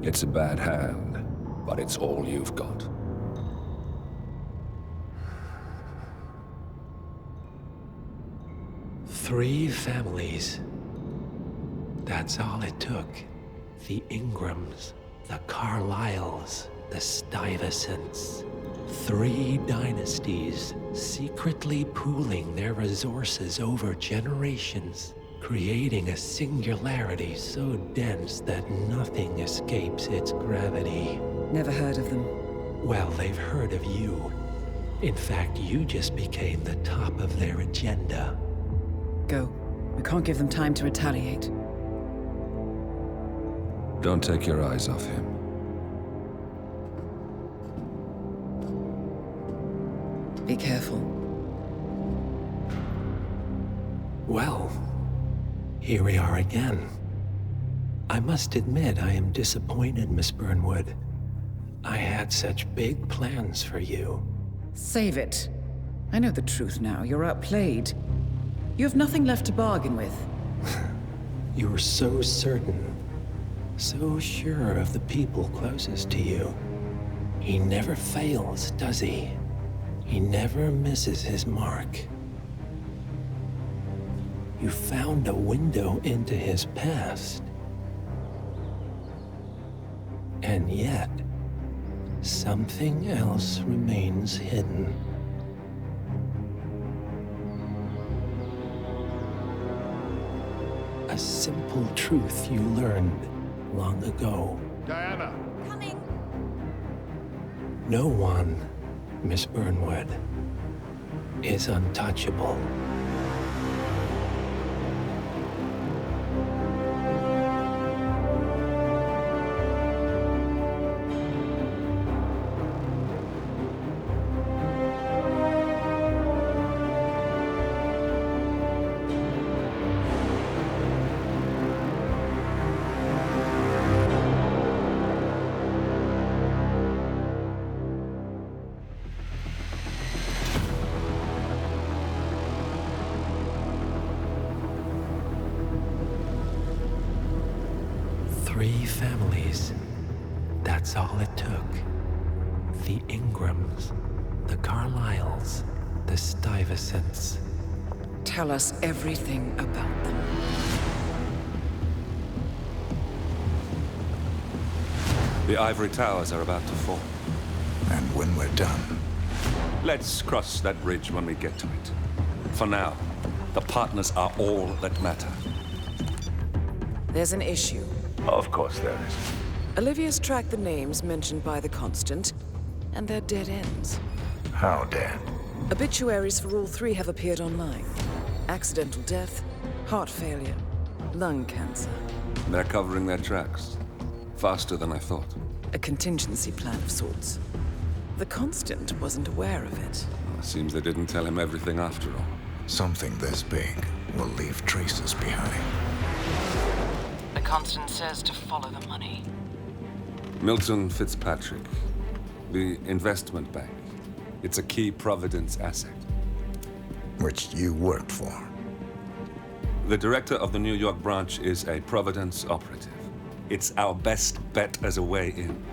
It's a bad hand, but it's all you've got. Three families. That's all it took. The Ingrams, the Carlyles, the Stuyvesants. 3 dynasties secretly pooling their resources over generations, creating a singularity so dense that nothing escapes its gravity. Never heard of them. Well, they've heard of you. In fact, you just became the top of their agenda. Go. We can't give them time to retaliate. Don't take your eyes off him. Be careful. Well, here we are again. I must admit I am disappointed, Miss Burnwood. I had such big plans for you. Save it. I know the truth now. You're outplayed. You have nothing left to bargain with. You were so certain. So sure of the people closest to you. He never fails, does he? He never misses his mark. You found a window into his past. And yet, something else remains hidden. A simple truth you learned long ago. Diana! Coming! No one, Miss Burnwood, is untouchable. Three families. That's all it took. The Ingrams, the Carlyles, the Stuyvesants. Tell us everything about them. The ivory towers are about to fall. And when we're done... Let's cross that bridge when we get to it. For now, the partners are all that matter. There's an issue. Of course there is. Olivia's tracked the names mentioned by the Constant, and they're dead ends. How dead? Obituaries for all 3 have appeared online. Accidental death, heart failure, lung cancer. They're covering their tracks. Faster than I thought. A contingency plan of sorts. The Constant wasn't aware of it. Well, seems they didn't tell him everything after all. Something this big will leave traces behind. The Constant says to follow the money. Milton Fitzpatrick, the investment bank. It's a key Providence asset. Which you worked for. The director of the New York branch is a Providence operative. It's our best bet as a way in.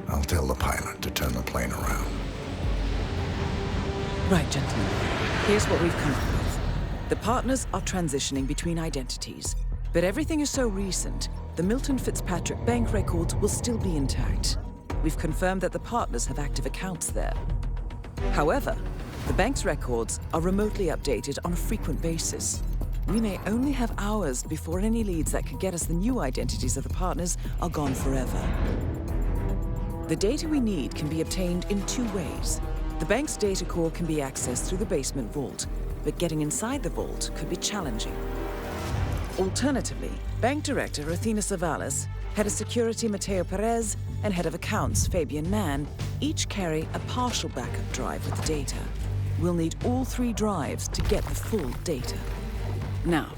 I'll tell the pilot to turn the plane around. Right, gentlemen. Here's what we've come up with. The partners are transitioning between identities. But everything is so recent, the Milton Fitzpatrick bank records will still be intact. We've confirmed that the partners have active accounts there. However, the bank's records are remotely updated on a frequent basis. We may only have hours before any leads that could get us the new identities of the partners are gone forever. The data we need can be obtained in 2 ways. The bank's data core can be accessed through the basement vault, but getting inside the vault could be challenging. Alternatively, Bank Director Athena Savalas, Head of Security Mateo Perez, and Head of Accounts Fabian Mann each carry a partial backup drive with the data. We'll need all 3 drives to get the full data. Now,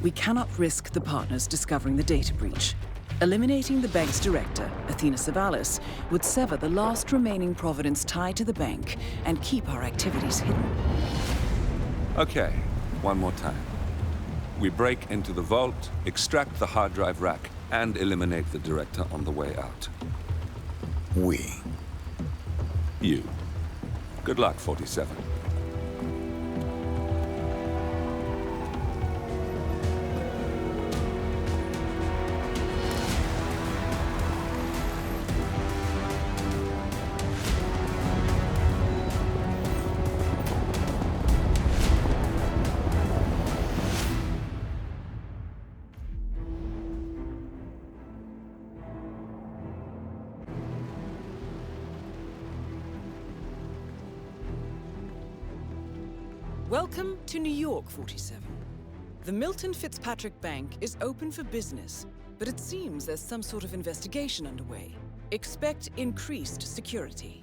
we cannot risk the partners discovering the data breach. Eliminating the bank's director, Athena Savalas, would sever the last remaining providence tie to the bank and keep our activities hidden. Okay, one more time. We break into the vault, extract the hard drive rack, and eliminate the director on the way out. We. You. Good luck, 47. Welcome to New York, 47. The Milton Fitzpatrick Bank is open for business, but it seems there's some sort of investigation underway. Expect increased security.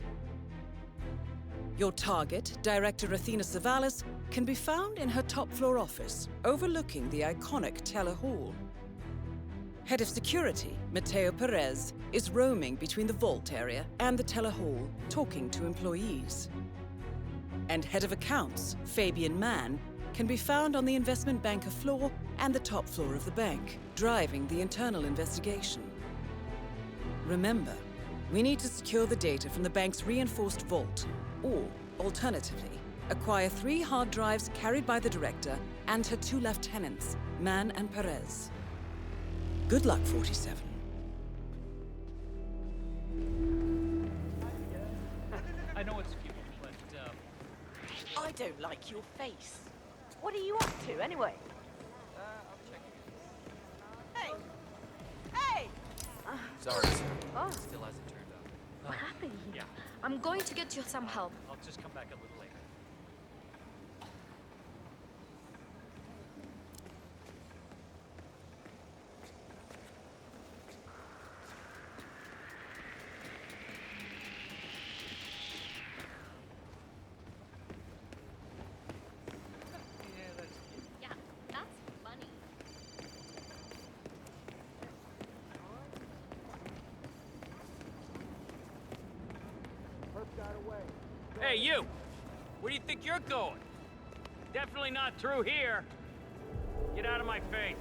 Your target, Director Athena Savalas, can be found in her top-floor office, overlooking the iconic Teller Hall. Head of Security, Mateo Perez, is roaming between the vault area and the Teller Hall, talking to employees. And Head of Accounts, Fabian Mann, can be found on the investment banker floor and the top floor of the bank, driving the internal investigation. Remember, we need to secure the data from the bank's reinforced vault, or, alternatively, acquire 3 hard drives carried by the director and her 2 lieutenants, Mann and Perez. Good luck, 47. I know it's cute, but, I don't like your face. What are you up to, anyway? I'll check it. Hey! Hey! Sorry, sir. Oh. Still hasn't turned up. What happened? Yeah. I'm going to get you some help. I'll just come back a little later. Yeah, that's funny. Hey, you! Where do you think you're going? Definitely not through here. Get out of my face.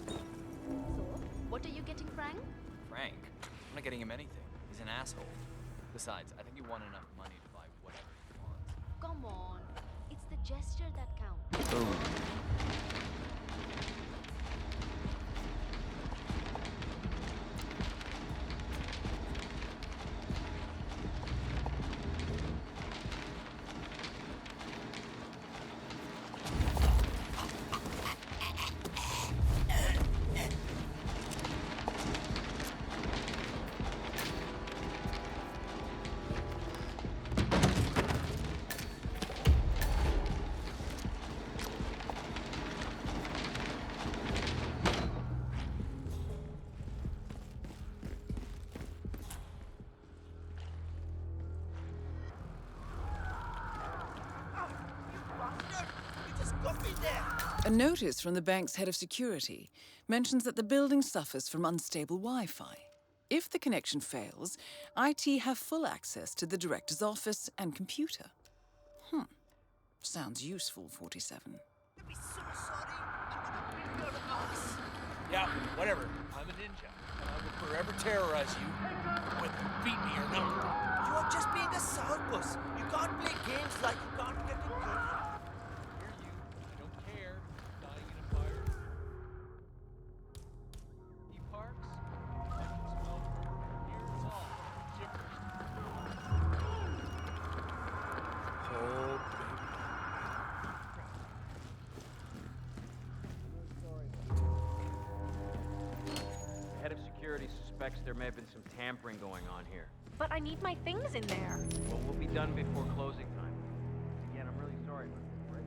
So, what are you getting, Frank? Frank? I'm not getting him anything. He's an asshole. Besides, I think he won enough money to buy whatever he wants. Come on. It's the gesture that counts. Boom. A notice from the bank's head of security mentions that the building suffers from unstable Wi-Fi. If the connection fails, IT have full access to the director's office and computer. Sounds useful, 47. Yeah, whatever. I'm a ninja, and I will forever terrorize you, whether you beat me or not. You're just being a sourpuss. You can't play games like you can't get a girl. Hear you. I don't care. Dying in a fire. E-parks? Onion smoke. Here's all. Gibberish. Oh, The head of security suspects suspects there may have been some tampering going on here. But I need my things in there. Well, we'll be done before closing time. Again, I'm really sorry about this, right?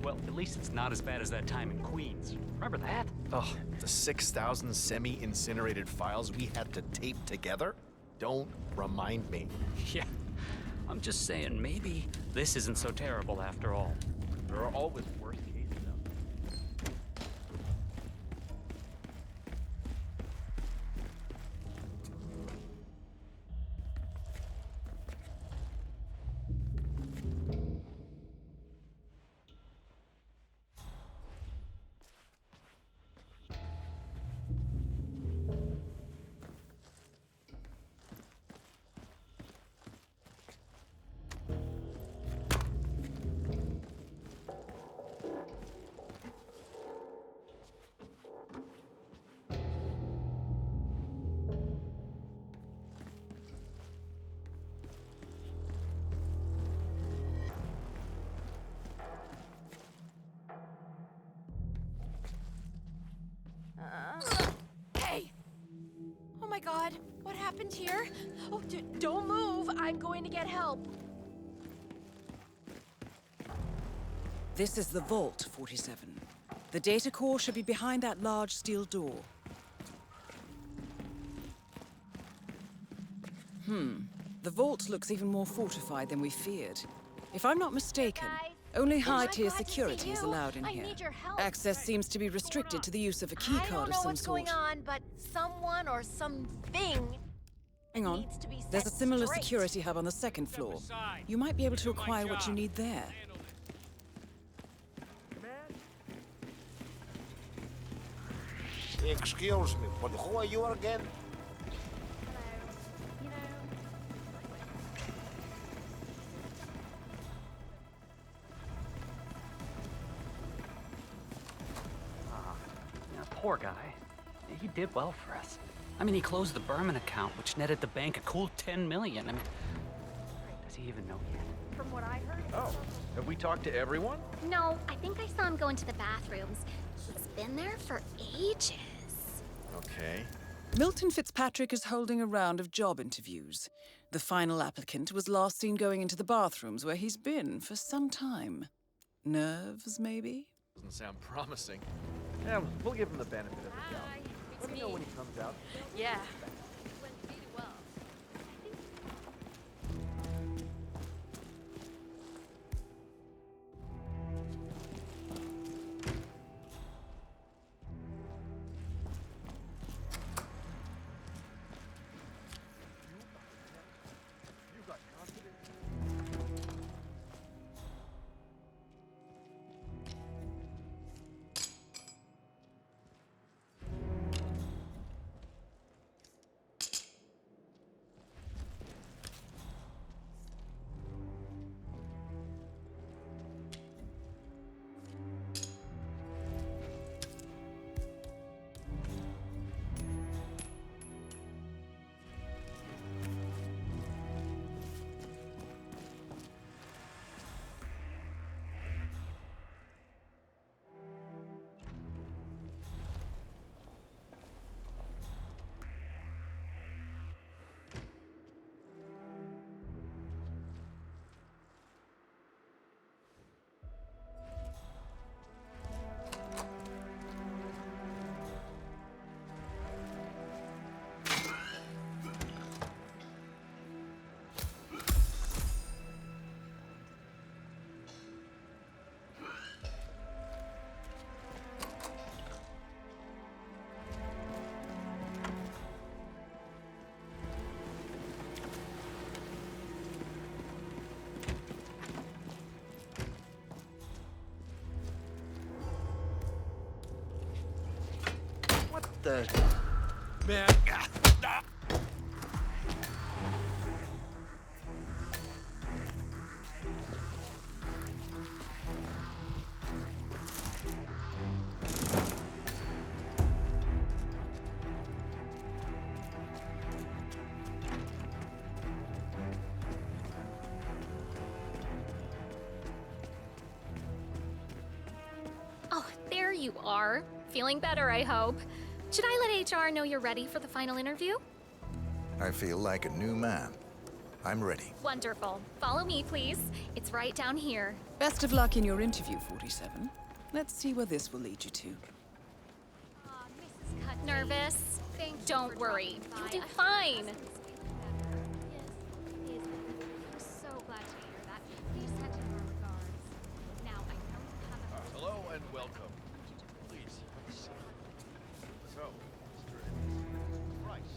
Well, at least it's not as bad as that time in Queens. Remember that? Oh, the 6,000 semi-incinerated files we had to tape together? Don't remind me. Yeah. I'm just saying, maybe this isn't so terrible after all. There are always worse cases out there. Hey! Oh my god, what happened here? Oh, don't move. I'm going to get help. This is the vault, 47. The data core should be behind that large steel door. The vault looks even more fortified than we feared. If I'm not mistaken, only high-tier security is allowed in here. Access seems to be restricted to the use of a keycard of some sort. I don't know what's going on, but someone or something Hang on. needs to be There's a set similar straight. security hub on the second floor. You might be able to acquire what you need there. Excuse me, but who are you again? Poor guy. He did well for us. I mean, he closed the Berman account, which netted the bank a cool 10 million. I mean, does he even know yet? From what I heard. Oh, have we talked to everyone? No, I think I saw him go into the bathrooms. He's been there for ages. Okay. Milton Fitzpatrick is holding a round of job interviews. The final applicant was last seen going into the bathrooms where he's been for some time. Nerves, maybe? Doesn't sound promising. Yeah, we'll give him the benefit of the doubt. Let me know when he comes out. Yeah. Man. you are. Feeling better, I hope. Should I let HR know you're ready for the final interview? I feel like a new man. I'm ready. Wonderful. Follow me, please. It's right down here. Best of luck in your interview, 47. Let's see where this will lead you to. Nervous? Don't worry. You'll do fine. So glad to hear that. Please send him our regards. Now, I know you have a... Hello and welcome. Please, have a seat. So, Mr. Price.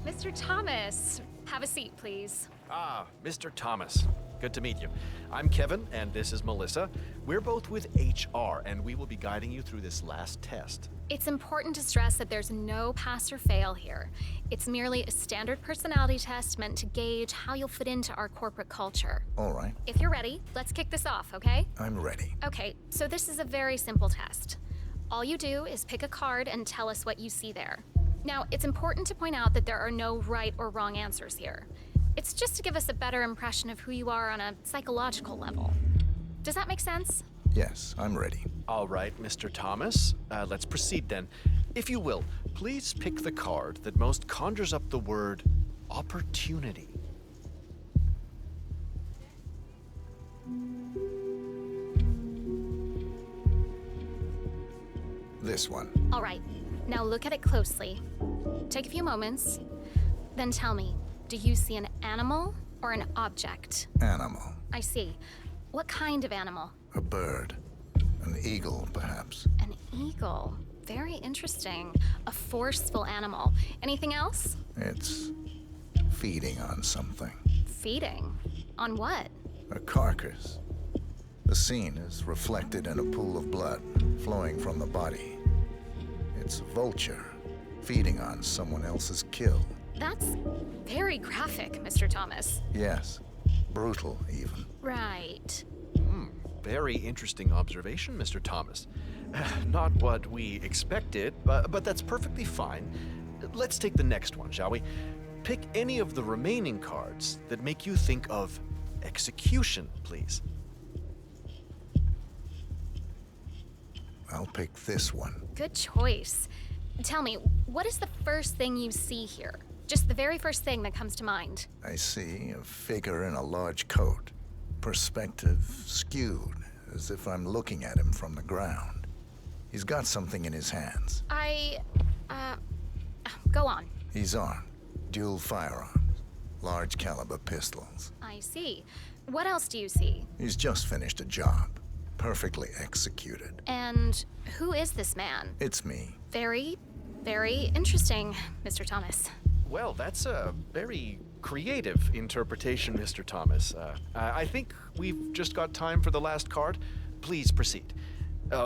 Mr. Thomas, have a seat, please. Ah, Mr. Thomas. Good to meet you. I'm Kevin, and this is Melissa. We're both with HR, and we will be guiding you through this last test. It's important to stress that there's no pass or fail here. It's merely a standard personality test meant to gauge how you'll fit into our corporate culture. All right. If you're ready, let's kick this off, okay? I'm ready. Okay, so this is a very simple test. All you do is pick a card and tell us what you see there. Now, it's important to point out that there are no right or wrong answers here. It's just to give us a better impression of who you are on a psychological level. Does that make sense? Yes, I'm ready. All right, Mr. Thomas. Let's proceed then. If you will, please pick the card that most conjures up the word opportunity. This one. All right, now look at it closely. Take a few moments, then tell me, do you see an animal or an object? Animal. I see. What kind of animal? A bird. An eagle, perhaps. An eagle. Very interesting. A forceful animal. Anything else? It's feeding on something. Feeding? On what? A carcass. The scene is reflected in a pool of blood flowing from the body. It's a vulture feeding on someone else's kill. That's very graphic, Mr. Thomas. Yes. Brutal, even. Right. Very interesting observation, Mr. Thomas. Not what we expected, but that's perfectly fine. Let's take the next one, shall we? Pick any of the remaining cards that make you think of execution, please. I'll pick this one. Good choice. Tell me, what is the first thing you see here? Just the very first thing that comes to mind. I see a figure in a large coat. Perspective skewed, as if I'm looking at him from the ground. He's got something in his hands. Go on. He's armed. Dual firearms. Large caliber pistols. I see. What else do you see? He's just finished a job. Perfectly executed. And who is this man? It's me. Very, very interesting, Mr. Thomas. Well, that's a very creative interpretation, Mr. Thomas. I think we've just got time for the last card. Please proceed.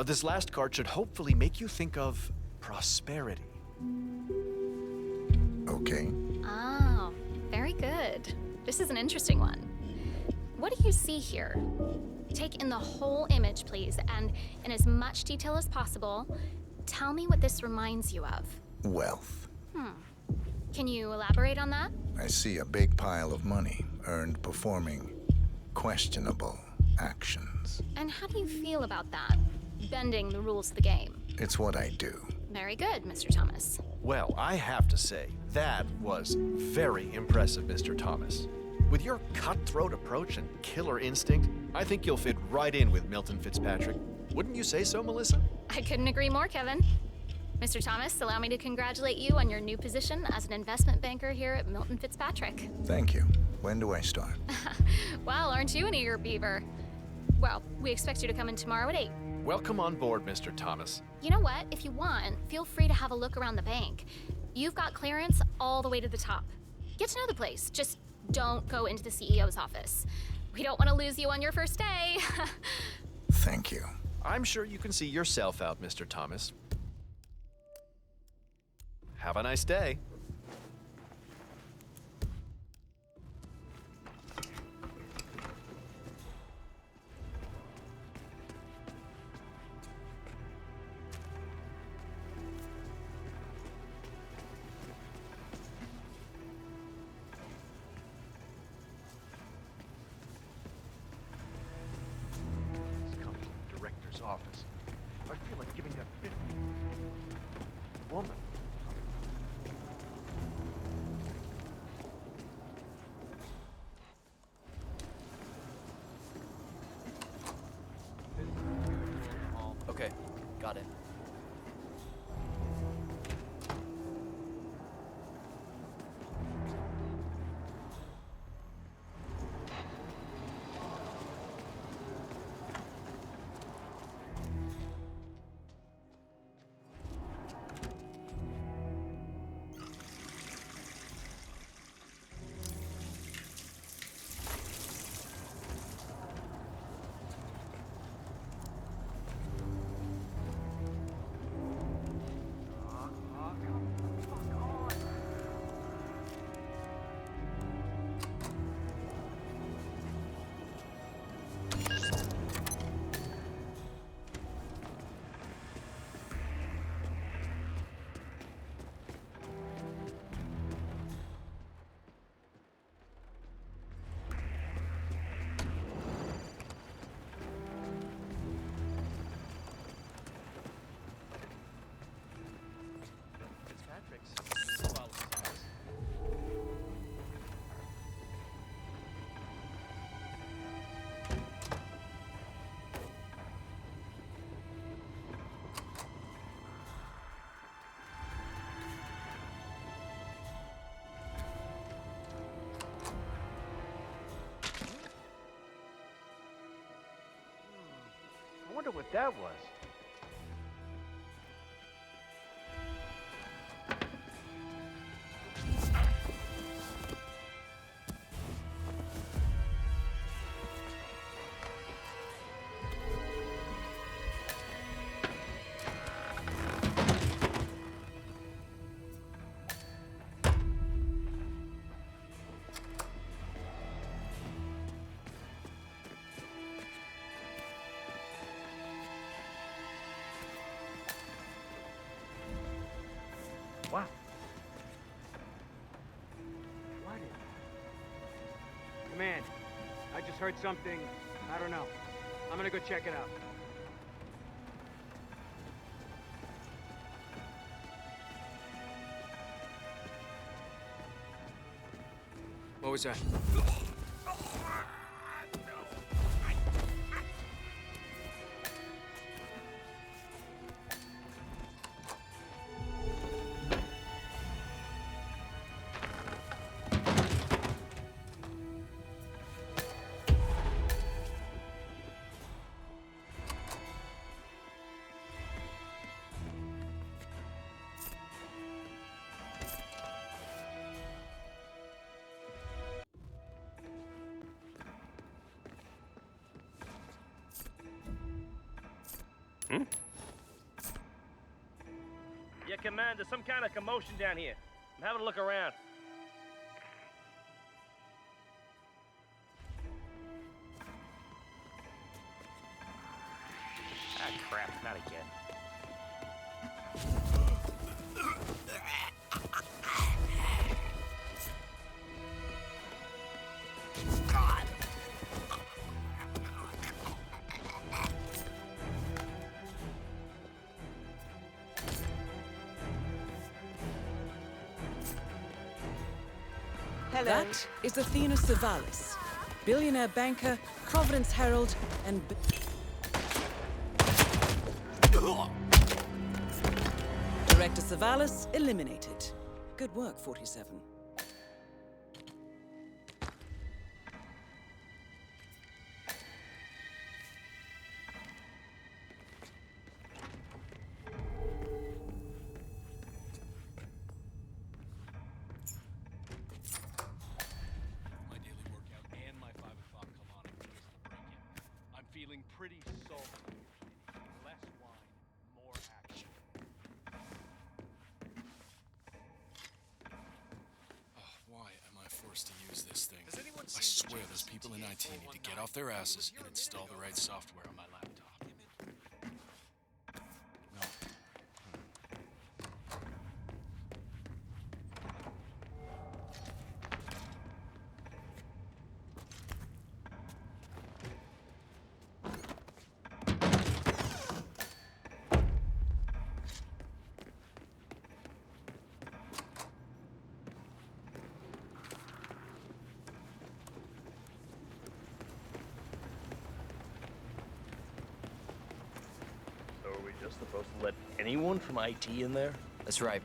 This last card should hopefully make you think of prosperity. Okay. Oh, very good. This is an interesting one. What do you see here? Take in the whole image, please, and in as much detail as possible, tell me what this reminds you of. Wealth. Can you elaborate on that? I see a big pile of money earned performing questionable actions. And how do you feel about that? Bending the rules of the game. It's what I do. Very good, Mr. Thomas. Well, I have to say, that was very impressive, Mr. Thomas. With your cutthroat approach and killer instinct, I think you'll fit right in with Milton Fitzpatrick. Wouldn't you say so, Melissa? I couldn't agree more, Kevin. Mr. Thomas, allow me to congratulate you on your new position as an investment banker here at Milton Fitzpatrick. Thank you. When do I start? Well, aren't you an eager beaver? Well, we expect you to come in tomorrow at 8. Welcome on board, Mr. Thomas. You know what? If you want, feel free to have a look around the bank. You've got clearance all the way to the top. Get to know the place. Just don't go into the CEO's office. We don't want to lose you on your first day. Thank you. I'm sure you can see yourself out, Mr. Thomas. Have a nice day. manager's office. I feel like giving that 50 woman. Okay, got it. I wonder what that was. Wow. What is that? Command, I just heard something. I don't know. I'm gonna go check it out. What was that? Yeah, Command, there's some kind of commotion down here. I'm having a look around. Ah, crap, not again. God. Hello. That is Athena Savalis, billionaire banker, Providence Herald, and... Director Savalis eliminated. Good work, 47. Feeling pretty salty. Less wine, more action. Why am I forced to use this thing? I swear those people in IT need to get off their asses and install the right software on my laptop. No. just supposed to let anyone from IT in there? That's right.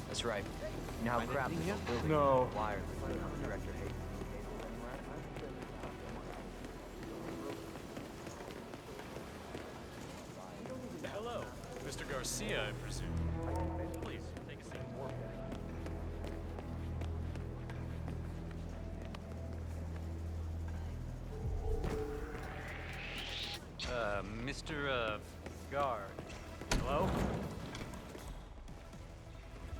That's right. You know how crap this whole building No. wires the director hates. Hello. Mr. Garcia, I presume. Please, take a seat. Mr. Guard. Hello?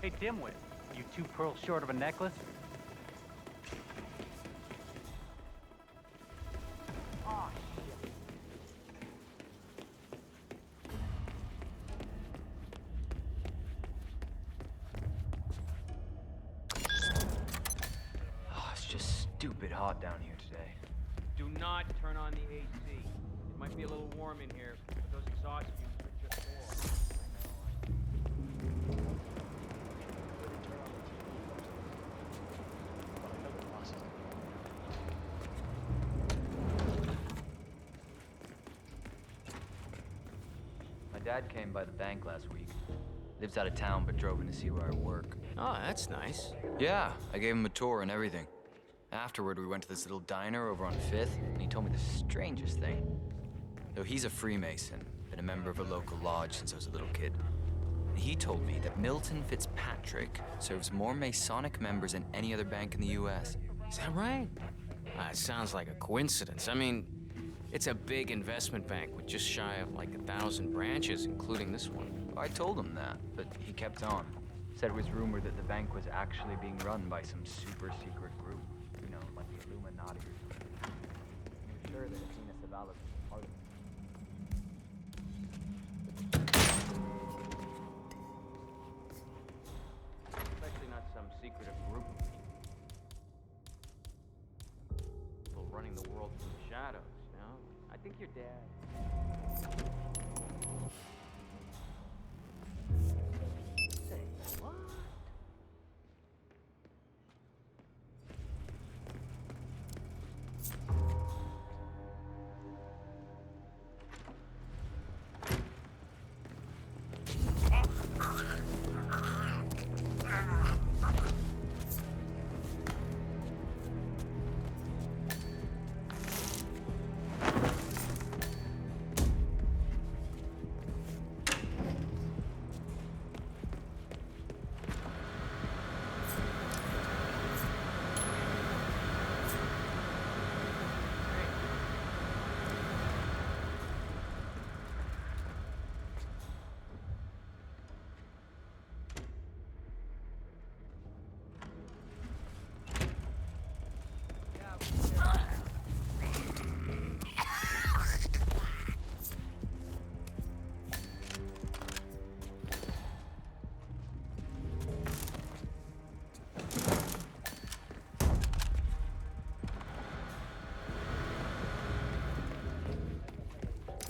Hey, Dimwit, you 2 pearls short of a necklace? Oh, shit. Oh, it's just stupid hot down here today. Do not turn on the AC. It might be a little warm in here, but those exhaust fumes are just for. My dad came by the bank last week. Lives out of town, but drove in to see where I work. Oh, that's nice. Yeah, I gave him a tour and everything. Afterward, we went to this little diner over on 5th, and he told me the strangest thing. Though he's a Freemason, been a member of a local lodge since I was a little kid. And he told me that Milton Fitzpatrick serves more Masonic members than any other bank in the U.S. Is that right? It sounds like a coincidence. I mean, it's a big investment bank with just shy of like 1,000 branches, including this one. I told him that, but he kept on. Said it was rumored that the bank was actually being run by some super secret group. You know, like the Illuminati or something. He was sure that Athena Savalas was a part of it. Especially not some secretive group of people running the world from the shadows, you know? I think your dad. Say what?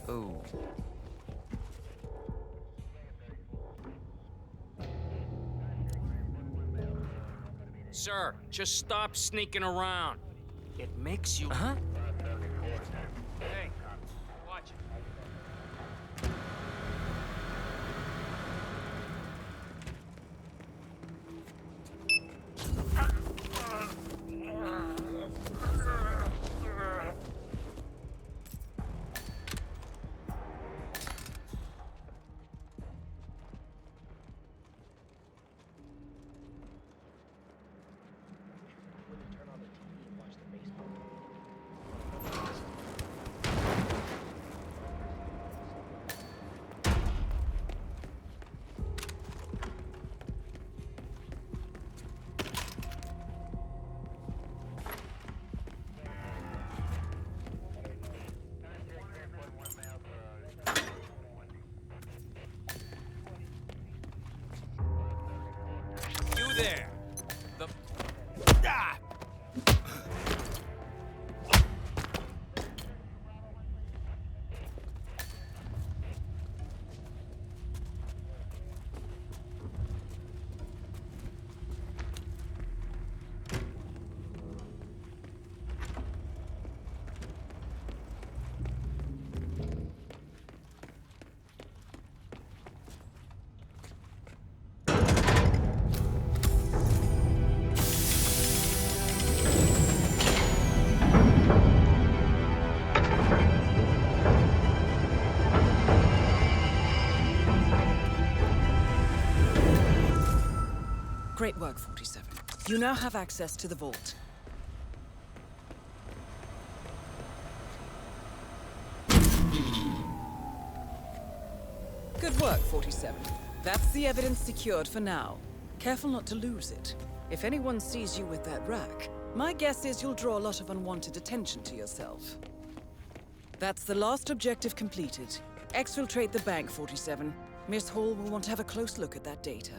Oh. Sir, just stop sneaking around. It makes you... Huh? Hey, watch it. Great work, 47. You now have access to the vault. Good work, 47. That's the evidence secured for now. Careful not to lose it. If anyone sees you with that rack, my guess is you'll draw a lot of unwanted attention to yourself. That's the last objective completed. Exfiltrate the bank, 47. Miss Hall will want to have a close look at that data.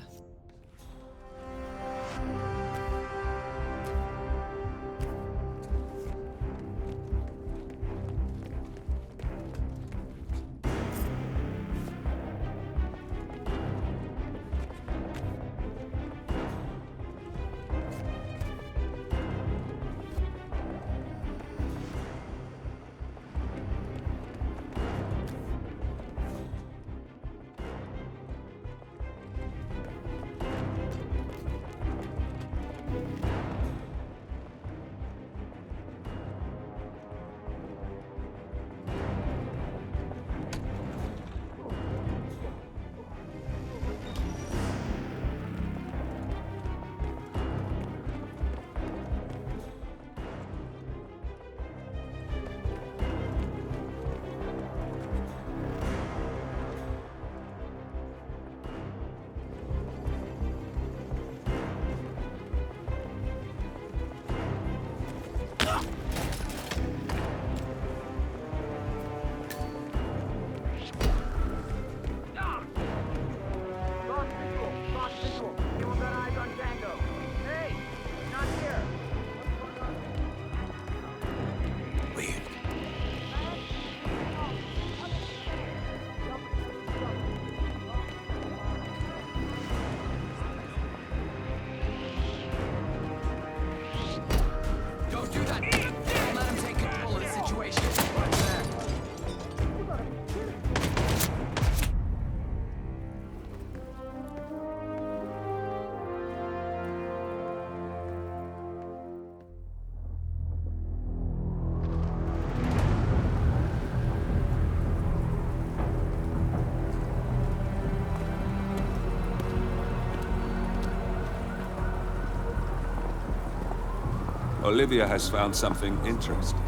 Olivia has found something interesting.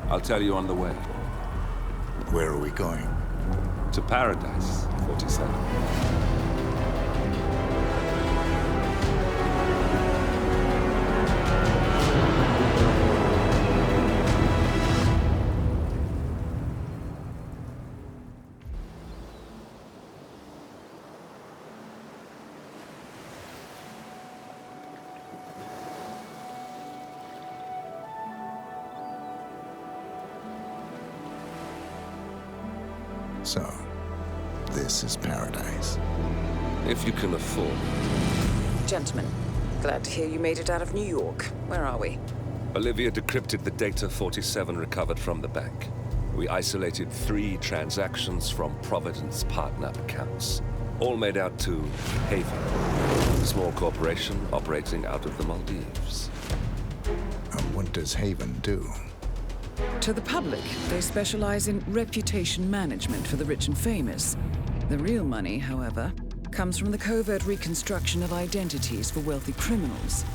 I'll tell you on the way. Where are we going? To paradise, 47. So, this is paradise. If you can afford. Gentlemen, glad to hear you made it out of New York. Where are we? Olivia decrypted the data 47 recovered from the bank. We isolated 3 transactions from Providence partner accounts, all made out to Haven, a small corporation operating out of the Maldives. And what does Haven do? To the public, they specialize in reputation management for the rich and famous. The real money, however, comes from the covert reconstruction of identities for wealthy criminals.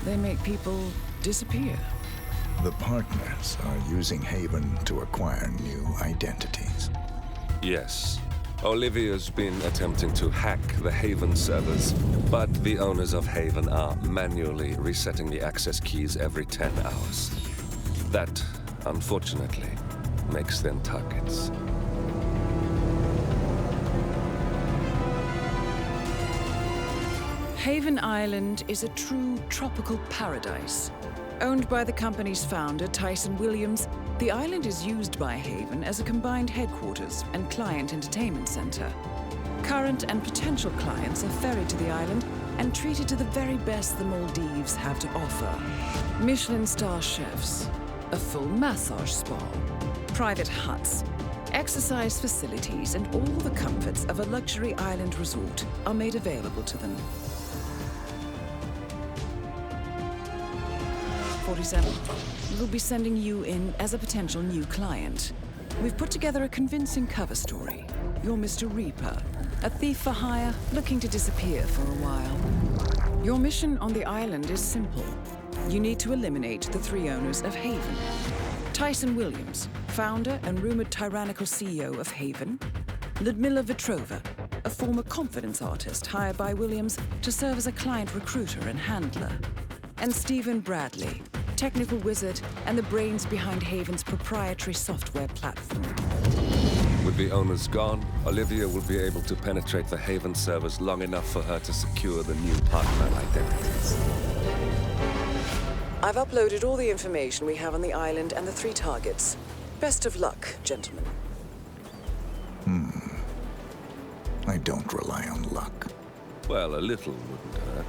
They make people disappear. The partners are using Haven to acquire new identities. Yes. Olivia's been attempting to hack the Haven servers, but the owners of Haven are manually resetting the access keys every 10 hours. That, unfortunately, makes them targets. Haven Island is a true tropical paradise. Owned by the company's founder, Tyson Williams, the island is used by Haven as a combined headquarters and client entertainment center. Current and potential clients are ferried to the island and treated to the very best the Maldives have to offer. Michelin star chefs, a full massage spa, private huts, exercise facilities, and all the comforts of a luxury island resort are made available to them. 47. We'll be sending you in as a potential new client. We've put together a convincing cover story. You're Mr. Reaper, a thief for hire looking to disappear for a while. Your mission on the island is simple. You need to eliminate the 3 owners of Haven. Tyson Williams, founder and rumored tyrannical CEO of Haven. Ludmila Vetrova, a former confidence artist hired by Williams to serve as a client recruiter and handler. And Stephen Bradley, technical wizard and the brains behind Haven's proprietary software platform. With the owners gone, Olivia will be able to penetrate the Haven servers long enough for her to secure the new partner identities. I've uploaded all the information we have on the island and the 3 targets. Best of luck, gentlemen. I don't rely on luck. Well, a little wouldn't hurt.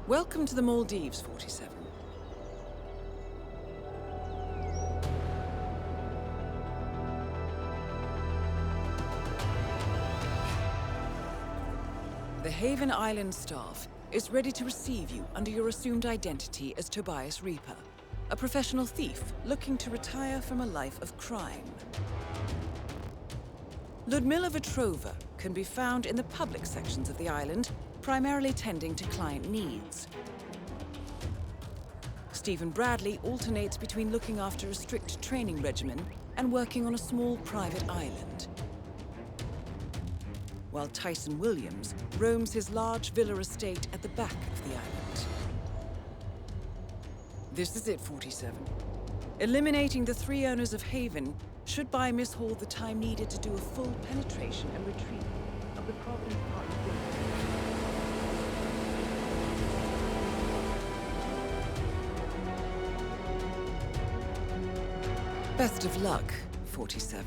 Welcome to the Maldives, 47. The Haven Island staff is ready to receive you under your assumed identity as Tobias Reaper, a professional thief looking to retire from a life of crime. Ludmila Vetrova can be found in the public sections of the island, primarily tending to client needs. Stephen Bradley alternates between looking after a strict training regimen and working on a small private island. While Tyson Williams roams his large villa estate at the back of the island. This is it, 47. Eliminating the 3 owners of Haven should buy Miss Hall the time needed to do a full penetration and retrieval of the Providence Park villa. Best of luck, 47.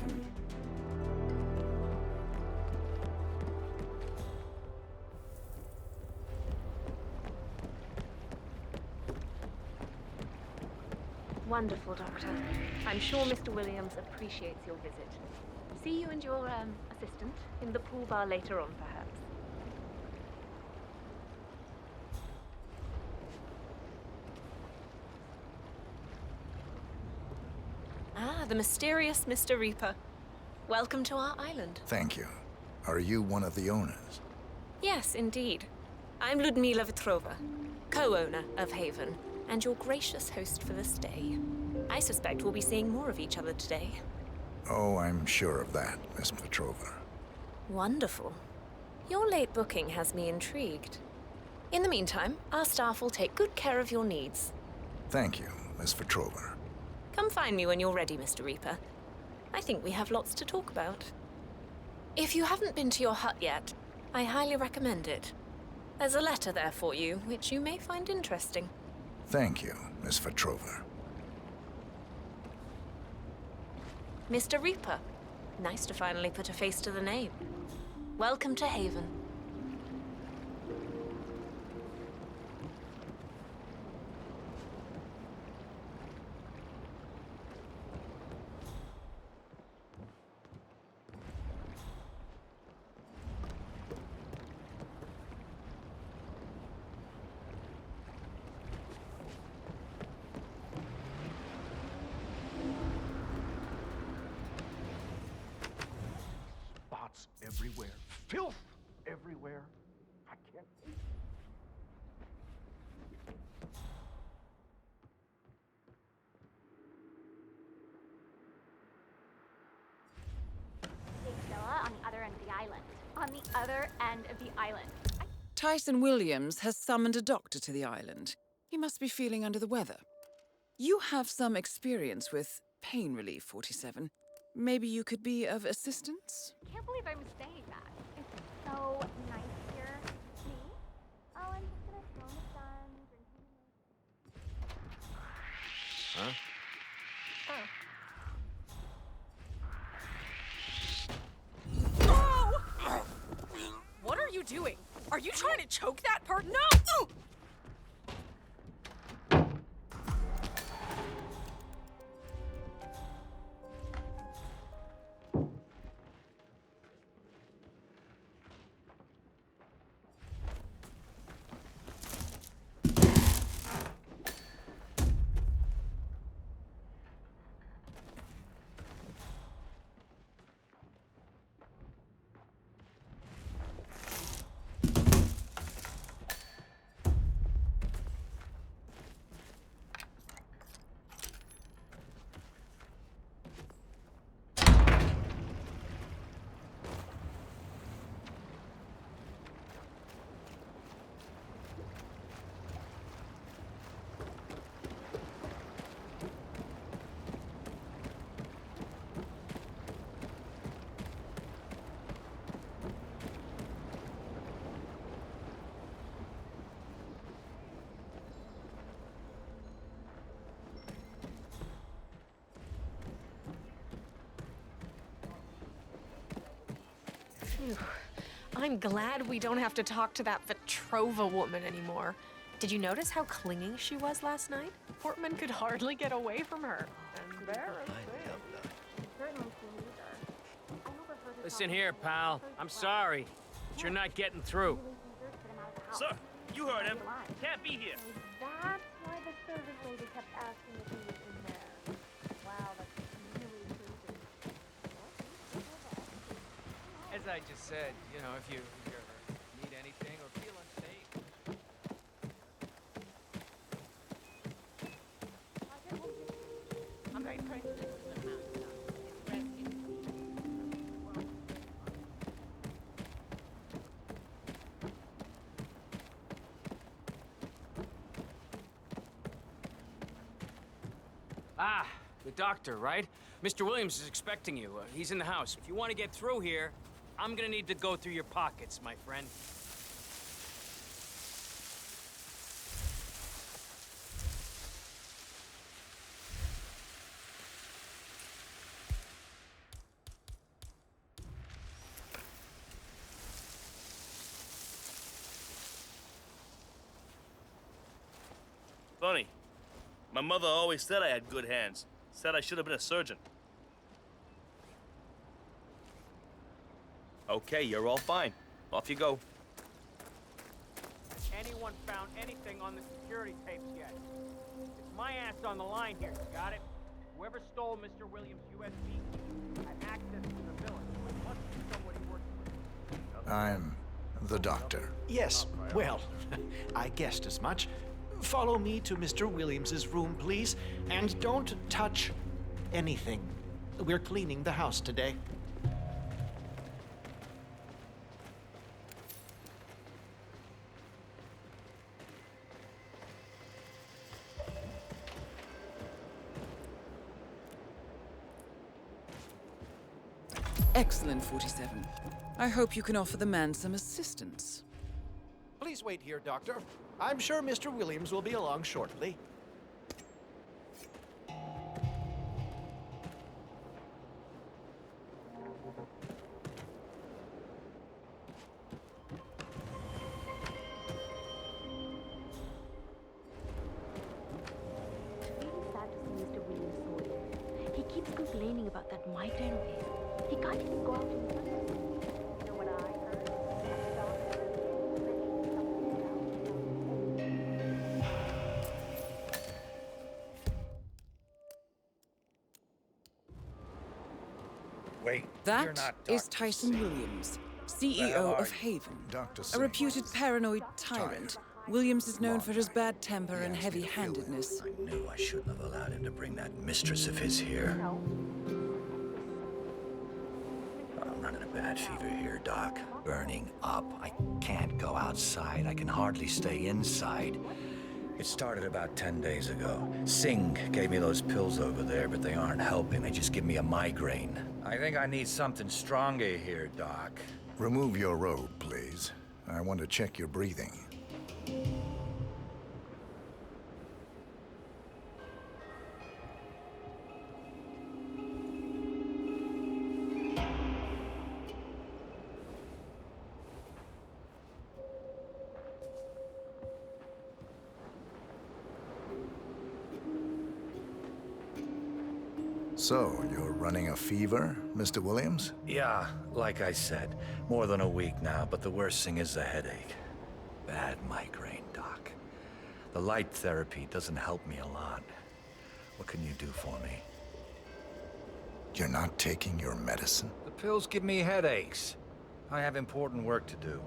Wonderful, Doctor. I'm sure Mr. Williams appreciates your visit. See you and your, assistant in the pool bar later on, perhaps. Ah, the mysterious Mr. Reaper. Welcome to our island. Thank you. Are you one of the owners? Yes, indeed. I'm Ludmila Vetrova, co-owner of Haven, and your gracious host for this day. I suspect we'll be seeing more of each other today. Oh, I'm sure of that, Miss Petrova. Wonderful. Your late booking has me intrigued. In the meantime, our staff will take good care of your needs. Thank you, Miss Petrova. Come find me when you're ready, Mr. Reaper. I think we have lots to talk about. If you haven't been to your hut yet, I highly recommend it. There's a letter there for you, which you may find interesting. Thank you, Miss Vetrova. Mr. Reaper, nice to finally put a face to the name. Welcome to Haven. Everywhere. Filth everywhere. I can't. Big villa on the other end of the island. On the other end of the island. Tyson Williams has summoned a doctor to the island. He must be feeling under the weather. You have some experience with pain relief, 47. Maybe you could be of assistance? Can't believe I'm saying that. It's so nice here. Me? Oh, I'm just gonna chill in the sun, drinking. Huh? Oh. What are you doing? Are you trying to choke that part? No! Phew. I'm glad we don't have to talk to that Vetrova woman anymore. Did you notice how clinging she was last night? Portman could hardly get away from her. Listen here, pal. I'm sorry, but you're not getting through. Sir, you heard him. Can't be here. That's why the service lady kept asking if he was in there. Wow, that's really creepy. As I just said, you know, if you ever need anything or feel unsafe. I'm very impressed. Ah, the doctor, right? Mr. Williams is expecting you. He's in the house. If you want to get through here, I'm gonna need to go through your pockets, my friend. Funny. My mother always said I had good hands. Said I should have been a surgeon. Okay, you're all fine. Off you go. Anyone found anything on the security tapes yet? It's my ass on the line here, you got it? Whoever stole Mr. Williams' USB key had access to the village. It must be somebody working with. I'm the doctor. Yes, well, I guessed as much. Follow me to Mr. Williams's room, please, and don't touch anything. We're cleaning the house today. Excellent, 47. I hope you can offer the man some assistance. Please wait here, Doctor. I'm sure Mr. Williams will be along shortly. Mr. Williams saw it. He keeps complaining about that migraine of his. He can't even go out in the sun. You know what I heard? Wait, That is Tyson Williams, CEO of Haven. A reputed paranoid tyrant, Williams is known for his bad temper and heavy-handedness. I knew I shouldn't have allowed him to bring that mistress of his here. I'm running a bad fever here, Doc. Burning up. I can't go outside. I can hardly stay inside. It started about 10 days ago. Singh gave me those pills over there, but they aren't helping. They just give me a migraine. I think I need something stronger here, Doc. Remove your robe, please. I want to check your breathing. So, you're running a fever, Mr. Williams? Yeah, like I said, more than a week now, but the worst thing is the headache. Bad migraine, Doc. The light therapy doesn't help me a lot. What can you do for me? You're not taking your medicine? The pills give me headaches. I have important work to do.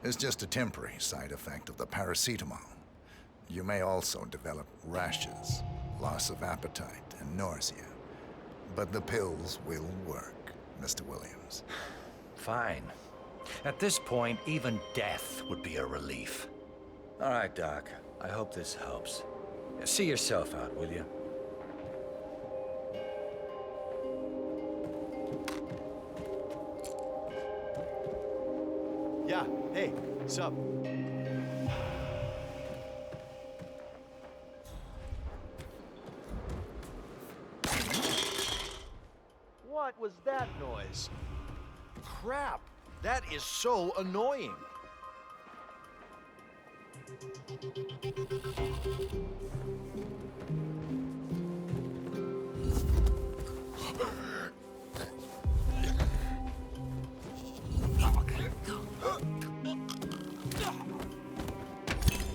It's just a temporary side effect of the paracetamol. You may also develop rashes, loss of appetite, and nausea. But the pills will work, Mr. Williams. Fine. At this point, even death would be a relief. All right, Doc. I hope this helps. See yourself out, will you? Yeah, hey, sup? What was that noise? Crap! That is so annoying!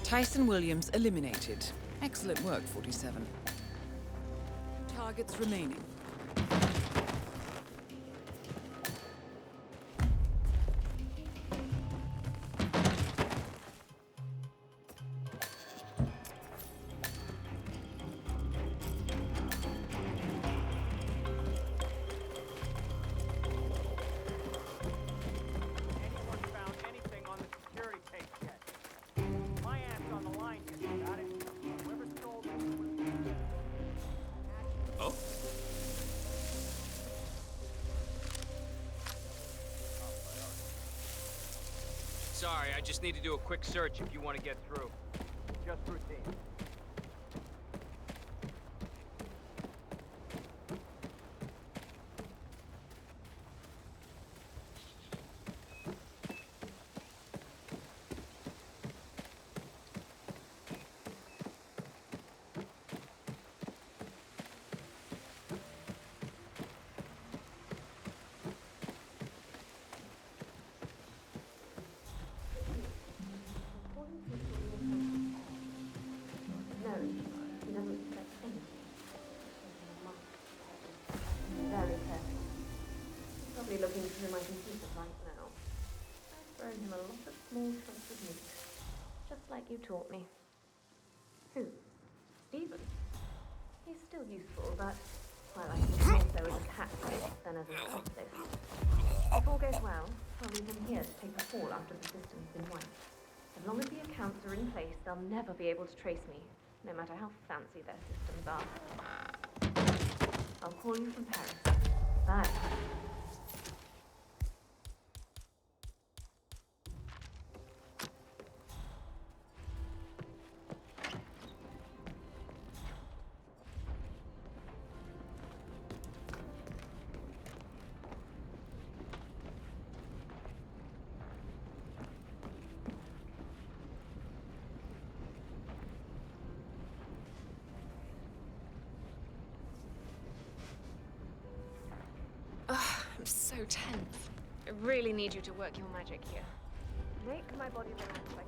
Tyson Williams eliminated. Excellent work, 47. Targets remaining. Sorry, I just need to do a quick search if you want to get through. Just routine. Looking through my computer right now. I've thrown him a lot of small chunks of meat. Just like you taught me. Who? Stephen? He's still useful, but, well, I think more so as a tactic than as an accomplice. If all goes well, I'll leave him here to take the fall after the system's been wiped. As long as the accounts are in place, they'll never be able to trace me, no matter how fancy their systems are. I'll call you from Paris. Bye. I'm so tense. I really need you to work your magic here. Make my body relax like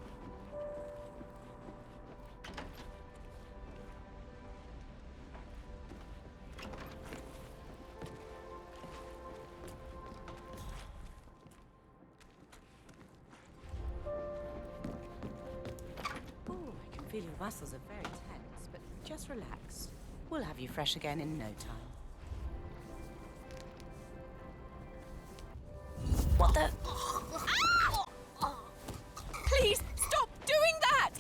Oh, I can feel your muscles are very tense, but just relax. We'll have you fresh again in no time. What the? Please, stop doing that!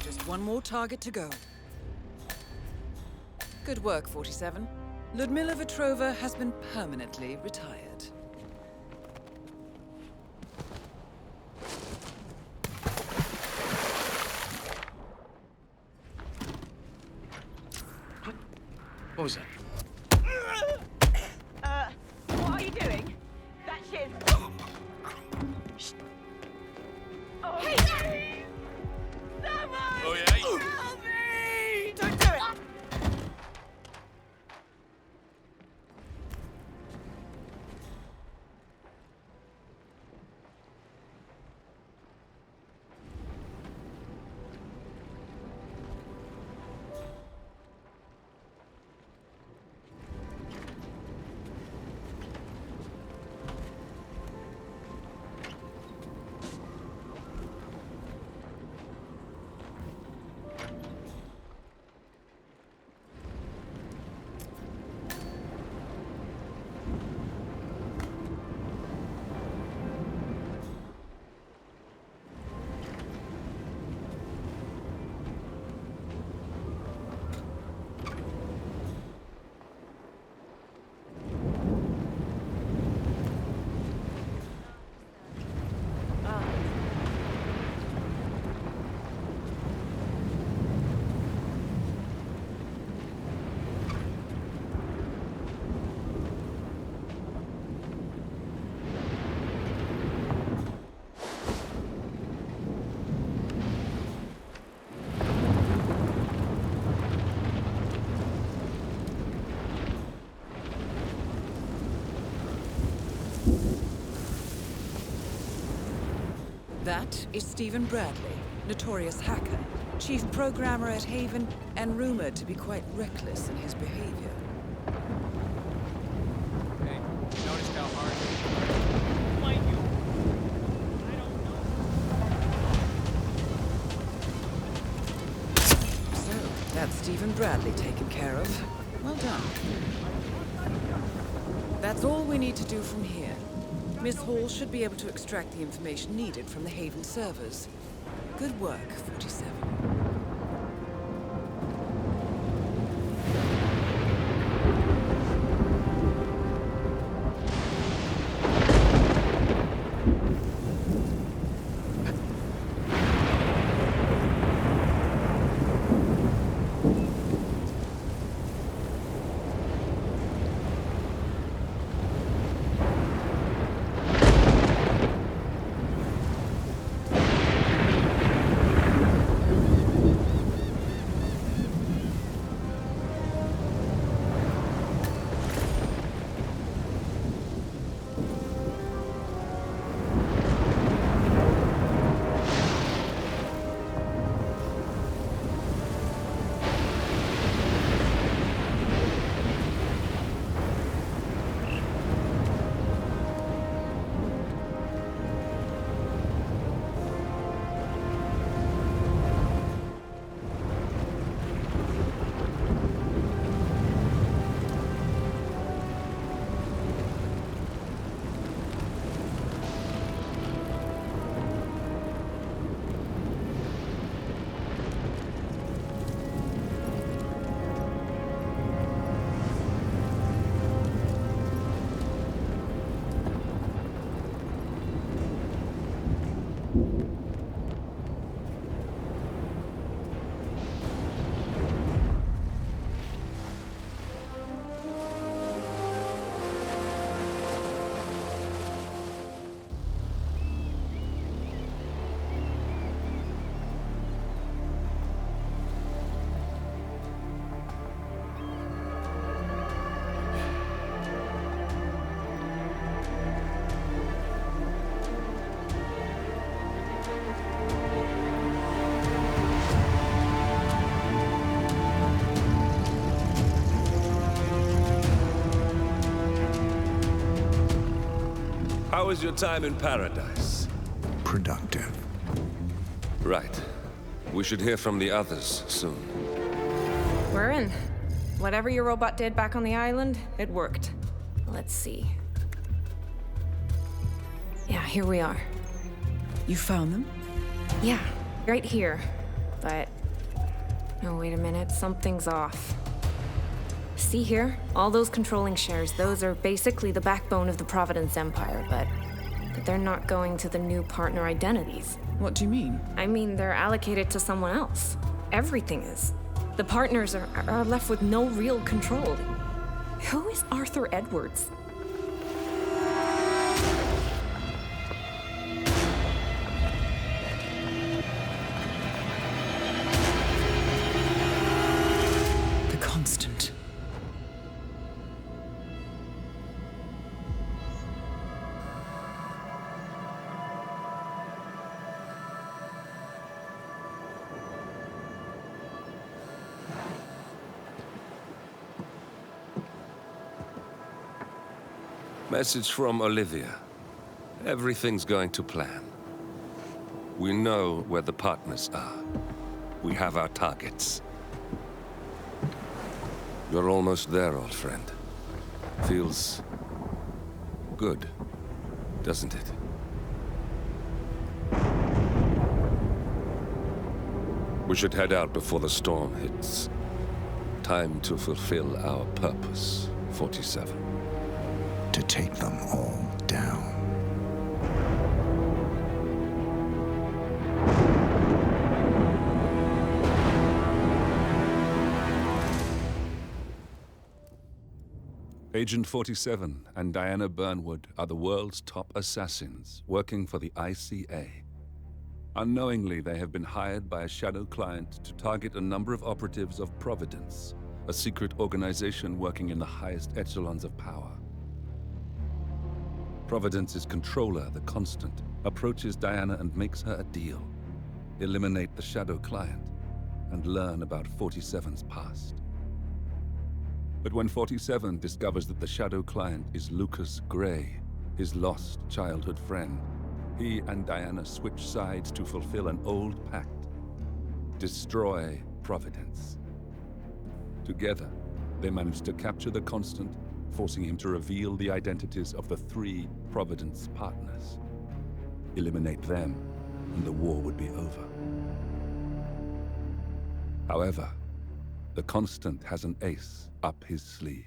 Just one more target to go. Good work, 47. Ludmila Vetrova has been permanently retired. What was that? what are you doing? That shit is... Oh, hey! Someone! Oh, yeah? Help me! That is Stephen Bradley, notorious hacker, chief programmer at Haven, and rumored to be quite reckless in his behavior. Hey, you noticed how hard... Mind you, So, that's Stephen Bradley taken care of. Well done. That's all we need to do from here. Miss Hall should be able to extract the information needed from the Haven servers. Good work, 47. How was your time in paradise? Productive. Right. We should hear from the others soon. We're in. Whatever your robot did back on the island, it worked. Let's see. Yeah, here we are. You found them? Yeah, right here. But... oh, wait a minute. Something's off. See here? All those controlling shares, those are basically the backbone of the Providence Empire, but they're not going to the new partner identities. What do you mean? I mean, they're allocated to someone else. Everything is. The partners are left with no real control. Who is Arthur Edwards? The Constant. Message from Olivia. Everything's going to plan. We know where the partners are. We have our targets. You're almost there, old friend. Feels good, doesn't it? We should head out before the storm hits. Time to fulfill our purpose, 47. To take them all down. Agent 47 and Diana Burnwood are the world's top assassins working for the ICA. Unknowingly, they have been hired by a shadow client to target a number of operatives of Providence, a secret organization working in the highest echelons of power. Providence's controller, the Constant, approaches Diana and makes her a deal. Eliminate the Shadow Client and learn about 47's past. But when 47 discovers that the Shadow Client is Lucas Gray, his lost childhood friend, he and Diana switch sides to fulfill an old pact. Destroy Providence. Together, they manage to capture the Constant, forcing him to reveal the identities of the 3 Providence partners. Eliminate them, and the war would be over. However, the Constant has an ace up his sleeve.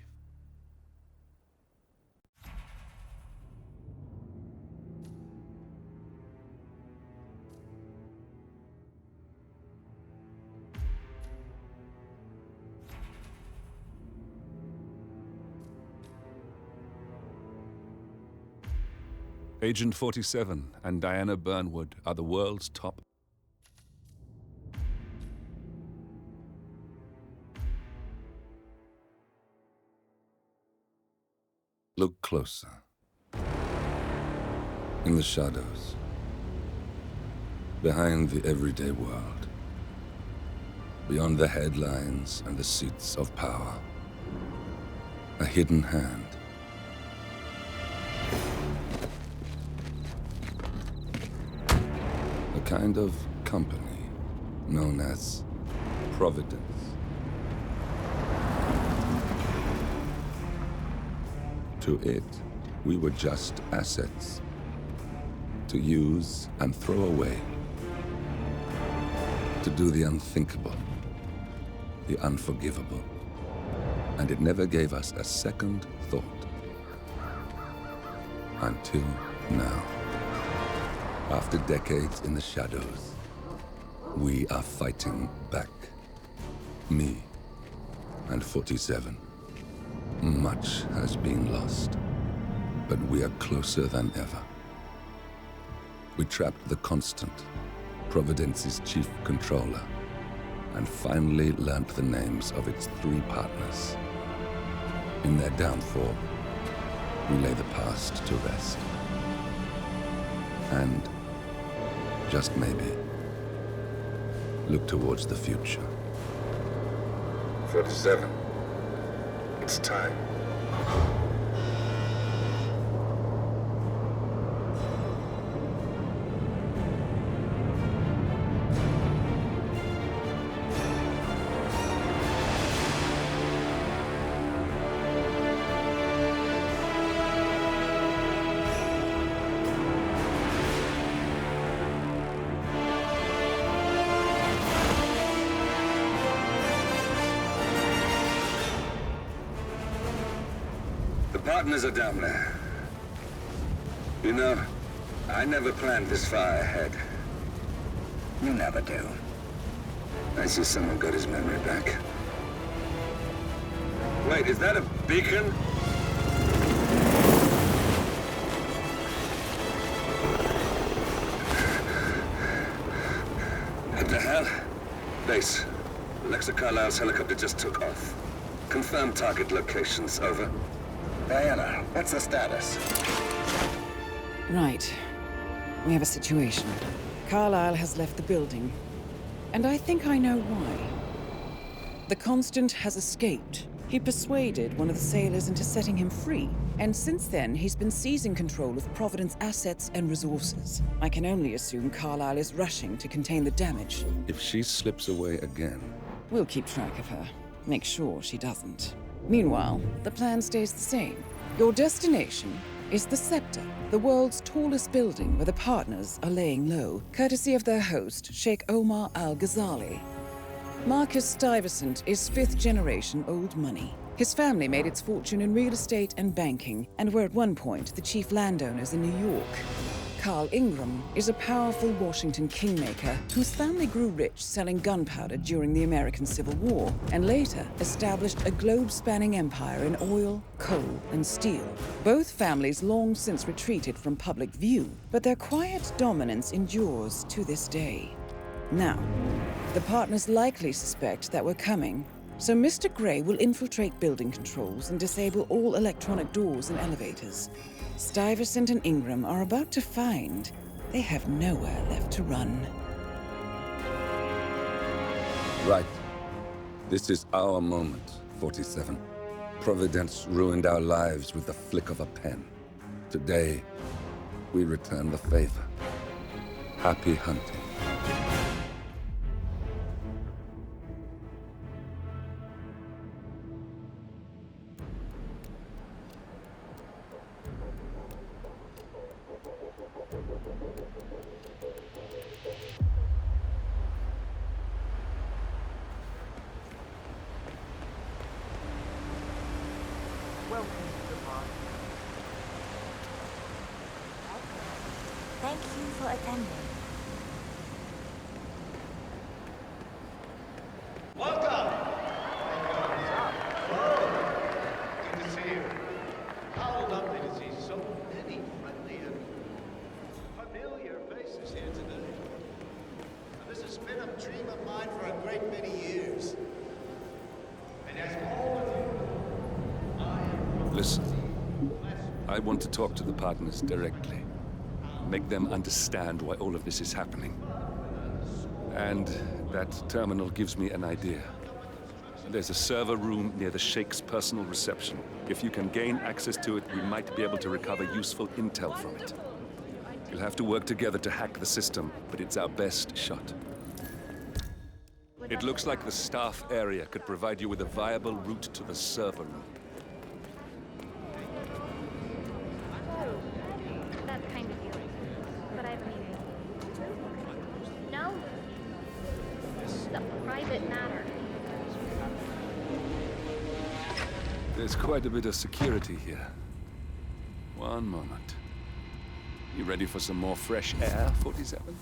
Agent 47 and Diana Burnwood are the world's top. Look closer. In the shadows. Behind the everyday world. Beyond the headlines and the seats of power. A hidden hand. A kind of company known as Providence. To it, we were just assets. To use and throw away. To do the unthinkable. The unforgivable. And it never gave us a second thought. Until now. After decades in the shadows, we are fighting back. Me and 47. Much has been lost, but we are closer than ever. We trapped the Constant, Providence's chief controller, and finally learnt the names of its 3 partners. In their downfall, we lay the past to rest. And, just maybe, look towards the future. 47. It's time. Partners are down there. You know, I never planned this far ahead. You never do. I see someone got his memory back. Wait, is that a beacon? What the hell? Base. Alexa Carlisle's helicopter just took off. Confirm target locations, over. Diana, what's the status? Right. We have a situation. Carlisle has left the building. And I think I know why. The Constant has escaped. He persuaded one of the sailors into setting him free. And since then, he's been seizing control of Providence assets and resources. I can only assume Carlisle is rushing to contain the damage. If she slips away again... We'll keep track of her. Make sure she doesn't. Meanwhile, the plan stays the same. Your destination is the Scepter, the world's tallest building where the partners are laying low, courtesy of their host, Sheikh Omar Al-Ghazali. Marcus Stuyvesant is 5th-generation old money. His family made its fortune in real estate and banking, and were at one point the chief landowners in New York. Carl Ingram is a powerful Washington kingmaker whose family grew rich selling gunpowder during the American Civil War, and later established a globe-spanning empire in oil, coal, and steel. Both families long since retreated from public view, but their quiet dominance endures to this day. Now, the partners likely suspect that we're coming, so Mr. Gray will infiltrate building controls and disable all electronic doors and elevators. Stuyvesant and Ingram are about to find They have nowhere left to run. Right. This is our moment, 47. Providence ruined our lives with the flick of a pen. Today, we return the favor. Happy hunting. Welcome to the party. Thank you for attending. Welcome! Good to see you. How lovely to see so many friendly and familiar faces here today. Now, this has been a dream of mine for a great many years. And as all of you, Listen, I want to talk to the partners directly. Make them understand why all of this is happening. And that terminal gives me an idea. There's a server room near the Sheikh's personal reception. If you can gain access to it, we might be able to recover useful intel from it. We'll have to work together to hack the system, but it's our best shot. It looks like the staff area could provide you with a viable route to the server room. That kind of deal. But I have a meeting. No. It's a private matter. There's quite a bit of security here. One moment. You ready for some more fresh air, 47?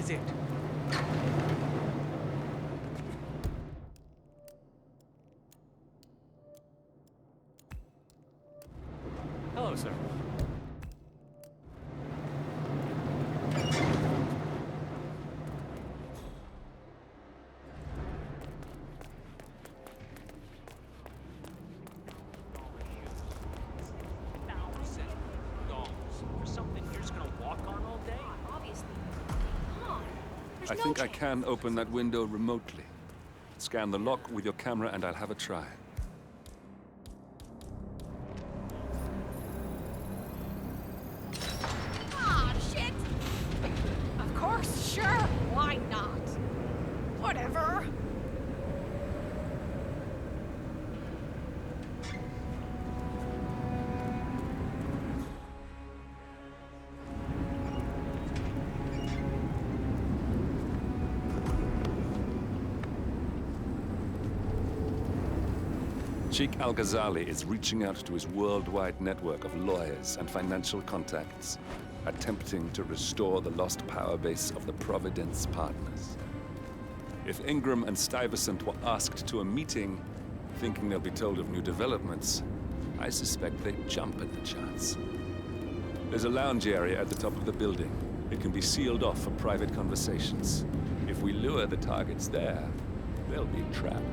It. Hello, sir. For something you're just gonna walk on all day? Obviously. I think I can open that window remotely. Scan the lock with your camera and I'll have a try. Ah, shit! Of course, sure. Why not? Whatever. Sheikh Al-Ghazali is reaching out to his worldwide network of lawyers and financial contacts, attempting to restore the lost power base of the Providence partners. If Ingram and Stuyvesant were asked to a meeting, thinking they'll be told of new developments, I suspect they'd jump at the chance. There's a lounge area at the top of the building. It can be sealed off for private conversations. If we lure the targets there, they'll be trapped.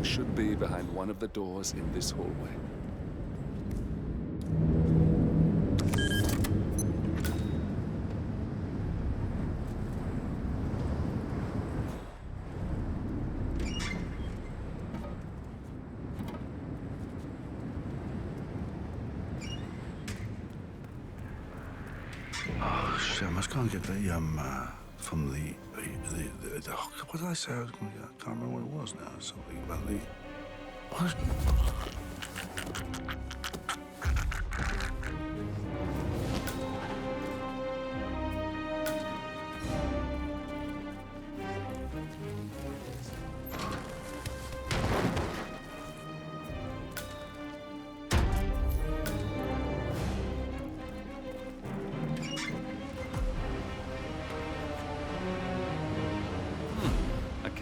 Should be behind one of the doors in this hallway. Oh shit! I must go and get the from the what did I say I was going to get? I can't remember what it was now. Something about the... What?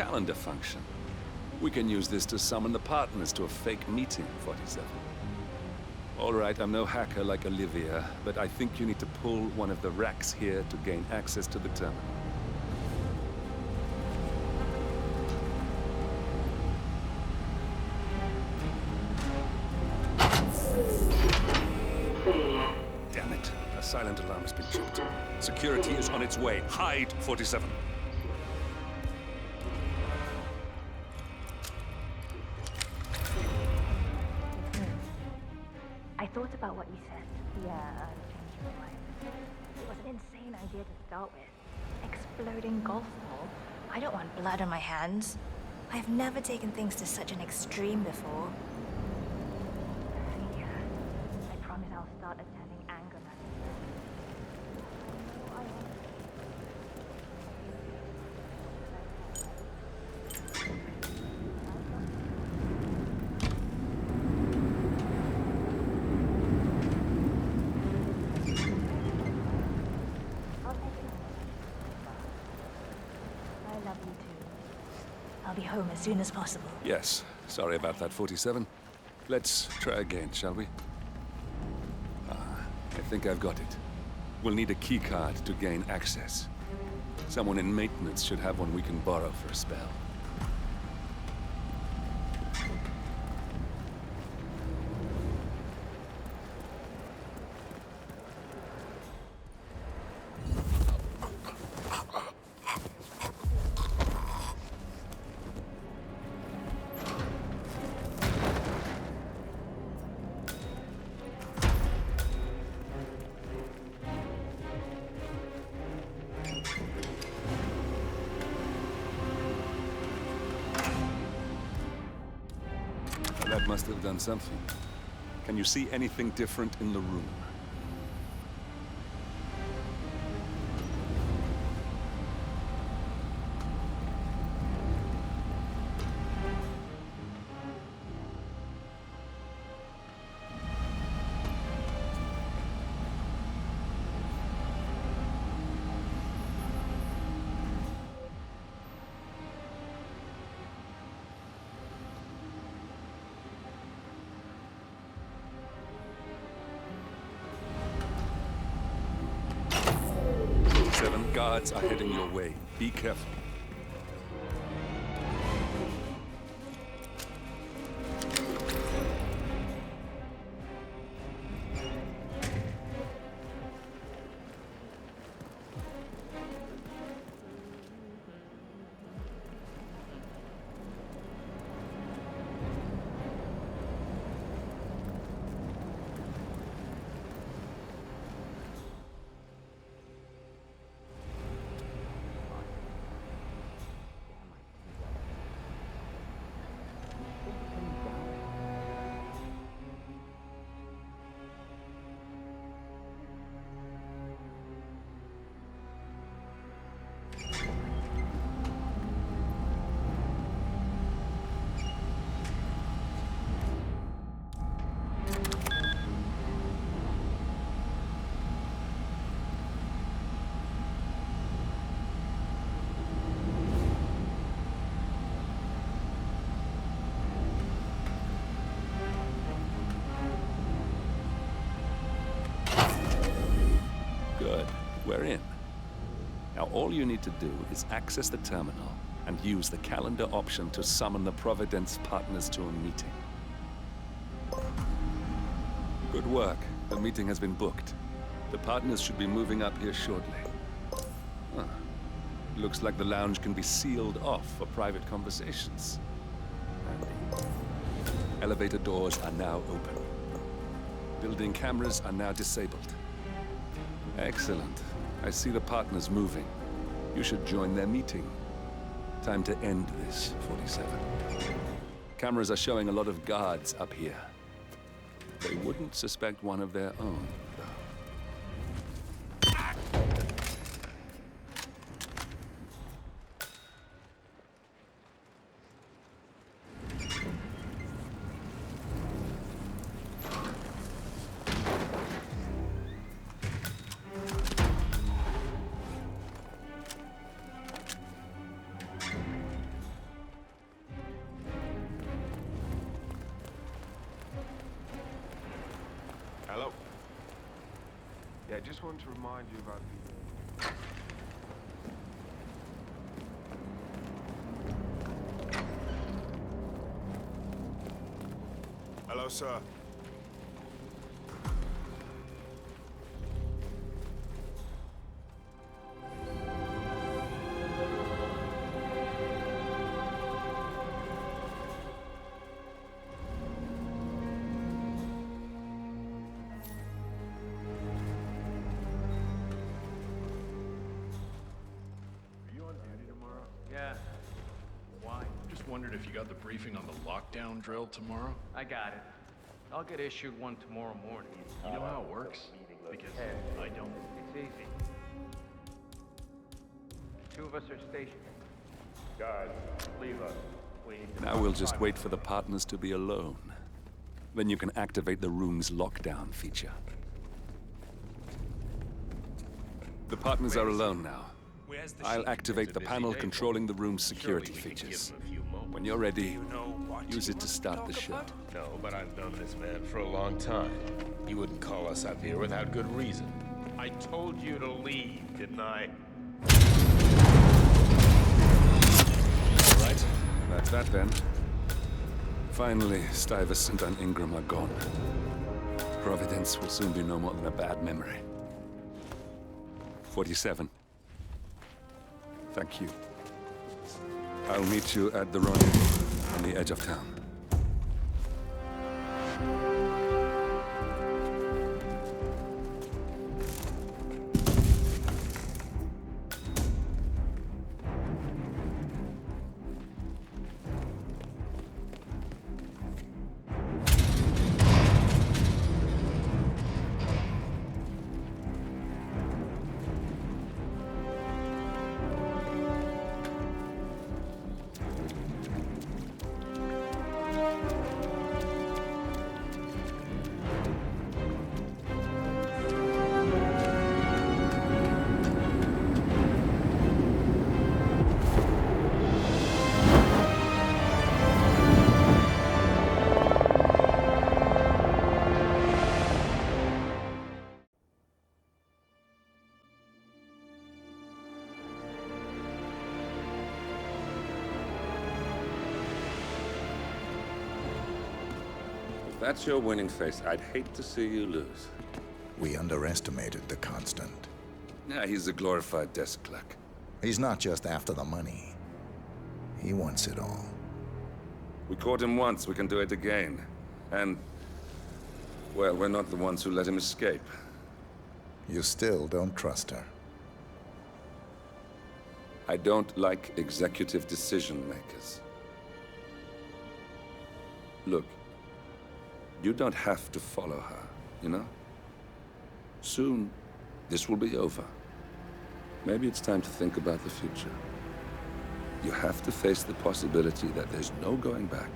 calendar function. We can use this to summon the partners to a fake meeting, 47. All right, I'm no hacker like Olivia, but I think you need to pull one of the racks here to gain access to the terminal. Damn it. A silent alarm has been tripped. Security is on its way. Hide, 47. I thought about what you said. Yeah, I've changed my mind. It was an insane idea to start with. Exploding golf ball. I don't want blood on my hands. I've never taken things to such an extreme before. Yeah, I promise I'll start attending anger management. I love you too. I'll be home as soon as possible. Yes. Sorry about that, 47. Let's try again, shall we? I think I've got it. We'll need a keycard to gain access. Someone in maintenance should have one we can borrow for a spell. That must have done something. Can you see anything different in the room? Guards are heading your way. Be careful. We're in. Now all you need to do is access the terminal and use the calendar option to summon the Providence partners to a meeting. Good work. The meeting has been booked. The partners should be moving up here shortly. Huh. Looks like the lounge can be sealed off for private conversations. Handy. Elevator doors are now open. Building cameras are now disabled. Excellent. I see the partners moving. You should join their meeting. Time to end this, 47. Cameras are showing a lot of guards up here. They wouldn't suspect one of their own, though. just wanted to remind you about the... Hello, sir. Are you on duty tomorrow? Yeah. Why? Just wondered if you got the briefing on the lockdown drill tomorrow? I got it. I'll get issued one tomorrow morning. You know how it works? Because I don't. It's easy. 2 of us are stationed. Guys, leave us, please. Now we'll just wait for the partners to be alone. Then you can activate the room's lockdown feature. The partners are alone now. I'll activate the panel controlling the room's security features. When you're ready, use it to start the show. No, but I've known this man for a long time. He wouldn't call us up here without good reason. I told you to leave, didn't I? All right, that's that then. Finally, Stuyvesant and Ingram are gone. Providence will soon be no more than a bad memory. 47. Thank you. I'll meet you at the rendezvous on the edge of town. If that's your winning face, I'd hate to see you lose. We underestimated the Constant. Yeah, he's a glorified desk clerk. He's not just after the money. He wants it all. We caught him once, we can do it again. And, well, we're not the ones who let him escape. You still don't trust her. I don't like executive decision makers. Look, you don't have to follow her, you know? Soon, this will be over. Maybe it's time to think about the future. You have to face the possibility that there's no going back.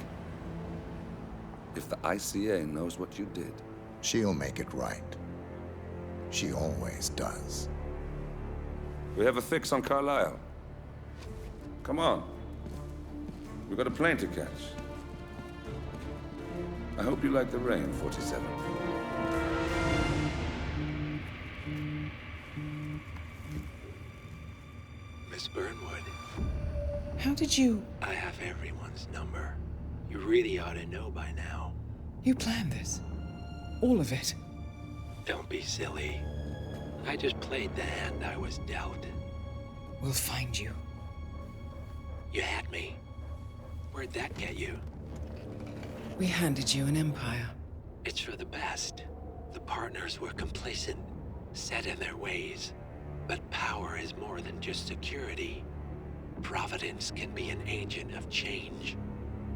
If the ICA knows what you did, she'll make it right. She always does. We have a fix on Carlisle. Come on. We've got a plane to catch. I hope you like the rain, 47. Miss Burnwood. How did you... I have everyone's number. You really ought to know by now. You planned this? All of it? Don't be silly. I just played the hand I was dealt. We'll find you. You had me. Where'd that get you? We handed you an empire. It's for the best. The partners were complacent, set in their ways. But power is more than just security. Providence can be an agent of change.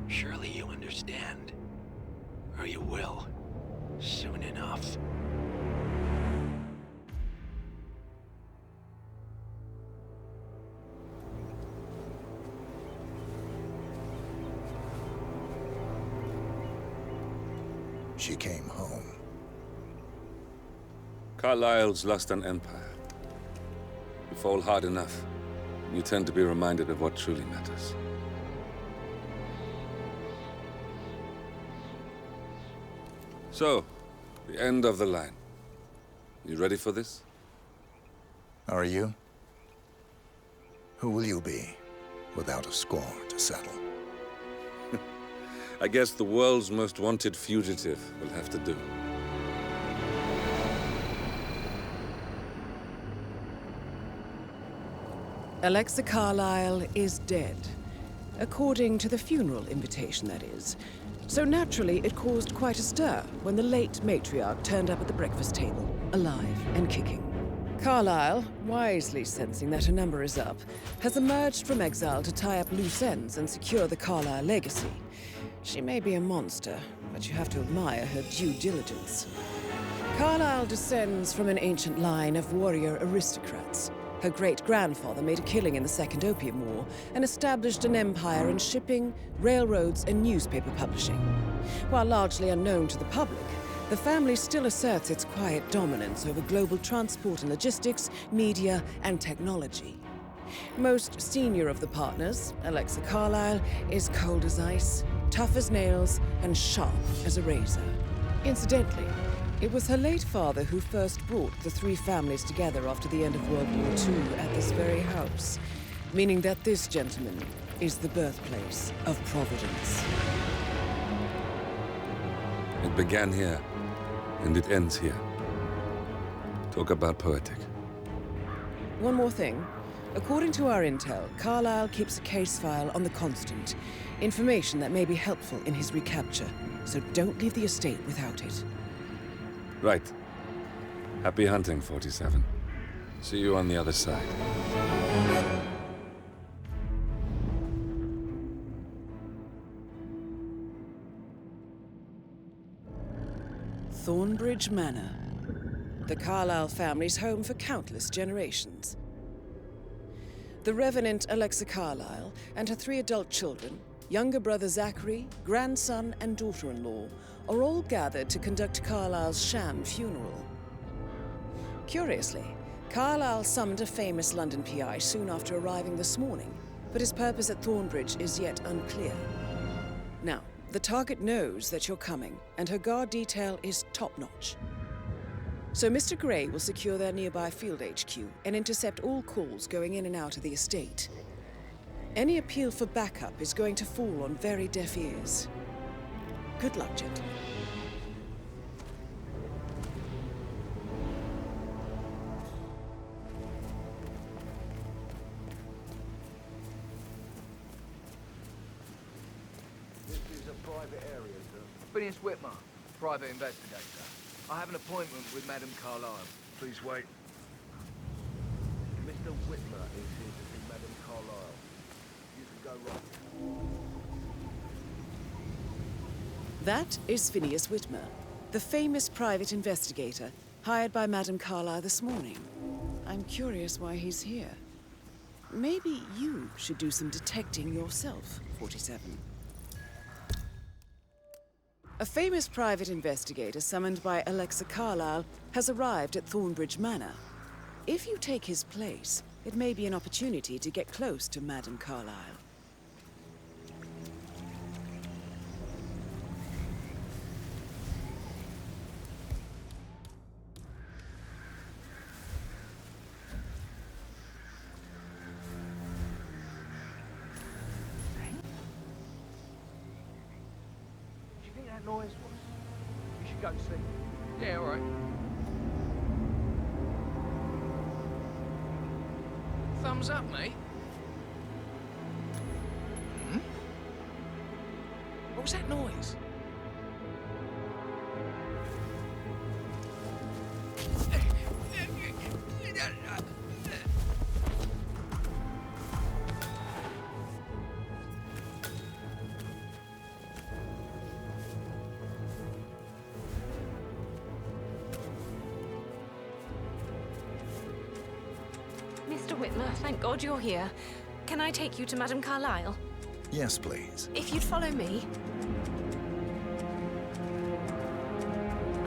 Surely you understand. Or you will. Soon enough. She came home. Carlisle's lost an empire. You fall hard enough, you tend to be reminded of what truly matters. So, the end of the line. You ready for this? Are you? Who will you be, without a score to settle? I guess the world's most wanted fugitive will have to do. Alexa Carlyle is dead. According to the funeral invitation, that is. So naturally, it caused quite a stir when the late matriarch turned up at the breakfast table, alive and kicking. Carlyle, wisely sensing that her number is up, has emerged from exile to tie up loose ends and secure the Carlyle legacy. She may be a monster, but you have to admire her due diligence. Carlyle descends from an ancient line of warrior aristocrats. Her great-grandfather made a killing in the Second Opium War and established an empire in shipping, railroads, and newspaper publishing. While largely unknown to the public, the family still asserts its quiet dominance over global transport and logistics, media, and technology. Most senior of the partners, Alexa Carlyle, is cold as ice, tough as nails, and sharp as a razor. Incidentally, it was her late father who first brought the three families together after the end of World War II at this very house, meaning that this gentleman is the birthplace of Providence. It began here, and it ends here. Talk about poetic. One more thing. According to our intel, Carlyle keeps a case file on the Constant, information that may be helpful in his recapture, so don't leave the estate without it. Right. Happy hunting, 47. See you on the other side. Thornbridge Manor. The Carlyle family's home for countless generations. The Revenant Alexa Carlyle and her 3 adult children, younger brother Zachary, grandson, and daughter-in-law, are all gathered to conduct Carlyle's sham funeral. Curiously, Carlyle summoned a famous London PI soon after arriving this morning, but his purpose at Thornbridge is yet unclear. Now, the target knows that you're coming, and her guard detail is top-notch. So Mr. Gray will secure their nearby field HQ and intercept all calls going in and out of the estate. Any appeal for backup is going to fall on very deaf ears. Good luck, gentlemen. This is a private area, sir. Phineas Whitmer, private investigator. I have an appointment with Madame Carlyle. Please wait. Mr. Whitmer is here to see Madame Carlyle. You can go right. That is Phineas Whitmer, the famous private investigator hired by Madame Carlyle this morning. I'm curious why he's here. Maybe you should do some detecting yourself, 47. A famous private investigator summoned by Alexa Carlyle has arrived at Thornbridge Manor. If you take his place, it may be an opportunity to get close to Madame Carlyle. Noise was. You should go see. Yeah, all right. Thumbs up, mate. Hmm? What was that noise? Mr. Whitmer, thank God you're here. Can I take you to Madame Carlyle? Yes, please. If you'd follow me.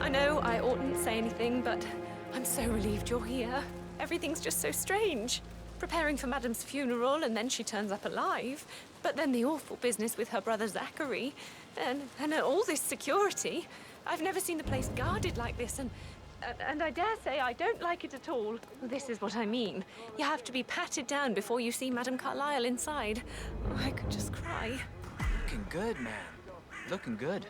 I know I oughtn't say anything, but I'm so relieved you're here. Everything's just so strange. Preparing for Madame's funeral, and then she turns up alive. But then the awful business with her brother Zachary, and all this security. I've never seen the place guarded like this, and And I dare say I don't like it at all. This is what I mean. You have to be patted down before you see Madame Carlyle inside. Oh, I could just cry. Looking good, man. Looking good.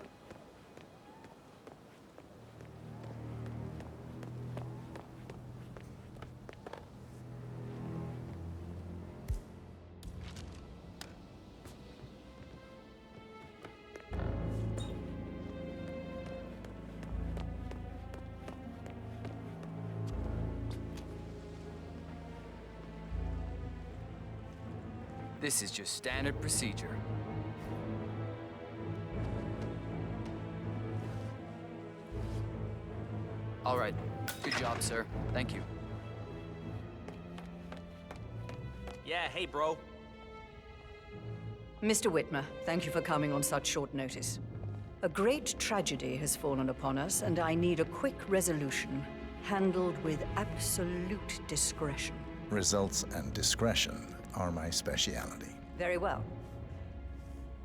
This is just standard procedure. All right. Good job, sir. Thank you. Yeah, hey, bro. Mr. Whitmer, thank you for coming on such short notice. A great tragedy has fallen upon us, and I need a quick resolution, handled with absolute discretion. Results and discretion are my speciality. Very well.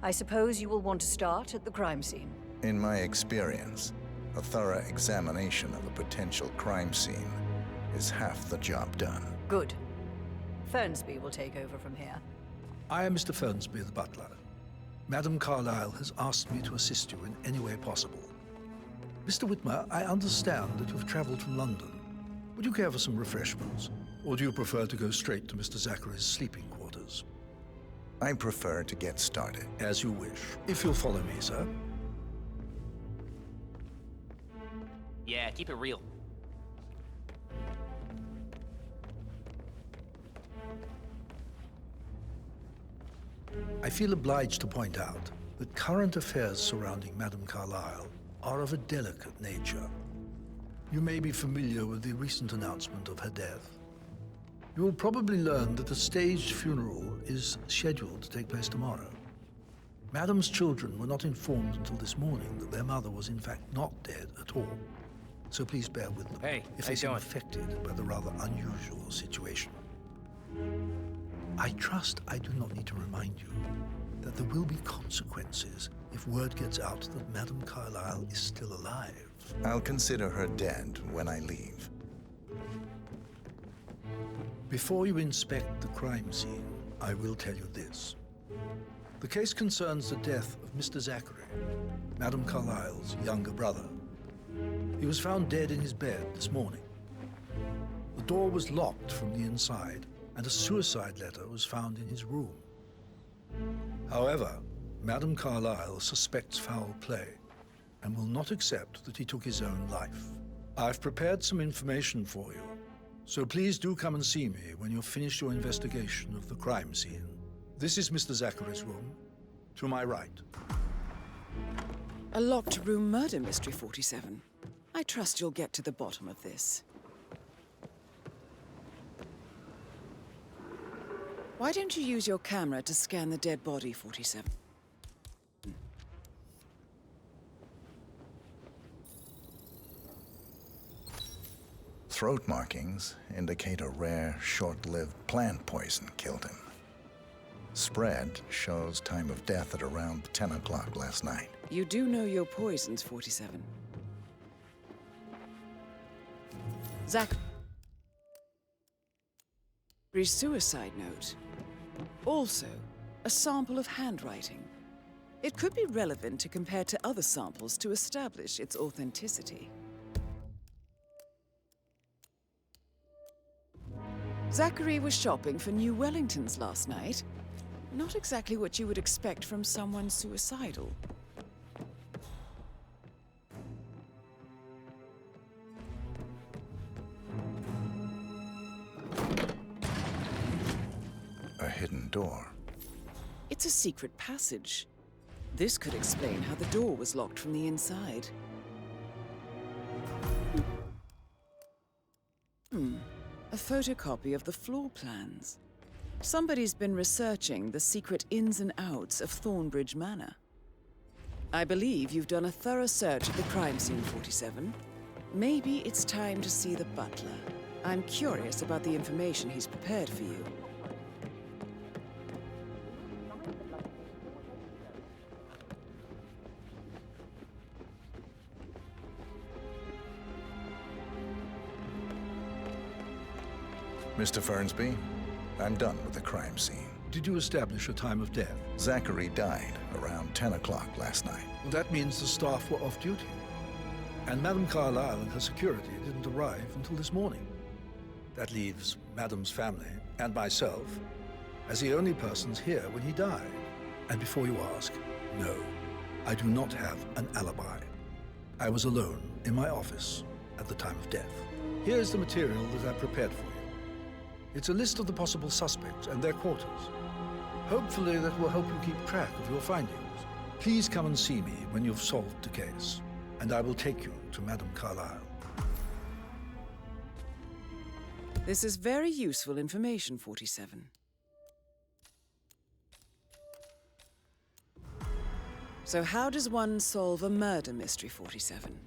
I suppose you will want to start at the crime scene. In my experience, a thorough examination of a potential crime scene is half the job done. Good. Fernsby will take over from here. I am Mr. Fernsby, the butler. Madame Carlyle has asked me to assist you in any way possible. Mr. Whitmer, I understand that you've traveled from London. Would you care for some refreshments? Or do you prefer to go straight to Mr. Zachary's sleeping quarters? I prefer to get started. As you wish. If you'll follow me, sir. Yeah, keep it real. I feel obliged to point out that current affairs surrounding Madame Carlyle are of a delicate nature. You may be familiar with the recent announcement of her death. You will probably learn that a staged funeral is scheduled to take place tomorrow. Madame's children were not informed until this morning that their mother was in fact not dead at all. So please bear with them if they seem affected by the rather unusual situation. I trust I do not need to remind you that there will be consequences if word gets out that Madame Carlyle is still alive. I'll consider her dead when I leave. Before you inspect the crime scene, I will tell you this. The case concerns the death of Mr. Zachary, Madame Carlyle's younger brother. He was found dead in his bed this morning. The door was locked from the inside, and a suicide letter was found in his room. However, Madame Carlyle suspects foul play and will not accept that he took his own life. I've prepared some information for you, so please do come and see me when you've finished your investigation of the crime scene. This is Mr. Zachary's room, to my right. A locked room murder mystery, 47. I trust you'll get to the bottom of this. Why don't you use your camera to scan the dead body, 47? Throat markings indicate a rare, short-lived plant poison killed him. Spread shows time of death at around 10 o'clock last night. You do know your poisons, 47. Zachary's suicide note. Also, a sample of handwriting. It could be relevant to compare to other samples to establish its authenticity. Zachary was shopping for New Wellingtons last night. Not exactly what you would expect from someone suicidal. A hidden door. It's a secret passage. This could explain how the door was locked from the inside. A photocopy of the floor plans. Somebody's been researching the secret ins and outs of Thornbridge Manor. I believe you've done a thorough search of the crime scene, 47. Maybe it's time to see the butler. I'm curious about the information he's prepared for you. Mr. Fernsby, I'm done with the crime scene. Did you establish a time of death? Zachary died around 10 o'clock last night. Well, that means the staff were off duty. And Madame Carlyle and her security didn't arrive until this morning. That leaves Madame's family and myself as the only persons here when he died. And before you ask, no, I do not have an alibi. I was alone in my office at the time of death. Here's the material that I prepared for you. It's a list of the possible suspects and their quarters. Hopefully that will help you keep track of your findings. Please come and see me when you've solved the case, and I will take you to Madame Carlyle. This is very useful information, 47. So how does one solve a murder mystery, 47?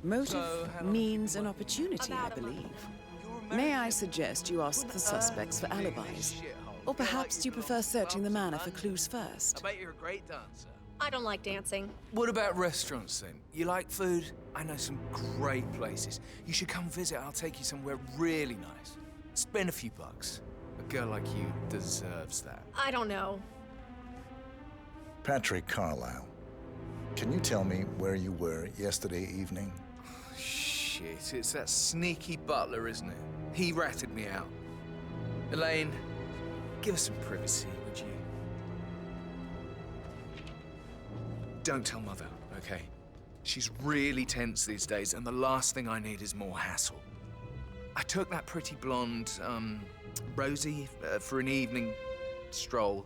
Motive, means, and opportunity, I believe. May I suggest you ask the suspects for alibis? Or perhaps do you prefer searching the manor for clues first? I bet you're a great dancer. I don't like dancing. What about restaurants, then? You like food? I know some great places. You should come visit. I'll take you somewhere really nice. Spend a few bucks. A girl like you deserves that. I don't know. Patrick Carlyle, can you tell me where you were yesterday evening? Shit, it's that sneaky butler, isn't it? He ratted me out. Elaine, give us some privacy, would you? Don't tell Mother, okay? She's really tense these days, and the last thing I need is more hassle. I took that pretty blonde, Rosie, for an evening stroll.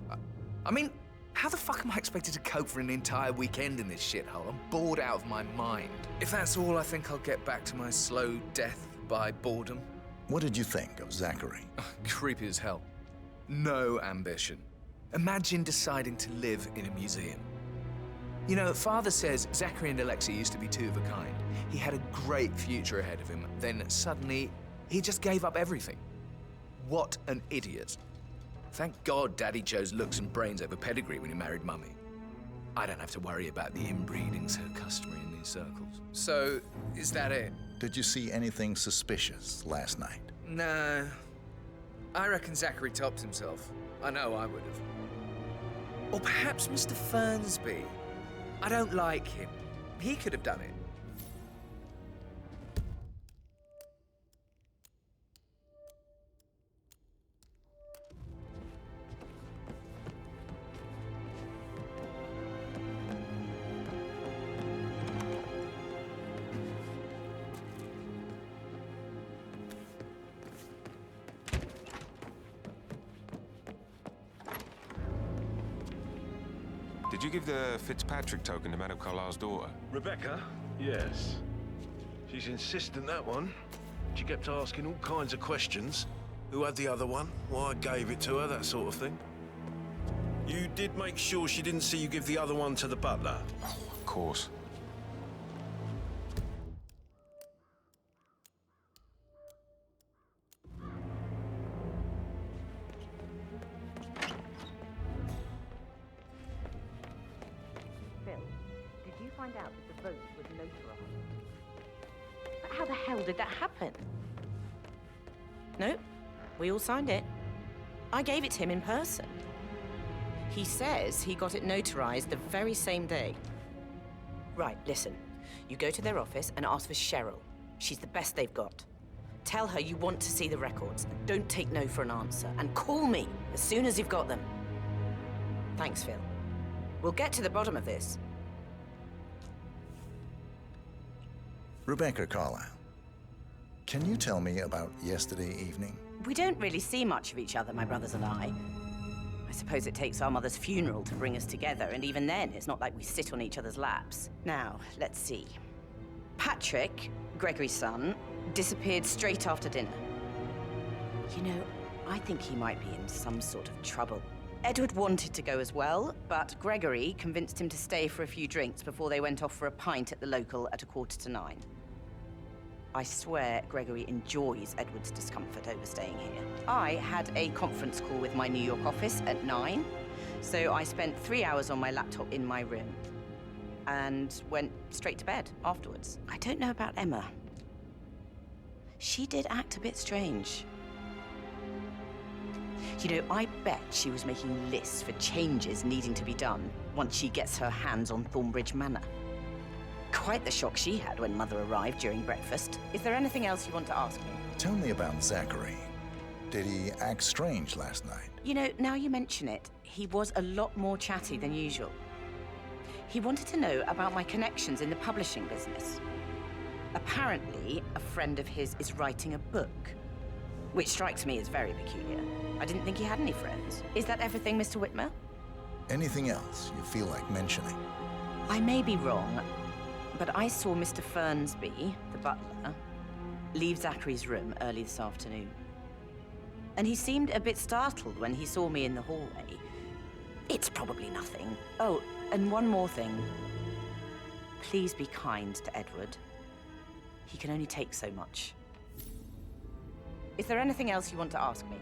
I mean, how the fuck am I expected to cope for an entire weekend in this shithole? I'm bored out of my mind. If that's all, I think I'll get back to my slow death by boredom. What did you think of Zachary? Creepy as hell. No ambition. Imagine deciding to live in a museum. You know, Father says Zachary and Alexei used to be two of a kind. He had a great future ahead of him. Then suddenly, he just gave up everything. What an idiot. Thank God Daddy chose looks and brains over pedigree when he married Mummy. I don't have to worry about the inbreeding so customary in these circles. So, is that it? Did you see anything suspicious last night? No. I reckon Zachary topped himself. I know I would have. Or perhaps Mr. Fernsby. I don't like him. He could have done it. Did you give the Fitzpatrick token to Madame Carlyle's daughter? Rebecca? Yes. She's insistent, that one. She kept asking all kinds of questions. Who had the other one? Why I gave it to her, that sort of thing. You did make sure she didn't see you give the other one to the butler? Oh, of course. Find out that the vote was notarized. But how the hell did that happen? Nope. We all signed it. I gave it to him in person. He says he got it notarized the very same day. Right, listen. You go to their office and ask for Cheryl. She's the best they've got. Tell her you want to see the records. And don't take no for an answer. And call me as soon as you've got them. Thanks, Phil. We'll get to the bottom of this. Rebecca Carlyle, can you tell me about yesterday evening? We don't really see much of each other, my brothers and I. I suppose it takes our mother's funeral to bring us together, and even then, it's not like we sit on each other's laps. Now, let's see. Patrick, Gregory's son, disappeared straight after dinner. You know, I think he might be in some sort of trouble. Edward wanted to go as well, but Gregory convinced him to stay for a few drinks before they went off for a pint at the local at 8:45. I swear Gregory enjoys Edward's discomfort over staying here. I had a conference call with my New York office at 9, so I spent 3 hours on my laptop in my room and went straight to bed afterwards. I don't know about Emma. She did act a bit strange. You know, I bet she was making lists for changes needing to be done once she gets her hands on Thornbridge Manor. Quite the shock she had when Mother arrived during breakfast. Is there anything else you want to ask me? Tell me about Zachary. Did he act strange last night? You know, now you mention it, he was a lot more chatty than usual. He wanted to know about my connections in the publishing business. Apparently, a friend of his is writing a book, which strikes me as very peculiar. I didn't think he had any friends. Is that everything, Mr. Whitmer? Anything else you feel like mentioning? I may be wrong, but I saw Mr. Fernsby, the butler, leave Zachary's room early this afternoon. And he seemed a bit startled when he saw me in the hallway. It's probably nothing. Oh, and one more thing. Please be kind to Edward. He can only take so much. Is there anything else you want to ask me?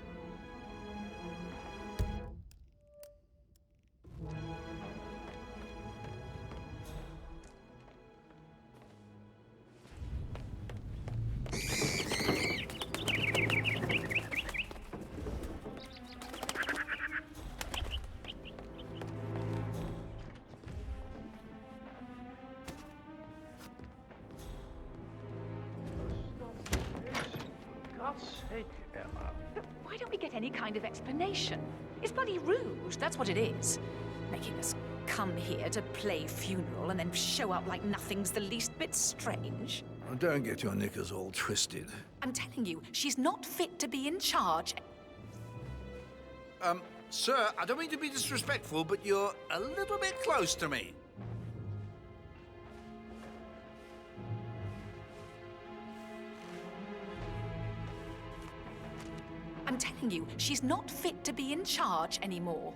God's sake, Emma. But why don't we get any kind of explanation? It's bloody rude, that's what it is. Making us come here to play funeral and then show up like nothing's the least bit strange. Oh, don't get your knickers all twisted. I'm telling you, she's not fit to be in charge. Sir, I don't mean to be disrespectful, but you're a little bit close to me. I'm telling you, she's not fit to be in charge anymore.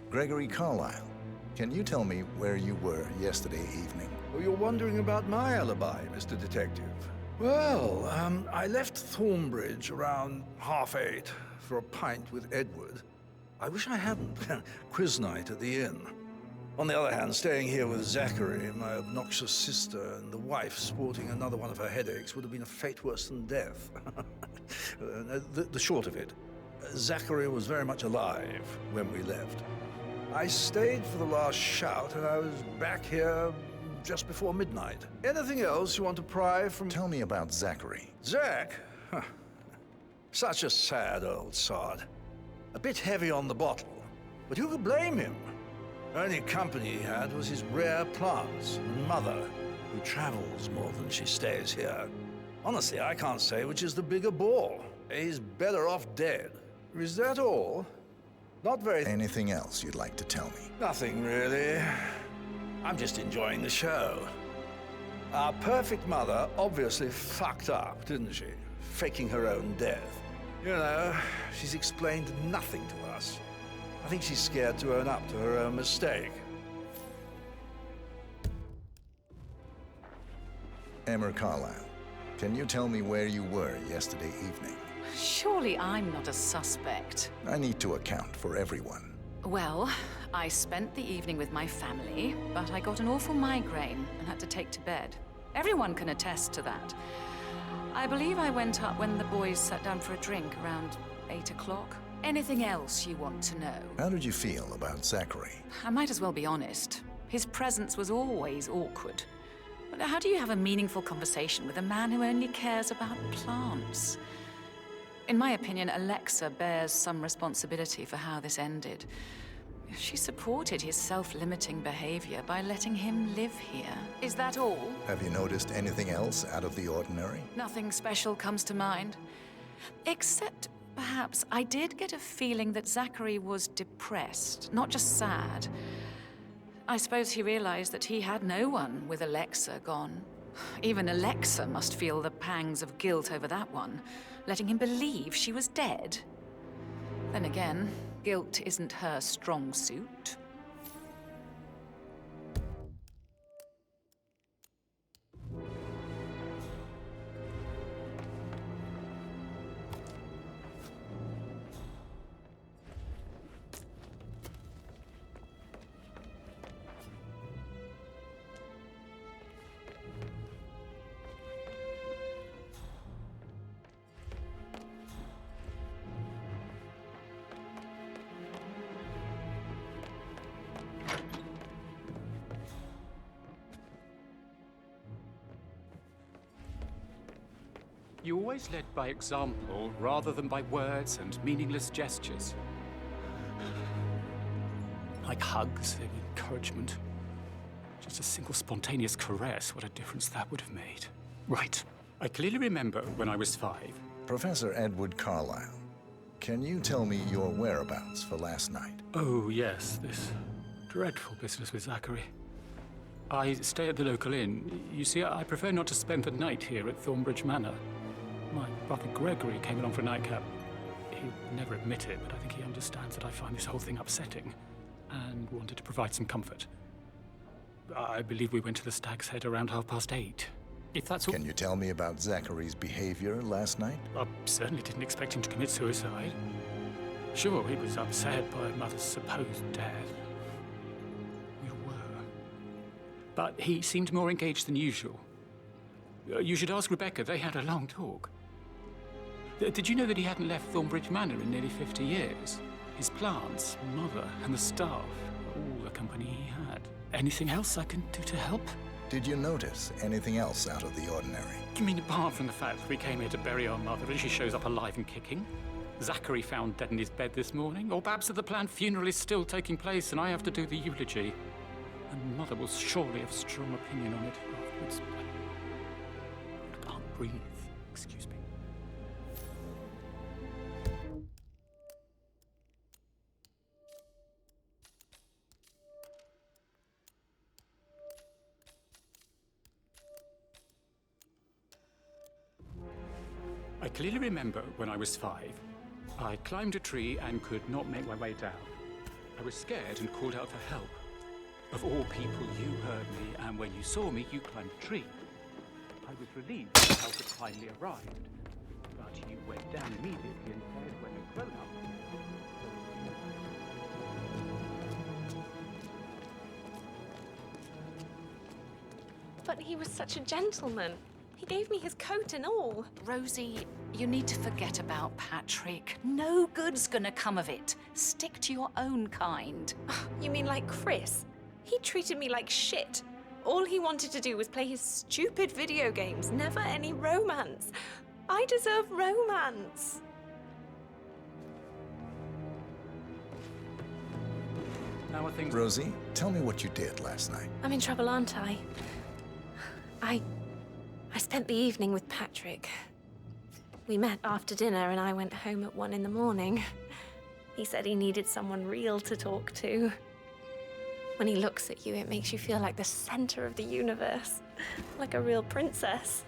Gregory Carlyle, can you tell me where you were yesterday evening? Oh, you're wondering about my alibi, Mr. Detective. Well, I left Thornbridge around 8:30 for a pint with Edward. I wish I hadn't. Quiz night at the inn. On the other hand, staying here with Zachary, my obnoxious sister, and the wife sporting another one of her headaches would have been a fate worse than death. The short of it, Zachary was very much alive when we left. I stayed for the last shout, and I was back here just before midnight. Anything else you want to pry from... Tell me about Zachary. Zach? Huh. Such a sad old sod. A bit heavy on the bottle, but who could blame him? Only company he had was his rare plants and Mother, who travels more than she stays here. Honestly, I can't say which is the bigger bore. He's better off dead. Is that all? Not very... Anything else you'd like to tell me? Nothing, really. I'm just enjoying the show. Our perfect mother obviously fucked up, didn't she? Faking her own death. You know, she's explained nothing to us. I think she's scared to own up to her own mistake. Emma Carlyle, can you tell me where you were yesterday evening? Surely I'm not a suspect. I need to account for everyone. Well, I spent the evening with my family, but I got an awful migraine and had to take to bed. Everyone can attest to that. I believe I went up when the boys sat down for a drink around 8 o'clock. Anything else you want to know? How did you feel about Zachary? I might as well be honest. His presence was always awkward. But how do you have a meaningful conversation with a man who only cares about plants? In my opinion, Alexa bears some responsibility for how this ended. She supported his self-limiting behavior by letting him live here. Is that all? Have you noticed anything else out of the ordinary? Nothing special comes to mind. Except, perhaps, I did get a feeling that Zachary was depressed, not just sad. I suppose he realized that he had no one with Alexa gone. Even Alexa must feel the pangs of guilt over that one, letting him believe she was dead. Then again, guilt isn't her strong suit. You always led by example rather than by words and meaningless gestures. Like hugs and encouragement. Just a single spontaneous caress, what a difference that would have made. Right. I clearly remember when I was 5. Professor Edward Carlyle, can you tell me your whereabouts for last night? Oh, yes, this dreadful business with Zachary. I stay at the local inn. You see, I prefer not to spend the night here at Thornbridge Manor. My brother Gregory came along for a nightcap. He'd never admit it, but I think he understands that I find this whole thing upsetting and wanted to provide some comfort. I believe we went to the Stag's Head around 8:30. If that's all... Can you tell me about Zachary's behavior last night? I certainly didn't expect him to commit suicide. Sure, he was upset by Mother's supposed death. We were. But he seemed more engaged than usual. You should ask Rebecca. They had a long talk. Did you know that he hadn't left Thornbridge Manor in nearly 50 years? His plants, Mother, and the staff, all the company he had. Anything else I can do to help? Did you notice anything else out of the ordinary? You mean apart from the fact that we came here to bury our mother and she shows up alive and kicking? Zachary found dead in his bed this morning? Or perhaps that the planned funeral is still taking place and I have to do the eulogy? And Mother will surely have a strong opinion on it afterwards. I can't breathe. Excuse me. I clearly remember when I was 5. I climbed a tree and could not make my way down. I was scared and called out for help. Of all people, you heard me, and when you saw me, you climbed a tree. I was relieved that help had finally arrived. But you went down immediately and said when a grown-up... But he was such a gentleman. He gave me his coat and all. Rosie, you need to forget about Patrick. No good's gonna come of it. Stick to your own kind. You mean like Chris? He treated me like shit. All he wanted to do was play his stupid video games, never any romance. I deserve romance. How are things? Rosie, tell me what you did last night. I'm in trouble, aren't I? I spent the evening with Patrick. We met after dinner and I went home at 1 in the morning. He said he needed someone real to talk to. When he looks at you, it makes you feel like the center of the universe, like a real princess.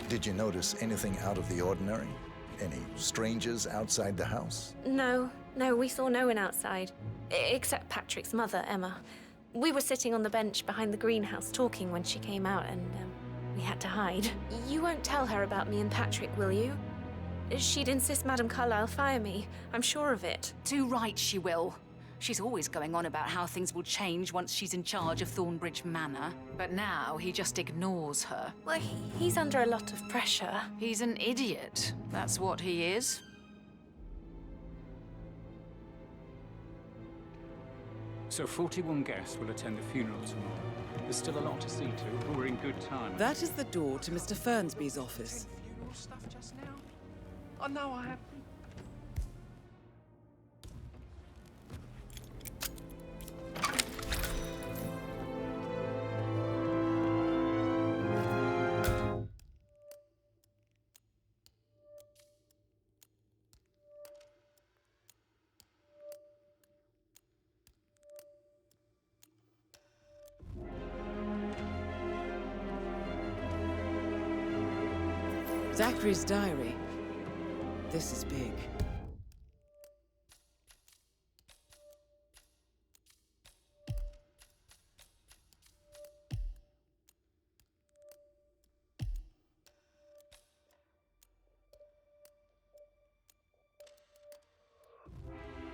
Did you notice anything out of the ordinary? Any strangers outside the house? No, we saw no one outside, except Patrick's mother, Emma. We were sitting on the bench behind the greenhouse talking when she came out and we had to hide. You won't tell her about me and Patrick, will you? She'd insist Madame Carlyle fire me. I'm sure of it. Too right she will. She's always going on about how things will change once she's in charge of Thornbridge Manor. But now he just ignores her. Well, he's under a lot of pressure. He's an idiot. That's what he is. So 41 guests will attend the funeral tomorrow. There's still a lot to see to. We're in good time. That is the door to Mr. Fernsby's office. Funeral stuff just now? Oh, no, I have... Zachary's diary. This is big.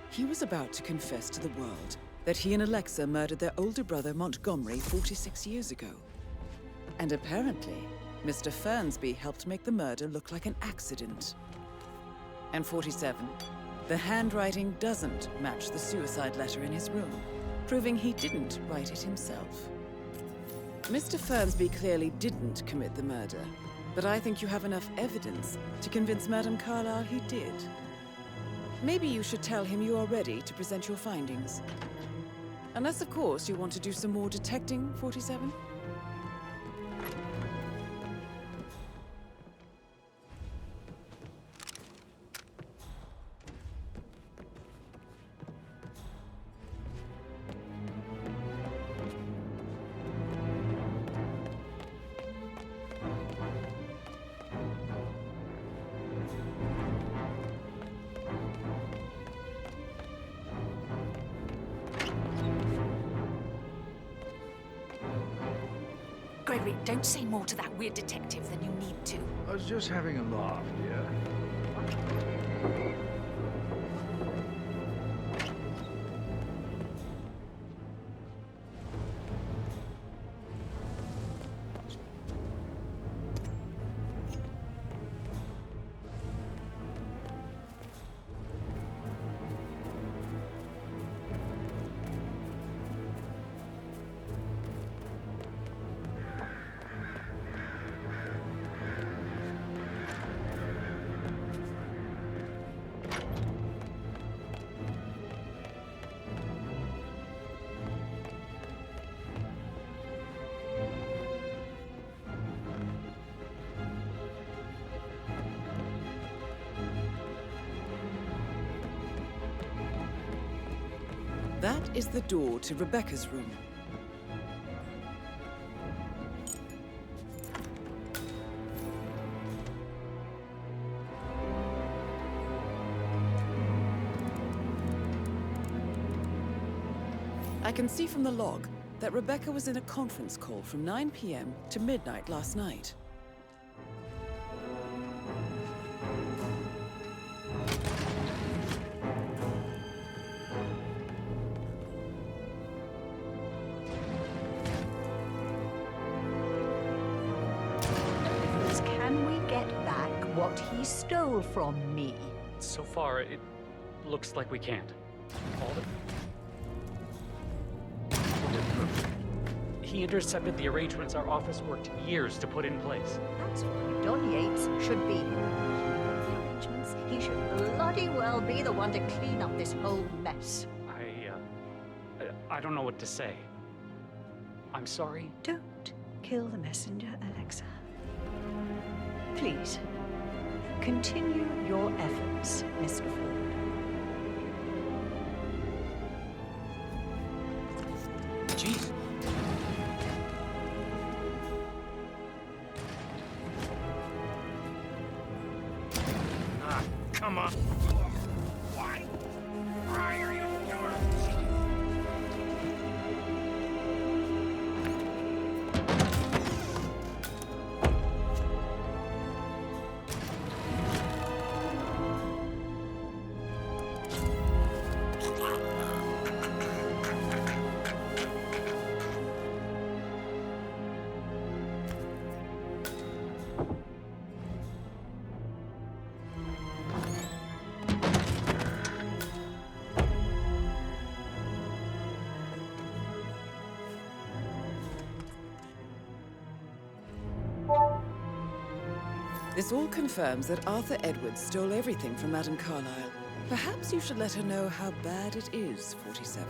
He was about to confess to the world that he and Alexa murdered their older brother Montgomery 46 years ago. And apparently, Mr. Fernsby helped make the murder look like an accident. And 47, the handwriting doesn't match the suicide letter in his room, proving he didn't write it himself. Mr. Fernsby clearly didn't commit the murder, but I think you have enough evidence to convince Madame Carlyle he did. Maybe you should tell him you are ready to present your findings. Unless, of course, you want to do some more detecting, 47? Gregory, don't say more to that weird detective than you need to. I was just having a laugh, dear. That is the door to Rebecca's room. I can see from the log that Rebecca was in a conference call from 9 p.m. to midnight last night. Can we get back what he stole from me? So far, it looks like we can't. All the... He intercepted the arrangements our office worked years to put in place. That's why Don Yates should be here. Arrangements. He should bloody well be the one to clean up this whole mess. I don't know what to say. I'm sorry. Don't kill the messenger, Alexa. Please, continue your efforts, Mr. Ford. Jeez. Ah, come on. Why? Why are you doing? This all confirms that Arthur Edwards stole everything from Madame Carlyle. Perhaps you should let her know how bad it is, 47.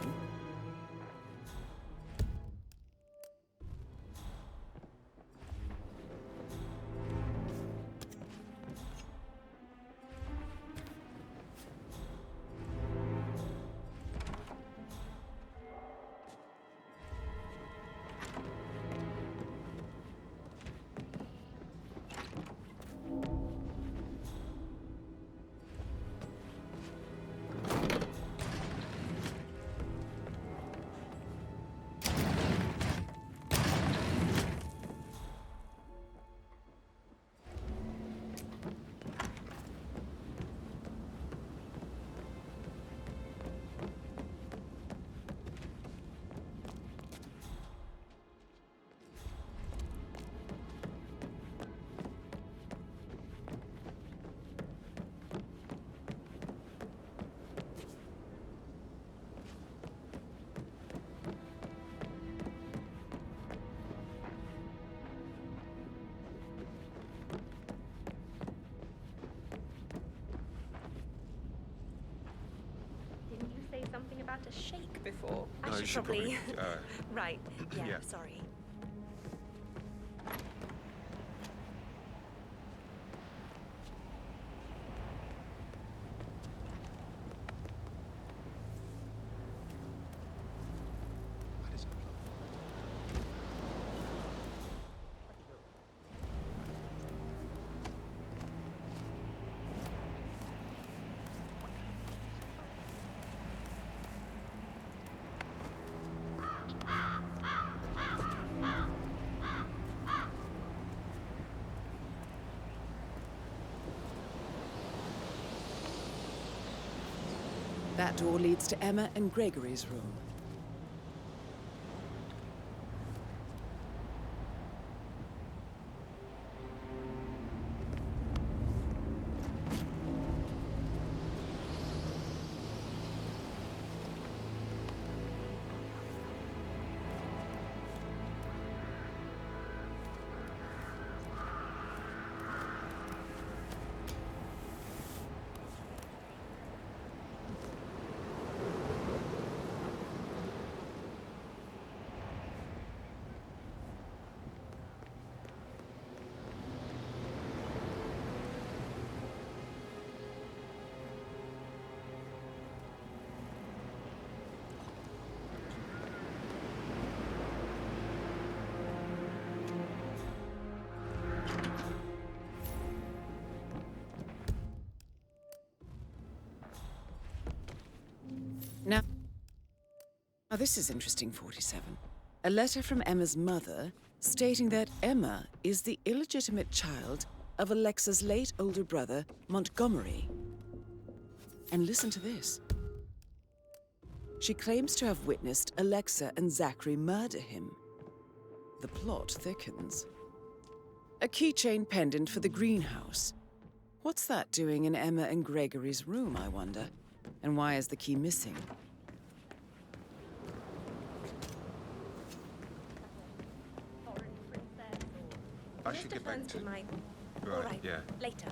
had a shake before. No, I you should probably... probably, right, yeah, yeah. sorry. That door leads to Emma and Gregory's room. Now, this is interesting, 47. A letter from Emma's mother stating that Emma is the illegitimate child of Alexa's late older brother, Montgomery. And listen to this. She claims to have witnessed Alexa and Zachary murder him. The plot thickens. A keychain pendant for the greenhouse. What's that doing in Emma and Gregory's room, I wonder? And why is the key missing? I should get back to... Right, Right, yeah. later.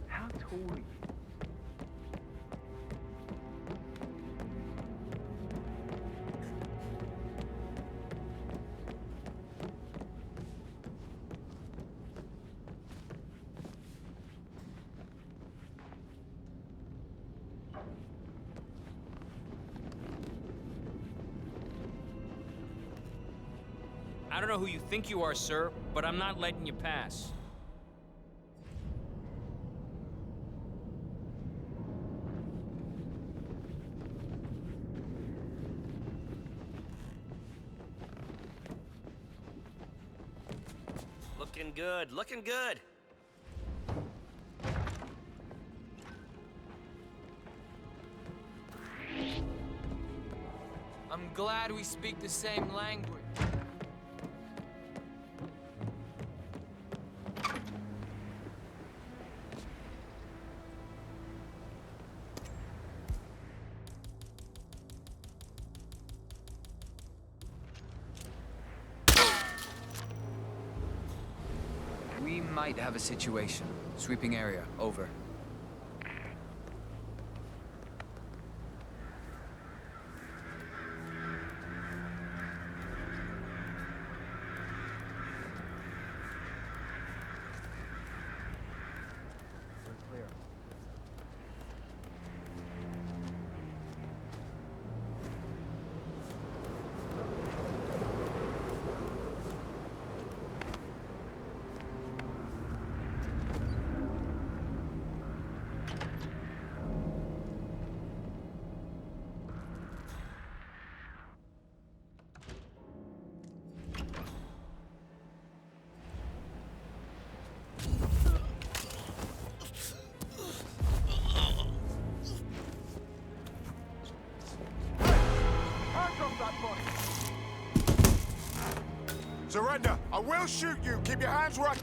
How tall are you? I don't know who you think you are, sir, but I'm not letting you pass. Looking good, looking good. I'm glad we speak the same language. We might have a situation. Sweeping area, over. We're clear. Surrender! I will shoot you! Keep your hands right!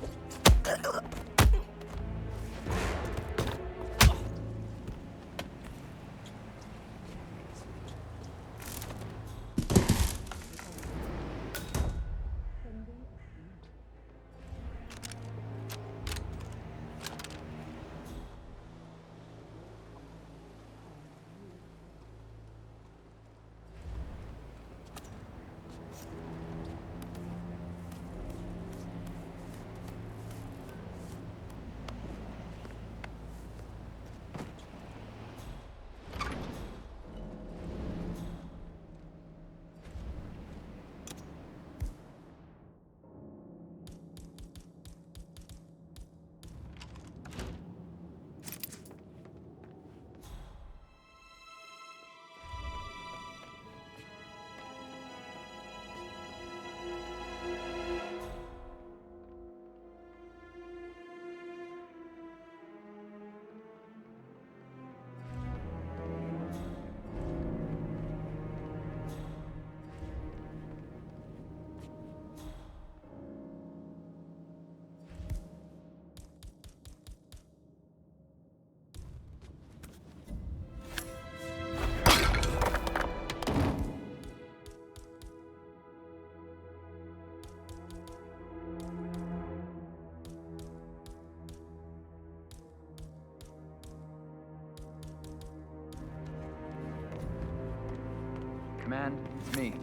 And me.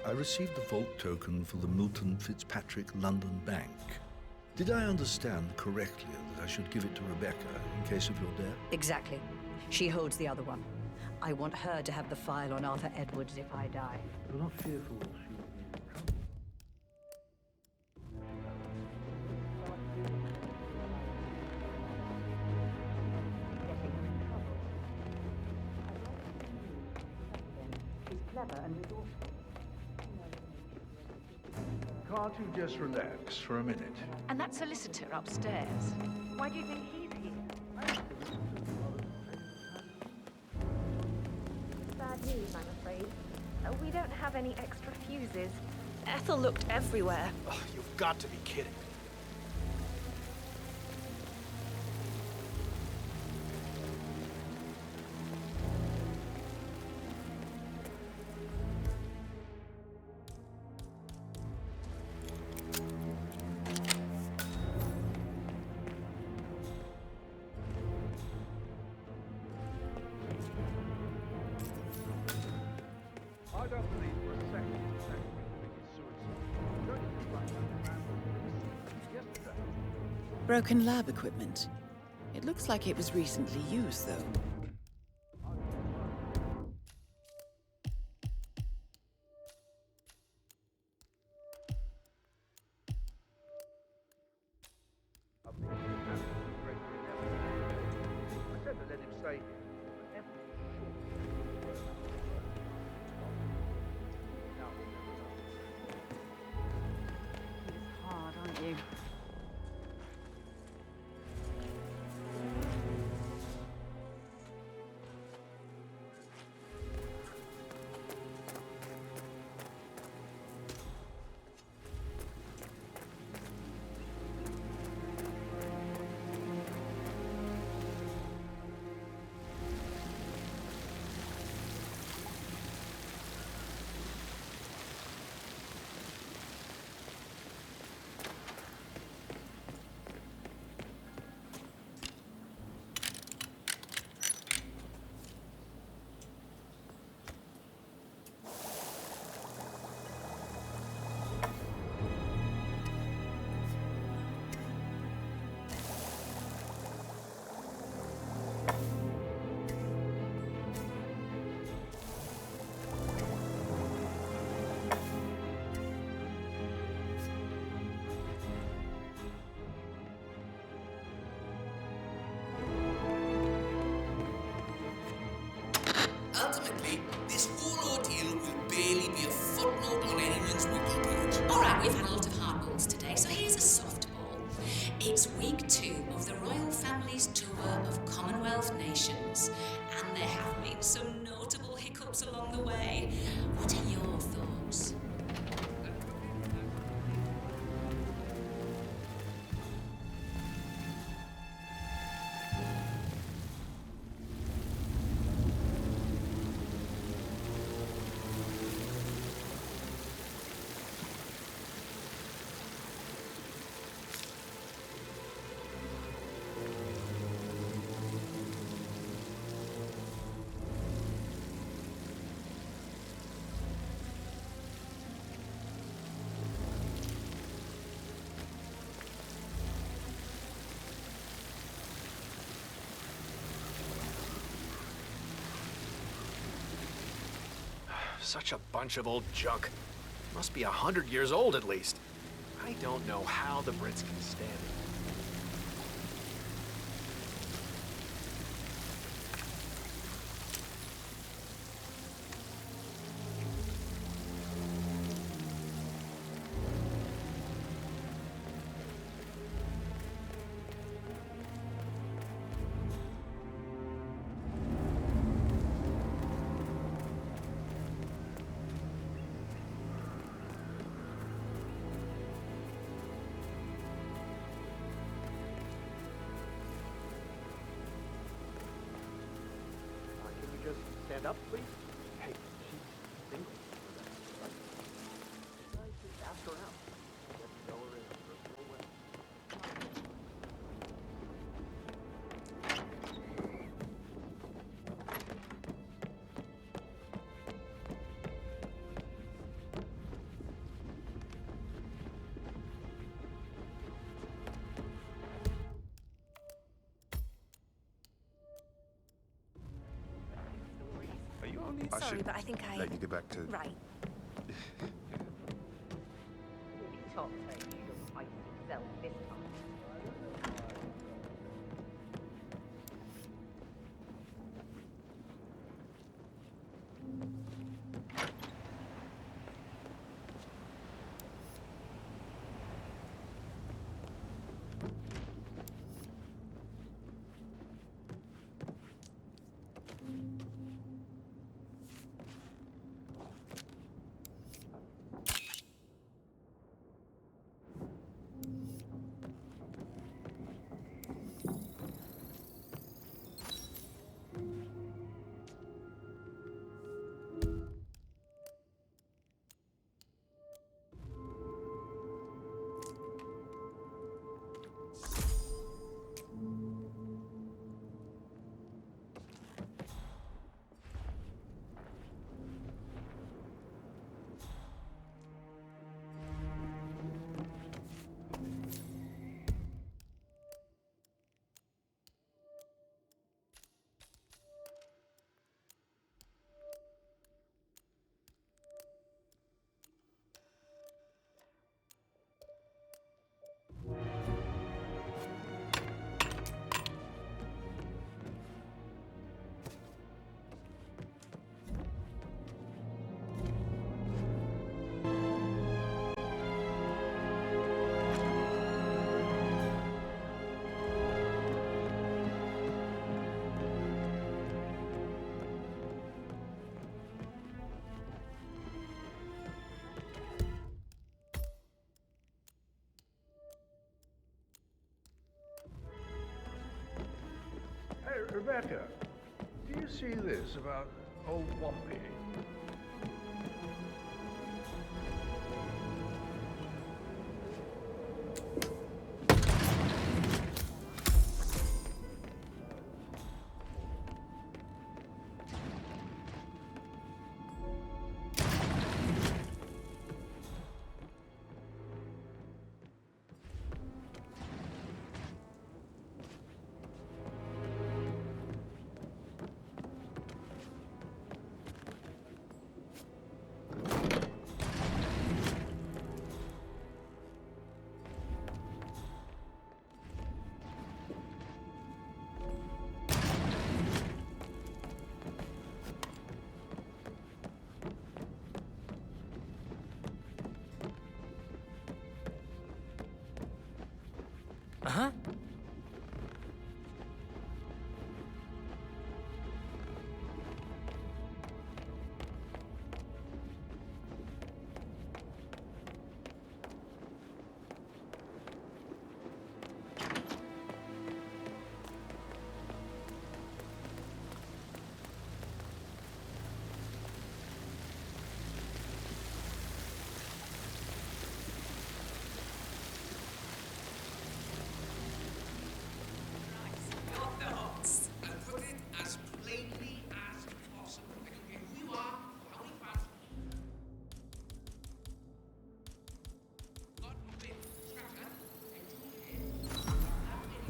I received the vault token for the Milton Fitzpatrick London Bank. Did I understand correctly that I should give it to Rebecca in case of your death? Exactly. She holds the other one. I want her to have the file on Arthur Edwards if I die. You're not fearful she will be in trouble? She's clever and resourceful. Can't you just relax for a minute? And that solicitor upstairs. Why do you think he's here? Bad news, I'm afraid. We don't have any extra fuses. Ethel looked everywhere. Ugh, you've got to be kidding. I don't believe for a second that he committed suicide. Yesterday. Broken lab equipment. It looks like it was recently used, though. I said to let him stay. Hard, aren't you? Ultimately, this whole ordeal will barely be a footnote on anyone's wiki page. All right, we've had a lot of hard balls today, so here's a softball. It's week 2 of the royal family's tour of Commonwealth nations, and there have been some notable hiccups along the way. What are your thoughts? Such a bunch of old junk. Must be 100 years old at least. I don't know how the Brits can stand it. Just stand up, please. Hey, she's single. Right? I just ask her out. Get to know her in a personal way. I Sorry, should but I think I... let you get back to... Right. Top take your feisty self this time. Hey, Rebecca, do you see this about old Wampy? Uh-huh.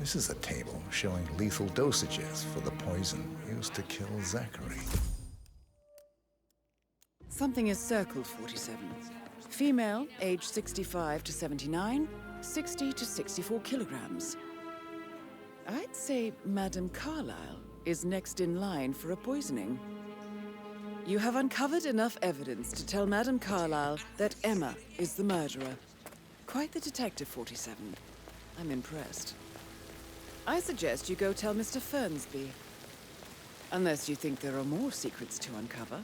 This is a table showing lethal dosages for the poison used to kill Zachary. Something is circled 47. Female, age 65 to 79, 60 to 64 kilograms. I'd say Madame Carlyle is next in line for a poisoning. You have uncovered enough evidence to tell Madame Carlyle that Emma is the murderer. Quite the detective, 47. I'm impressed. I suggest you go tell Mr. Fernsby. Unless you think there are more secrets to uncover.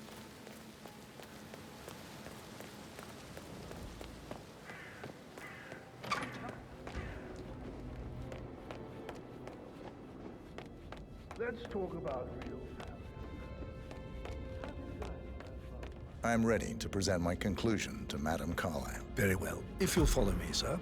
Let's talk about real I'm ready to present my conclusion to Madame Carlyle. Very well. If you'll follow me, sir.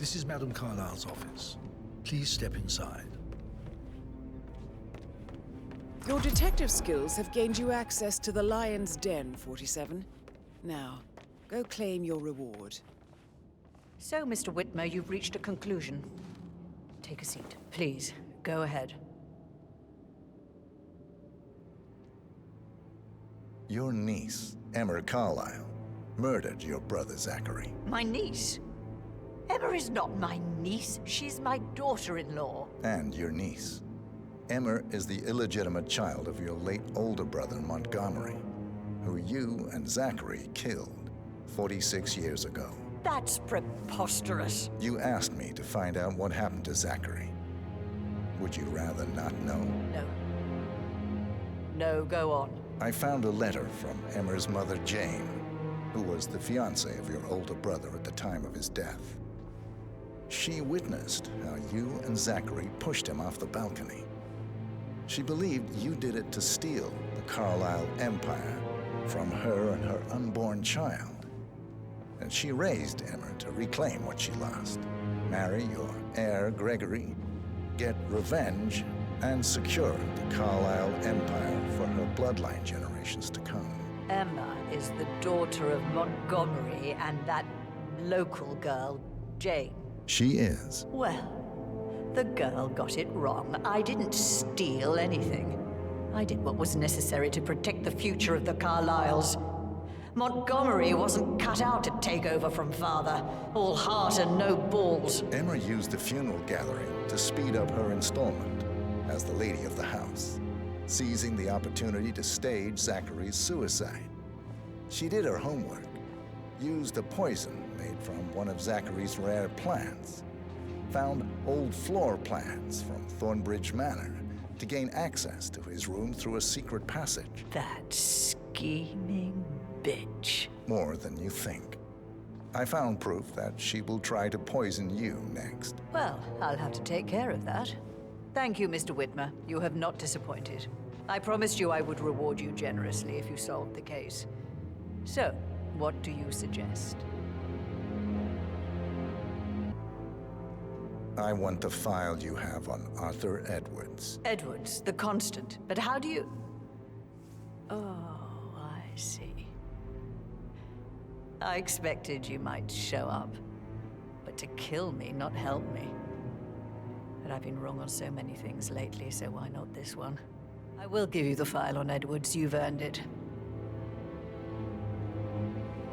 This is Madame Carlyle's office. Please step inside. Your detective skills have gained you access to the Lion's Den, 47. Now, go claim your reward. So, Mr. Whitmer, you've reached a conclusion. Take a seat. Please, go ahead. Your niece, Emma Carlyle, murdered your brother Zachary. My niece? Emma is not my niece. She's my daughter-in-law. And your niece. Emma is the illegitimate child of your late older brother Montgomery, who you and Zachary killed 46 years ago. That's preposterous. You asked me to find out what happened to Zachary. Would you rather not know? No. No, go on. I found a letter from Emma's mother, Jane, who was the fiancée of your older brother at the time of his death. She witnessed how you and Zachary pushed him off the balcony. She believed you did it to steal the Carlyle empire from her and her unborn child. And she raised Emma to reclaim what she lost, marry your heir, Gregory, get revenge, and secure the Carlyle empire for her bloodline generations to come. Emma is the daughter of Montgomery and that local girl, Jane. She is. Well, the girl got it wrong. I didn't steal anything. I did what was necessary to protect the future of the Carlyles. Montgomery wasn't cut out to take over from father. All heart and no balls. Emma used the funeral gathering to speed up her installment as the lady of the house, seizing the opportunity to stage Zachary's suicide. She did her homework, used a poison made from one of Zachary's rare plants, found old floor plans from Thornbridge Manor to gain access to his room through a secret passage. That scheming bitch. More than you think. I found proof that she will try to poison you next. Well, I'll have to take care of that. Thank you, Mr. Whitmer. You have not disappointed. I promised you I would reward you generously if you solved the case. So, what do you suggest? I want the file you have on Arthur Edwards. Edwards, the Constant. But how do you... Oh, I see. I expected you might show up. But to kill me, not help me. But I've been wrong on so many things lately, so why not this one? I will give you the file on Edwards. You've earned it.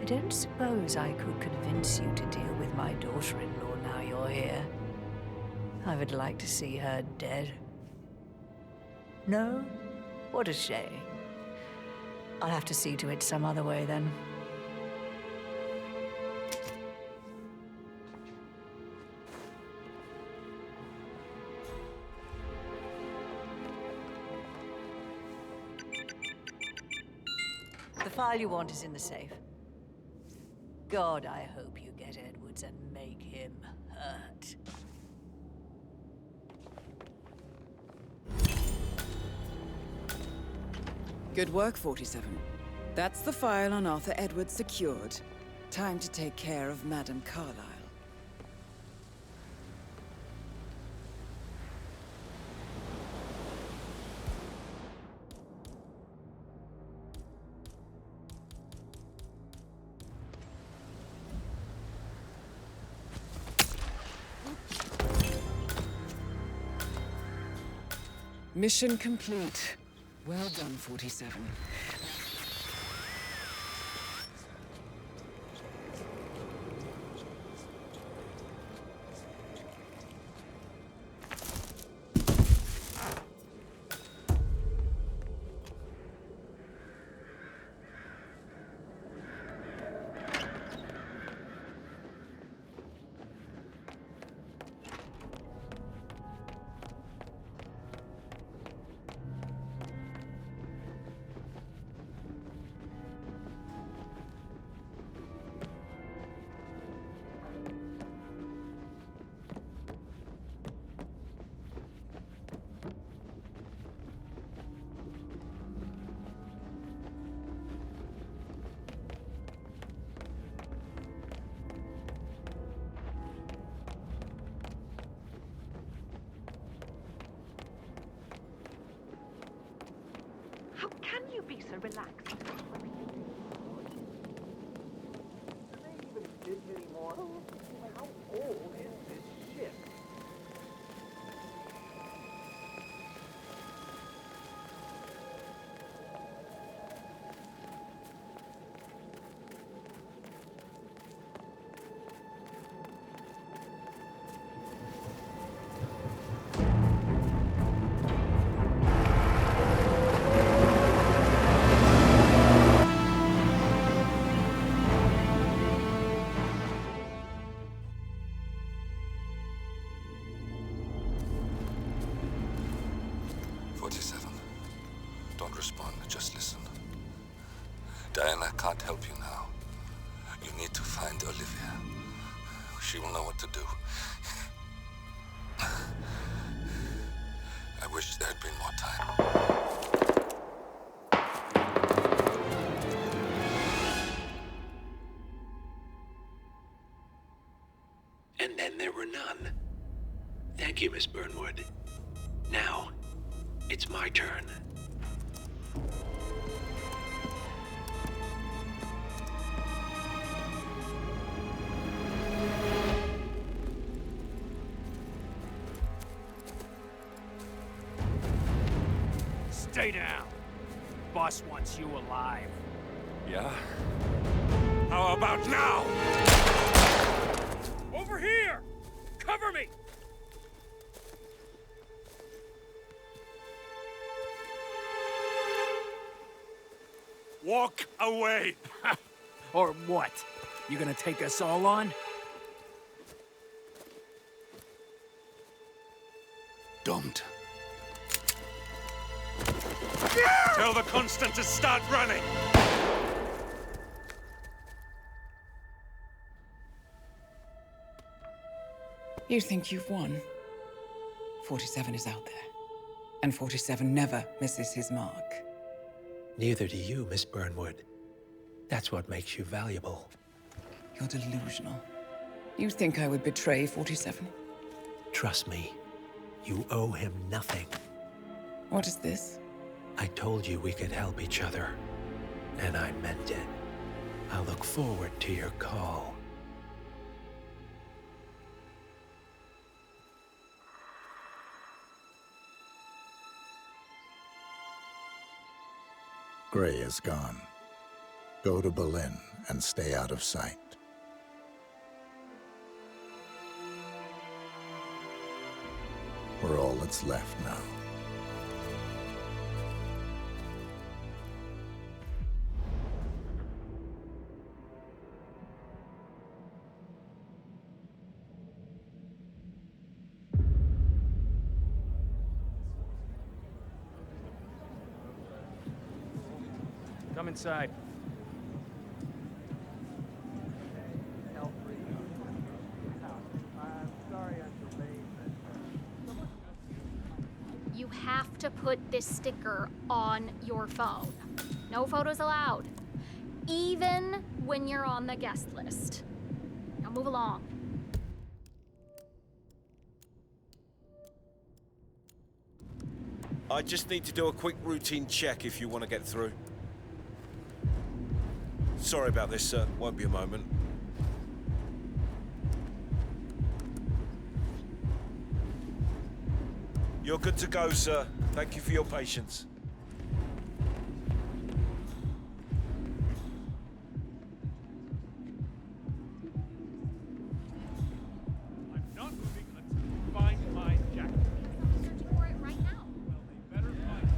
I don't suppose I could convince you to deal with my daughter-in-law now you're here. I would like to see her dead. No? What a shame. I'll have to see to it some other way then. The file you want is in the safe. God, I hope you get Edwards and make him hurt. Good work, 47. That's the file on Arthur Edwards secured. Time to take care of Madame Carlyle. Mission complete. Well done, 47. relax. Anymore? How old is this ship? Don't respond, just listen. Diana can't help you now. You need to find Olivia. She will know what to do. I wish there had been more time. And then there were none. Thank you, Miss Burnwood. Now, it's my turn. Stay down. Boss wants you alive. Yeah? How about now? Over here! Cover me! Walk away! Or what? You gonna take us all on? Don't. Tell the Constant to start running! You think you've won? 47 is out there. And 47 never misses his mark. Neither do you, Miss Burnwood. That's what makes you valuable. You're delusional. You think I would betray 47? Trust me, you owe him nothing. What is this? I told you we could help each other, and I meant it. I look forward to your call. Gray is gone. Go to Berlin and stay out of sight. We're all that's left now. Come inside. You have to put this sticker on your phone. No photos allowed. Even when you're on the guest list. Now move along. I just need to do a quick routine check if you want to get through. Sorry about this, sir. Won't be a moment. You're good to go, sir. Thank you for your patience. I'm not moving until you find my jacket. Searching for it right now. Well, they better find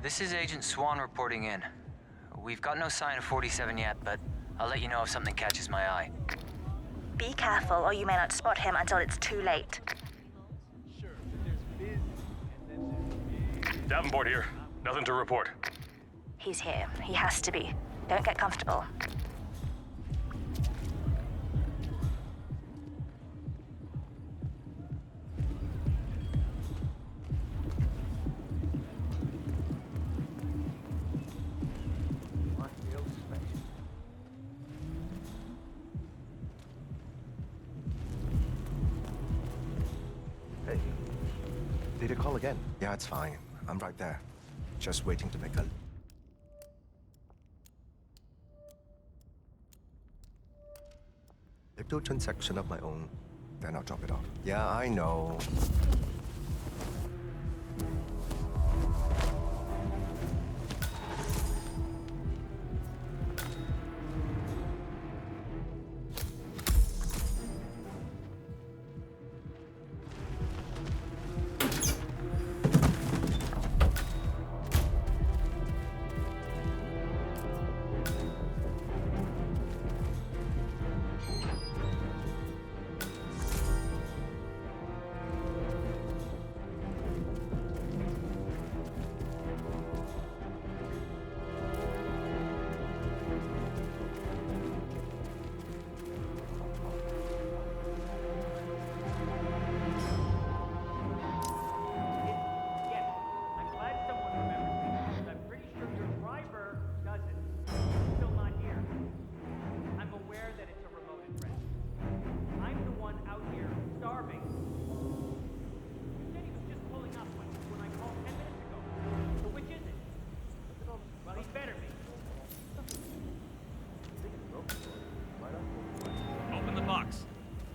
This is Agent Swan reporting in. We've got no sign of 47 yet, but I'll let you know if something catches my eye. Be careful, or you may not spot him until it's too late. Davenport here. Nothing to report. He's here. He has to be. Don't get comfortable. Hey. Did you call again? Yeah, it's fine. I'm right there. Just waiting to make a... If do a transaction of my own, then I'll drop it off. Yeah, I know.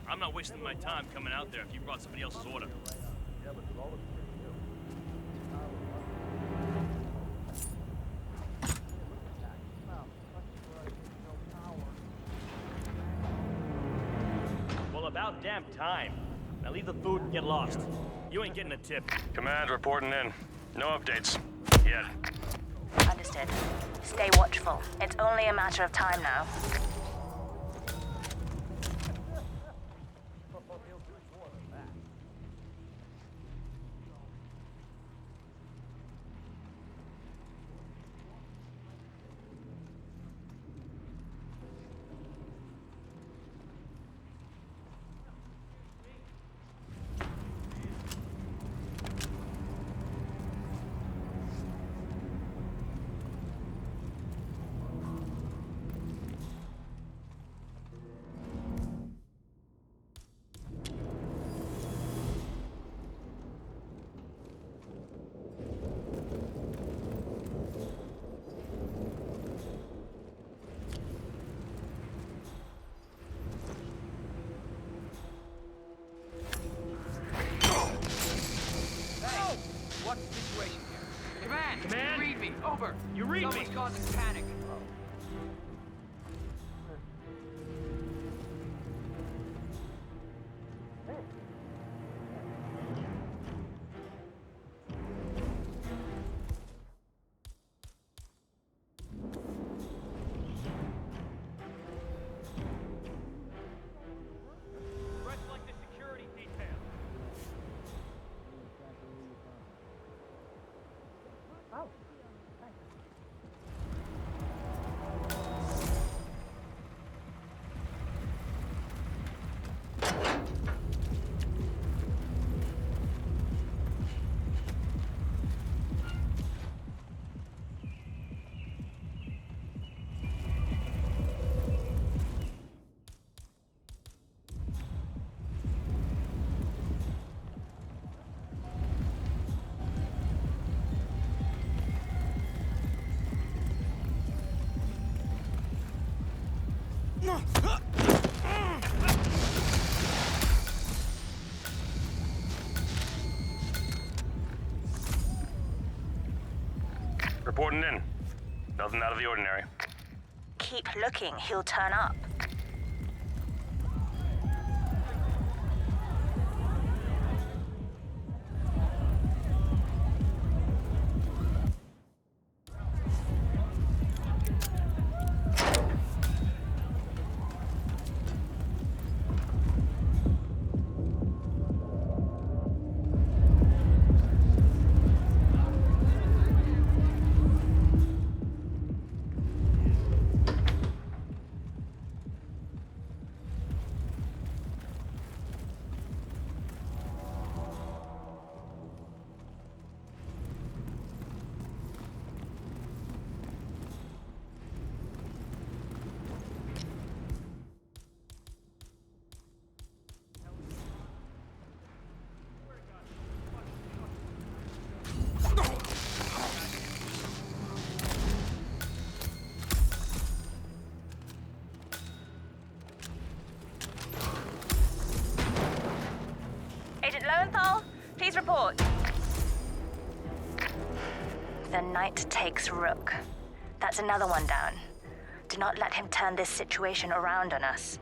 I'm not wasting my time coming out there if you brought somebody else's order. Well, about damn time. Now leave the food and get lost. You ain't getting a tip. Command reporting in. No updates. Yet. Understood. Stay watchful. It's only a matter of time now. What's the situation here? Command! Command? You read me. Over. You read me. Someone's causing panic. Reporting in. Nothing out of the ordinary. Keep looking. He'll turn up. Knight takes Rook. That's another one down. Do not let him turn this situation around on us.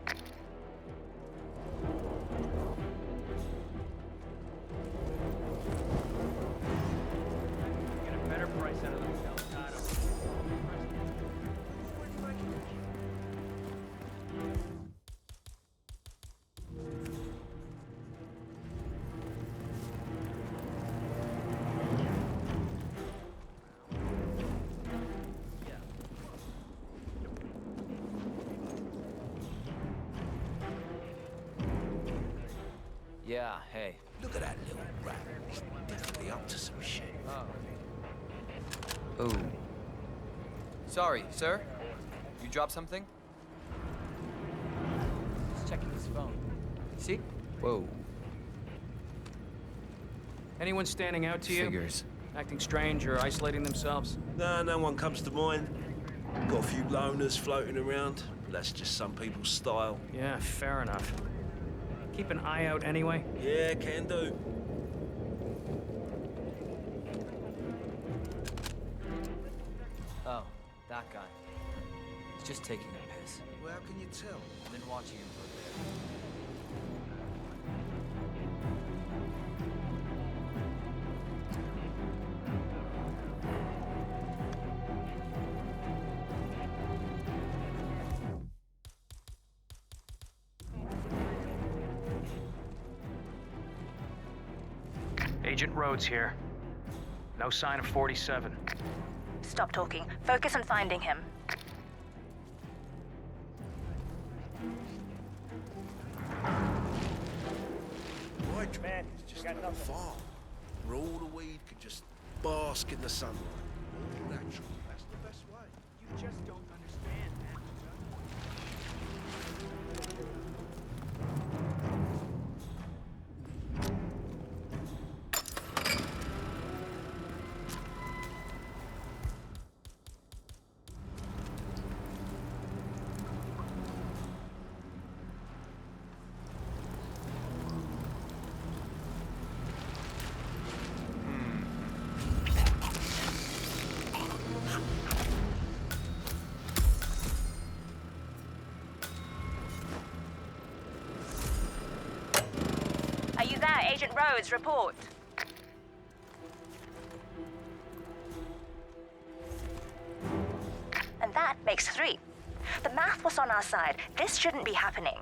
Get a better price out of those Delgado. Yeah, hey. Look at that little rat. He's definitely up to some shit. Oh. Sorry, sir? You dropped something? Just checking his phone. See? Whoa. Anyone standing out to you? Figures. Acting strange or isolating themselves? Nah, no one comes to mind. Got a few loners floating around, but that's just some people's style. Yeah, fair enough. Keep an eye out anyway. Yeah, can do. Oh, that guy. He's just taking a piss. Well, how can you tell? I've been watching him for a bit. Agent Rhodes here. No sign of 47. Stop talking. Focus on finding him. Right, man, it's just got nothing. Farm, where all the weed can just bask in the sunlight. All natural. That's the best way. You just don't understand, man. Are you there, Agent Rhodes? Report. And that makes 3. The math was on our side. This shouldn't be happening.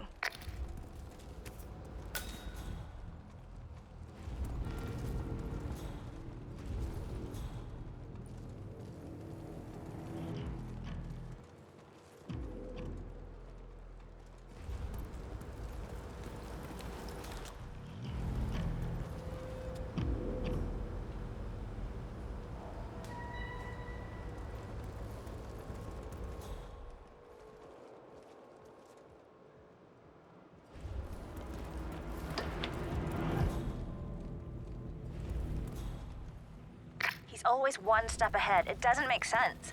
He's always one step ahead. It doesn't make sense.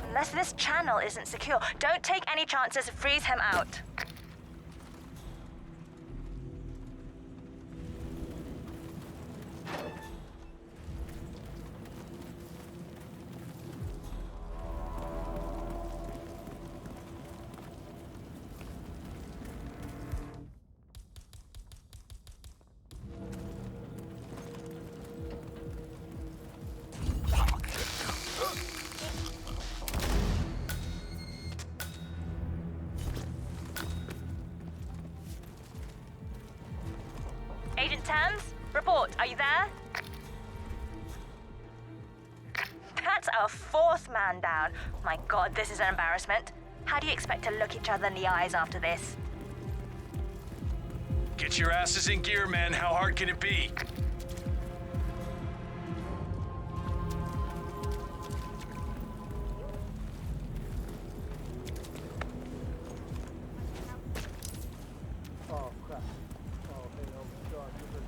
Unless this channel isn't secure. Don't take any chances. Freeze him out. Agent Thames, report. Are you there? That's our 4th man down. My God, this is an embarrassment. How do you expect to look each other in the eyes after this? Get your asses in gear, men. How hard can it be? Oh, crap. Oh, hey, oh, God, you heard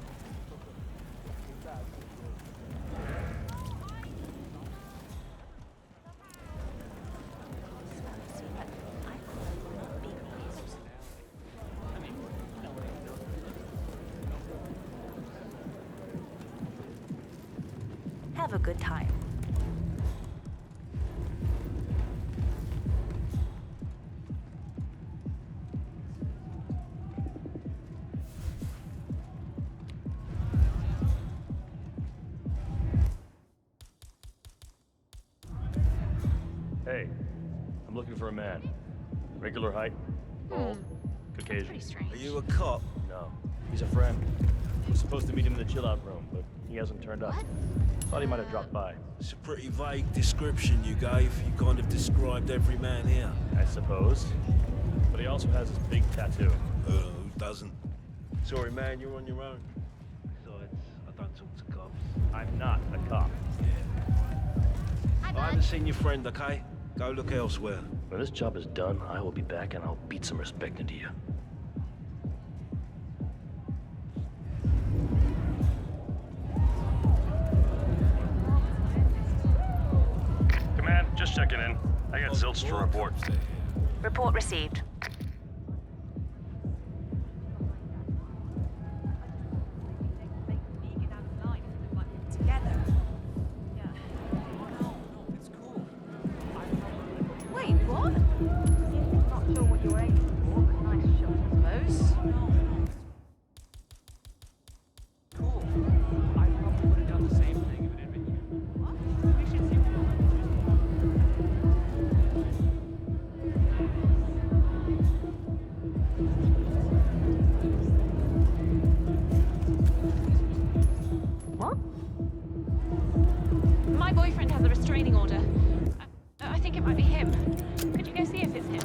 have a good time. Hey, I'm looking for a man. Regular height, bald, Caucasian. Are you a cop? No, he's a friend. We're supposed to meet him in the chill-out room, but he hasn't turned up. Thought he might have dropped by. It's a pretty vague description you gave. You kind of described every man here. I suppose. But he also has this big tattoo. Who doesn't? Sorry, man, you're on your own. Besides, I don't talk to cops. I'm not a cop. I haven't seen your friend, okay? Go look elsewhere. When this job is done, I will be back and I'll beat some respect into you. Command, just checking in. I got zilch to report. Report received. Wait, what? Not sure what you're aiming for, but nice shot, I suppose. Cool. I probably would have done the same thing if it had been you. What? You should see What? My boyfriend has a restraining order. I think it might be him. Could you go see if it's him?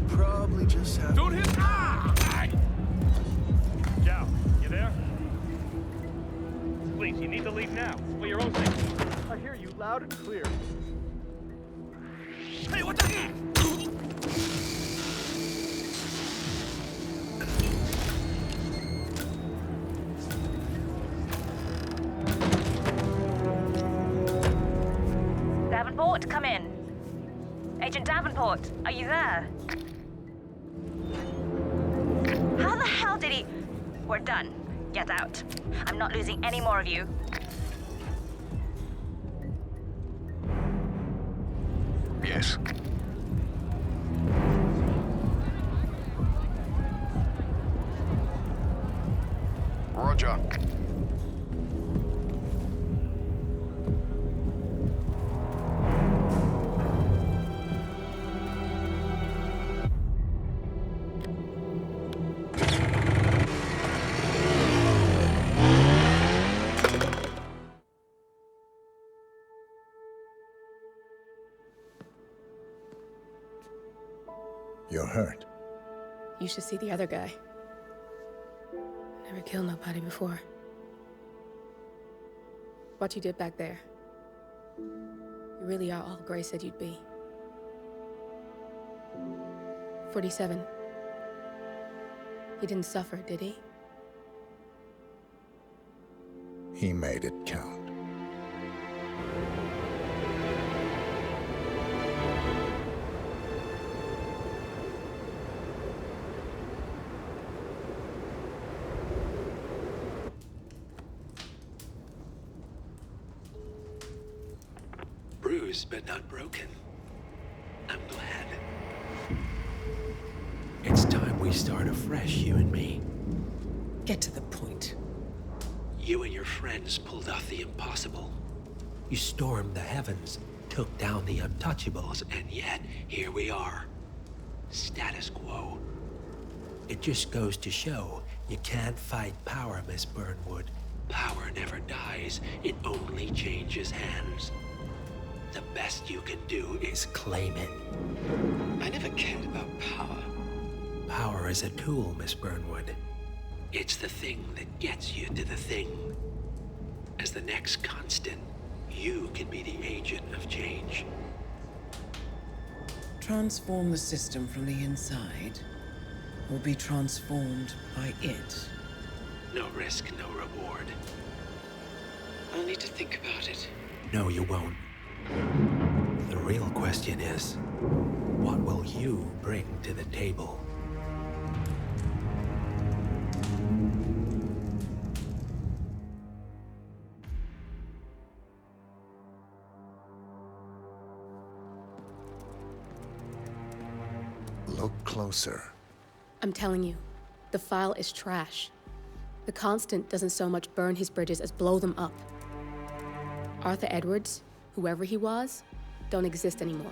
Probably just have. Don't hit! Ah! Jow, you there? Please, you need to leave now. For your own safety. I hear you loud and clear. Hey, what the? Davenport, come in. Agent Davenport, are you there? How the hell did he... We're done. Get out. I'm not losing any more of you. Yes. Roger. You're hurt. You should see the other guy. Never killed nobody before. What you did back there. You really are all Gray said you'd be. 47. He didn't suffer, did he? He made it count. Bruised but not broken. I'm glad. It's time we start afresh, you and me. Get to the point. You and your friends pulled off the impossible. You stormed the heavens, took down the untouchables, and yet here we are. Status quo. It just goes to show you can't fight power, Miss Burnwood. Power never dies, it only changes hands. The best you can do is claim it. I never cared about power. Power is a tool, Miss Burnwood. It's the thing that gets you to the thing. As the next constant, you can be the agent of change. transform the system from the inside, or be transformed by it? No risk, no reward. I'll need to think about it. No, you won't. The real question is, what will you bring to the table? Look closer. I'm telling you, the file is trash. The Constant doesn't so much burn his bridges as blow them up. Arthur Edwards, whoever he was, don't exist anymore.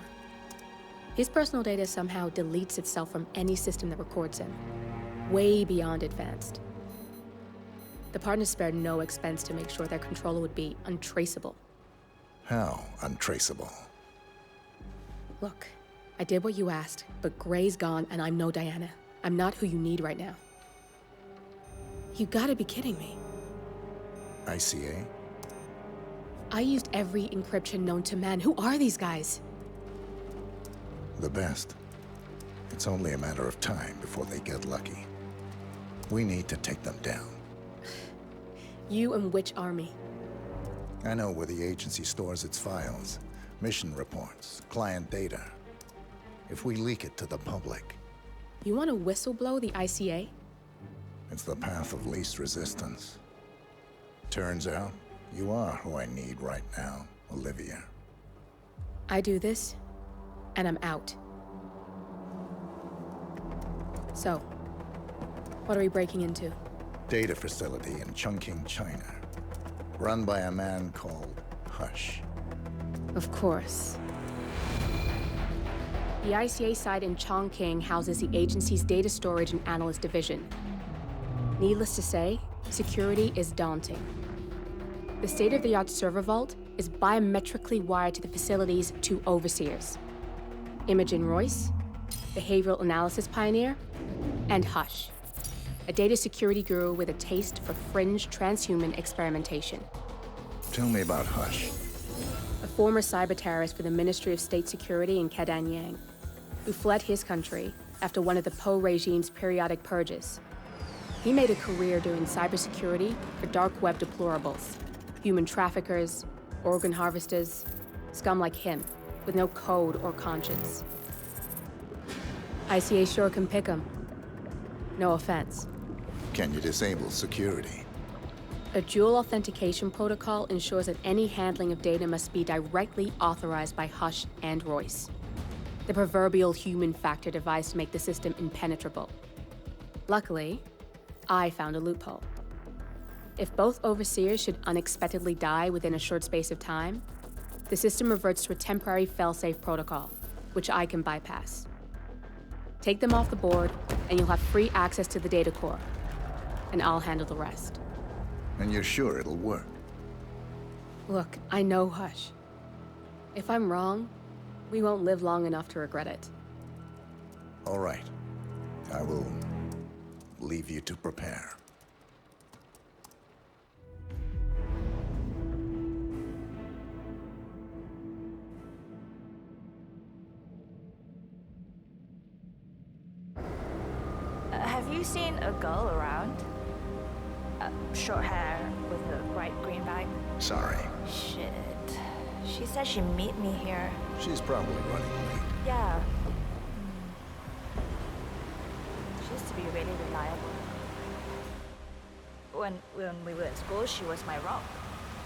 His personal data somehow deletes itself from any system that records him, way beyond advanced. The partners spared no expense to make sure their controller would be untraceable. How untraceable? Look, I did what you asked, but Gray's gone and I'm no Diana. I'm not who you need right now. You gotta be kidding me. ICA? I used every encryption known to man. Who are these guys? The best. It's only a matter of time before they get lucky. We need to take them down. You and which army? I know where the agency stores its files, mission reports, client data. If we leak it to the public... You want to whistleblow the ICA? It's the path of least resistance. Turns out, you are who I need right now, Olivia. I do this, and I'm out. So, what are we breaking into? Data facility in Chongqing, China. Run by a man called Hush. Of course. The ICA site in Chongqing houses the agency's data storage and analyst division. Needless to say, security is daunting. The state-of-the-art server vault is biometrically wired to the facility's two overseers. Imogen Royce, behavioral analysis pioneer, and Hush, a data security guru with a taste for fringe transhuman experimentation. Tell me about Hush. A former cyber terrorist for the Ministry of State Security in Kadanyang, who fled his country after one of the Po regime's periodic purges. He made a career doing cybersecurity for dark web deplorables, human traffickers, organ harvesters, scum like him, with no code or conscience. ICA sure can pick him. No offense. Can you disable security? A dual authentication protocol ensures that any handling of data must be directly authorized by Hush and Royce. The proverbial human factor device to make the system impenetrable. Luckily, I found a loophole. If both overseers should unexpectedly die within a short space of time, the system reverts to a temporary fail-safe protocol, which I can bypass. Take them off the board, and you'll have free access to the data core, and I'll handle the rest. And you're sure it'll work? Look, I know Hush. If I'm wrong, we won't live long enough to regret it. All right. I will leave you to prepare. Have you seen a girl around? Short hair with a bright green bag? Sorry. Shit. She said she'd meet me here. She's probably running late. Yeah. She used to be really reliable. When we were at school, she was my rock.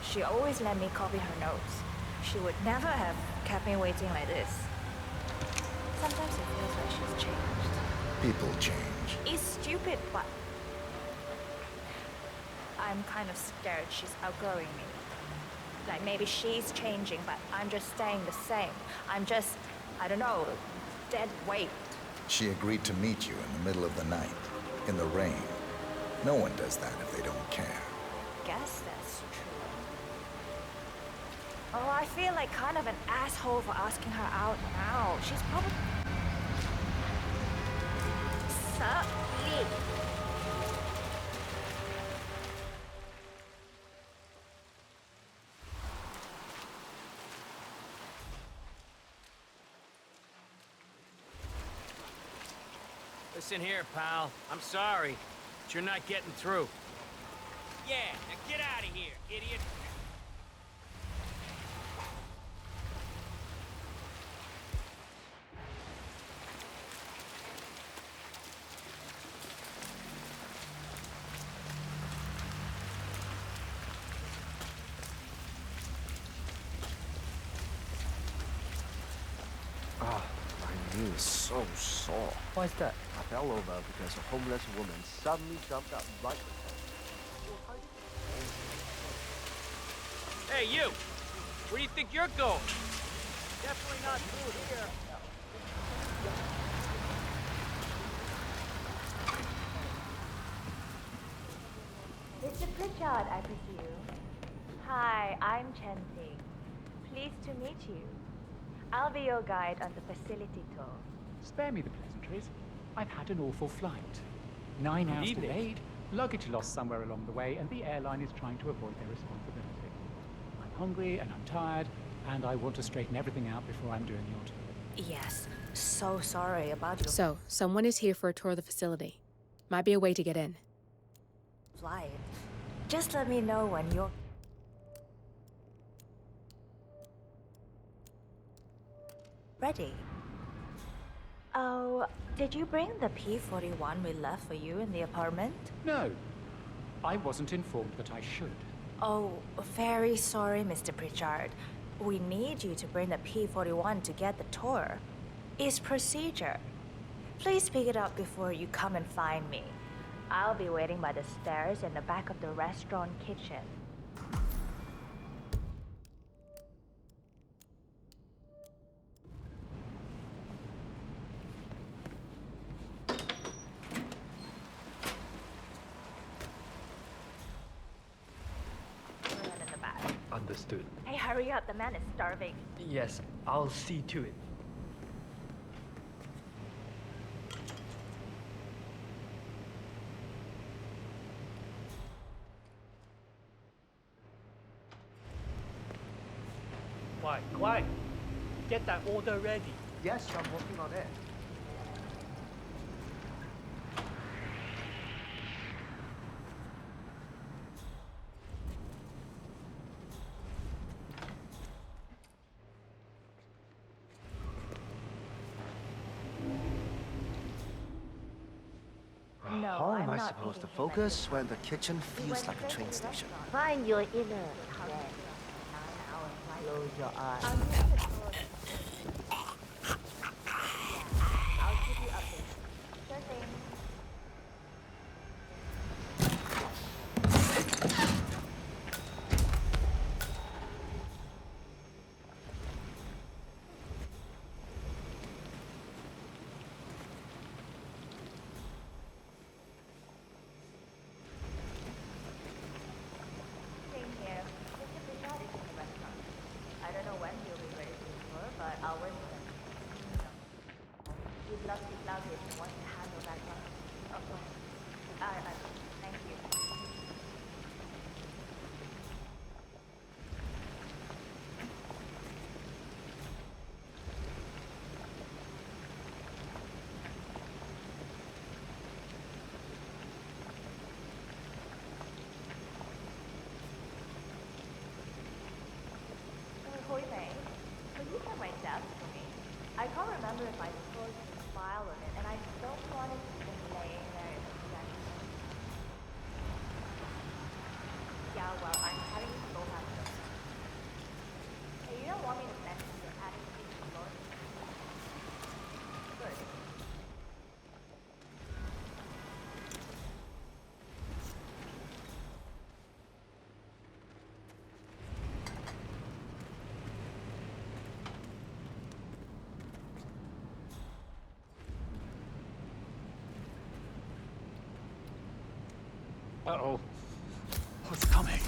She always let me copy her notes. She would never have kept me waiting like this. Sometimes it feels like she's changed. People change. It's stupid, but I'm kind of scared she's outgrowing me. Like maybe she's changing, but I'm just staying the same. I'm just, I don't know, dead weight. She agreed to meet you in the middle of the night, in the rain. No one does that if they don't care. Guess that's true. Oh, I feel like kind of an asshole for asking her out now. She's probably... Sup, Lee? Listen here, pal. I'm sorry, but you're not getting through. Yeah, now get out of here, idiot. Ah, my knee is so sore. Why's that? I fell over because a homeless woman suddenly jumped up right Hey, you! Where do you think you're going? Definitely not through here. Mr. Pritchard, I presume. Hi, I'm Chen-Ting. Pleased to meet you. I'll be your guide on the facility tour. Spare me the pleasantries. I've had an awful flight. 9 hours evening. delayed, luggage lost somewhere along the way, and the airline is trying to avoid their responsibility. I'm hungry and I'm tired, and I want to straighten everything out before I'm doing your tour. Yes, so sorry about your So, someone is here for a tour of the facility. Might be a way to get in. flight. Just let me know when you're ready. Oh, did you bring the P-41 we left for you in the apartment? No, I wasn't informed that I should. Oh, very sorry, Mr. Pritchard. We need you to bring the P-41 to get the tour. It's procedure. Please pick it up before you come and find me. I'll be waiting by the stairs in the back of the restaurant kitchen. In the back. Understood. Hey, hurry up, the man is starving. Yes, I'll see to it. Why? Get that order ready. Yes, I'm working on it. No, How am I'm I not supposed to eating focus when the kitchen feels like a train station? Find your inner thread. Close your eyes. I'll keep you updated. Sure thing. Same here. Mr. Pritchard is in the restaurant. I don't know when he'll be ready for the tour, but I'll wait for him. You'd love to loud if you want to handle that one. Of course. Thank you. Hoi Mei, will you get my desk for me? I can't remember if I closed the file on it, and I don't want it to be laying there in possession. Yeah, well, I'm having to go back to Hey, you don't want me to mention your attitude to Lord? Good. Uh-oh. What's coming?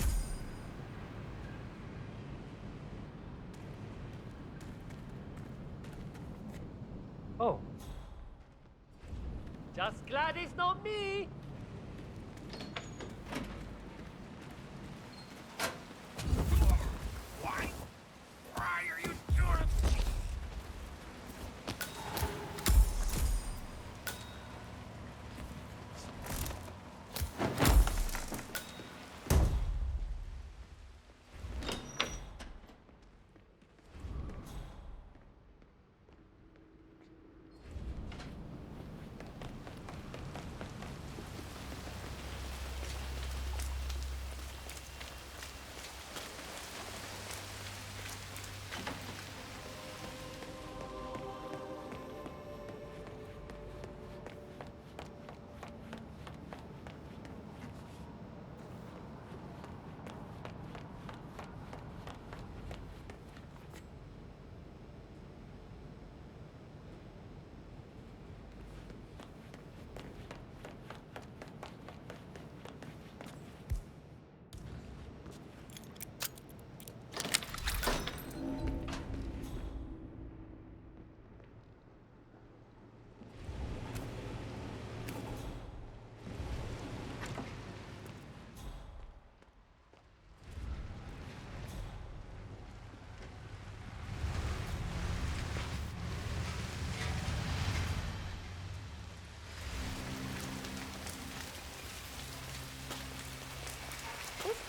Oh. Just glad it's not me. Why? Why are you doing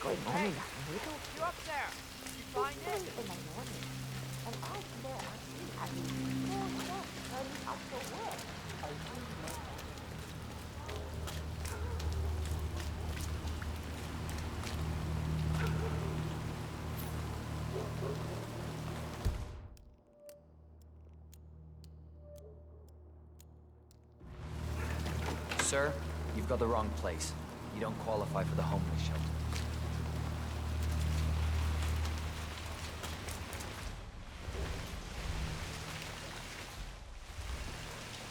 going on in that middle You up there? You find it? in the morning, and out there I see at least 4 steps turning up the west. Sir, you've got the wrong place. You don't qualify for the homeless shelter.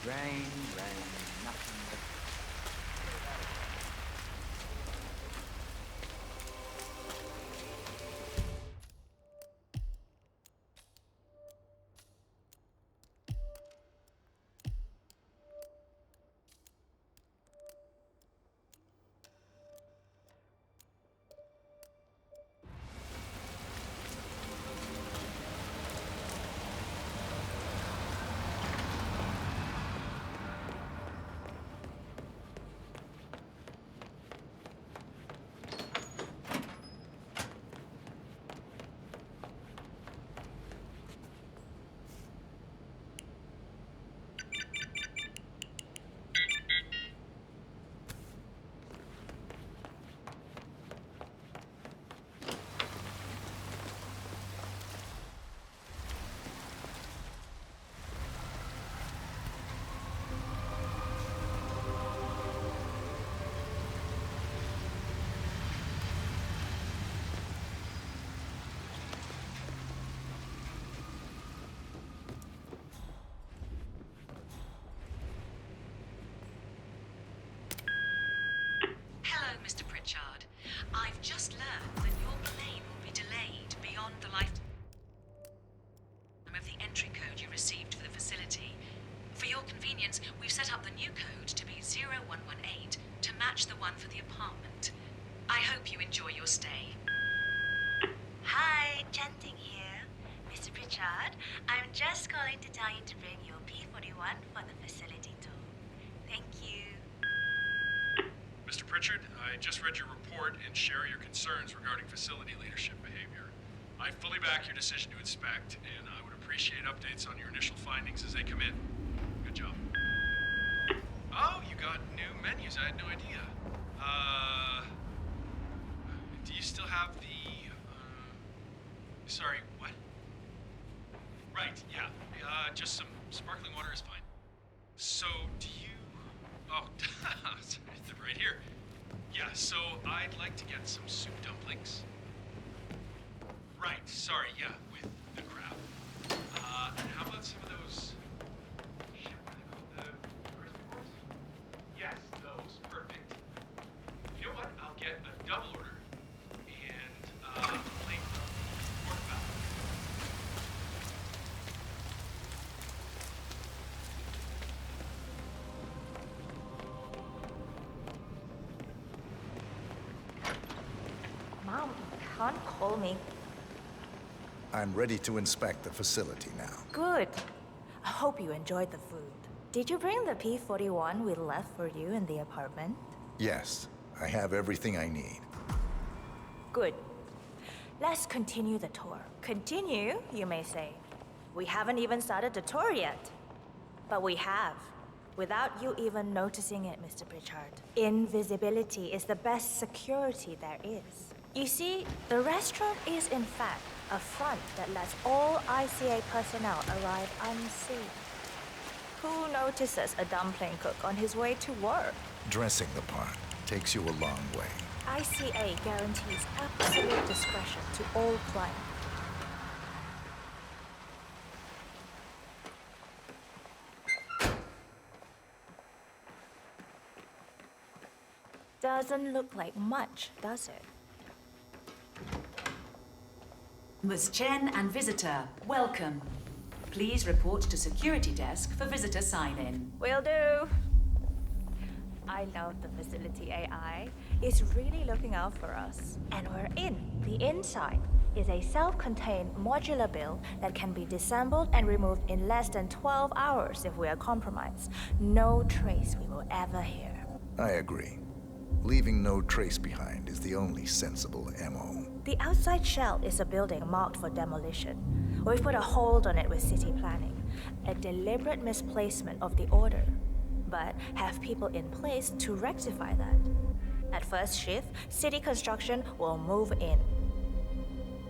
Rain, nothing but... Hello, Mr. Pritchard. I've just learned that your plane will be delayed beyond the lifetime of the entry code you received for the facility. For your convenience, we've set up the new code to be 0118 to match the one for the apartment. I hope you enjoy your stay. Hi, Chanting here. Mr. Pritchard, I'm just calling to tell you to bring your P41 for the facility tour. Thank you. Mr. Pritchard, I just read your report and share your concerns regarding facility leadership behavior. I fully back your decision to inspect, and I would appreciate updates on your initial findings as they come in. Good job. Oh, you got new menus. I had no idea. Do you still have the, sorry, what? Right, yeah. Just some sparkling water is fine. So, do you... Oh, they're right here. Yeah, so I'd like to get some soup dumplings. Right, sorry, yeah, with the crab. And how about some of those... Shit, what are they called? The crispy rolls? Yes, those. Perfect. You know what? I'll get a double order. And, a plate of pork fat. Mom, you can't call me. I'm ready to inspect the facility now. Good. I hope you enjoyed the food. Did you bring the P41 we left for you in the apartment? Yes, I have everything I need. Good. Let's continue the tour. Continue, you may say. We haven't even started the tour yet. But we have. Without you even noticing it, Mr. Pritchard. Invisibility is the best security there is. You see, the restaurant is in fact a front that lets all ICA personnel arrive unseen. Who notices a dumpling cook on his way to work? Dressing the part takes you a long way. ICA guarantees absolute discretion to all clients. Doesn't look like much, does it? Ms. Chen and visitor, welcome. Please report to security desk for visitor sign-in. Will do. I love the facility AI. It's really looking out for us. And we're in. The inside is a self-contained modular build that can be disassembled and removed in less than 12 hours if we are compromised. No trace we will ever hear. I agree. Leaving no trace behind is the only sensible MO. The outside shell is a building marked for demolition. We've put a hold on it with city planning. A deliberate misplacement of the order. But have people in place to rectify that. At first shift, city construction will move in.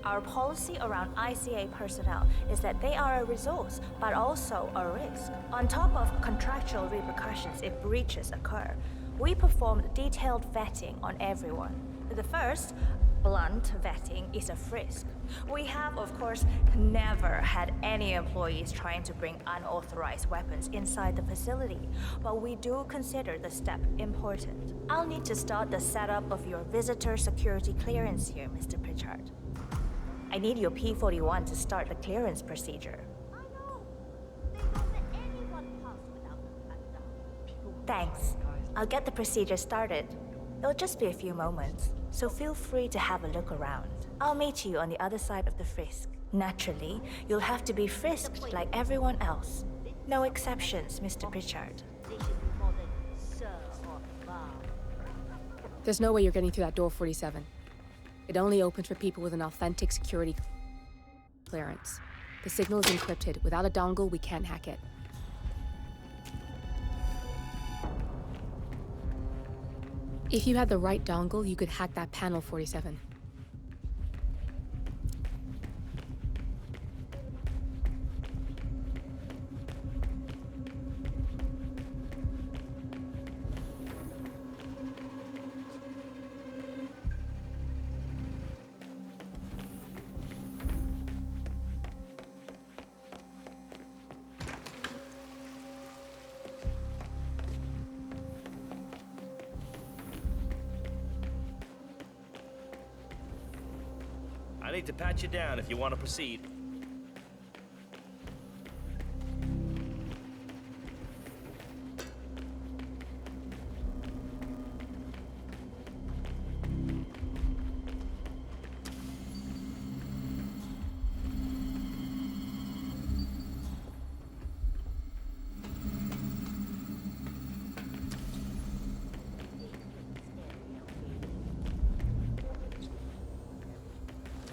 Our policy around ICA personnel is that they are a resource, but also a risk. On top of contractual repercussions if breaches occur, we perform detailed vetting on everyone. The first, blunt vetting, is a frisk. We have, of course, never had any employees trying to bring unauthorized weapons inside the facility, but we do consider the step important. I'll need to start the setup of your visitor security clearance here, Mr. Pritchard. I need your P-41 to start the clearance procedure. Thanks. I'll get the procedure started. It'll just be a few moments, so feel free to have a look around. I'll meet you on the other side of the frisk. Naturally, you'll have to be frisked like everyone else. No exceptions, Mr. Pritchard. There's no way you're getting through that door, 47. It only opens for people with an authentic security clearance. The signal is encrypted. Without a dongle, we can't hack it. If you had the right dongle, you could hack that panel, 47. I need to pat you down if you want to proceed.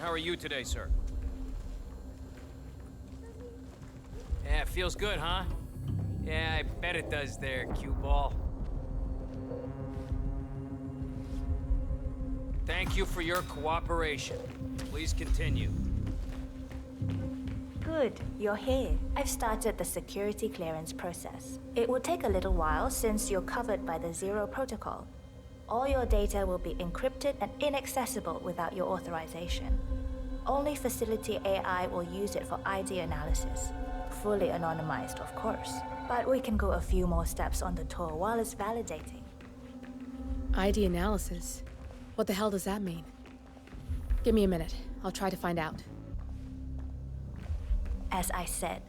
How are you today, sir? Yeah, it feels good, huh? Yeah, I bet it does there, cue ball. Thank you for your cooperation. Please continue. Good, you're here. I've started the security clearance process. It will take a little while since you're covered by the Zero Protocol. All your data will be encrypted and inaccessible without your authorization. Only facility AI will use it for ID analysis. Fully anonymized, of course. But we can go a few more steps on the tour while it's validating. ID analysis? What the hell does that mean? Give me a minute. I'll try to find out. As I said,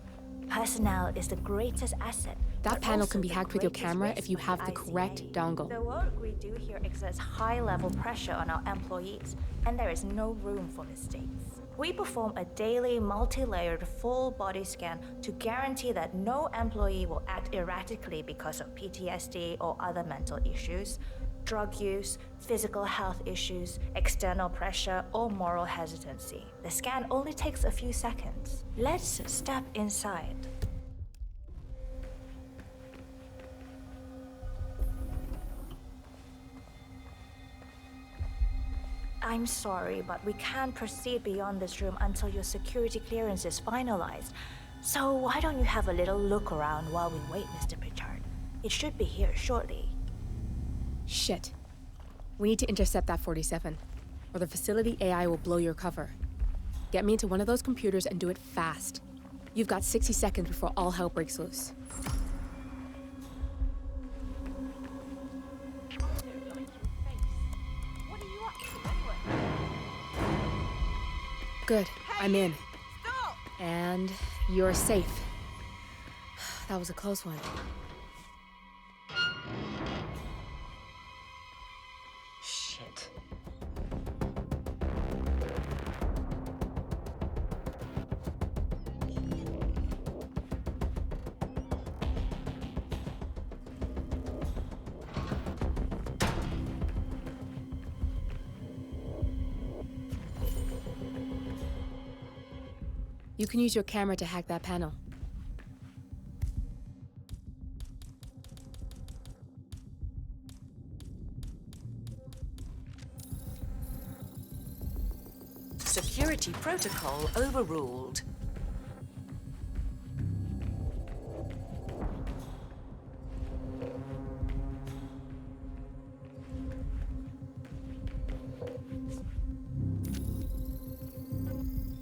personnel is the greatest asset. That panel can be hacked with your camera if you have the correct dongle. The work we do here exerts high-level pressure on our employees, and there is no room for mistakes. We perform a daily, multi-layered, full-body scan to guarantee that no employee will act erratically because of PTSD or other mental issues, drug use, physical health issues, external pressure, or moral hesitancy. The scan only takes a few seconds. Let's step inside. I'm sorry, but we can't proceed beyond this room until your security clearance is finalized. So why don't you have a little look around while we wait, Mr. Pritchard? It should be here shortly. Shit. We need to intercept that 47, or the facility AI will blow your cover. Get me into one of those computers and do it fast. You've got 60 seconds before all hell breaks loose. Good, I'm in. And you're safe. That was a close one. Shit. You can use your camera to hack that panel. Security protocol overruled.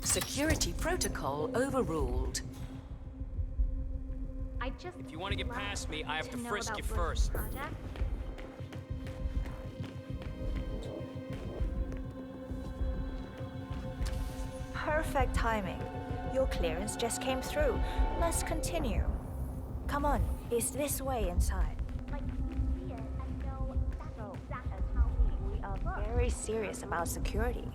Security protocol overruled. I just. If you want to get past me, I have to know frisk about you Blizz's first. project. Perfect timing. Your clearance just came through. Let's continue. Come on, it's this way inside. We are very serious about security.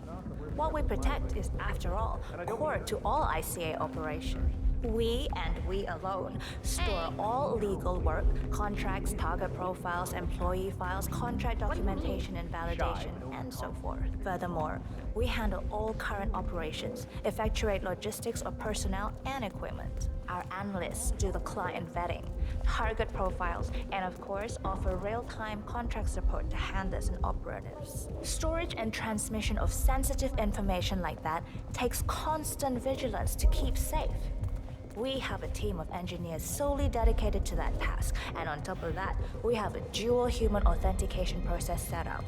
What we protect is, after all, core to all ICA operations. We, and we alone, store all legal work, contracts, target profiles, employee files, contract documentation and validation, and so forth. Furthermore, we handle all current operations, effectuate logistics of personnel and equipment. Our analysts do the client vetting, target profiles, and of course, offer real-time contract support to handlers and operatives. Storage and transmission of sensitive information like that takes constant vigilance to keep safe. We have a team of engineers solely dedicated to that task, and on top of that, we have a dual human authentication process set up.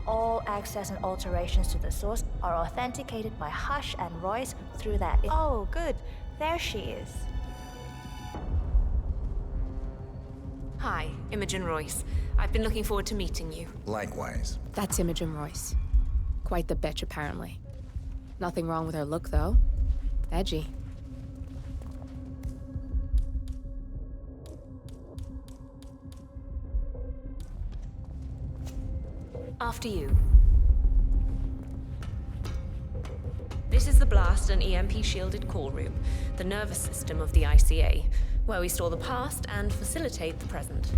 All access and alterations to the source are authenticated by Hush and Royce through that. Oh, good. There she is. Hi, Imogen Royce. I've been looking forward to meeting you. Likewise. That's Imogen Royce. Quite the bitch, apparently. Nothing wrong with her look, though. Edgy. After you. This is the blast and EMP-shielded call room, the nervous system of the ICA, where we store the past and facilitate the present.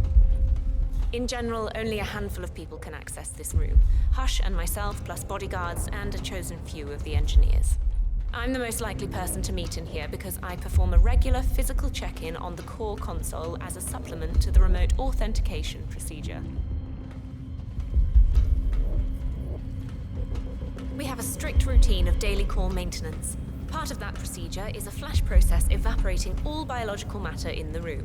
In general, only a handful of people can access this room. Hush and myself, plus bodyguards and a chosen few of the engineers. I'm the most likely person to meet in here because I perform a regular physical check-in on the core console as a supplement to the remote authentication procedure. We have a strict routine of daily core maintenance. Part of that procedure is a flash process evaporating all biological matter in the room.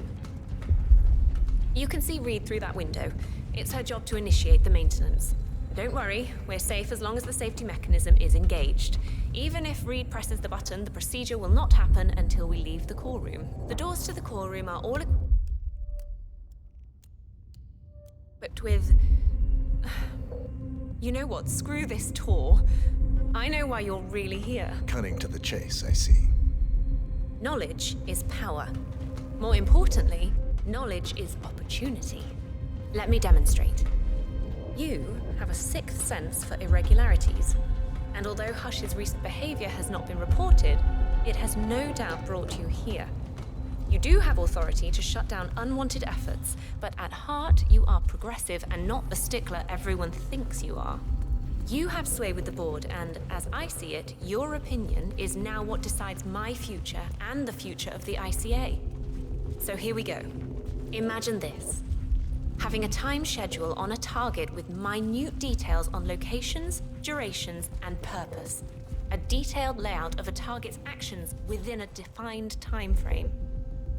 You can see Reed through that window. It's her job to initiate the maintenance. Don't worry, we're safe as long as the safety mechanism is engaged. Even if Reed presses the button, the procedure will not happen until we leave the core room. The doors to the core room are all equipped with... You know what? Screw this tour. I know why you're really here. Cutting to the chase, I see. Knowledge is power. More importantly, knowledge is opportunity. Let me demonstrate. You have a sixth sense for irregularities. And although Hush's recent behavior has not been reported, it has no doubt brought you here. You do have authority to shut down unwanted efforts, but at heart, you are progressive and not the stickler everyone thinks you are. You have sway with the board, and as I see it, your opinion is now what decides my future and the future of the ICA. So here we go. Imagine this. Having a time schedule on a target with minute details on locations, durations, and purpose. A detailed layout of a target's actions within a defined time frame.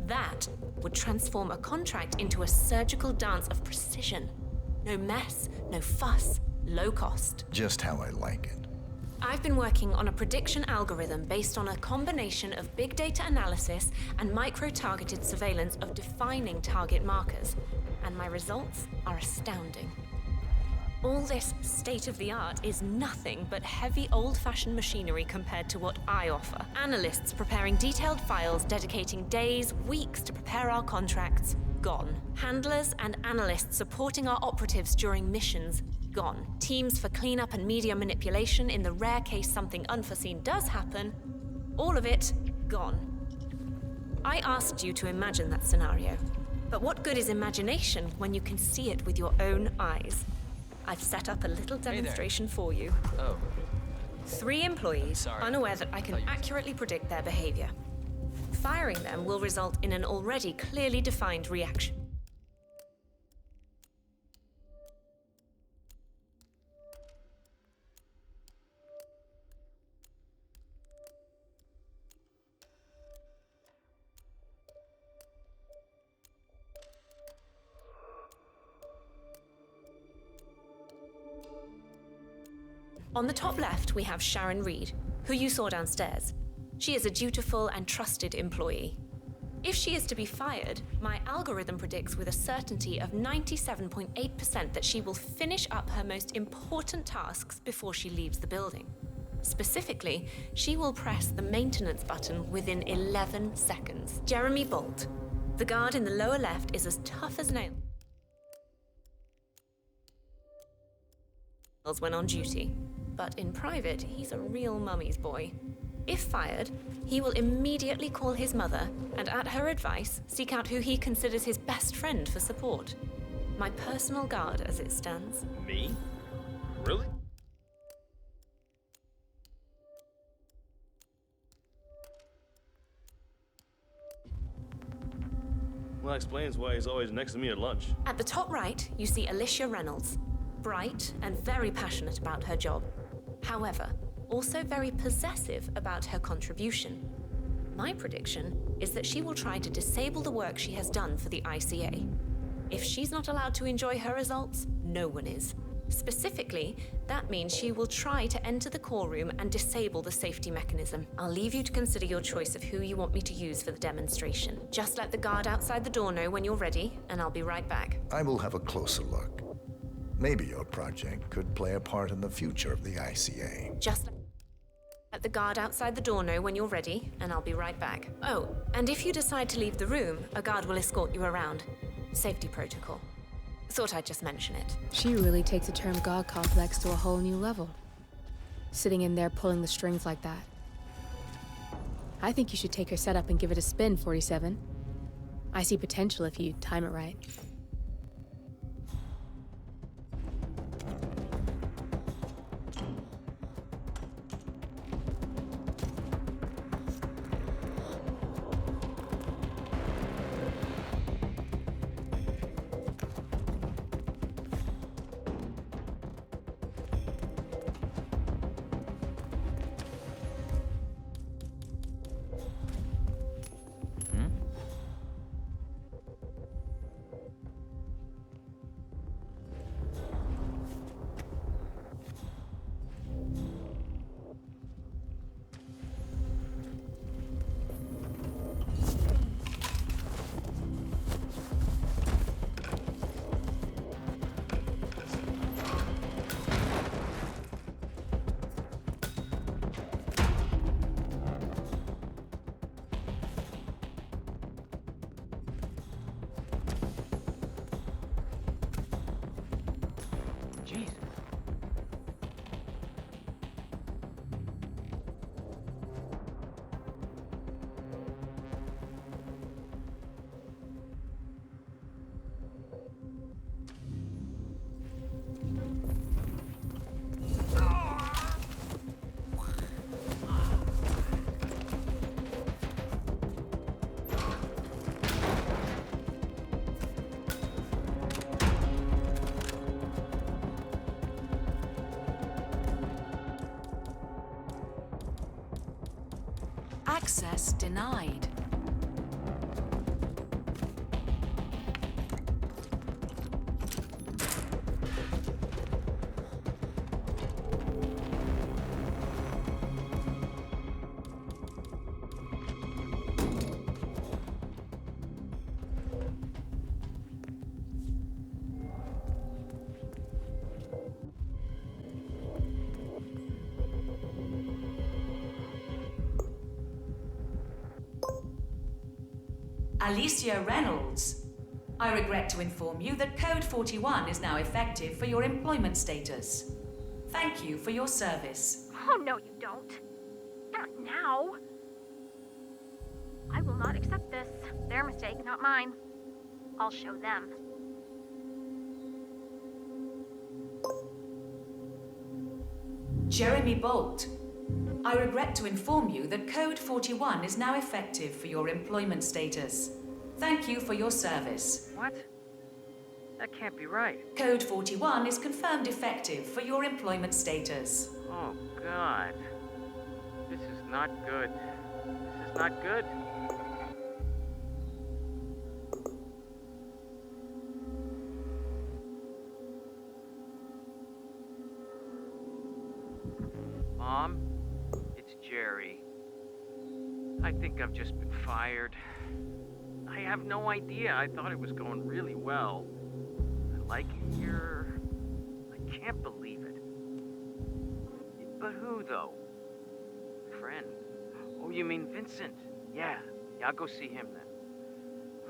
That would transform a contract into a surgical dance of precision. No mess, no fuss, low cost. Just how I like it. I've been working on a prediction algorithm based on a combination of big data analysis and micro-targeted surveillance of defining target markers, and my results are astounding. All this state-of-the-art is nothing but heavy old-fashioned machinery compared to what I offer. Analysts preparing detailed files, dedicating days, weeks to prepare our contracts, gone. Handlers and analysts supporting our operatives during missions, gone. Teams for cleanup and media manipulation in the rare case something unforeseen does happen, all of it, gone. I asked you to imagine that scenario. But what good is imagination when you can see it with your own eyes? I've set up a little demonstration for you. Oh. 3 employees, unaware that I can accurately predict their behavior. Firing them will result in an already clearly defined reaction. On the top left, we have Sharon Reed, who you saw downstairs. She is a dutiful and trusted employee. If she is to be fired, my algorithm predicts with a certainty of 97.8% that she will finish up her most important tasks before she leaves the building. Specifically, she will press the maintenance button within 11 seconds. Jeremy Bolt, the guard in the lower left, is as tough as nails when on duty. But in private, he's a real mummy's boy. If fired, he will immediately call his mother and, at her advice, seek out who he considers his best friend for support. My personal guard, as it stands. Me? Really? Well, that explains why he's always next to me at lunch. At the top right, you see Alicia Reynolds. Bright and very passionate about her job. However, also very possessive about her contribution. My prediction is that she will try to disable the work she has done for the ICA. If she's not allowed to enjoy her results, no one is. Specifically, that means she will try to enter the core room and disable the safety mechanism. I'll leave you to consider your choice of who you want me to use for the demonstration. Just let the guard outside the door know when you're ready, and I'll be right back. I will have a closer look. Maybe your project could play a part in the future of the ICA. Just let the guard outside the door know when you're ready, and I'll be right back. Oh, and if you decide to leave the room, a guard will escort you around. Safety protocol. Thought I'd just mention it. She really takes the term God complex to a whole new level. Sitting in there pulling the strings like that. I think you should take her setup and give it a spin, 47. I see potential if you time it right. Access denied. Alicia Reynolds. I regret to inform you that Code 41 is now effective for your employment status. Thank you for your service. Oh, no, you don't. Not now. I will not accept this. Their mistake, not mine. I'll show them. Jeremy Bolt. I regret to inform you that Code 41 is now effective for your employment status. Thank you for your service. What? That can't be right. Code 41 is confirmed effective for your employment status. Oh, God. This is not good. This is not good. Mom, it's Jerry. I think I've just been fired. I have no idea. I thought it was going really well. I like it here. I can't believe it. But who, though? Friend. Oh, you mean Vincent? Yeah, I'll go see him then.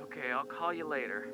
Okay, I'll call you later.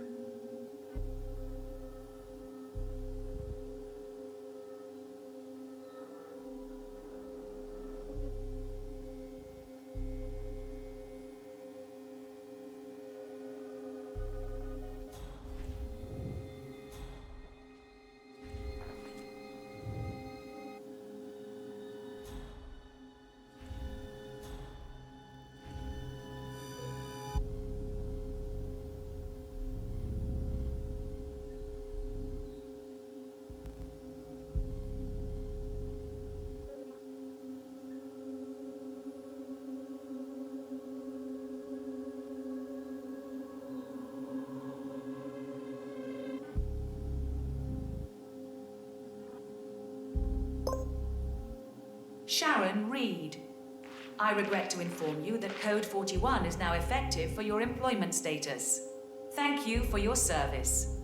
Sharon Reed. I regret to inform you that Code 41 is now effective for your employment status. Thank you for your service.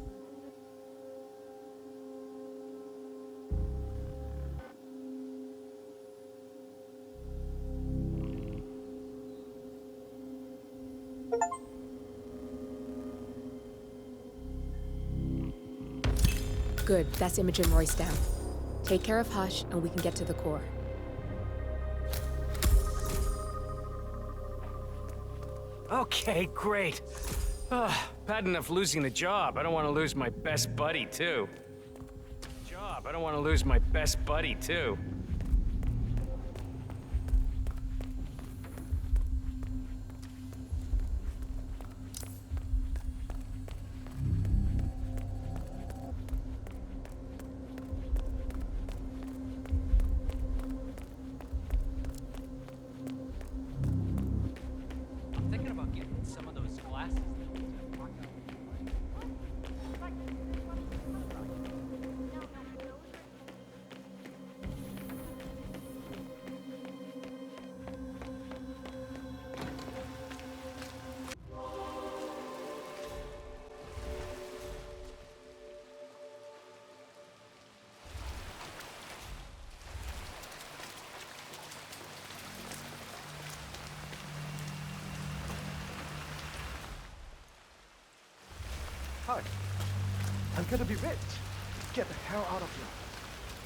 Good, that's Imogen Royce down. Take care of Hush, and we can get to the core. Okay, great. Bad enough losing the job. I don't want to lose my best buddy, too. I don't want to lose my best buddy, too. I'm thinking about getting some of those glasses. Hush. I'm gonna be rich. Get the hell out of here.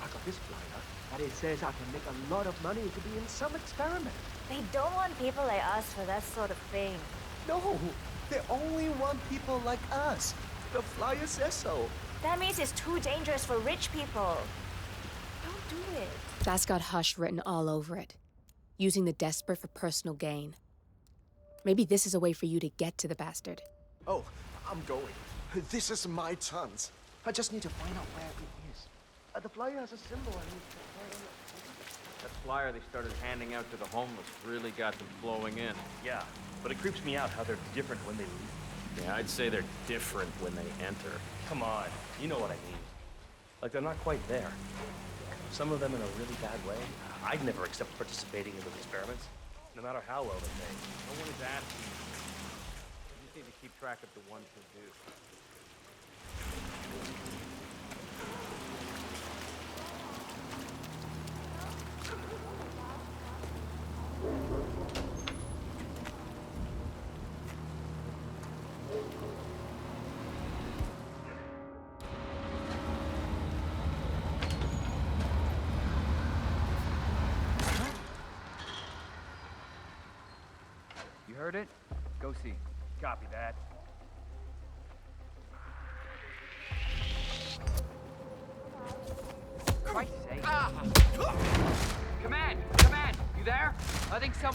I got this flyer, and it says I can make a lot of money to be in some experiment. They don't want people like us for that sort of thing. No, they only want people like us. The flyer says so. That means it's too dangerous for rich people. Don't do it. That's got Hush written all over it. Using the desperate for personal gain. Maybe this is a way for you to get to the bastard. Oh, I'm going. This is my chance. I just need to find out where it is. The flyer has a symbol I need to find. That flyer they started handing out to the homeless really got them flowing in. Yeah, but it creeps me out how they're different when they leave. Yeah, I'd say they're different when they enter. Come on, you know what I mean. Like they're not quite there. Some of them in a really bad way. I'd never accept participating in those experiments, no matter how well they pay. No one is asking you. You just need to keep track of the ones who do. You heard it? Go see. Copy that. Christ's sake. think some...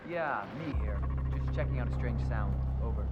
Yeah, me here. Just checking out a strange sound. Over.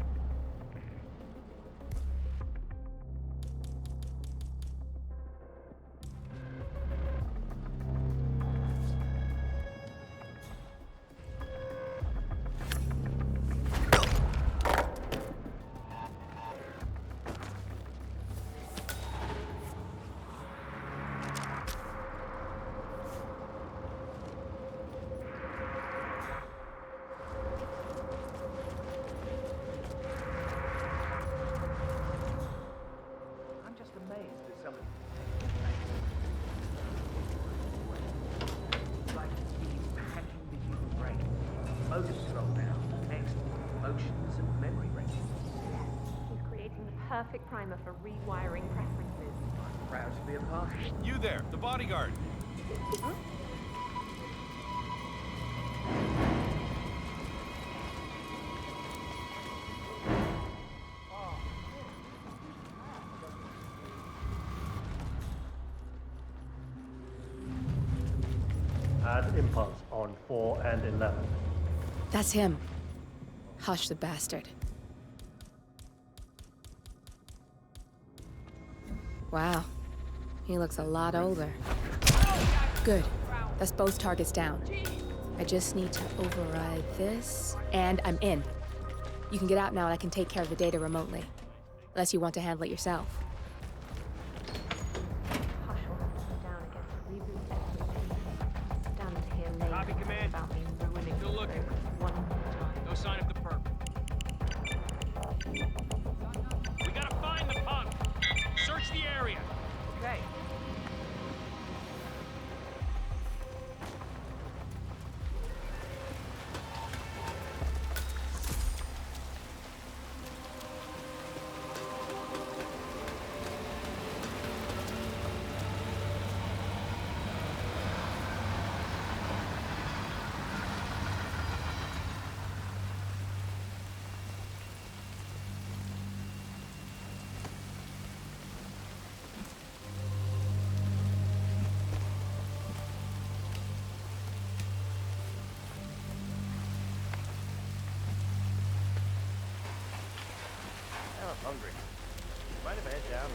Perfect primer for rewiring preferences. Proud to be a part. You there, the bodyguard. Huh? Add impulse on 4 and 11. That's him. Hush the bastard. Wow. He looks a lot older. Good. That's both targets down. I just need to override this, and I'm in. You can get out now and I can take care of the data remotely. Unless you want to handle it yourself. Hush will have to come down against the reboot exploitation. Stand to hear later. Copy, command. About me ruining Still looking. one time. No sign of the perp. We gotta find the punk. Search the area. Okay. I'm hungry. Mind if I head down?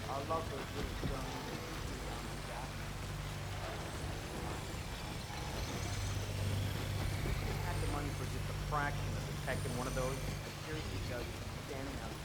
I love those little guns. Had the money for just a fraction of the tech in one of those. I seriously tell you, standing out here.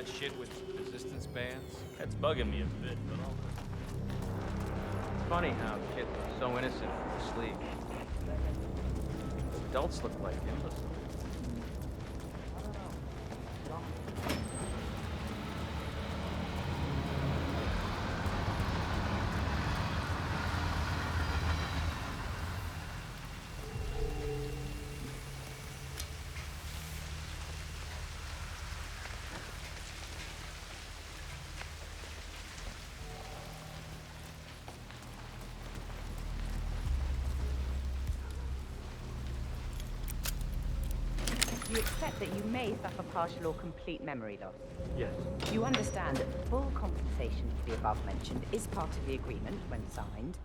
that shit with resistance bands? That's bugging me a bit, but I'll... It's funny how kids are so innocent asleep. Adults look like imbeciles. You accept that you may suffer partial or complete memory loss. Yes. You understand that full compensation for the above mentioned is part of the agreement when signed,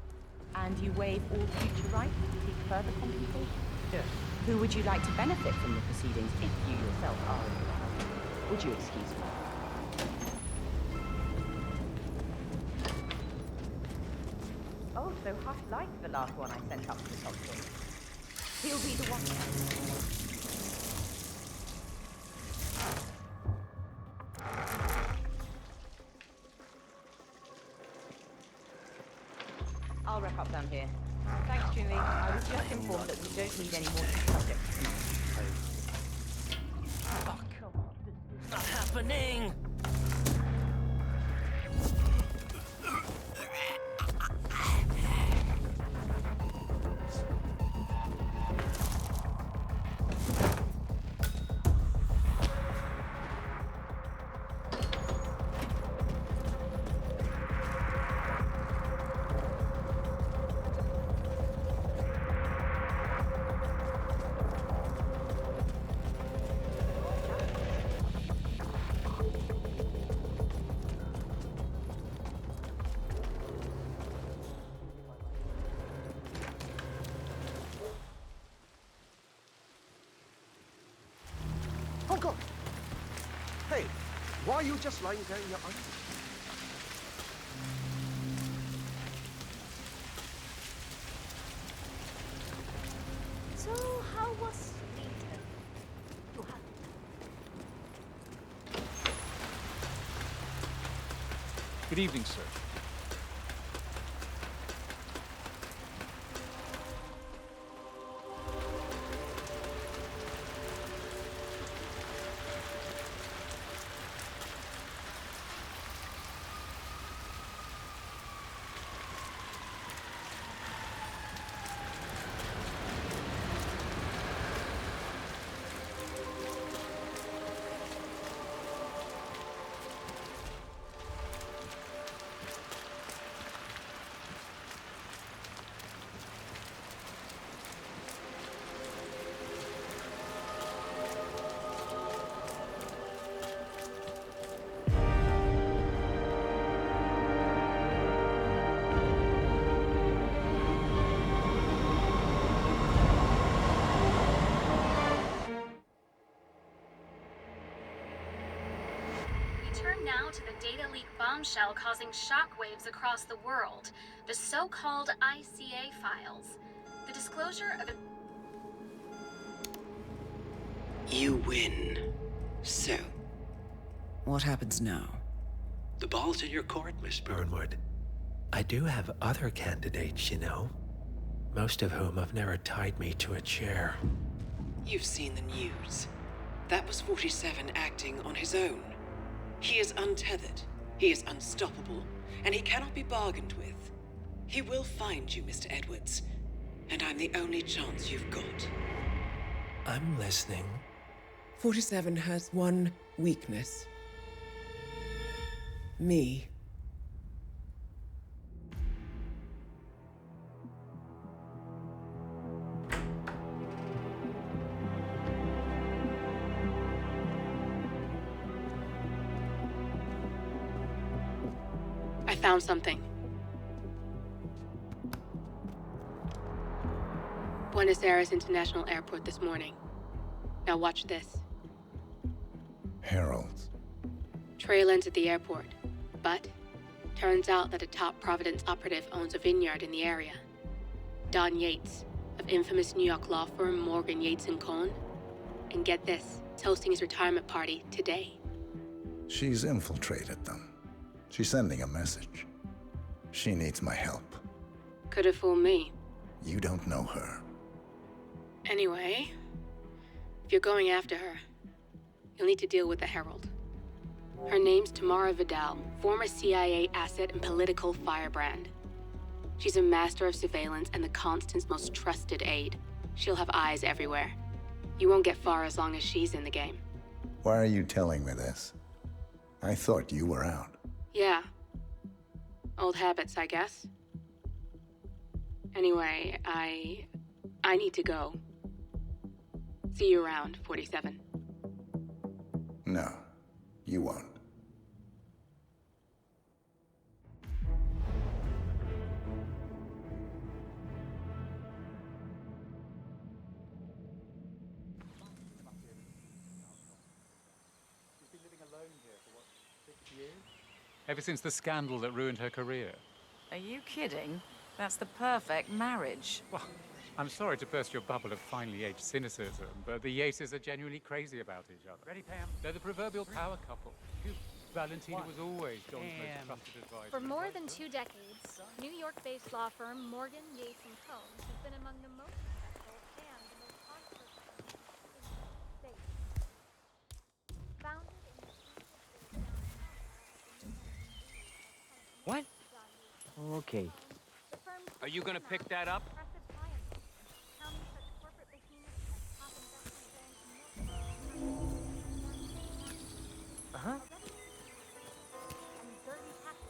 and you waive all future rights to seek further compensation? Yes. Who would you like to benefit from the proceedings if you yourself are involved? Would you excuse me? Oh, so Hush liked the last one I sent up to the top floor. He'll be the one. I'll wrap up down here. Thanks, Junli. I was just informed that we don't need any more subjects tonight. Fuck. It's not happening! Oh, God! Hey, why are you just lying there in your underwear? So, how was Sweden? You have Good evening, sir. Turn now to the data leak bombshell causing shockwaves across the world, the so-called ICA files. The disclosure of You win. So, What happens now? the ball's in your court, Miss Burnwood. I do have other candidates, you know. Most of whom have never tied me to a chair. You've seen the news. That was 47 acting on his own. He is untethered, he is unstoppable, and he cannot be bargained with. He will find you, Mr. Edwards, and I'm the only chance you've got. I'm listening. 47 has one weakness. Me. I found something. Buenos Aires International Airport this morning. Now watch this. Heralds. Trail ends at the airport, but turns out that a top Providence operative owns a vineyard in the area. Don Yates, of infamous New York law firm Morgan, Yates & Cohn. And get this, it's hosting his retirement party today. She's infiltrated them. She's sending a message. She needs my help. Could have fooled me. You don't know her. Anyway, if you're going after her, you'll need to deal with the Herald. Her name's Tamara Vidal, former CIA asset and political firebrand. She's a master of surveillance and the Constant's most trusted aide. She'll have eyes everywhere. You won't get far as long as she's in the game. Why are you telling me this? I thought you were out. Yeah. Old habits, I guess. Anyway, I need to go. See you around, 47. No, you won't. You've been living alone here for what, 6 years? Ever since the scandal that ruined her career. Are you kidding? That's the perfect marriage. Well, I'm sorry to burst your bubble of finely aged cynicism, but the Yates are genuinely crazy about each other. Ready, Pam? They're the proverbial power couple. Valentina was always John's most trusted advisor. For more than 2 decades, New York-based law firm Morgan, Yates & Combs has been among the most successful and the most controversial in the States. Founded in the What? Okay. Are you gonna pick that up? Uh-huh.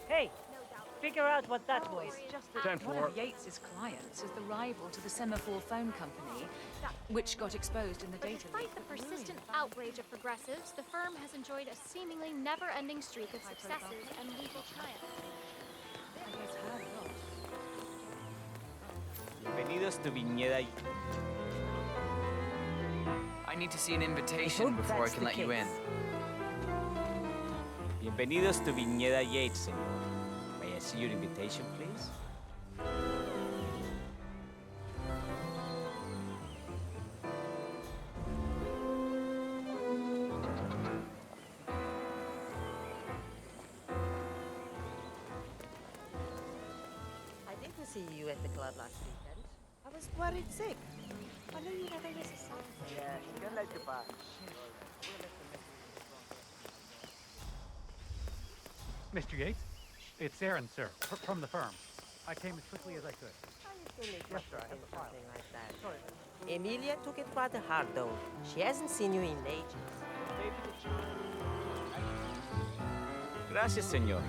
Hey, figure out what that was. Just that one of Yates's clients is the rival to the Semaphore phone company, which got exposed in the data leak. Despite the persistent outrage of progressives, the firm has enjoyed a seemingly never-ending streak of successes and legal triumphs. Bienvenidos to Viñeda. I need to see an invitation before I can let you in. Bienvenidos to Viñeda Yates, señor. May I see your invitation, please? I didn't see you at the club last weekend. I was worried sick. I knew you never miss a Saturday. Yeah, don't let you pass. Mr. Yates, it's Aaron, sir, from the firm. I came as quickly as I could. I assume it must have been something like that. Emilia took it rather hard, though. She hasn't seen you in ages. Gracias, señor.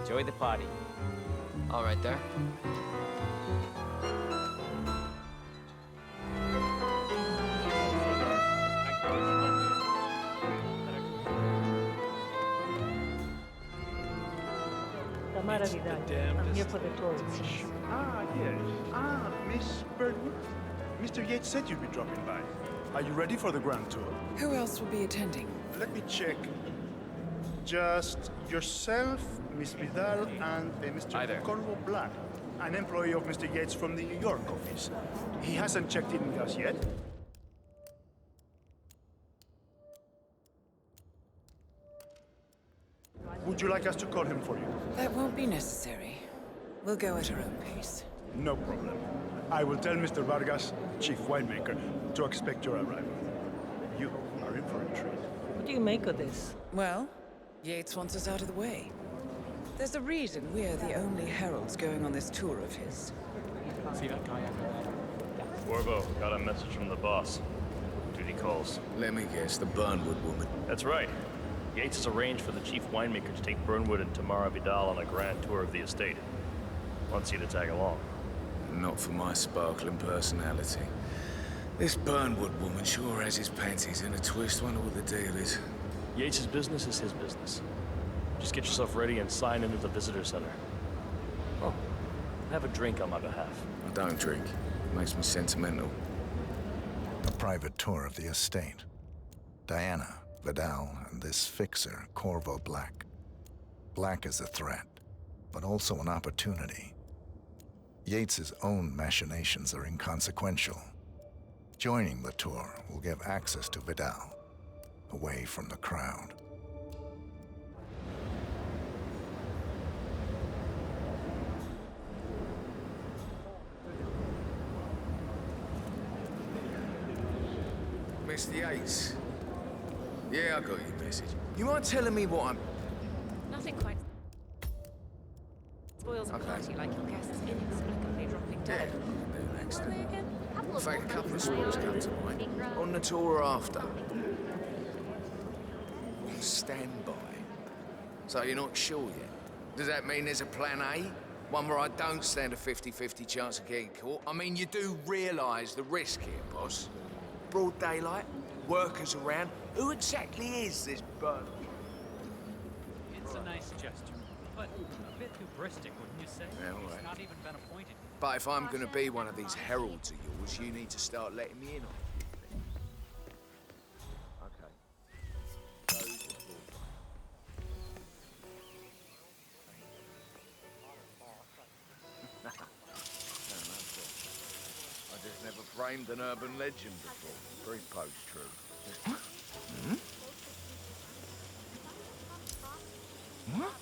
Enjoy the party. All right there. Tamara Vidal. I'm here for the tourists. Ah, yes. Ah, Miss Birdwood. Mr. Yates said you'd be dropping by. Are you ready for the grand tour? Who else will be attending? Let me check. Just yourself, Miss Vidal, and Mr. Corvo Black, an employee of Mr. Yates from the New York office. He hasn't checked in with us yet. Would you like us to call him for you? That won't be necessary. We'll go at our own pace. No problem. I will tell Mr. Vargas, chief winemaker, to expect your arrival. You are in for a treat. What do you make of this? Well, Yates wants us out of the way. There's a reason we're the only heralds going on this tour of his. See that guy over there? Corvo, got a message from the boss. Duty calls. Let me guess, the Burnwood woman. That's right. Yates has arranged for the chief winemaker to take Burnwood and Tamara Vidal on a grand tour of the estate. Wants you to tag along. Not for my sparkling personality. This Burnwood woman sure has his panties in a twist. Wonder what the deal is. Yates' business is his business. Just get yourself ready and sign into the visitor center. Oh, have a drink on my behalf. I don't drink. It makes me sentimental. A private tour of the estate. Diana, Vidal, and this fixer, Corvo Black. Black is a threat, but also an opportunity. Yates's own machinations are inconsequential. Joining the tour will give access to Vidal, away from the crowd. Mr. Yates. Yeah, I got your message. You mind telling me what I'm... Nothing quite spoils a party like your guests inexplicably dropping dead. An accident. In fact, a couple of spots come to mind. On the tour or after. On standby. So you're not sure yet? Does that mean there's a plan A? One where I don't stand a 50-50 chance of getting caught? I mean, you do realise the risk here, boss. Broad daylight, workers around. Who exactly is this bird? It's a nice gesture, but a bit hubristic, wouldn't you say? Yeah, all right. He's not even been appointed. But if I'm gonna be one of these heralds of yours, you need to start letting me in on it. Okay. Those are broad. No, I just never framed an urban legend before. Very post-truth. Hmm? What?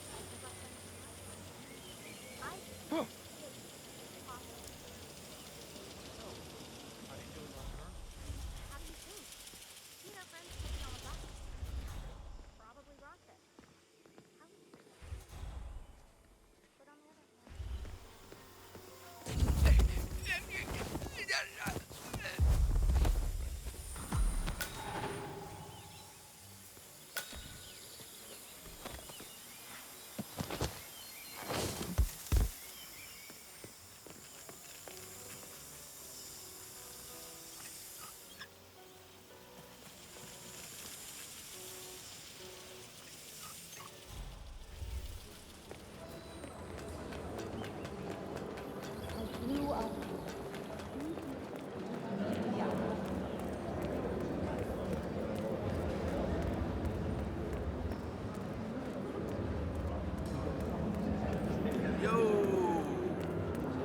Oh.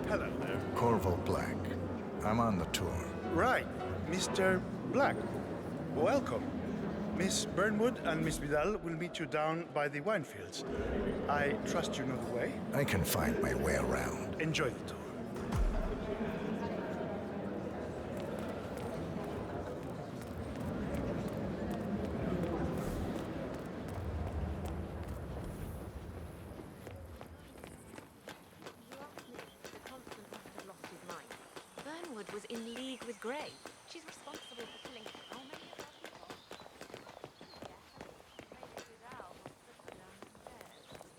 Hello there. Corvo Black. I'm on the tour. Right, Mr. Black. Welcome. Miss Burnwood and Miss Vidal will meet you down by the wine fields. I trust you know the way. I can find my way around. Enjoy the tour. Burnwood was in league with Grey. She's responsible for killing how many of our people?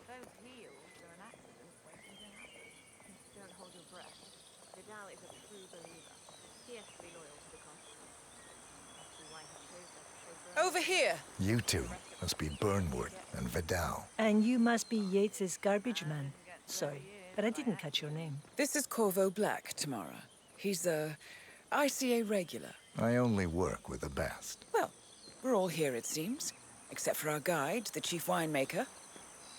Those heels are an accident waiting to happen. Don't hold your breath. Vidal is a true believer. Fiercely loyal to the cause. That's why he chose her to chauffeur. Over here! You two must be Burnwood and Vidal. And you must be Yates's garbage man. Sorry, but I didn't catch your name. This is Corvo Black, Tamara. He's a ICA regular. I only work with the best. Well, we're all here, it seems. Except for our guide, the chief winemaker.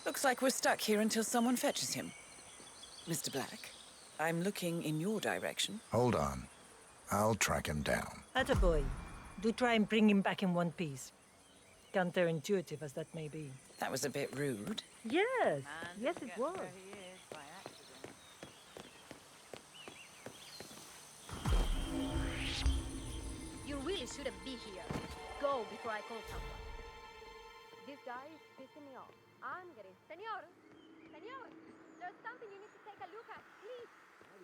Looks like we're stuck here until someone fetches him. Mr. Black, I'm looking in your direction. Hold on. I'll track him down. Attaboy. Do try and bring him back in one piece. Counterintuitive as that may be. That was a bit rude. Yes. Yes, it was. You really shouldn't be here. Go before I call someone. This guy is pissing me off. I'm getting... Senor! Senor! There's something you need to take a look at, please.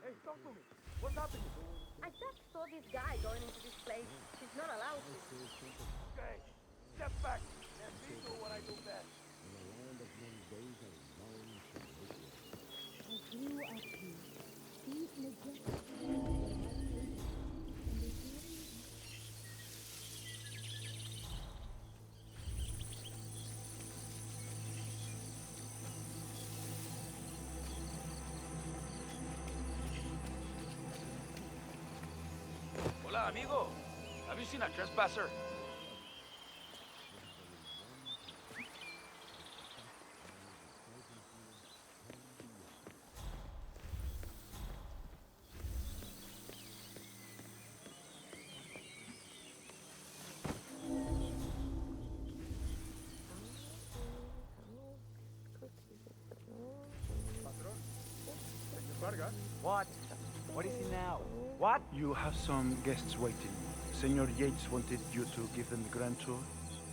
Hey, talk to me. What's happening? I just saw this guy going into this place. He's not allowed to. Okay, step back. Let me do what I do best. Hola, amigo. Have you seen a trespasser? What? What is it now? What? You have some guests waiting. Senor Yates wanted you to give them the grand tour,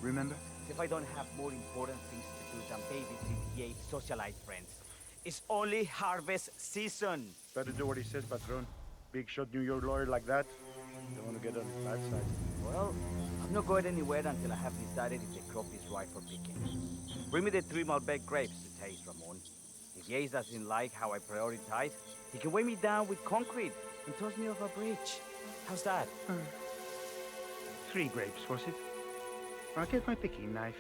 remember? If I don't have more important things to do than babysit Yates' socialite friends. It's only harvest season. Better do what he says, Patron. Big shot New York lawyer like that. Don't want to get on his bad side. Well, I'm not going anywhere until I have decided if the crop is right for picking. Bring me the 3 Malbec grapes to taste, Ramon. If Yates doesn't like how I prioritize, he can weigh me down with concrete and toss me off a bridge. How's that? 3 grapes, was it? I'll get my picking knife.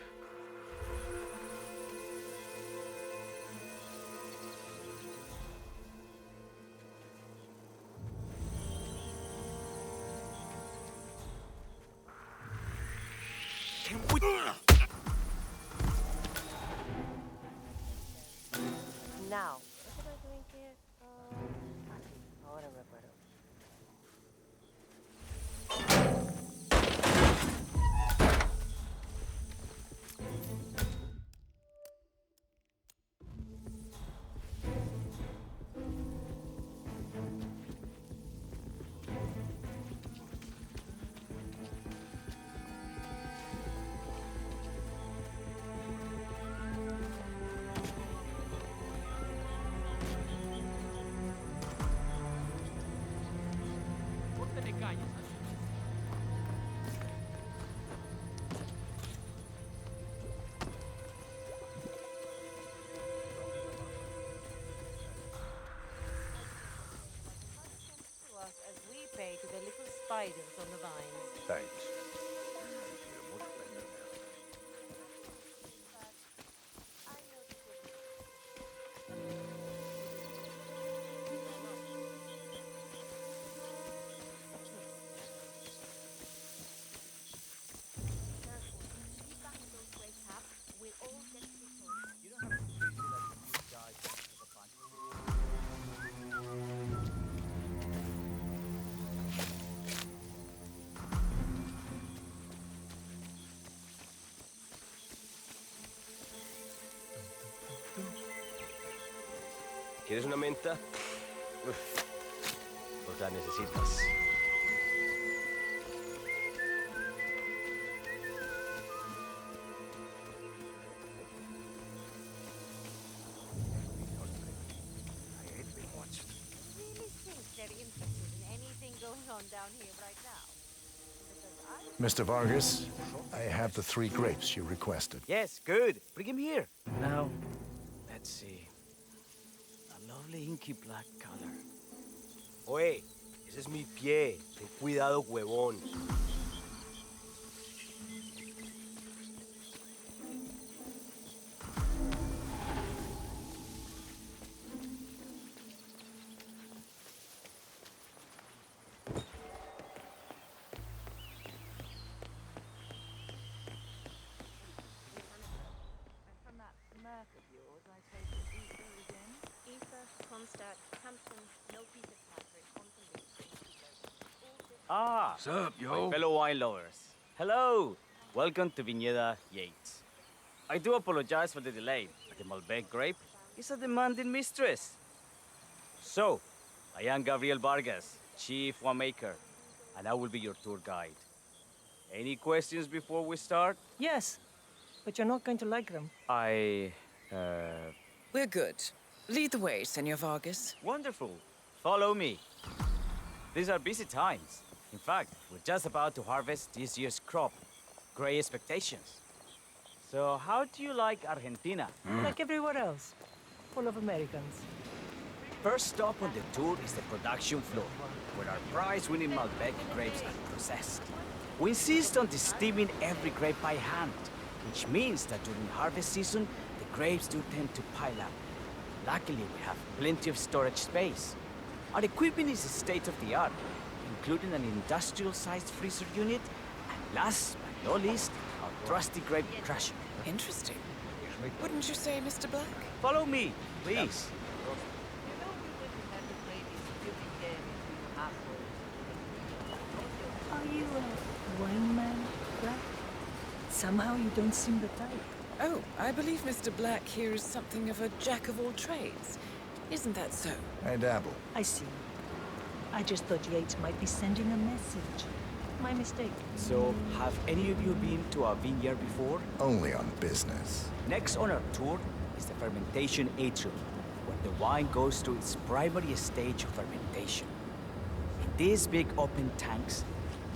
Now, what am I doing here? Ahora me acuerdo. As we pay to the little spiders on the vines. Thanks. ¿Quieres una menta? Uf, pues la necesitas. Really think they're interested in anything going on down here right now? Mr. Vargas, I have the 3 grapes you requested. Yes, good. Bring him here. Now, let's see. A lovely inky black color. Oye, ese es mi pie. Ten cuidado, huevón. Ah, what's up, yo? My fellow wine lovers. Hello. Welcome to Viñeda Yates. I do apologize for the delay, but the Malbec grape is a demanding mistress. So, I am Gabriel Vargas, Chief Winemaker, and I will be your tour guide. Any questions before we start? Yes, but you're not going to like them. We're good. Lead the way, Senor Vargas. Wonderful. Follow me. These are busy times. In fact, we're just about to harvest this year's crop. Great expectations. So, how do you like Argentina? Like everywhere else. Full of Americans. First stop on the tour is the production floor, where our prize-winning Malbec grapes are processed. We insist on steaming every grape by hand, which means that during harvest season, the grapes do tend to pile up. Luckily, we have plenty of storage space. Our equipment is state-of-the-art, including an industrial-sized freezer unit, and last but not least, our trusty grape crusher. Interesting. Wouldn't you say, Mr. Black? Follow me, please. Are you a wine man, Black? Somehow you don't seem the type. Oh, I believe Mr. Black here is something of a jack of all trades. Isn't that so? I dabble. I see. I just thought Yates might be sending a message. My mistake. So, have any of you been to a vineyard before? Only on business. Next on our tour is the fermentation atrium, where the wine goes through its primary stage of fermentation. In these big open tanks,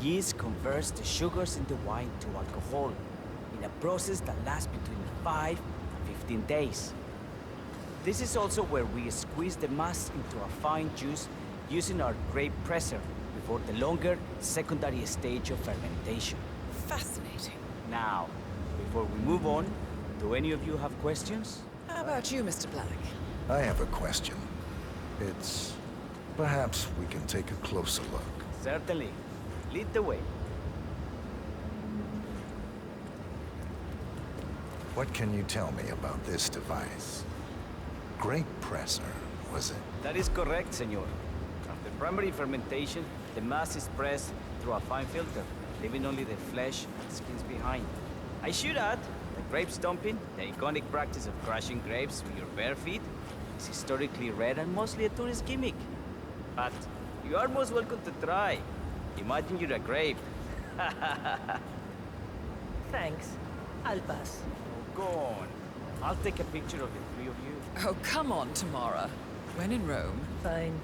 yeast converts the sugars in the wine to alcohol in a process that lasts between 5 and 15 days. This is also where we squeeze the mass into a fine juice using our grape presser before the longer secondary stage of fermentation. Fascinating. Now, before we move on, do any of you have questions? How about you, Mr. Black? I have a question. It's... perhaps we can take a closer look. Certainly. Lead the way. What can you tell me about this device? Grape presser, was it? That is correct, senor. After primary fermentation, the mass is pressed through a fine filter, leaving only the flesh and skins behind. I should add that grape stomping, the iconic practice of crushing grapes with your bare feet, is historically rare and mostly a tourist gimmick. But you are most welcome to try. Imagine you're a grape. Thanks. I'll pass. Oh, go on. I'll take a picture of the three of you. Oh, come on, Tamara. When in Rome. Fine.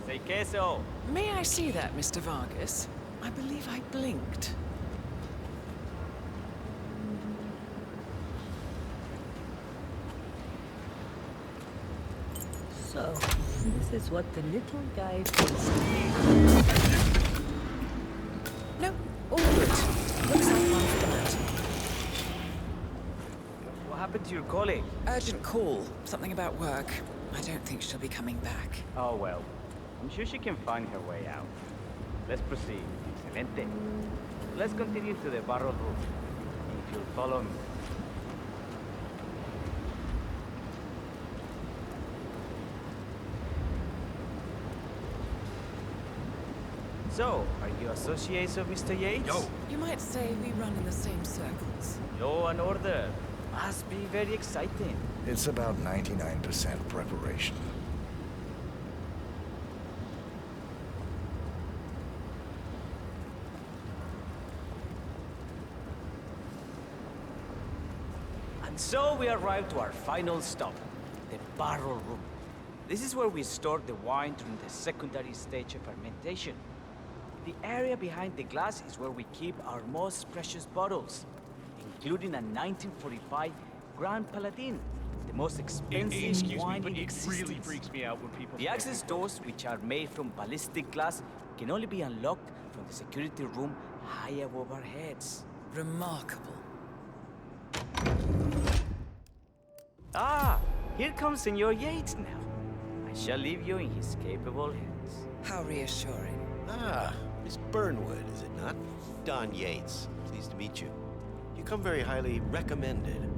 Say queso. May I see that, Mr. Vargas? I believe I blinked. So, this is what the little guy thinks. No, all good. Looks like one for the mountain. What happened to your colleague? Urgent call. Something about work. I don't think she'll be coming back. Oh, well. I'm sure she can find her way out. Let's proceed. Excelente. Let's continue to the barrel room. If you'll follow me. So, are you associates of Mr. Yates? Yo! You might say we run in the same circles. Law and order. Must be very exciting. It's about 99% preparation. And so we arrive to our final stop, the barrel room. This is where we store the wine during the secondary stage of fermentation. The area behind the glass is where we keep our most precious bottles, including a 1945 Grand Paladin, the most expensive wine in existence. It really freaks me out when people... The access doors, which are made from ballistic glass, can only be unlocked from the security room high above our heads. Remarkable. Ah, here comes Senor Yates now. I shall leave you in his capable hands. How reassuring. Ah, Miss Burnwood, is it not? Don Yates. Pleased to meet you. You come very highly recommended.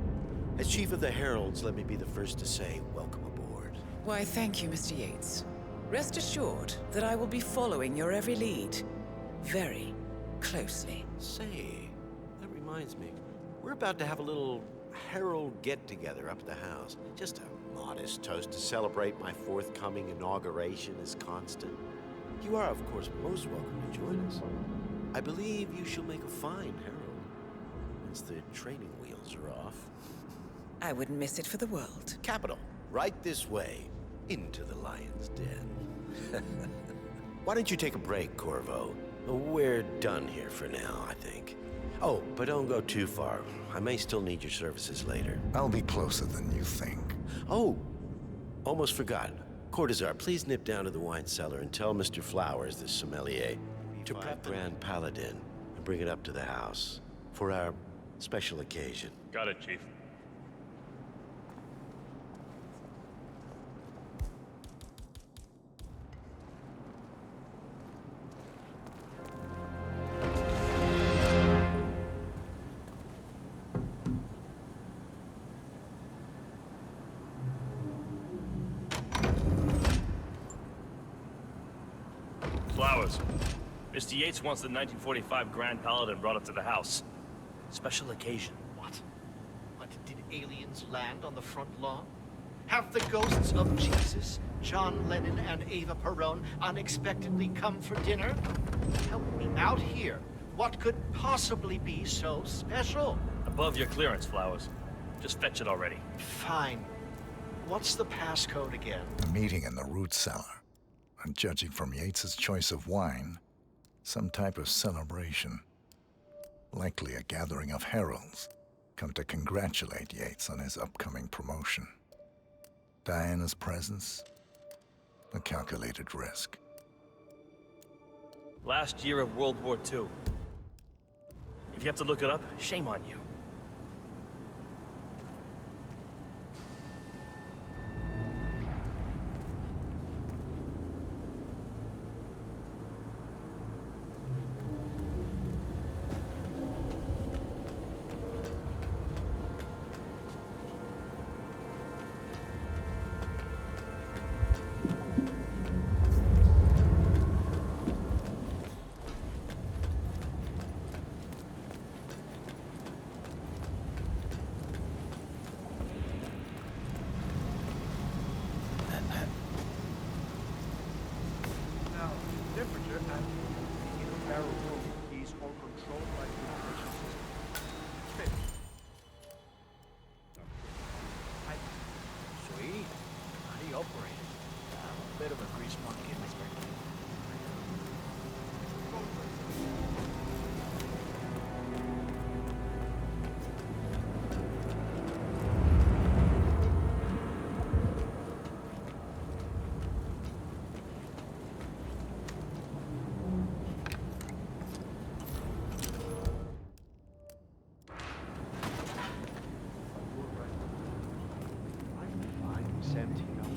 As Chief of the Heralds, let me be the first to say welcome aboard. Why, thank you, Mr. Yates. Rest assured that I will be following your every lead. Very closely. Say, that reminds me. We're about to have a little Herald get-together up at the house. Just a modest toast to celebrate my forthcoming inauguration as Constant. You are, of course, most welcome to join us. I believe you shall make a fine Herald, once the training wheels are off. I wouldn't miss it for the world. Capital. Right this way, into the lion's den. Why don't you take a break, Corvo? We're done here for now, I think. Oh, but don't go too far. I may still need your services later. I'll be closer than you think. Oh, almost forgot. Cortazar, please nip down to the wine cellar and tell Mr. Flowers, the sommelier, to prep Grand Paladin and bring it up to the house for our special occasion. Got it, Chief. Mr. Yates wants the 1945 Grand Paladin brought up to the house. Special occasion. What? What, did aliens land on the front lawn? Have the ghosts of Jesus, John Lennon, and Eva Peron unexpectedly come for dinner? Help me out here. What could possibly be so special? Above your clearance, Flowers. Just fetch it already. Fine. What's the passcode again? A meeting in the root cellar. And judging from Yates's choice of wine, some type of celebration. Likely a gathering of heralds, come to congratulate Yates on his upcoming promotion. Diana's presence, a calculated risk. Last year of World War II. If you have to look it up, shame on you. Now, temperature and in the barrel room is all controlled by the ventilation system. Fit. Sweet. How do you operate it? I'm a bit of a grease monkey, Mr.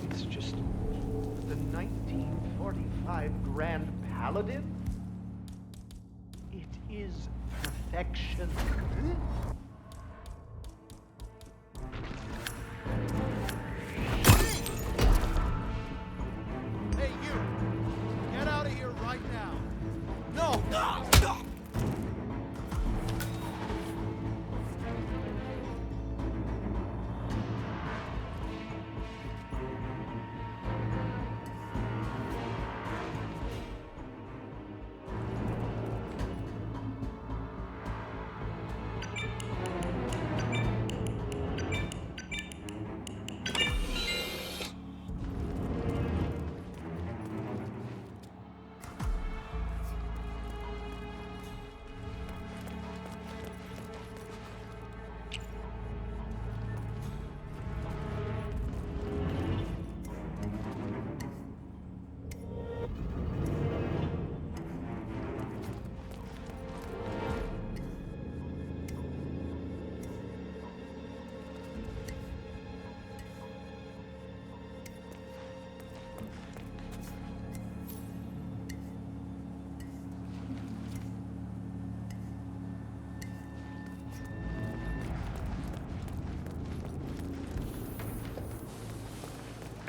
It's just the 1945 Grand Paladin? It is perfection. Hey, you! Get out of here right now! No! No! No!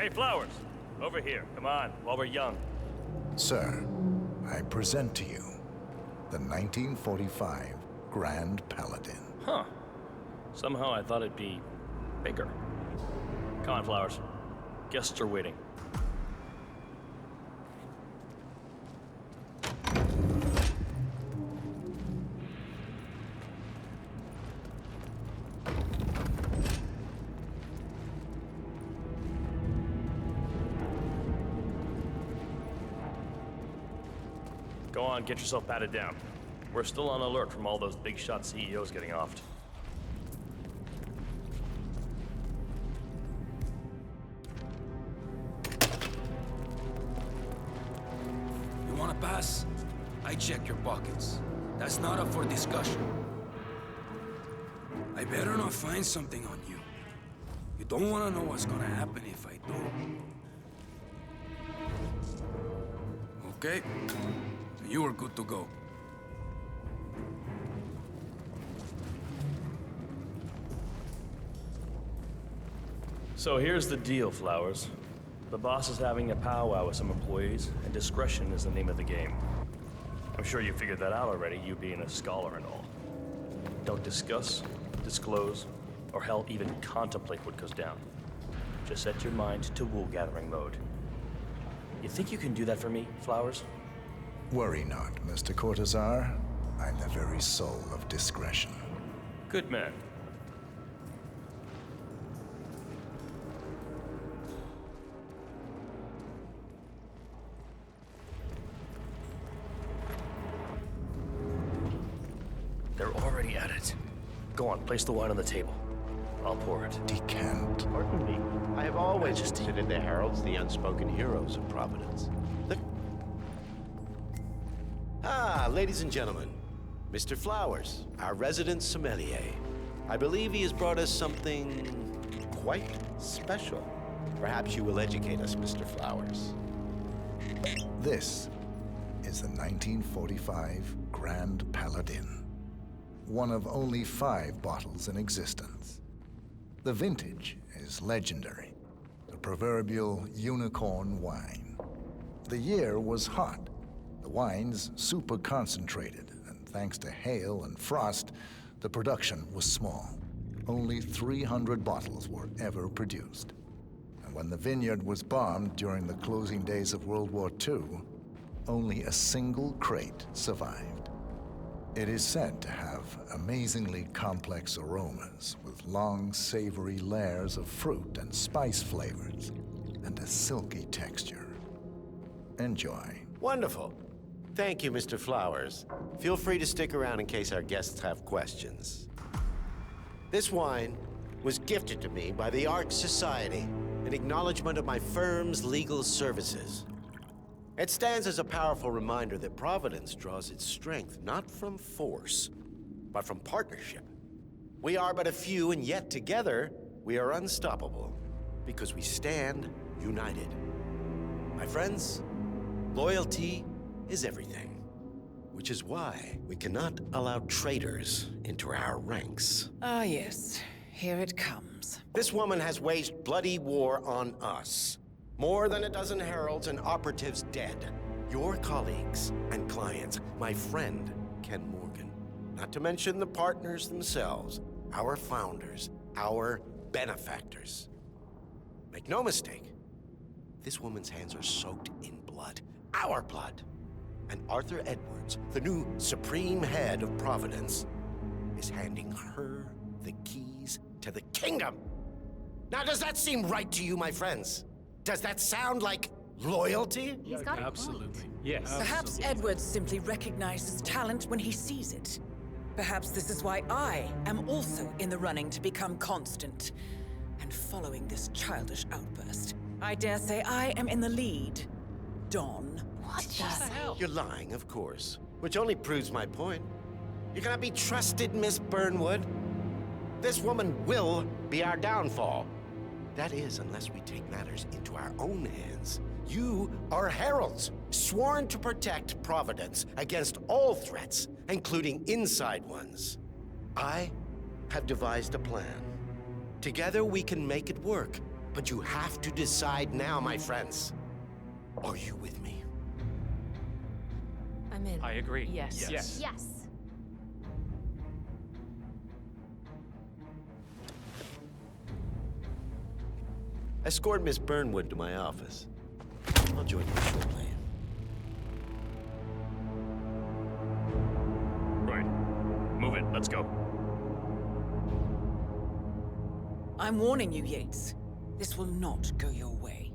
Hey, Flowers! Over here. Come on, while we're young. Sir, I present to you the 1945 Grand Paladin. Huh. Somehow I thought it'd be bigger. Come on, Flowers. Guests are waiting. Go on, get yourself patted down. We're still on alert from all those big shot CEOs getting offed. You wanna pass? I check your pockets. That's not up for discussion. I better not find something on you. You don't wanna know what's gonna happen if I do. Okay? You are good to go. So here's the deal, Flowers. The boss is having a powwow with some employees, and discretion is the name of the game. I'm sure you figured that out already, you being a scholar and all. Don't discuss, disclose, or hell, even contemplate what goes down. Just set your mind to wool-gathering mode. You think you can do that for me, Flowers? Worry not, Mr. Cortazar. I'm the very soul of discretion. Good man. They're already at it. Go on, place the wine on the table. I'll pour it. Decant. Pardon me. I have always considered the heralds the unspoken heroes of Providence. Ladies and gentlemen, Mr. Flowers, our resident sommelier. I believe he has brought us something quite special. Perhaps you will educate us, Mr. Flowers. This is the 1945 Grand Paladin, one of only 5 bottles in existence. The vintage is legendary, the proverbial unicorn wine. The year was hot, the wine's super concentrated, and thanks to hail and frost, the production was small. Only 300 bottles were ever produced. And when the vineyard was bombed during the closing days of World War II, only a single crate survived. It is said to have amazingly complex aromas with long, savory layers of fruit and spice flavors, and a silky texture. Enjoy. Wonderful. Thank you, Mr. Flowers. Feel free to stick around in case our guests have questions. This wine was gifted to me by the Arch Society in acknowledgement of my firm's legal services. It stands as a powerful reminder that Providence draws its strength not from force, but from partnership. We are but a few, and yet together we are unstoppable because we stand united. My friends, loyalty is everything, which is why we cannot allow traitors into our ranks. Ah, yes. Here it comes. This woman has waged bloody war on us. More than a dozen heralds and operatives dead. Your colleagues and clients, my friend, Ken Morgan. Not to mention the partners themselves, our founders, our benefactors. Make no mistake, this woman's hands are soaked in blood. Our blood. And Arthur Edwards, the new supreme head of Providence, is handing her the keys to the kingdom. Now, does that seem right to you, my friends? Does that sound like loyalty? He's got Absolutely. Yes. Perhaps Edwards simply recognizes talent when he sees it. Perhaps this is why I am also in the running to become constant. And following this childish outburst, I dare say I am in the lead. Don. What the hell? You're lying, of course. Which only proves my point. You cannot be trusted, Miss Burnwood. This woman will be our downfall. That is, unless we take matters into our own hands. You are heralds, sworn to protect Providence against all threats, including inside ones. I have devised a plan. Together we can make it work, but you have to decide now, my friends. Are you with me? I'm in. I agree. Yes. Yes. Yes. Escort Miss Burnwood to my office. I'll join you shortly. Right. Move it. Let's go. I'm warning you, Yates. This will not go your way.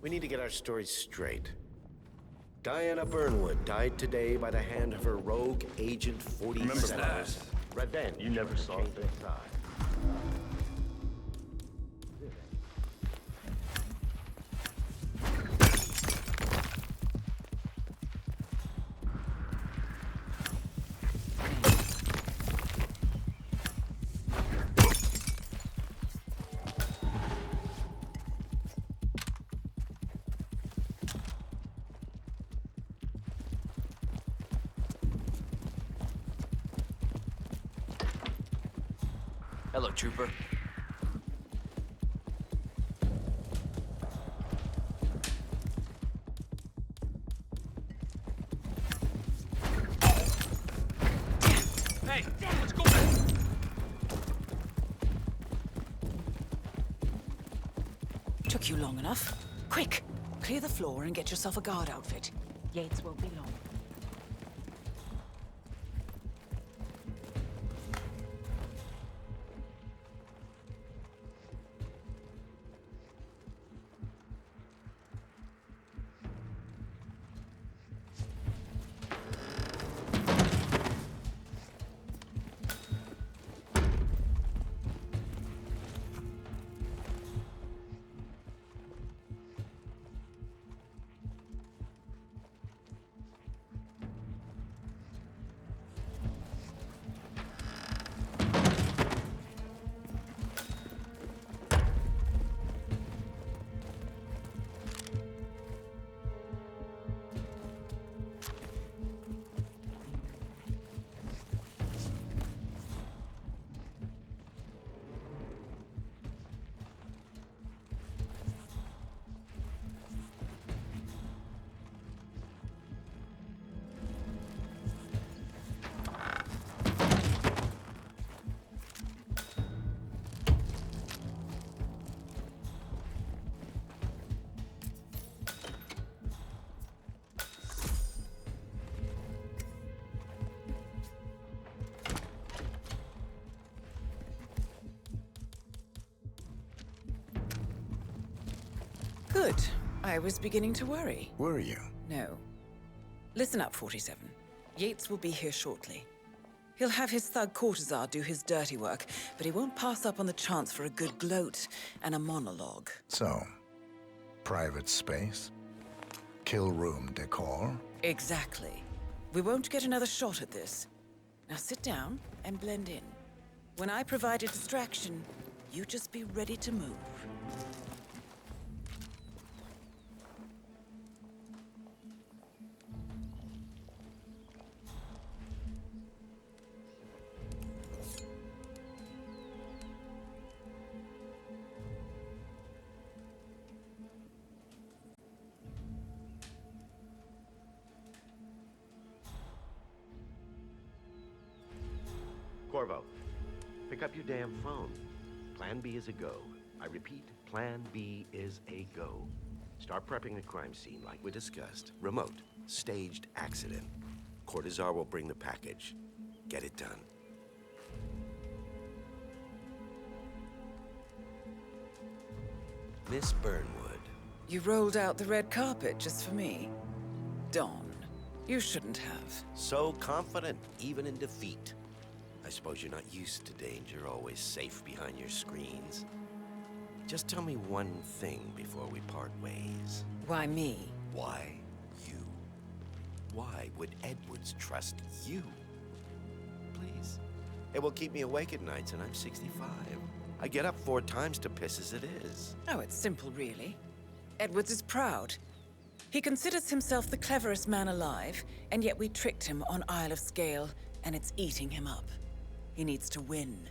We need to get our stories straight. Diana Burnwood died today by the hand of her rogue Agent 47. Remember that. Revenge. You never saw it. Hello, trooper. Hey, what's going on? Took you long enough. Quick! Clear the floor and get yourself a guard outfit. Yates won't be long. Good. I was beginning to worry. Were you? No. Listen up, 47. Yates will be here shortly. He'll have his thug courtesan do his dirty work, but he won't pass up on the chance for a good gloat and a monologue. So, private space? Kill room decor? Exactly. We won't get another shot at this. Now sit down and blend in. When I provide a distraction, you just be ready to move. Corvo, pick up your damn phone. Plan B is a go. I repeat, Plan B is a go. Start prepping the crime scene like we discussed. Remote, staged accident. Cortazar will bring the package. Get it done. Miss Burnwood. You rolled out the red carpet just for me. Don, you shouldn't have. So confident, even in defeat. I suppose you're not used to danger, always safe behind your screens. Just tell me one thing before we part ways. Why me? Why you? Why would Edwards trust you? Please. It will keep me awake at nights, and I'm 65. I get up 4 times to piss as it is. Oh, it's simple, really. Edwards is proud. He considers himself the cleverest man alive, and yet we tricked him on Isle of Scale, and it's eating him up. He needs to win.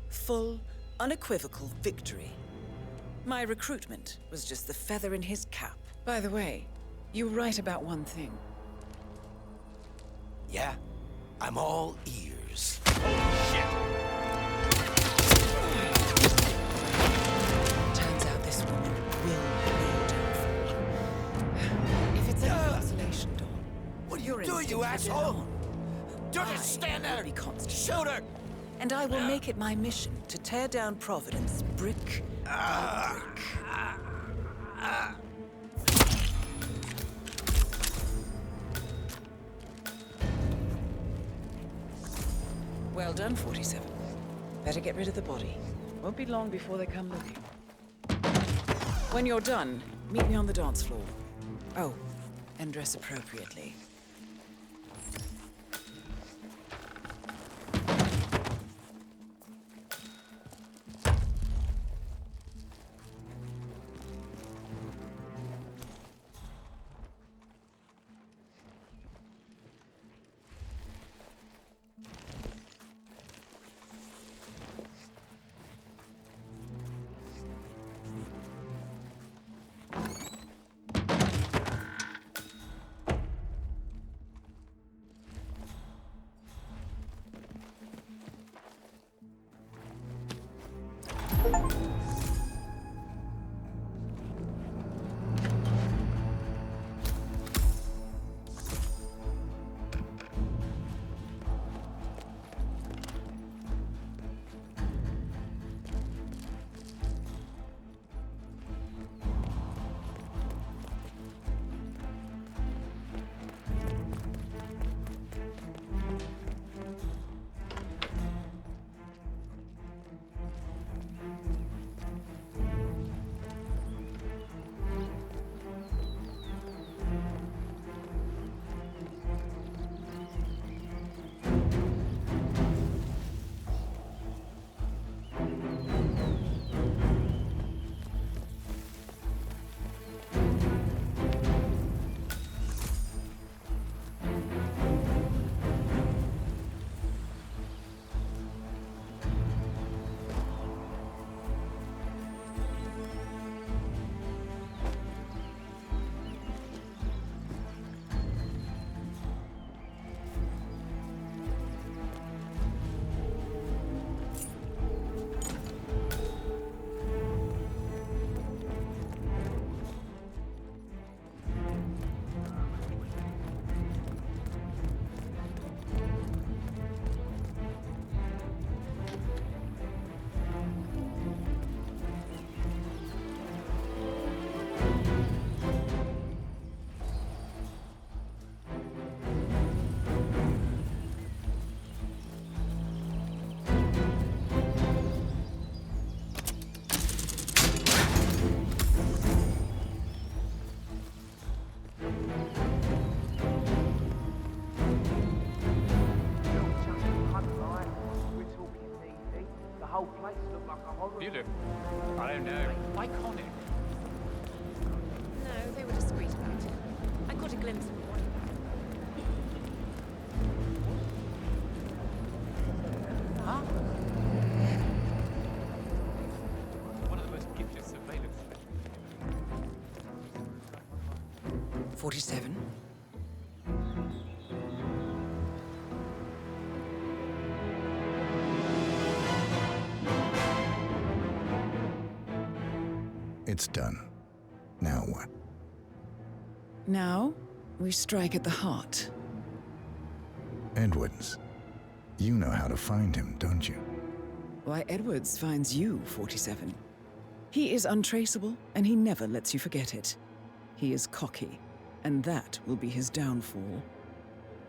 Full, unequivocal victory. My recruitment was just the feather in his cap. By the way, you were right about one thing. Yeah? I'm all ears. Turns out this woman will be your downfall. If it's any consolation, Dawn, what are your you doing, instinct you for asshole? Dawn, Don't just stand there! be constant. Shoot her! And I will make it my mission to tear down Providence brick by brick. Well done, 47. Better get rid of the body. Won't be long before they come looking. When you're done, meet me on the dance floor. Oh, and dress appropriately. look like a horror. Beautiful. I don't know. Iconic. No, they were discreet about it. I caught a glimpse of one. Huh? One of the most gifted surveillance. 47. It's done. Now what? Now, we strike at the heart. Edwards. You know how to find him, don't you? Why, Edwards finds you, 47. He is untraceable, and he never lets you forget it. He is cocky, and that will be his downfall.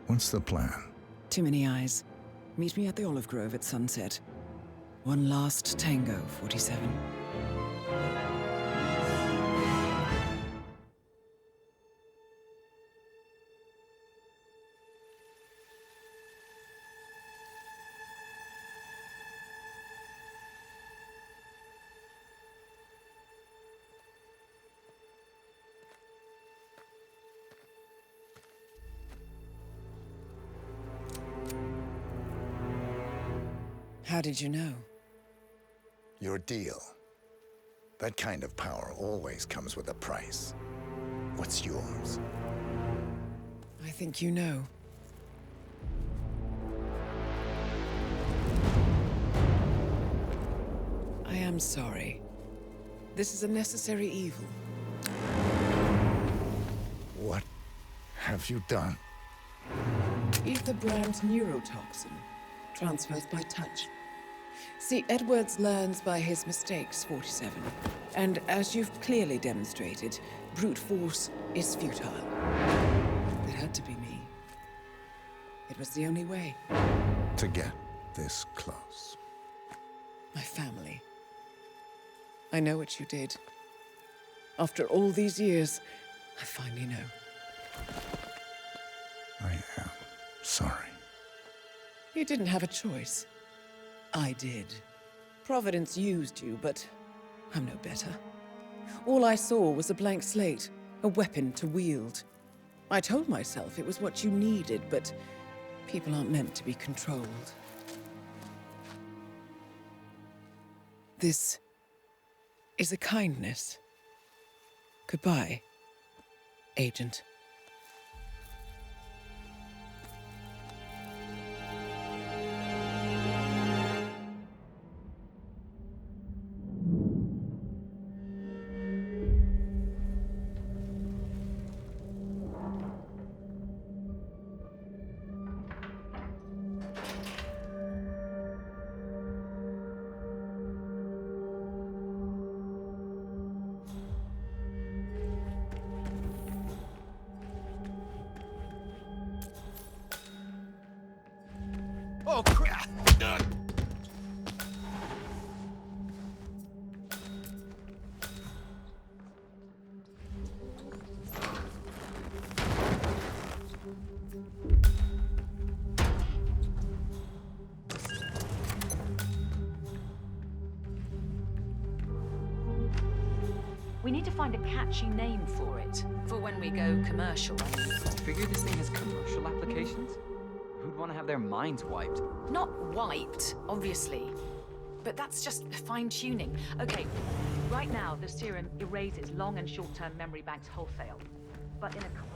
What's the plan? Too many eyes. Meet me at the Olive Grove at sunset. One last tango, 47. How did you know? Your deal. That kind of power always comes with a price. What's yours? I think you know. I am sorry. This is a necessary evil. What have you done? Ether brand neurotoxin transfers by touch. See, Edwards learns by his mistakes, 47. And as you've clearly demonstrated, brute force is futile. It had to be me. It was the only way. To get this close. My family. I know what you did. After all these years, I finally know. I am sorry. You didn't have a choice. I did. Providence used you, but I'm no better. All I saw was a blank slate, a weapon to wield. I told myself it was what you needed, but people aren't meant to be controlled. This is a kindness. Goodbye, Agent. Oh, crap! We need to find a catchy name for it. For when we go commercial, I mean. Figure this thing has commercial applications? Who'd want to have their minds wiped? Not wiped, obviously. But that's just fine-tuning. Okay, right now the serum erases long and short-term memory banks wholesale. But in a couple...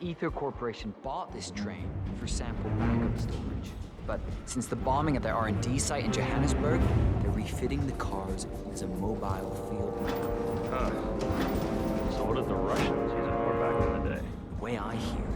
Ether Corporation bought this train for sample backup storage. But since the bombing at their R&D site in Johannesburg, they're refitting the cars as a mobile field lab. Huh. So what did the Russians use it for back in the day? The way I hear it.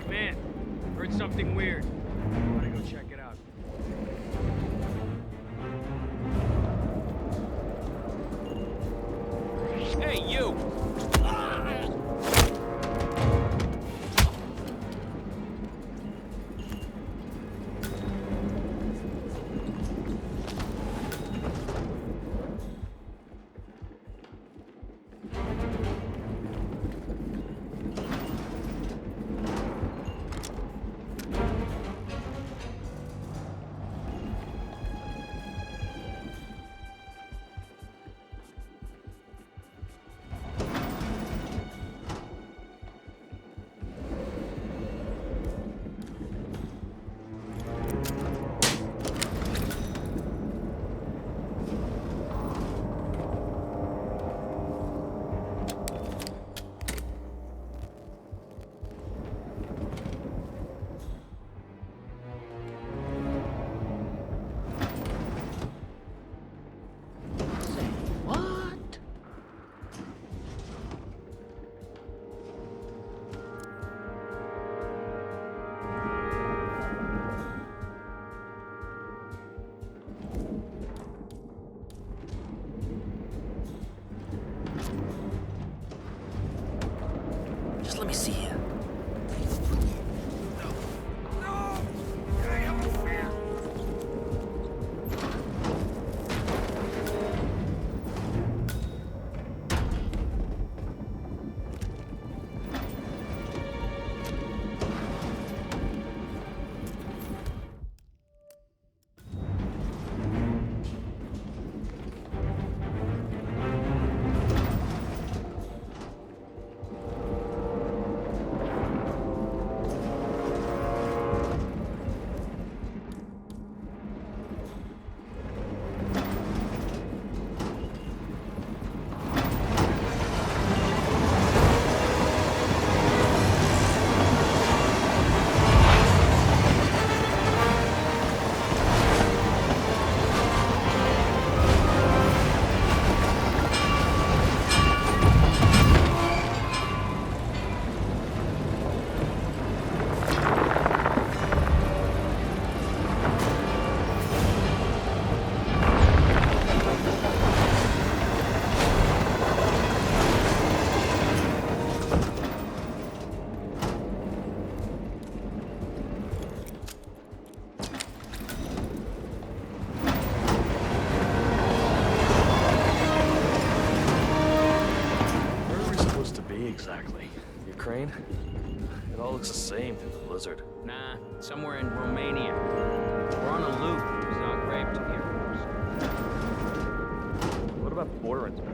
Man, heard something weird. I'm gonna go check it out. Hey, you! Just let me see you. Exactly. Ukraine? It all looks the same through the blizzard. Nah, somewhere in Romania. We're on a loop. It's not great to the Air Force. What about border inspection?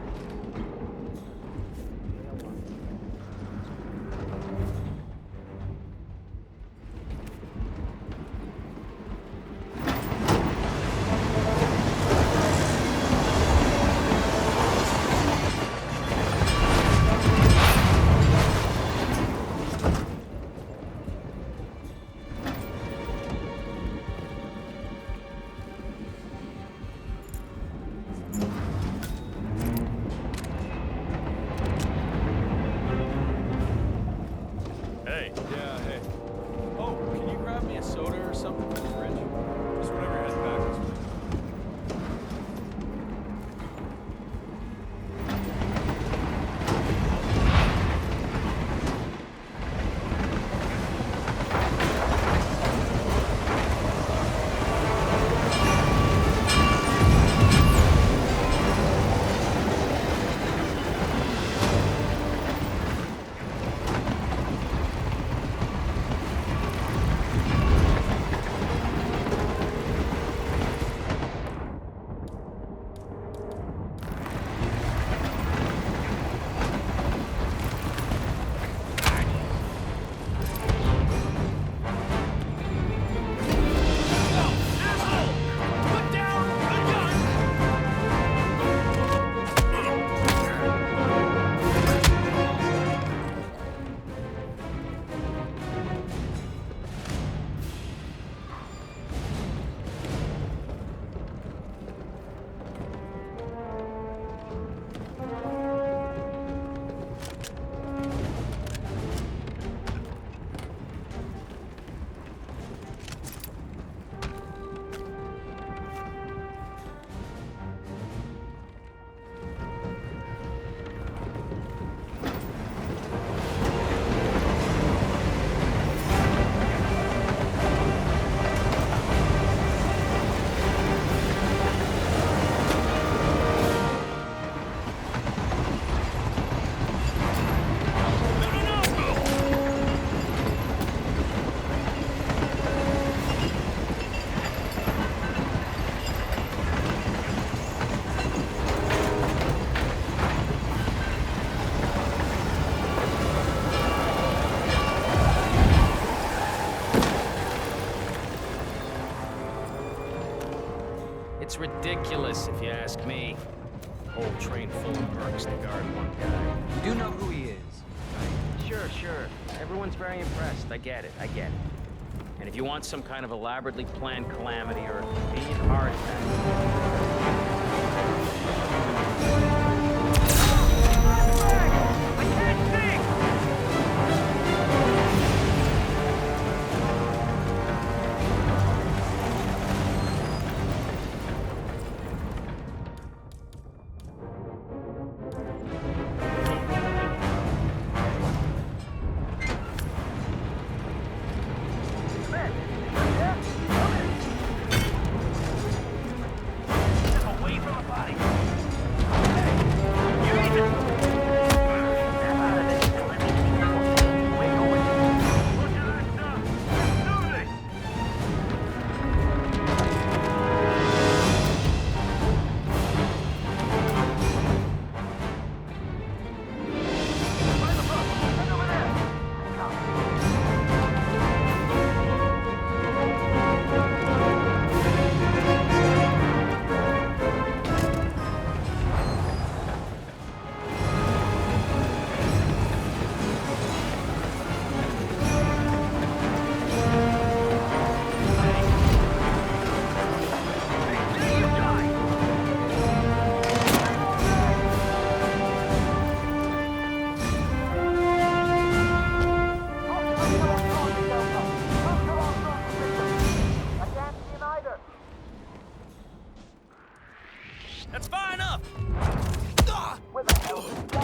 ridiculous, if you ask me. Whole train full of mercs to guard one guy. You do know who he is, right? Sure. Everyone's very impressed. I get it. And if you want some kind of elaborately planned calamity or a convenient heart attack... That's far enough! Where the hell did it go?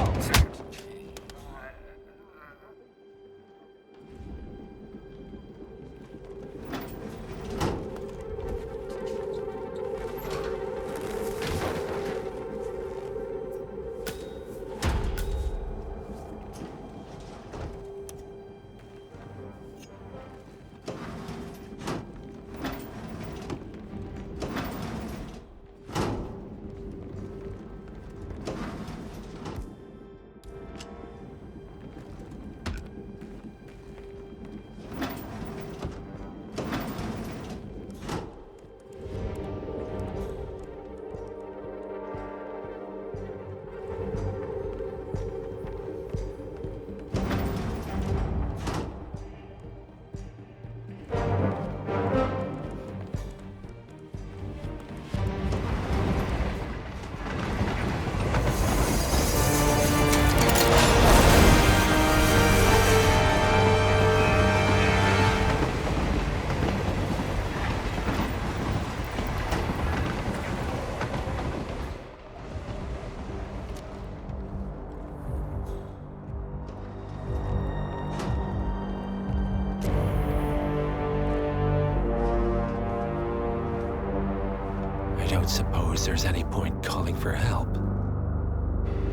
I don't suppose there's any point calling for help.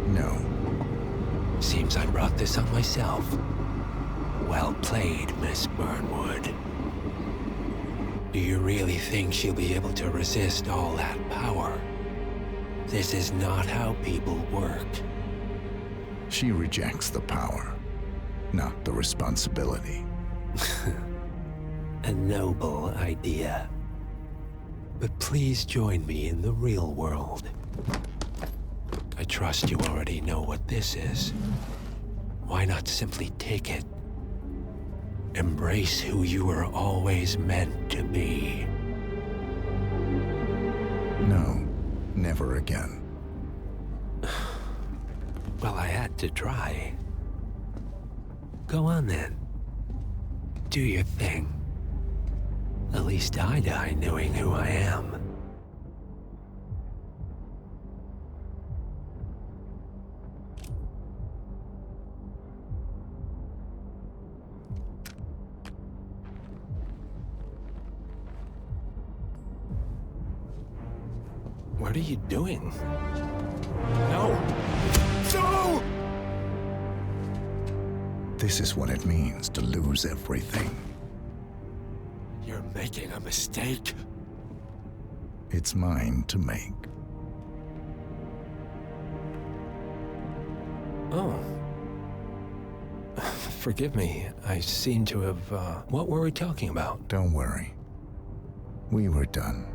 No. Seems I brought this up myself. Well played, Miss Burnwood. Do you really think she'll be able to resist all that power? This is not how people work. She rejects the power, not the responsibility. A noble idea. But please join me in the real world. I trust you already know what this is. Why not simply take it? Embrace who you were always meant to be. No, never again. Well, I had to try. Go on then. Do your thing. At least I die knowing who I am. What are you doing? No! No! This is what it means to lose everything. You're making a mistake. It's mine to make. Oh. Forgive me. I seem to have, What were we talking about? Don't worry. We were done.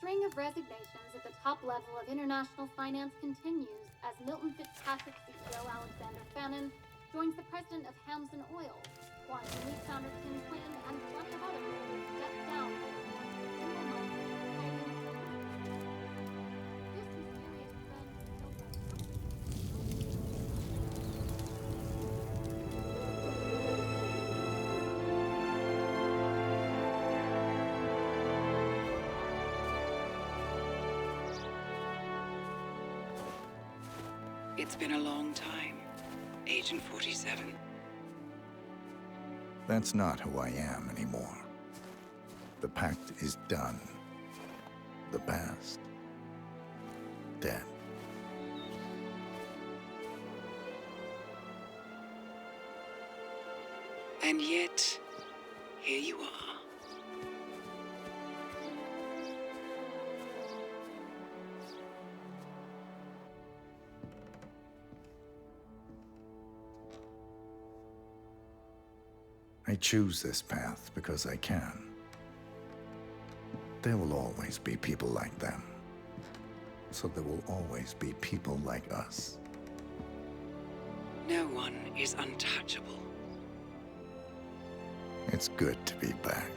string of resignations at the top level of international finance continues as Milton Fitzpatrick CEO Alexander Fannin joins the president of Hamson Oil, Quantum Leap founder Tim Quinn, and plenty of others who step down from the single-minded This mysterious trend It's been a long time, Agent 47. That's not who I am anymore. The pact is done. The past, dead. And yet, here you are. I choose this path because I can. There will always be people like them. So there will always be people like us. No one is untouchable. It's good to be back.